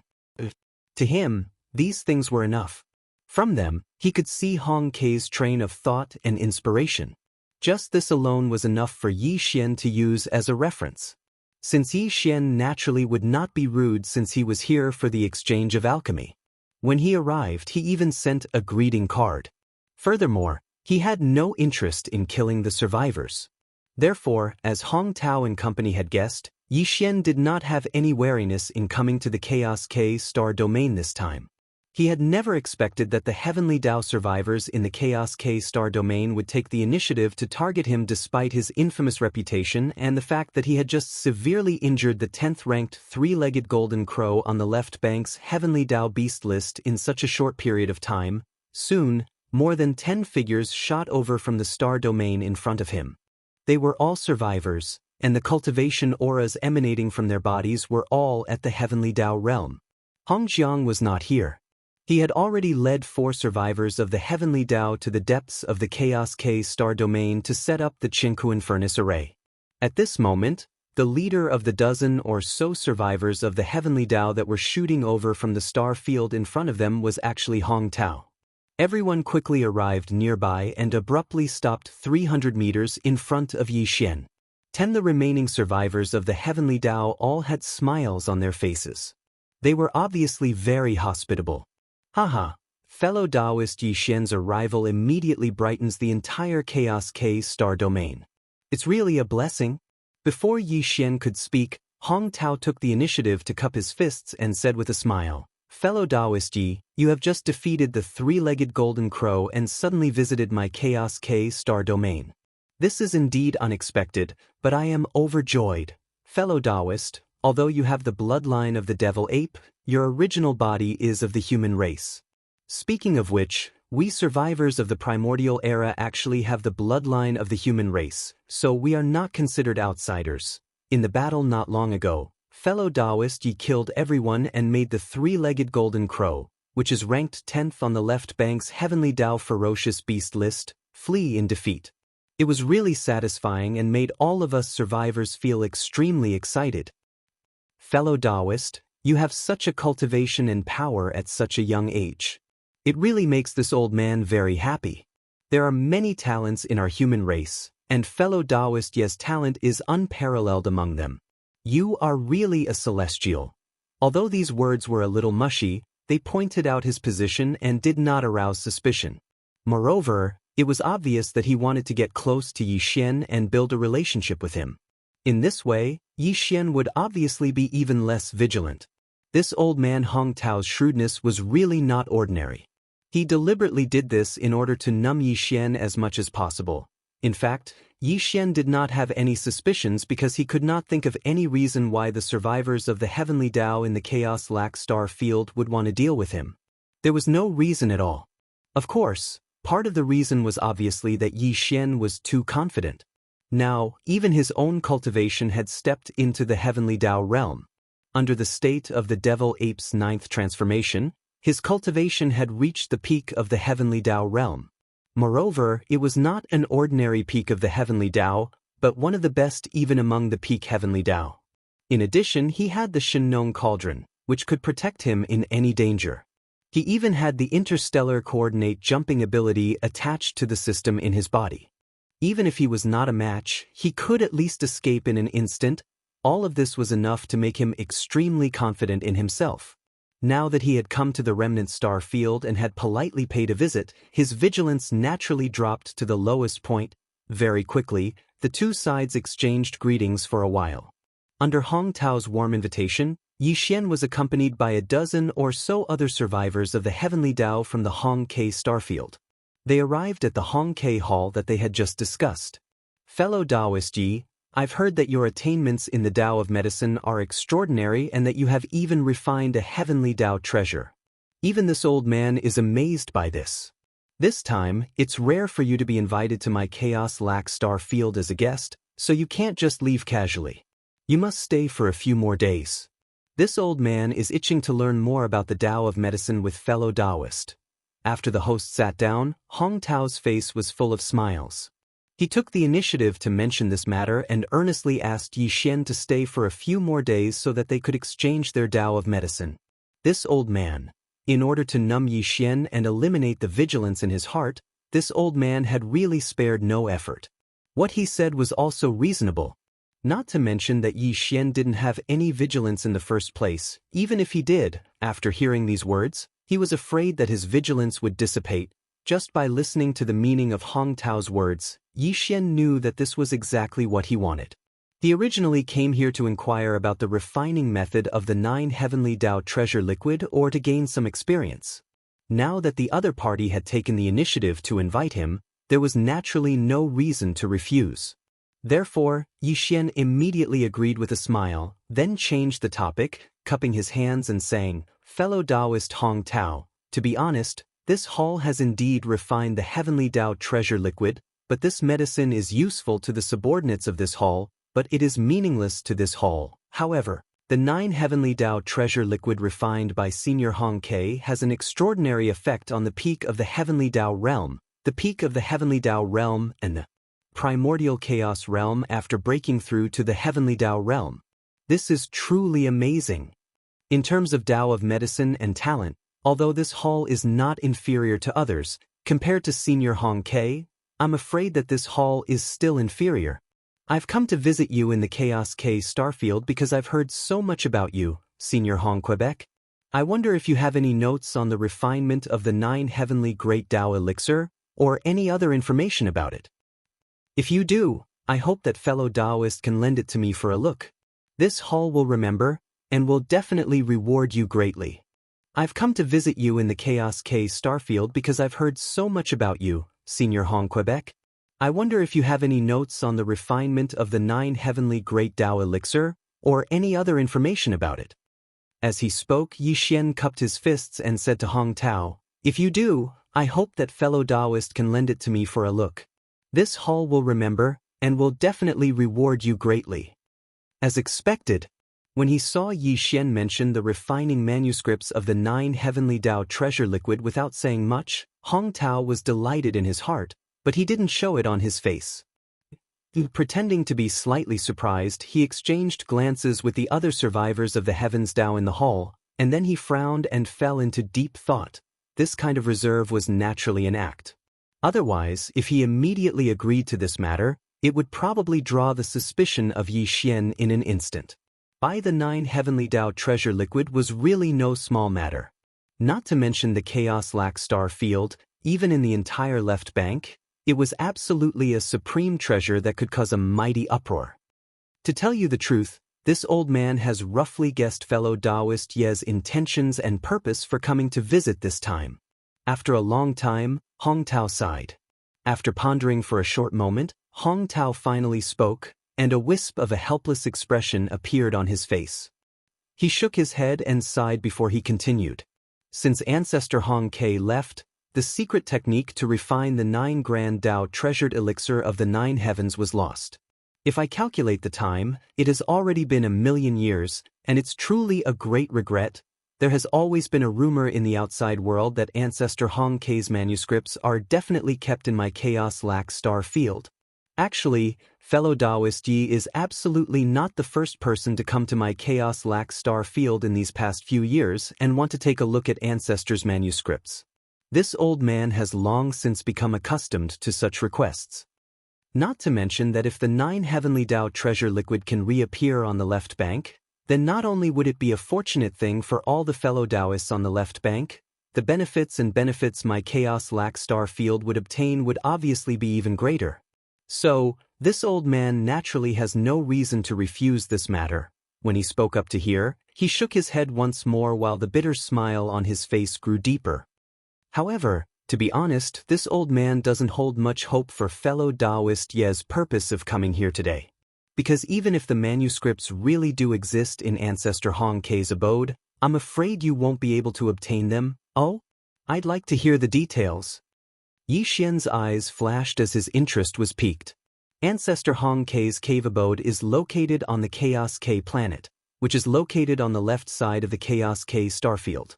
To him, these things were enough. From them, he could see Hong Kei's train of thought and inspiration. Just this alone was enough for Yi Xian to use as a reference. Since Yi Xian naturally would not be rude since he was here for the exchange of alchemy. When he arrived, he even sent a greeting card. Furthermore, he had no interest in killing the survivors. Therefore, as Hong Tao and company had guessed, Yi Xian did not have any wariness in coming to the Chaos K-star domain this time. He had never expected that the heavenly Dao survivors in the Chaos K-star domain would take the initiative to target him despite his infamous reputation and the fact that he had just severely injured the 10th-ranked 3-legged golden crow on the left bank's heavenly Dao beast list in such a short period of time. Soon, more than 10 figures shot over from the star domain in front of him. They were all survivors, and the cultivation auras emanating from their bodies were all at the heavenly Dao realm. Hongjiang was not here. He had already led 4 survivors of the heavenly Dao to the depths of the Chaos K-star domain to set up the Qingkuan furnace array. At this moment, the leader of the dozen or so survivors of the heavenly Dao that were shooting over from the star field in front of them was actually Hong Tao. Everyone quickly arrived nearby and abruptly stopped 300 meters in front of Yi Xian. 10 the remaining survivors of the heavenly Dao all had smiles on their faces. They were obviously very hospitable. Haha, fellow Daoist Yi Xian's arrival immediately brightens the entire Chaos K-star domain. It's really a blessing. Before Yi Xian could speak, Hong Tao took the initiative to cup his fists and said with a smile, "Fellow Daoist Yi, you have just defeated the 3-legged golden crow and suddenly visited my Chaos K-star domain. This is indeed unexpected, but I am overjoyed. Fellow Daoist, although you have the bloodline of the devil ape, your original body is of the human race. Speaking of which, we survivors of the primordial era actually have the bloodline of the human race, so we are not considered outsiders. In the battle not long ago, fellow Daoist Yi killed everyone and made the 3-legged golden crow, which is ranked 10th on the left bank's heavenly Dao ferocious beast list, flee in defeat. It was really satisfying and made all of us survivors feel extremely excited. Fellow Daoist, you have such a cultivation and power at such a young age. It really makes this old man very happy. There are many talents in our human race, and fellow Daoist Ye's talent is unparalleled among them. You are really a celestial. Although these words were a little mushy, they pointed out his position and did not arouse suspicion. Moreover, it was obvious that he wanted to get close to Yi Xian and build a relationship with him. In this way, Yi Xian would obviously be even less vigilant. This old man Hong Tao's shrewdness was really not ordinary. He deliberately did this in order to numb Yi Xian as much as possible. In fact, Yi Xian did not have any suspicions because he could not think of any reason why the survivors of the heavenly Tao in the Chaos Lac Star Field would want to deal with him. There was no reason at all. Of course, part of the reason was obviously that Yi Xian was too confident. Now, even his own cultivation had stepped into the heavenly Tao realm. Under the state of the Devil Ape's 9th transformation, his cultivation had reached the peak of the heavenly Tao realm. Moreover, it was not an ordinary peak of the heavenly Tao, but one of the best even among the peak heavenly Tao. In addition, he had the Shenong Cauldron, which could protect him in any danger. He even had the interstellar coordinate jumping ability attached to the system in his body. Even if he was not a match, he could at least escape in an instant. All of this was enough to make him extremely confident in himself. Now that he had come to the remnant star field and had politely paid a visit, his vigilance naturally dropped to the lowest point. Very quickly, the two sides exchanged greetings for a while. Under Hong Tao's warm invitation, Yi Xian was accompanied by a dozen or so other survivors of the heavenly Tao from the Hong Ke starfield. They arrived at the Hong Ke Hall that they had just discussed. Fellow Daoist Yi, I've heard that your attainments in the Tao of medicine are extraordinary and that you have even refined a heavenly Tao treasure. Even this old man is amazed by this. This time, it's rare for you to be invited to my Chaos Lac Star Field as a guest, so you can't just leave casually. You must stay for a few more days. This old man is itching to learn more about the Tao of medicine with fellow Daoist. After the host sat down, Hong Tao's face was full of smiles. He took the initiative to mention this matter and earnestly asked Yi Xian to stay for a few more days so that they could exchange their Tao of medicine. This old man, in order to numb Yi Xian and eliminate the vigilance in his heart, this old man had really spared no effort. What he said was also reasonable. Not to mention that Yi Xian didn't have any vigilance in the first place. Even if he did, after hearing these words, he was afraid that his vigilance would dissipate. Just by listening to the meaning of Hong Tao's words, Yi Xian knew that this was exactly what he wanted. He originally came here to inquire about the refining method of the 9 heavenly Tao treasure liquid or to gain some experience. Now that the other party had taken the initiative to invite him, there was naturally no reason to refuse. Therefore, Yi Xian immediately agreed with a smile, then changed the topic, cupping his hands and saying, "Fellow Daoist Hong Tao, to be honest, this hall has indeed refined the heavenly Tao treasure liquid, but this medicine is useful to the subordinates of this hall, but it is meaningless to this hall. However, the 9 heavenly Tao treasure liquid refined by Senior Hong Ke has an extraordinary effect on the peak of the heavenly Tao realm, the peak of the heavenly Tao realm and the primordial chaos realm after breaking through to the heavenly Tao realm. This is truly amazing. In terms of Tao of medicine and talent, although this hall is not inferior to others, compared to Senior Hong Ke, I'm afraid that this hall is still inferior. I've come to visit you in the Chaos K starfield because I've heard so much about you, Senior Hong Quebec. I wonder if you have any notes on the refinement of the 9 heavenly great Tao elixir, or any other information about it. If you do, I hope that fellow Daoist can lend it to me for a look. This hall will remember, and will definitely reward you greatly. I've come to visit you in the Chaos K starfield because I've heard so much about you, Senior Hong Quebec. I wonder if you have any notes on the refinement of the 9 heavenly great Tao elixir, or any other information about it. As he spoke, Yi Xian cupped his fists and said to Hong Tao, "If you do, I hope that fellow Daoist can lend it to me for a look. This hall will remember, and will definitely reward you greatly." As expected, when he saw Yi Xian mention the refining manuscripts of the 9 heavenly Tao treasure liquid without saying much, Hong Tao was delighted in his heart, but he didn't show it on his face. Pretending to be slightly surprised, he exchanged glances with the other survivors of the Heavens Dao in the hall, and then he frowned and fell into deep thought. This kind of reserve was naturally an act. Otherwise, if he immediately agreed to this matter, it would probably draw the suspicion of Yi Xian in an instant. Buy the 9 heavenly Dao treasure liquid was really no small matter. Not to mention the Chaos Lac star field, even in the entire left bank, it was absolutely a supreme treasure that could cause a mighty uproar. To tell you the truth, this old man has roughly guessed fellow Daoist Ye's intentions and purpose for coming to visit this time. After a long time, Hong Tao sighed. After pondering for a short moment, Hong Tao finally spoke, and a wisp of a helpless expression appeared on his face. He shook his head and sighed before he continued. Since Ancestor Hong Ke left, the secret technique to refine the 9 grand Dao treasured elixir of the 9 heavens was lost. If I calculate the time, it has already been 1,000,000 years, and it's truly a great regret. There has always been a rumor in the outside world that Ancestor Hong Ke's manuscripts are definitely kept in my Chaos Lac star field. Actually, fellow Daoist Yi is absolutely not the first person to come to my Chaos Lac star field in these past few years and want to take a look at Ancestor's manuscripts. This old man has long since become accustomed to such requests. Not to mention that if the 9 heavenly Dao treasure liquid can reappear on the left bank, then not only would it be a fortunate thing for all the fellow Daoists on the left bank, the benefits my Chaos Lac star field would obtain would obviously be even greater. So, this old man naturally has no reason to refuse this matter. When he spoke up to hear, he shook his head once more while the bitter smile on his face grew deeper. However, to be honest, this old man doesn't hold much hope for fellow Daoist Ye's purpose of coming here today. Because even if the manuscripts really do exist in Ancestor Hong Ke's abode, I'm afraid you won't be able to obtain them. Oh? I'd like to hear the details. Yi Xian's eyes flashed as his interest was piqued. Ancestor Hong Ke's cave abode is located on the Chaos K planet, which is located on the left side of the Chaos K starfield.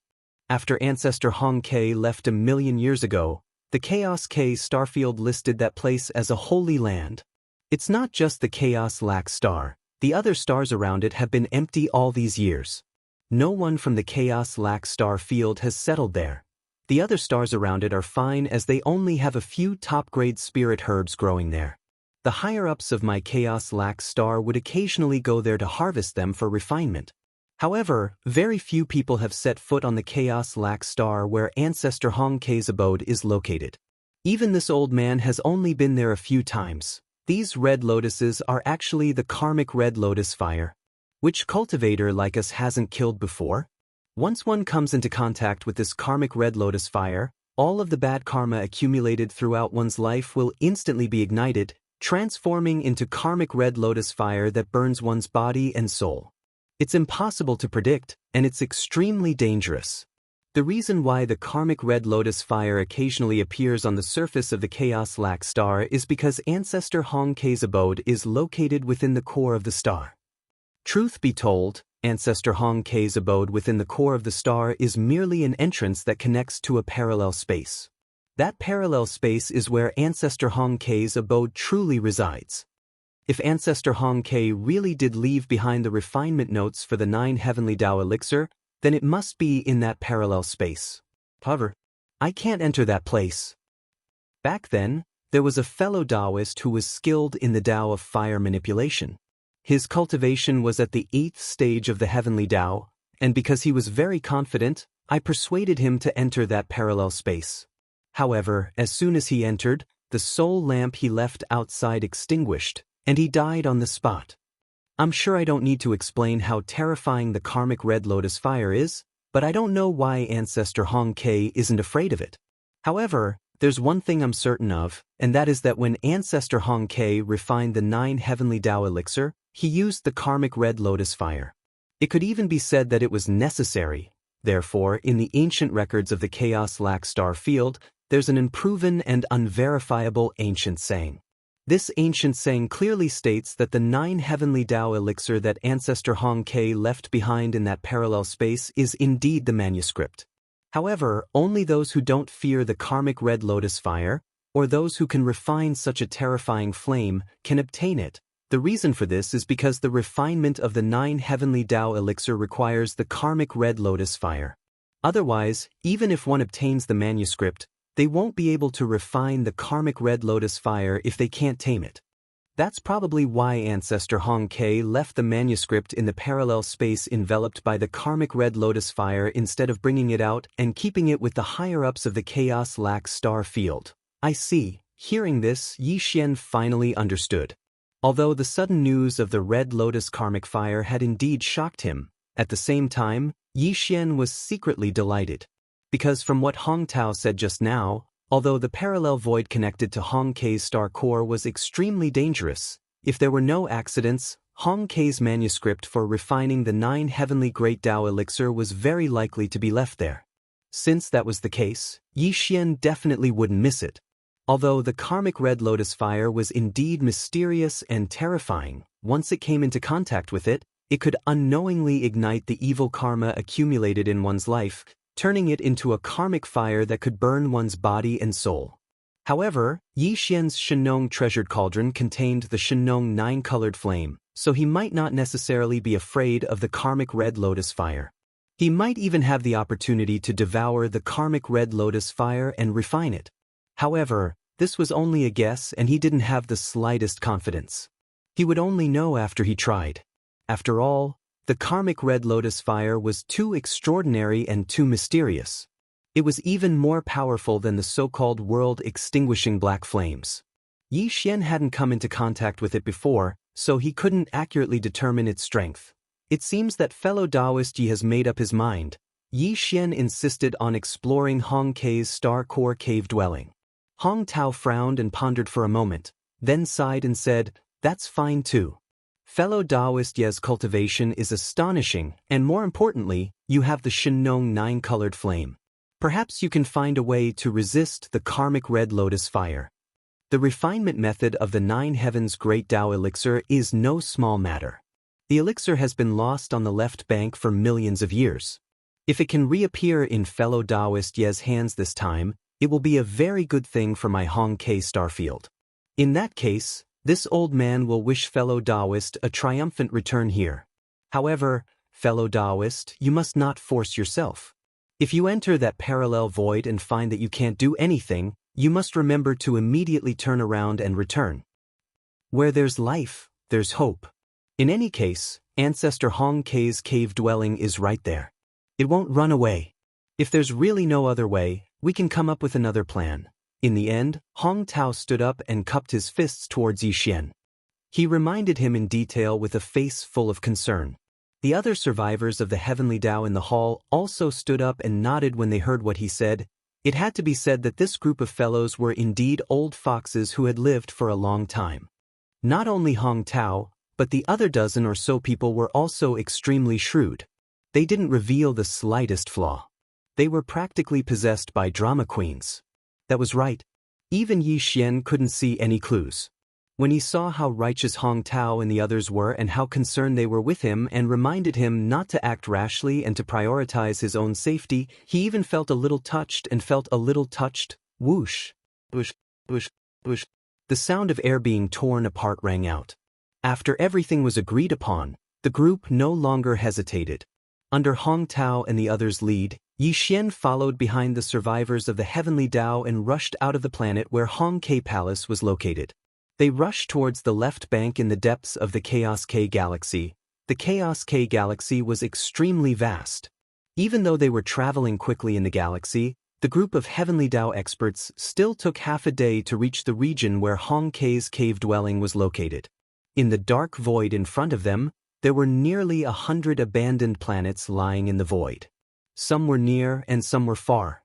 After Ancestor Hong Ke left 1,000,000 years ago, the Chaos K starfield listed that place as a holy land. It's not just the Chaos Lac star, the other stars around it have been empty all these years. No one from the Chaos Lac star field has settled there. The other stars around it are fine as they only have a few top-grade spirit herbs growing there. The higher-ups of my Chaos Lac star would occasionally go there to harvest them for refinement. However, very few people have set foot on the Chaos Lac star where Ancestor Hong Ke's abode is located. Even this old man has only been there a few times. These red lotuses are actually the karmic red lotus fire. Which cultivator like us hasn't killed before? Once one comes into contact with this karmic red lotus fire, all of the bad karma accumulated throughout one's life will instantly be ignited, transforming into karmic red lotus fire that burns one's body and soul. It's impossible to predict, and it's extremely dangerous. The reason why the karmic red lotus fire occasionally appears on the surface of the Chaos Lac star is because Ancestor Hong Ke's abode is located within the core of the star. Truth be told, Ancestor Hong Ke's abode within the core of the star is merely an entrance that connects to a parallel space. That parallel space is where Ancestor Hong Ke's abode truly resides. If Ancestor Hong Ke really did leave behind the refinement notes for the 9 heavenly Dao elixir, then it must be in that parallel space. However, I can't enter that place. Back then, there was a fellow Daoist who was skilled in the Dao of fire manipulation. His cultivation was at the 8th stage of the heavenly Dao, and because he was very confident, I persuaded him to enter that parallel space. However, as soon as he entered, the soul lamp he left outside extinguished, and he died on the spot. I'm sure I don't need to explain how terrifying the karmic red lotus fire is, but I don't know why Ancestor Hong Ke isn't afraid of it. However, there's one thing I'm certain of, and that is that when Ancestor Hong Ke refined the 9 heavenly Dao elixir, he used the karmic red lotus fire. It could even be said that it was necessary. Therefore, in the ancient records of the Chaos Lac star field, there's an unproven and unverifiable ancient saying. This ancient saying clearly states that the 9 heavenly Dao elixir that Ancestor Hong Ke left behind in that parallel space is indeed the manuscript. However, only those who don't fear the karmic red lotus fire, or those who can refine such a terrifying flame, can obtain it. The reason for this is because the refinement of the 9 heavenly Tao elixir requires the karmic red lotus fire. Otherwise, even if one obtains the manuscript, they won't be able to refine the karmic red lotus fire if they can't tame it. That's probably why Ancestor Hong Ke left the manuscript in the parallel space enveloped by the karmic red lotus fire instead of bringing it out and keeping it with the higher-ups of the Chaos Lax star field. I see. Hearing this, Yi Xian finally understood. Although the sudden news of the red lotus karmic fire had indeed shocked him, at the same time, Yi Xian was secretly delighted. Because from what Hong Tao said just now, although the parallel void connected to Hong Ke's star core was extremely dangerous, if there were no accidents, Hong Ke's manuscript for refining the 9 heavenly great Tao elixir was very likely to be left there. Since that was the case, Yi Xian definitely wouldn't miss it. Although the karmic red lotus fire was indeed mysterious and terrifying, once it came into contact with it, it could unknowingly ignite the evil karma accumulated in one's life, turning it into a karmic fire that could burn one's body and soul. However, Yi Xian's Shenong treasured cauldron contained the Shenong 9-colored flame, so he might not necessarily be afraid of the karmic red lotus fire. He might even have the opportunity to devour the karmic red lotus fire and refine it. However, this was only a guess and he didn't have the slightest confidence. He would only know after he tried. After all, the karmic red lotus fire was too extraordinary and too mysterious. It was even more powerful than the so-called world-extinguishing black flames. Yi Xian hadn't come into contact with it before, so he couldn't accurately determine its strength. It seems that fellow Daoist Yi has made up his mind. Yi Xian insisted on exploring Hong Ke's star core cave dwelling. Hong Tao frowned and pondered for a moment, then sighed and said, "That's fine too. Fellow Daoist Ye's cultivation is astonishing, and more importantly, you have the Shenong 9-colored flame. Perhaps you can find a way to resist the karmic red lotus fire." The refinement method of the 9 heavens great Tao elixir is no small matter. The elixir has been lost on the left bank for millions of years. If it can reappear in fellow Daoist Ye's hands this time, it will be a very good thing for my Hong Ke starfield. In that case, this old man will wish fellow Daoist a triumphant return here. However, fellow Daoist, you must not force yourself. If you enter that parallel void and find that you can't do anything, you must remember to immediately turn around and return. Where there's life, there's hope. In any case, Ancestor Hong Ke's cave dwelling is right there. It won't run away. If there's really no other way, we can come up with another plan. In the end, Hong Tao stood up and cupped his fists towards Yi Xian. He reminded him in detail with a face full of concern. The other survivors of the heavenly Tao in the hall also stood up and nodded when they heard what he said. It had to be said that this group of fellows were indeed old foxes who had lived for a long time. Not only Hong Tao, but the other dozen or so people were also extremely shrewd. They didn't reveal the slightest flaw. They were practically possessed by drama queens. That was right. Even Yi Xian couldn't see any clues. When he saw how righteous Hong Tao and the others were and how concerned they were with him and reminded him not to act rashly and to prioritize his own safety, he even felt a little touched. Whoosh, whoosh, whoosh, whoosh. The sound of air being torn apart rang out. After everything was agreed upon, the group no longer hesitated. Under Hong Tao and the others' lead, Yi Xian followed behind the survivors of the heavenly Tao and rushed out of the planet where Hong Ke Palace was located. They rushed towards the left bank in the depths of the Chaos K galaxy. The Chaos K galaxy was extremely vast. Even though they were traveling quickly in the galaxy, the group of heavenly Tao experts still took half a day to reach the region where Hong Ke's cave dwelling was located. In the dark void in front of them, there were nearly 100 abandoned planets lying in the void. Some were near and some were far.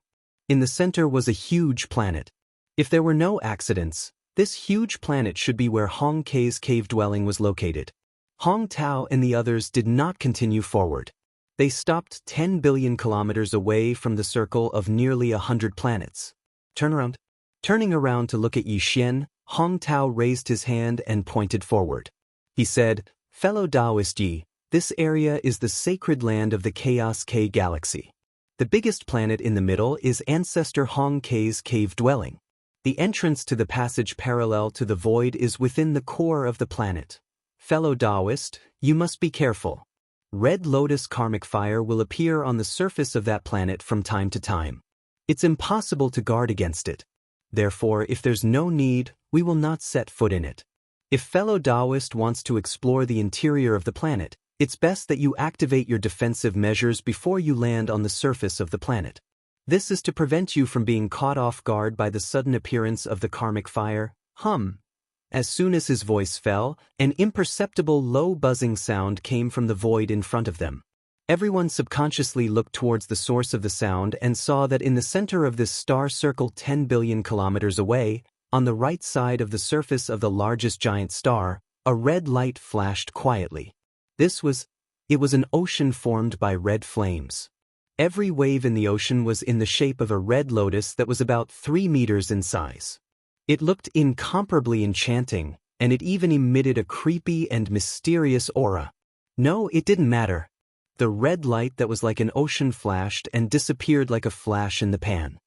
In the center was a huge planet. If there were no accidents, this huge planet should be where Hong Ke's cave dwelling was located. Hong Tao and the others did not continue forward. They stopped 10 billion kilometers away from the circle of nearly 100 planets. Turning around to look at Yi Xian, Hong Tao raised his hand and pointed forward. He said, "Fellow Daoist Yi, this area is the sacred land of the Chaos K galaxy. The biggest planet in the middle is Ancestor Hong Ke's cave dwelling. The entrance to the passage parallel to the void is within the core of the planet. Fellow Daoist, you must be careful. Red lotus karmic fire will appear on the surface of that planet from time to time. It's impossible to guard against it. Therefore, if there's no need, we will not set foot in it. If fellow Daoist wants to explore the interior of the planet, it's best that you activate your defensive measures before you land on the surface of the planet. This is to prevent you from being caught off guard by the sudden appearance of the karmic fire. As soon as his voice fell, an imperceptible low buzzing sound came from the void in front of them. Everyone subconsciously looked towards the source of the sound and saw that in the center of this star circle 10 billion kilometers away, on the right side of the surface of the largest giant star, a red light flashed quietly. It was an ocean formed by red flames. Every wave in the ocean was in the shape of a red lotus that was about 3 meters in size. It looked incomparably enchanting, and it even emitted a creepy and mysterious aura. No, it didn't matter. The red light that was like an ocean flashed and disappeared like a flash in the pan.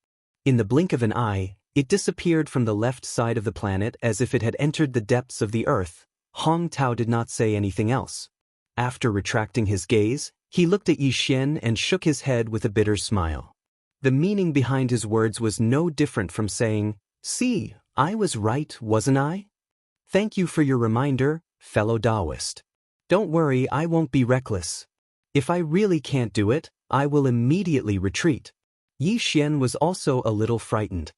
In the blink of an eye, it disappeared from the left side of the planet as if it had entered the depths of the earth. Hong Tao did not say anything else. After retracting his gaze, he looked at Yi Xian and shook his head with a bitter smile. The meaning behind his words was no different from saying, "See, I was right, wasn't I? Thank you for your reminder, fellow Daoist. Don't worry, I won't be reckless. If I really can't do it, I will immediately retreat." Yi Xian was also a little frightened.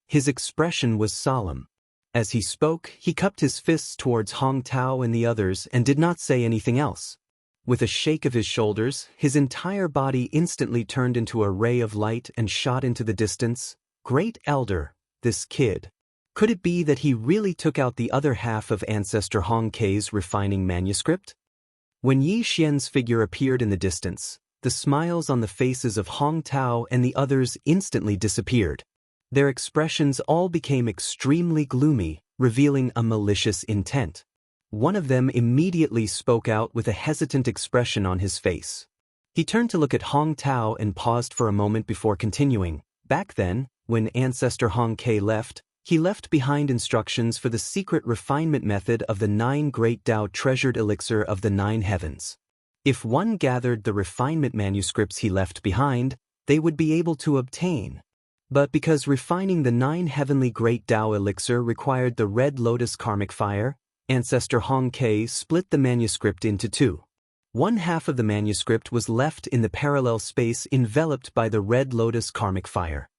His expression was solemn. As he spoke, he cupped his fists towards Hong Tao and the others and did not say anything else. With a shake of his shoulders, his entire body instantly turned into a ray of light and shot into the distance. Great Elder, this kid. Could it be that he really took out the other half of Ancestor Hong Kei's refining manuscript? When Yi Xian's figure appeared in the distance, the smiles on the faces of Hong Tao and the others instantly disappeared. Their expressions all became extremely gloomy, revealing a malicious intent. One of them immediately spoke out with a hesitant expression on his face. He turned to look at Hong Tao and paused for a moment before continuing. Back then, when Ancestor Hong Kei left, he left behind instructions for the secret refinement method of the 9 Great Dao treasured elixir of the 9 heavens. If one gathered the refinement manuscripts he left behind, they would be able to obtain. But because refining the 9 heavenly Great Dao elixir required the red lotus karmic fire, Ancestor Hong Kei split the manuscript into 2. One half of the manuscript was left in the parallel space enveloped by the red lotus karmic fire.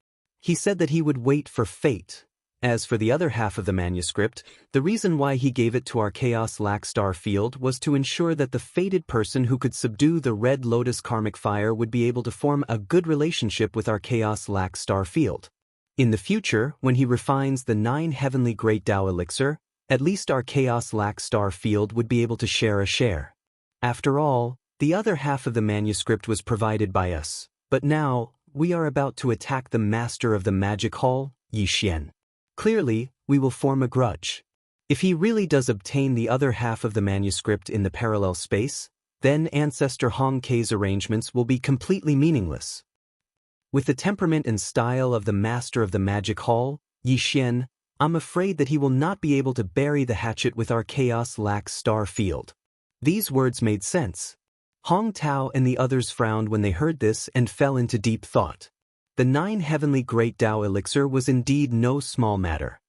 He said that he would wait for fate. As for the other half of the manuscript, the reason why he gave it to our Chaos Lac Star Field was to ensure that the fated person who could subdue the red lotus karmic fire would be able to form a good relationship with our Chaos Lac Star Field. In the future, when he refines the 9 heavenly Great Dao elixir, at least our Chaos Lac Star Field would be able to share a share. After all, the other half of the manuscript was provided by us, but now, we are about to attack the master of the magic hall, Yi Xian. Clearly, we will form a grudge. If he really does obtain the other half of the manuscript in the parallel space, then Ancestor Hong Kei's arrangements will be completely meaningless. With the temperament and style of the master of the magic hall, Yi Xian, I'm afraid that he will not be able to bury the hatchet with our Chaos Lac Star Field. These words made sense. Hong Tao and the others frowned when they heard this and fell into deep thought. The 9 heavenly Great Dao elixir was indeed no small matter.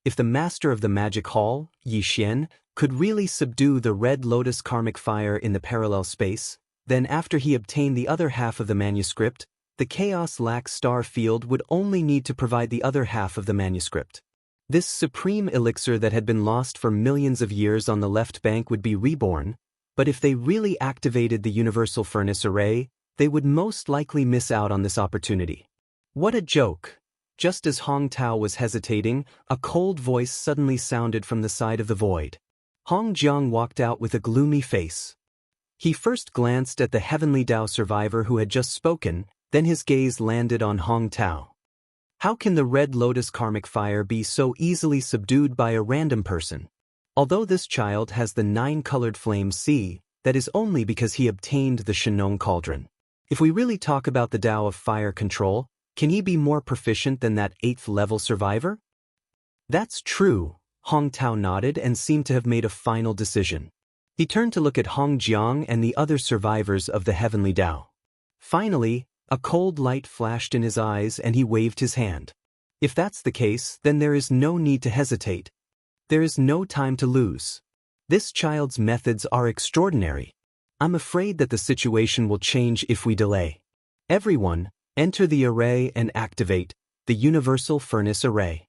If the master of the magic hall, Yi Xian, could really subdue the red lotus karmic fire in the parallel space, then after he obtained the other half of the manuscript, the Chaos Lac Star Field would only need to provide the other half of the manuscript. This supreme elixir that had been lost for millions of years on the left bank would be reborn, but if they really activated the universal furnace array, they would most likely miss out on this opportunity. What a joke! Just as Hong Tao was hesitating, a cold voice suddenly sounded from the side of the void. Hong Jiang walked out with a gloomy face. He first glanced at the heavenly Dao survivor who had just spoken, then his gaze landed on Hong Tao. How can the red lotus karmic fire be so easily subdued by a random person? Although this child has the 9-colored flame C, that is only because he obtained the Shenong Cauldron. If we really talk about the Dao of fire control, can he be more proficient than that 8th level survivor? That's true, Hong Tao nodded and seemed to have made a final decision. He turned to look at Hong Jiang and the other survivors of the heavenly Dao. Finally, a cold light flashed in his eyes and he waved his hand. If that's the case, then there is no need to hesitate. There is no time to lose. This child's methods are extraordinary. I'm afraid that the situation will change if we delay. Everyone, enter the array and activate the universal furnace array.